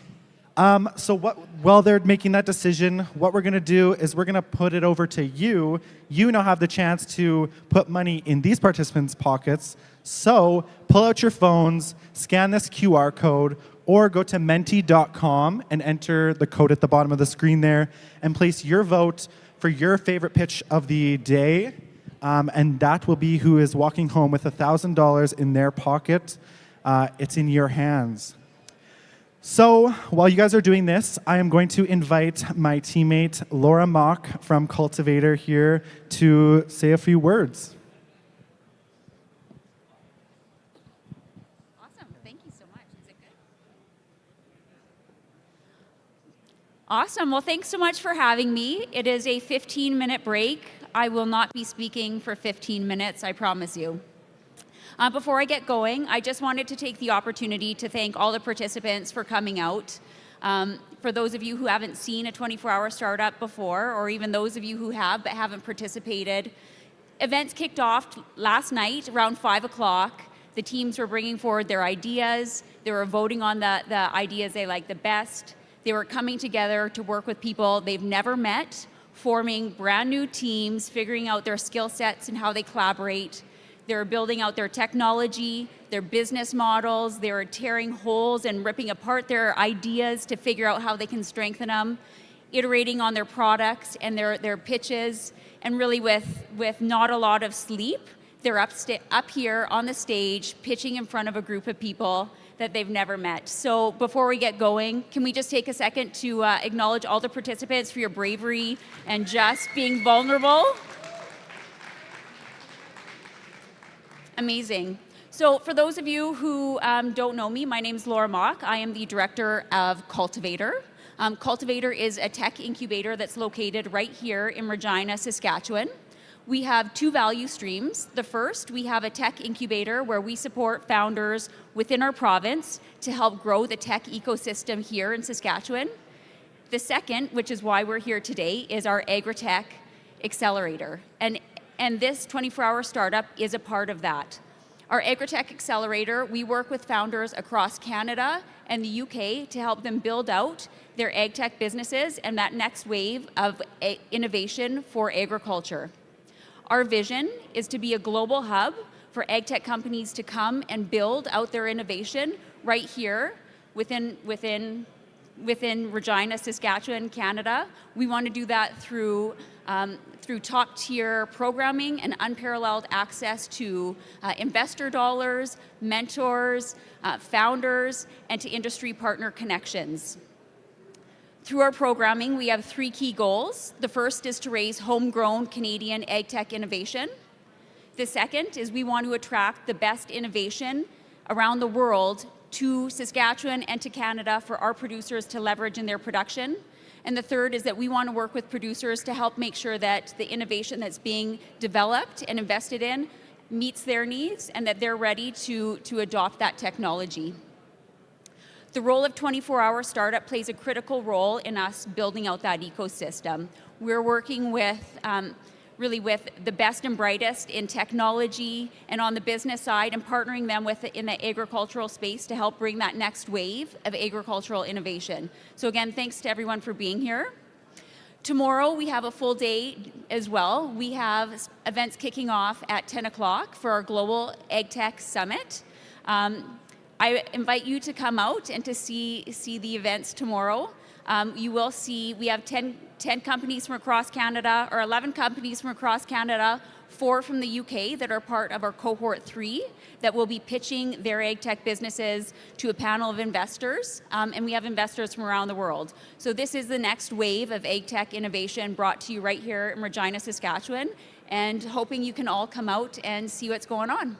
So while they're making that decision, what we're going to do is we're going to put it over to you. You now have the chance to put money in these participants' pockets. So pull out your phones, scan this QR code, or go to menti.com and enter the code at the bottom of the screen there and place your vote for your favorite pitch of the day. And that will be who is walking home with $1,000 in their pocket. It's in your hands. So while you guys are doing this, I am going to invite my teammate Laura Mock from Cultivator here to say a few words. Awesome. Thank you so much. Is it good? Awesome. Well, thanks so much for having me. It is a 15-minute break. I will not be speaking for 15 minutes, I promise you. Before I get going, I just wanted to take the opportunity to thank all the participants for coming out. For those of you who haven't seen a 24-hour startup before, or even those of you who have but haven't participated, events kicked off last night around 5 o'clock. The teams were bringing forward their ideas. They were voting on the ideas they liked the best. They were coming together to work with people they've never met, forming brand new teams, figuring out their skill sets and how they collaborate. They're building out their technology, their business models. They're tearing holes and ripping apart their ideas to figure out how they can strengthen them, iterating on their products and their pitches, and really with not a lot of sleep, they're up here on the stage pitching in front of a group of people that they've never met. So before we get going, can we just take a second to acknowledge all the participants for your bravery and just being vulnerable? Amazing. So for those of you who don't know me, my name is Laura Mock. I am the director of Cultivator. Cultivator is a tech incubator that's located right here in Regina, Saskatchewan. We have 2 value streams. The first, we have a tech incubator where we support founders within our province to help grow the tech ecosystem here in Saskatchewan. The second, which is why we're here today, is our Agtech Accelerator. And this 24-hour startup is a part of that. Our Agtech Accelerator, we work with founders across Canada and the UK to help them build out their agtech businesses and that next wave of innovation for agriculture. Our vision is to be a global hub for agtech companies to come and build out their innovation right here within Regina, Saskatchewan, Canada. We want to do that through top-tier programming and unparalleled access to investor dollars, mentors, founders, and to industry partner connections. Through our programming, we have 3 key goals. The first is to raise homegrown Canadian agtech innovation. The second is we want to attract the best innovation around the world to Saskatchewan and to Canada for our producers to leverage in their production. And the third is that we want to work with producers to help make sure that the innovation that's being developed and invested in meets their needs and that they're ready to adopt that technology. The role of 24-hour startup plays a critical role in us building out that ecosystem. We're working with really with the best and brightest in technology and on the business side and partnering them in the agricultural space to help bring that next wave of agricultural innovation. So again, thanks to everyone for being here. Tomorrow we have a full day as well. We have events kicking off at 10 o'clock for our Global AgTech Summit. I invite you to come out and to see the events tomorrow. You will see we have 10 companies from across Canada, or 11 companies from across Canada, 4 from the UK that are part of our cohort 3 that will be pitching their Agtech businesses to a panel of investors, and we have investors from around the world. So this is the next wave of Agtech innovation brought to you right here in Regina, Saskatchewan, and hoping you can all come out and see what's going on.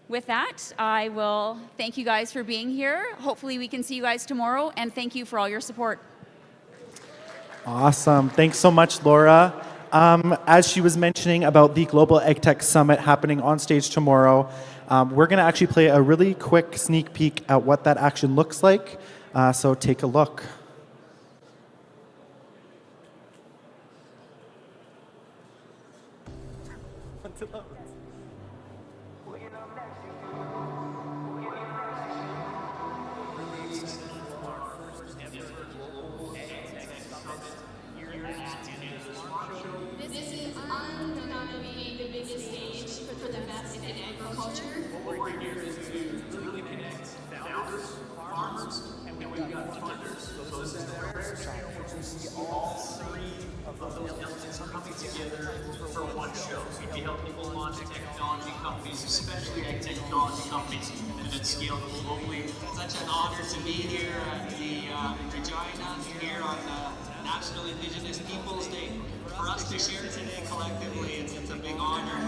With that, I will thank you guys for being here. Hopefully we can see you guys tomorrow, and thank you for all your support. Awesome. Thanks so much, Laura. As she was mentioning about the Global Agtech Summit happening on stage tomorrow, we're going to actually play a really quick sneak peek at what that action looks like. So take a look. This is undeniably the biggest stage for the best in agriculture. What we're here is to really connect founders, farmers, and we've got funders. So this is the rare scale which we see all 3 of those elements coming together for one show. So we help people launch technology companies, especially ag technology companies, and then scale globally. It's such an honor to be here at the Regina here on National Indigenous Peoples Day. For us to share today collectively, it's a big honor.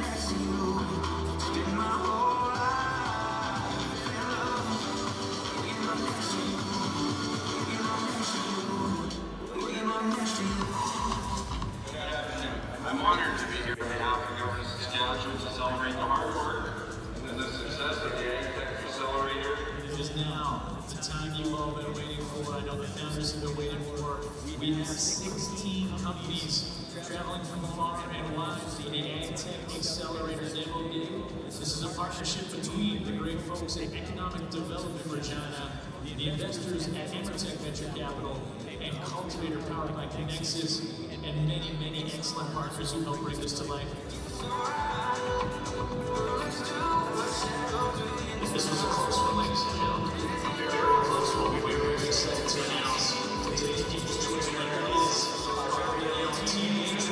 I'm honored to be here on behalf of Governor Saskatchewan to celebrate the hard work and the success of the Agtech Accelerator. It is now the time you've all been waiting for. I know the founders have been waiting for. We have 16 companies traveling from far and wide to the Agtech Accelerator MOD. This is a partnership between the great folks at Economic Development Regina, the investors at Agtech Venture Capital, and Cultivator powered by Connexus, and many, many excellent partners who help bring this to life. This was a close one, ladies and gentlemen. A very, very close one. We were very excited to announce today's People's Choice winner is our very own teenage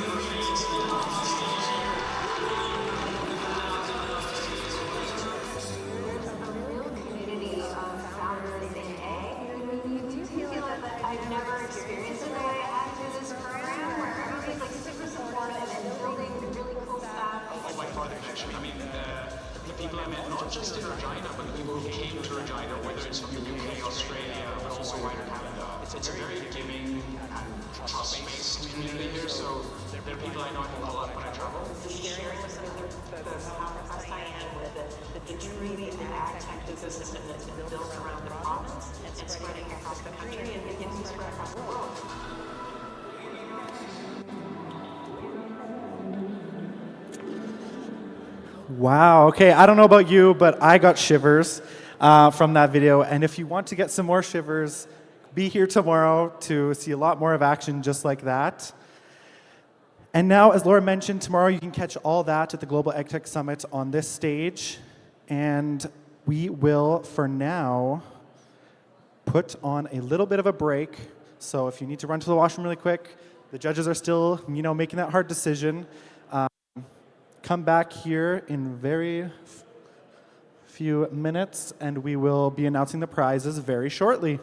I've never experienced it the way I have through this program, where everybody's like super supportive and building really cool stuff. Oh, by far the connection. I mean, the people I met, not just in Regina, but the people who came to Regina, whether it's from the UK, Australia, but also wider Canada. It's a very giving and trust-based community here, so there are people I know a lot when I travel. Sharing with some of the folks how I am with the truly the Agtech ecosystem that's been built around the province and spreading across the country and beginning to spread across the world. Wow, okay, I don't know about you, but I got shivers from that video. And if you want to get some more shivers, be here tomorrow to see a lot more of action just like that. And now, as Laura mentioned, tomorrow you can catch all that at the Global Agtech Summit on this stage. And we will, for now, put on a little bit of a break. So if you need to run to the washroom really quick, the judges are still, making that hard decision. Come back here in very few minutes, and we will be announcing the prizes very shortly.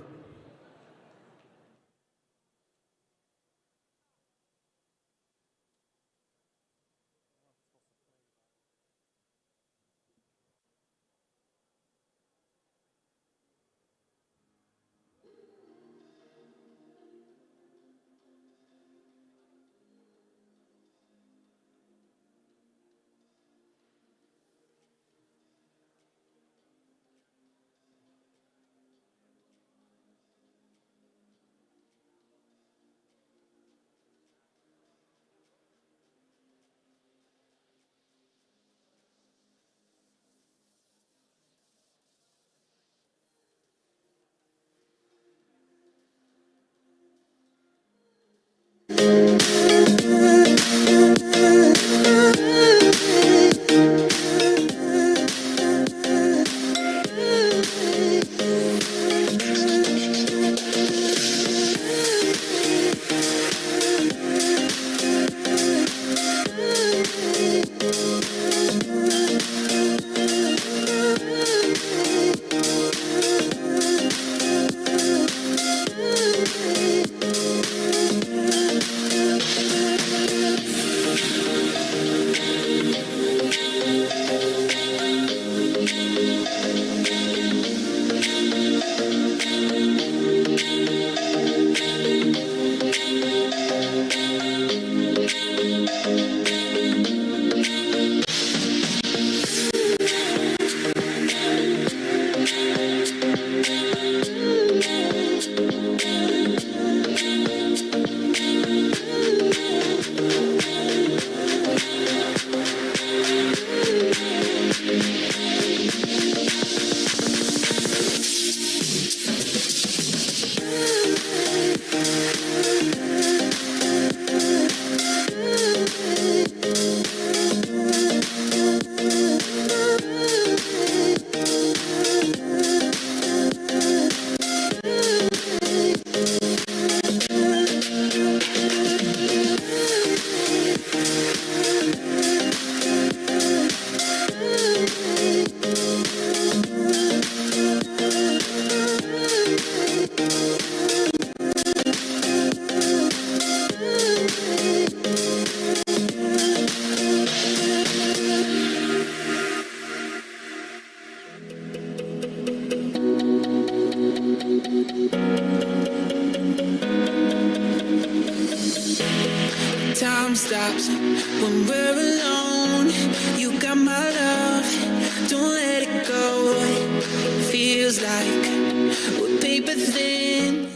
like we're paper thin.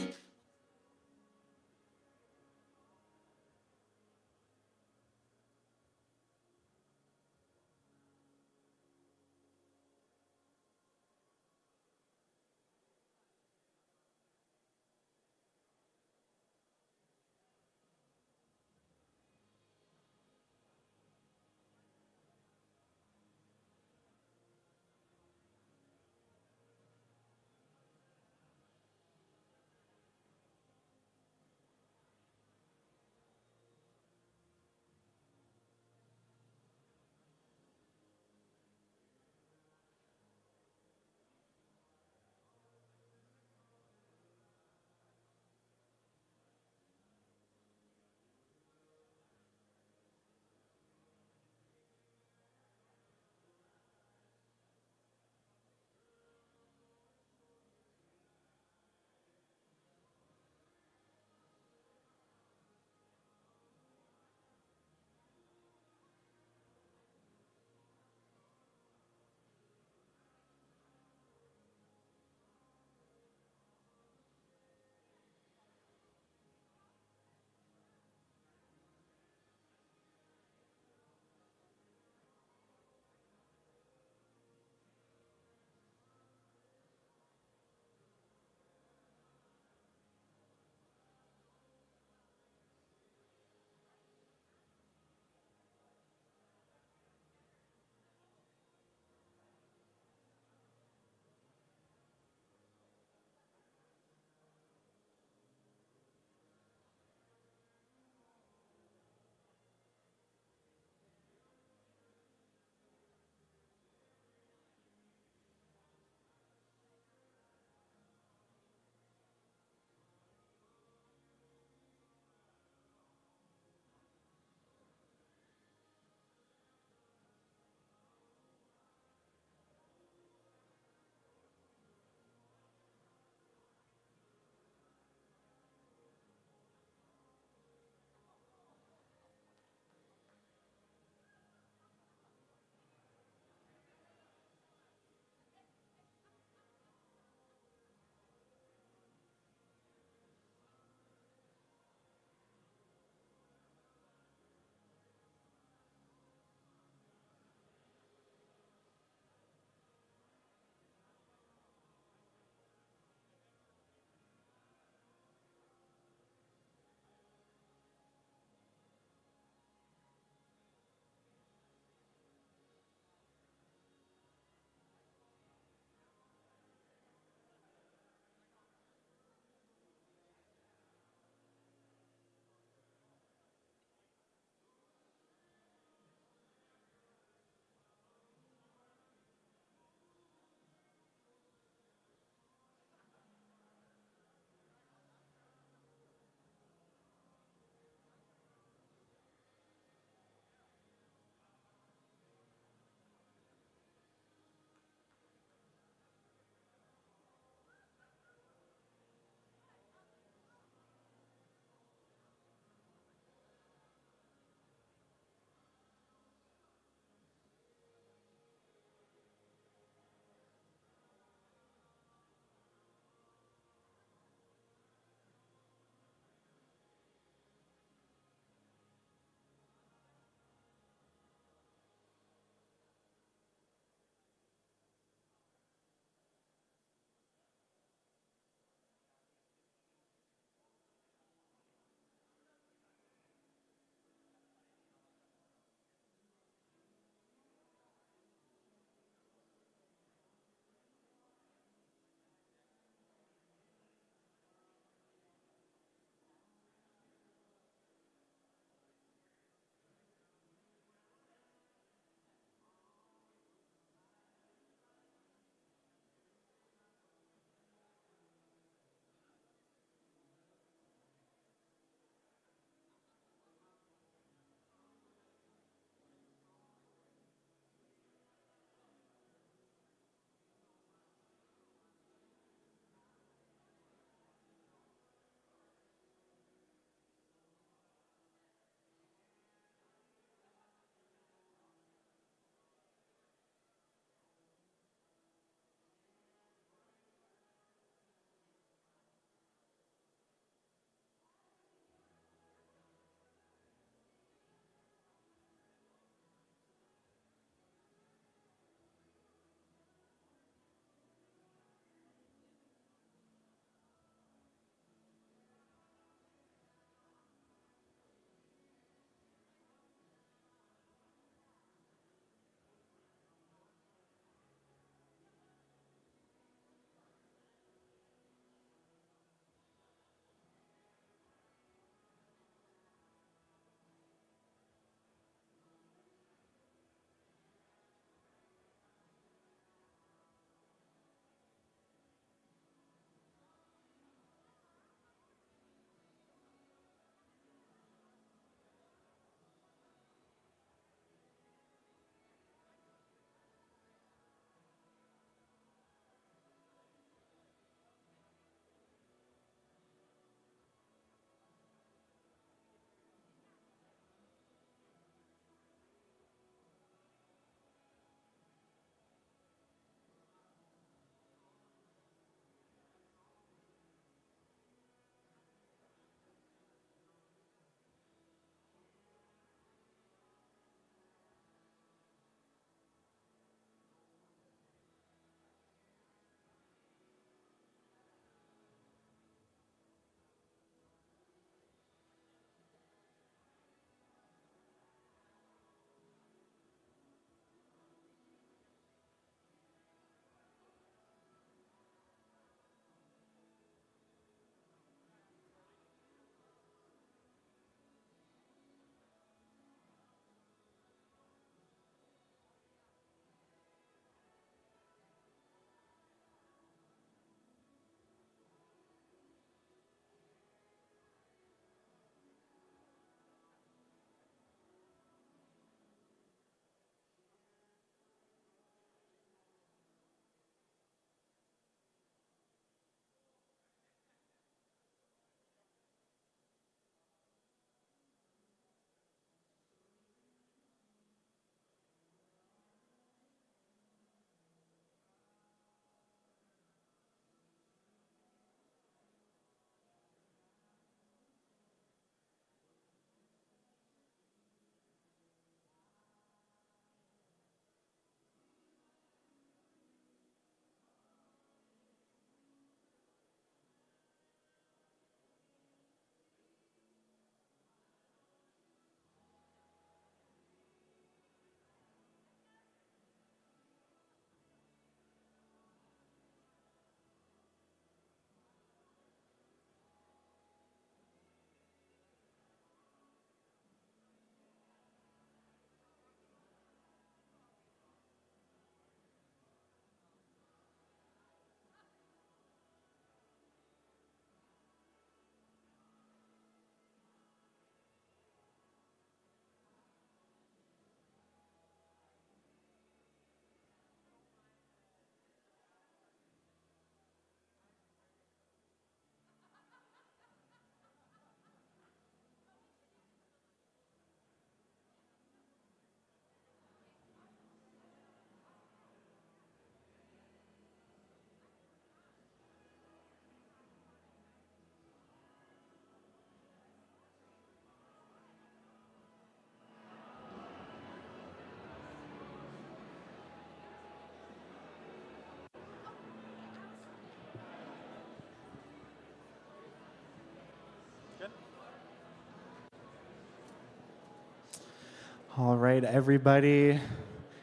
All right, everybody.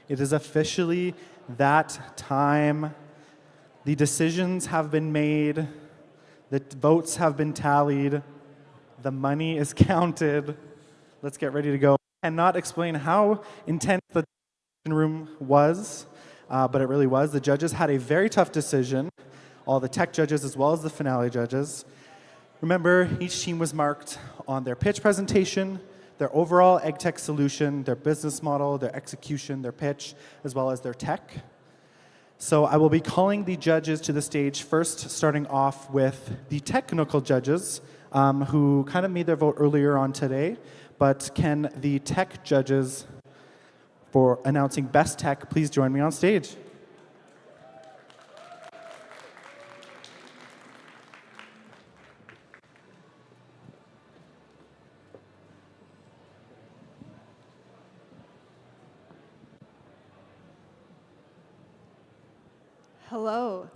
It is officially that time. The decisions have been made. The votes have been tallied. The money is counted. Let's get ready to go. I cannot explain how intense the room was, but it really was. The judges had a very tough decision, all the tech judges as well as the finale judges. Remember, each team was marked on their pitch presentation, their overall Agtech solution, their business model, their execution, their pitch, as well as their tech. So I will be calling the judges to the stage first, starting off with the technical judges, who kind of made their vote earlier on today. But can the tech judges, for announcing best tech, please join me on stage? Hello.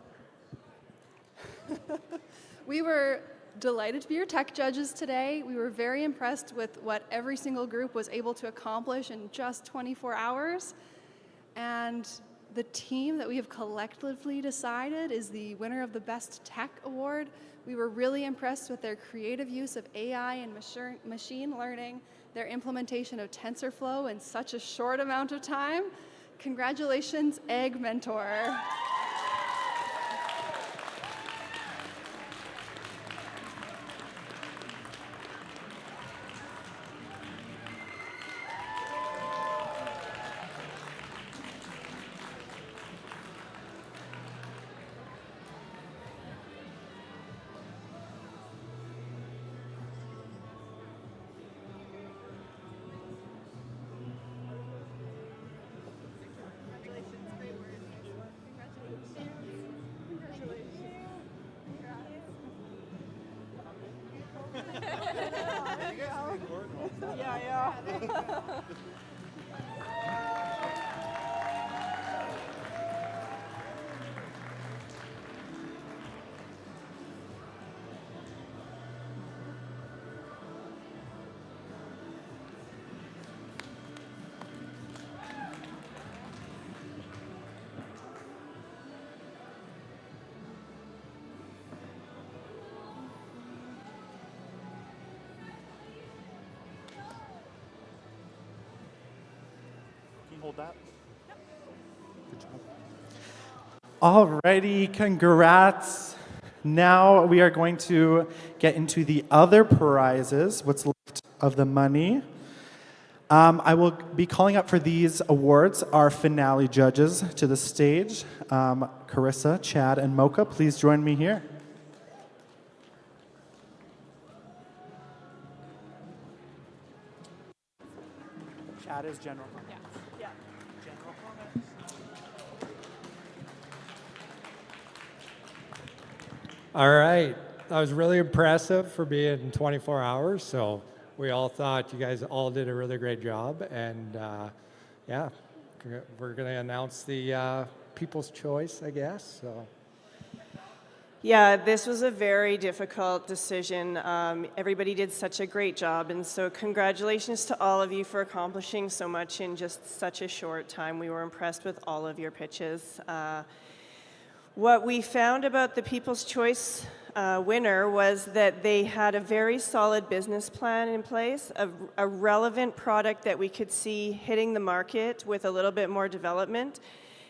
We were delighted to be your tech judges today. We were very impressed with what every single group was able to accomplish in just 24 hours. And the team that we have collectively decided is the winner of the Best Tech Award. We were really impressed with their creative use of AI and machine learning, their implementation of TensorFlow in such a short amount of time. Congratulations, Egg Mentor. Hold that. Good job. Alrighty, congrats. Now we are going to get into the other prizes, what's left of the money. I will be calling up for these awards our finale judges to the stage. Carissa, Chad, and Mocha, please join me here. Chad is general. Yeah. General comment. All right. That was really impressive for being 24 hours. So we all thought you guys all did a really great job. And yeah, we're going to announce the People's Choice, I guess. So. Yeah, this was a very difficult decision. Everybody did such a great job, and so congratulations to all of you for accomplishing so much in just such a short time. We were impressed with all of your pitches. What we found about the People's Choice winner was that they had a very solid business plan in place, a relevant product that we could see hitting the market with a little bit more development.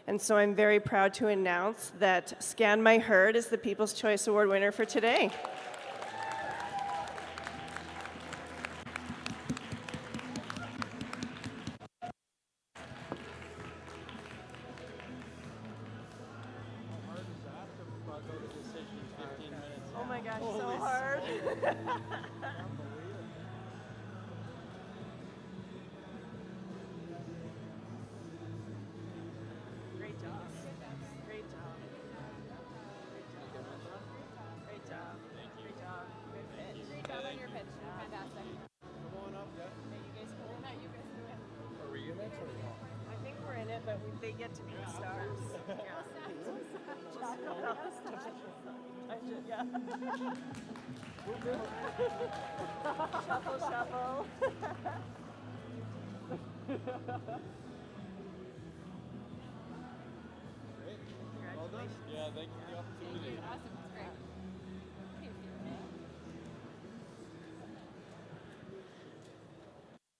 And so I'm very proud to announce that Scan My Herd is the People's Choice Award winner for today. Oh my gosh, so hard. Great job. Great job. Great job. Great job. Good pitch. Great job on your pitch. Fantastic. Come on up, yeah. You guys go in. You guys go in. Are we in it or no? I think we're in it, but they get to be the stars. Yeah. Shuffle, shuffle. Yeah, thank you for the opportunity. Awesome, that's great.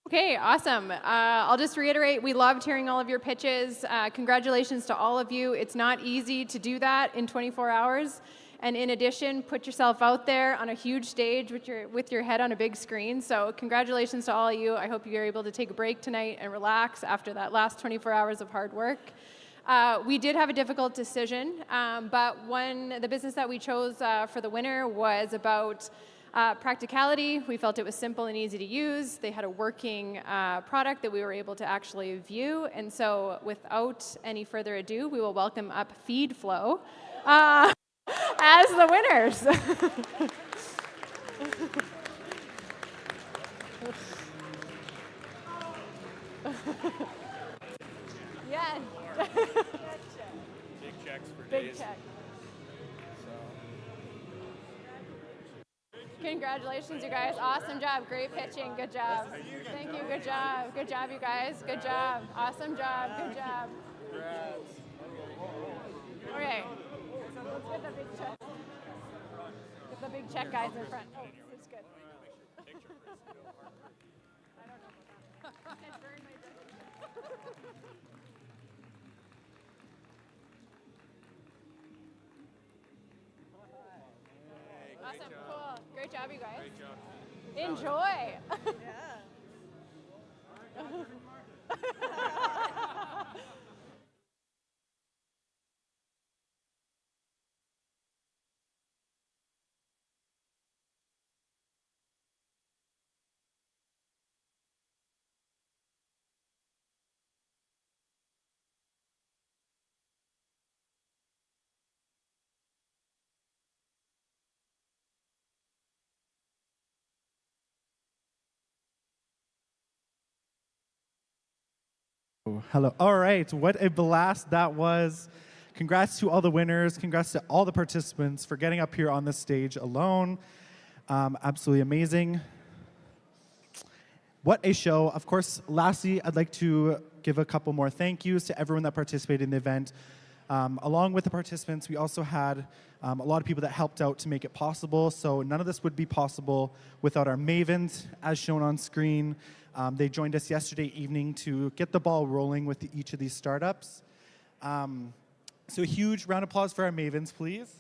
Okay, awesome. I'll just reiterate, we loved hearing all of your pitches. Congratulations to all of you. It's not easy to do that in 24 hours. And in addition, put yourself out there on a huge stage with your head on a big screen. So congratulations to all of you. I hope you're able to take a break tonight and relax after that last 24 hours of hard work. We did have a difficult decision, but the business that we chose for the winner was about practicality. We felt it was simple and easy to use. They had a working product that we were able to actually view. And so without any further ado, we will welcome up FeedFlow as the winners. Yes. Big checks for Big days. check. Congratulations, you guys. Awesome job. Great pitching. Good job. Thank you. Good job. Good job, you guys. Good job. Awesome job. Good job. Okay. Let's get the big check. Get the big check guys in front. Oh, that's good. I don't know about that. Can't burn my jacket. Awesome, cool. Great job, you guys. Great job. Enjoy. Hello. All right. What a blast that was. Congrats to all the winners. Congrats to all the participants for getting up here on the stage alone. Absolutely amazing. What a show. Of course, lastly, I'd like to give a couple more thank yous to everyone that participated in the event. Along with the participants, we also had a lot of people that helped out to make it possible. So none of this would be possible without our mavens, as shown on screen. They joined us yesterday evening to get the ball rolling with each of these startups. So a huge round of applause for our mavens, please.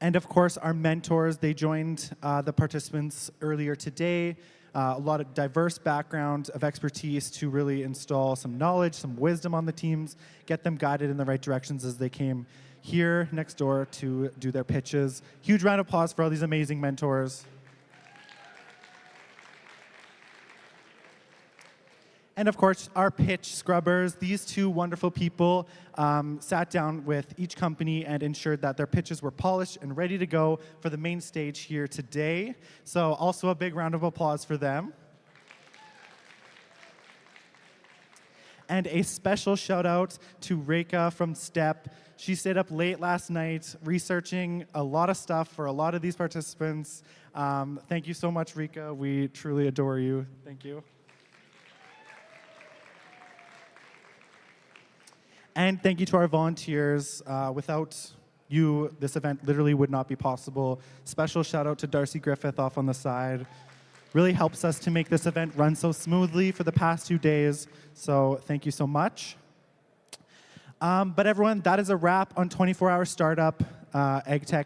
And of course, our mentors, they joined the participants earlier today. A lot of diverse background of expertise to really install some knowledge, some wisdom on the teams, get them guided in the right directions as they came here next door to do their pitches. Huge round of applause for all these amazing mentors. And of course, our pitch scrubbers. These two wonderful people sat down with each company and ensured that their pitches were polished and ready to go for the main stage here today. So also a big round of applause for them. And a special shout out to Reka from STEP. She stayed up late last night researching a lot of stuff for a lot of these participants. Thank you so much, Reka. We truly adore you. Thank you. And thank you to our volunteers. Without you, this event literally would not be possible. Special shout out to Darcy Griffith off on the side. Really helps us to make this event run so smoothly for the past 2 days. So thank you so much. But everyone, that is a wrap on 24-hour startup Agtech.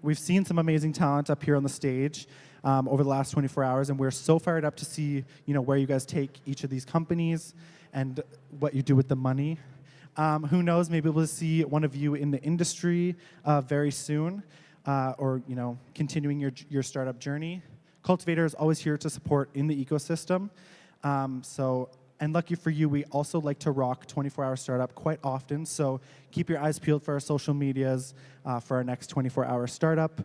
We've seen some amazing talent up here on the stage over the last 24 hours, and we're so fired up to see where you guys take each of these companies and what you do with the money. Who knows, maybe we'll see one of you in the industry very soon, or continuing your startup journey. Cultivator is always here to support in the ecosystem. And lucky for you, we also like to rock 24-hour startup quite often. So keep your eyes peeled for our social medias for our next 24-hour startup.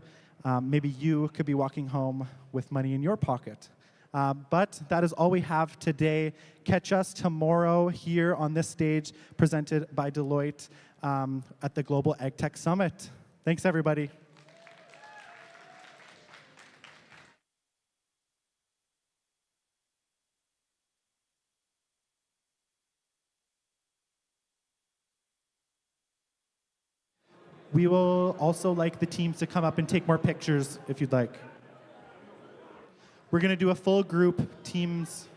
Maybe you could be walking home with money in your pocket. But that is all we have today. Catch us tomorrow here on this stage presented by Deloitte at the Global Agtech Summit. Thanks, everybody. We will also like the teams to come up and take more pictures if you'd like. We're going to do a full group teams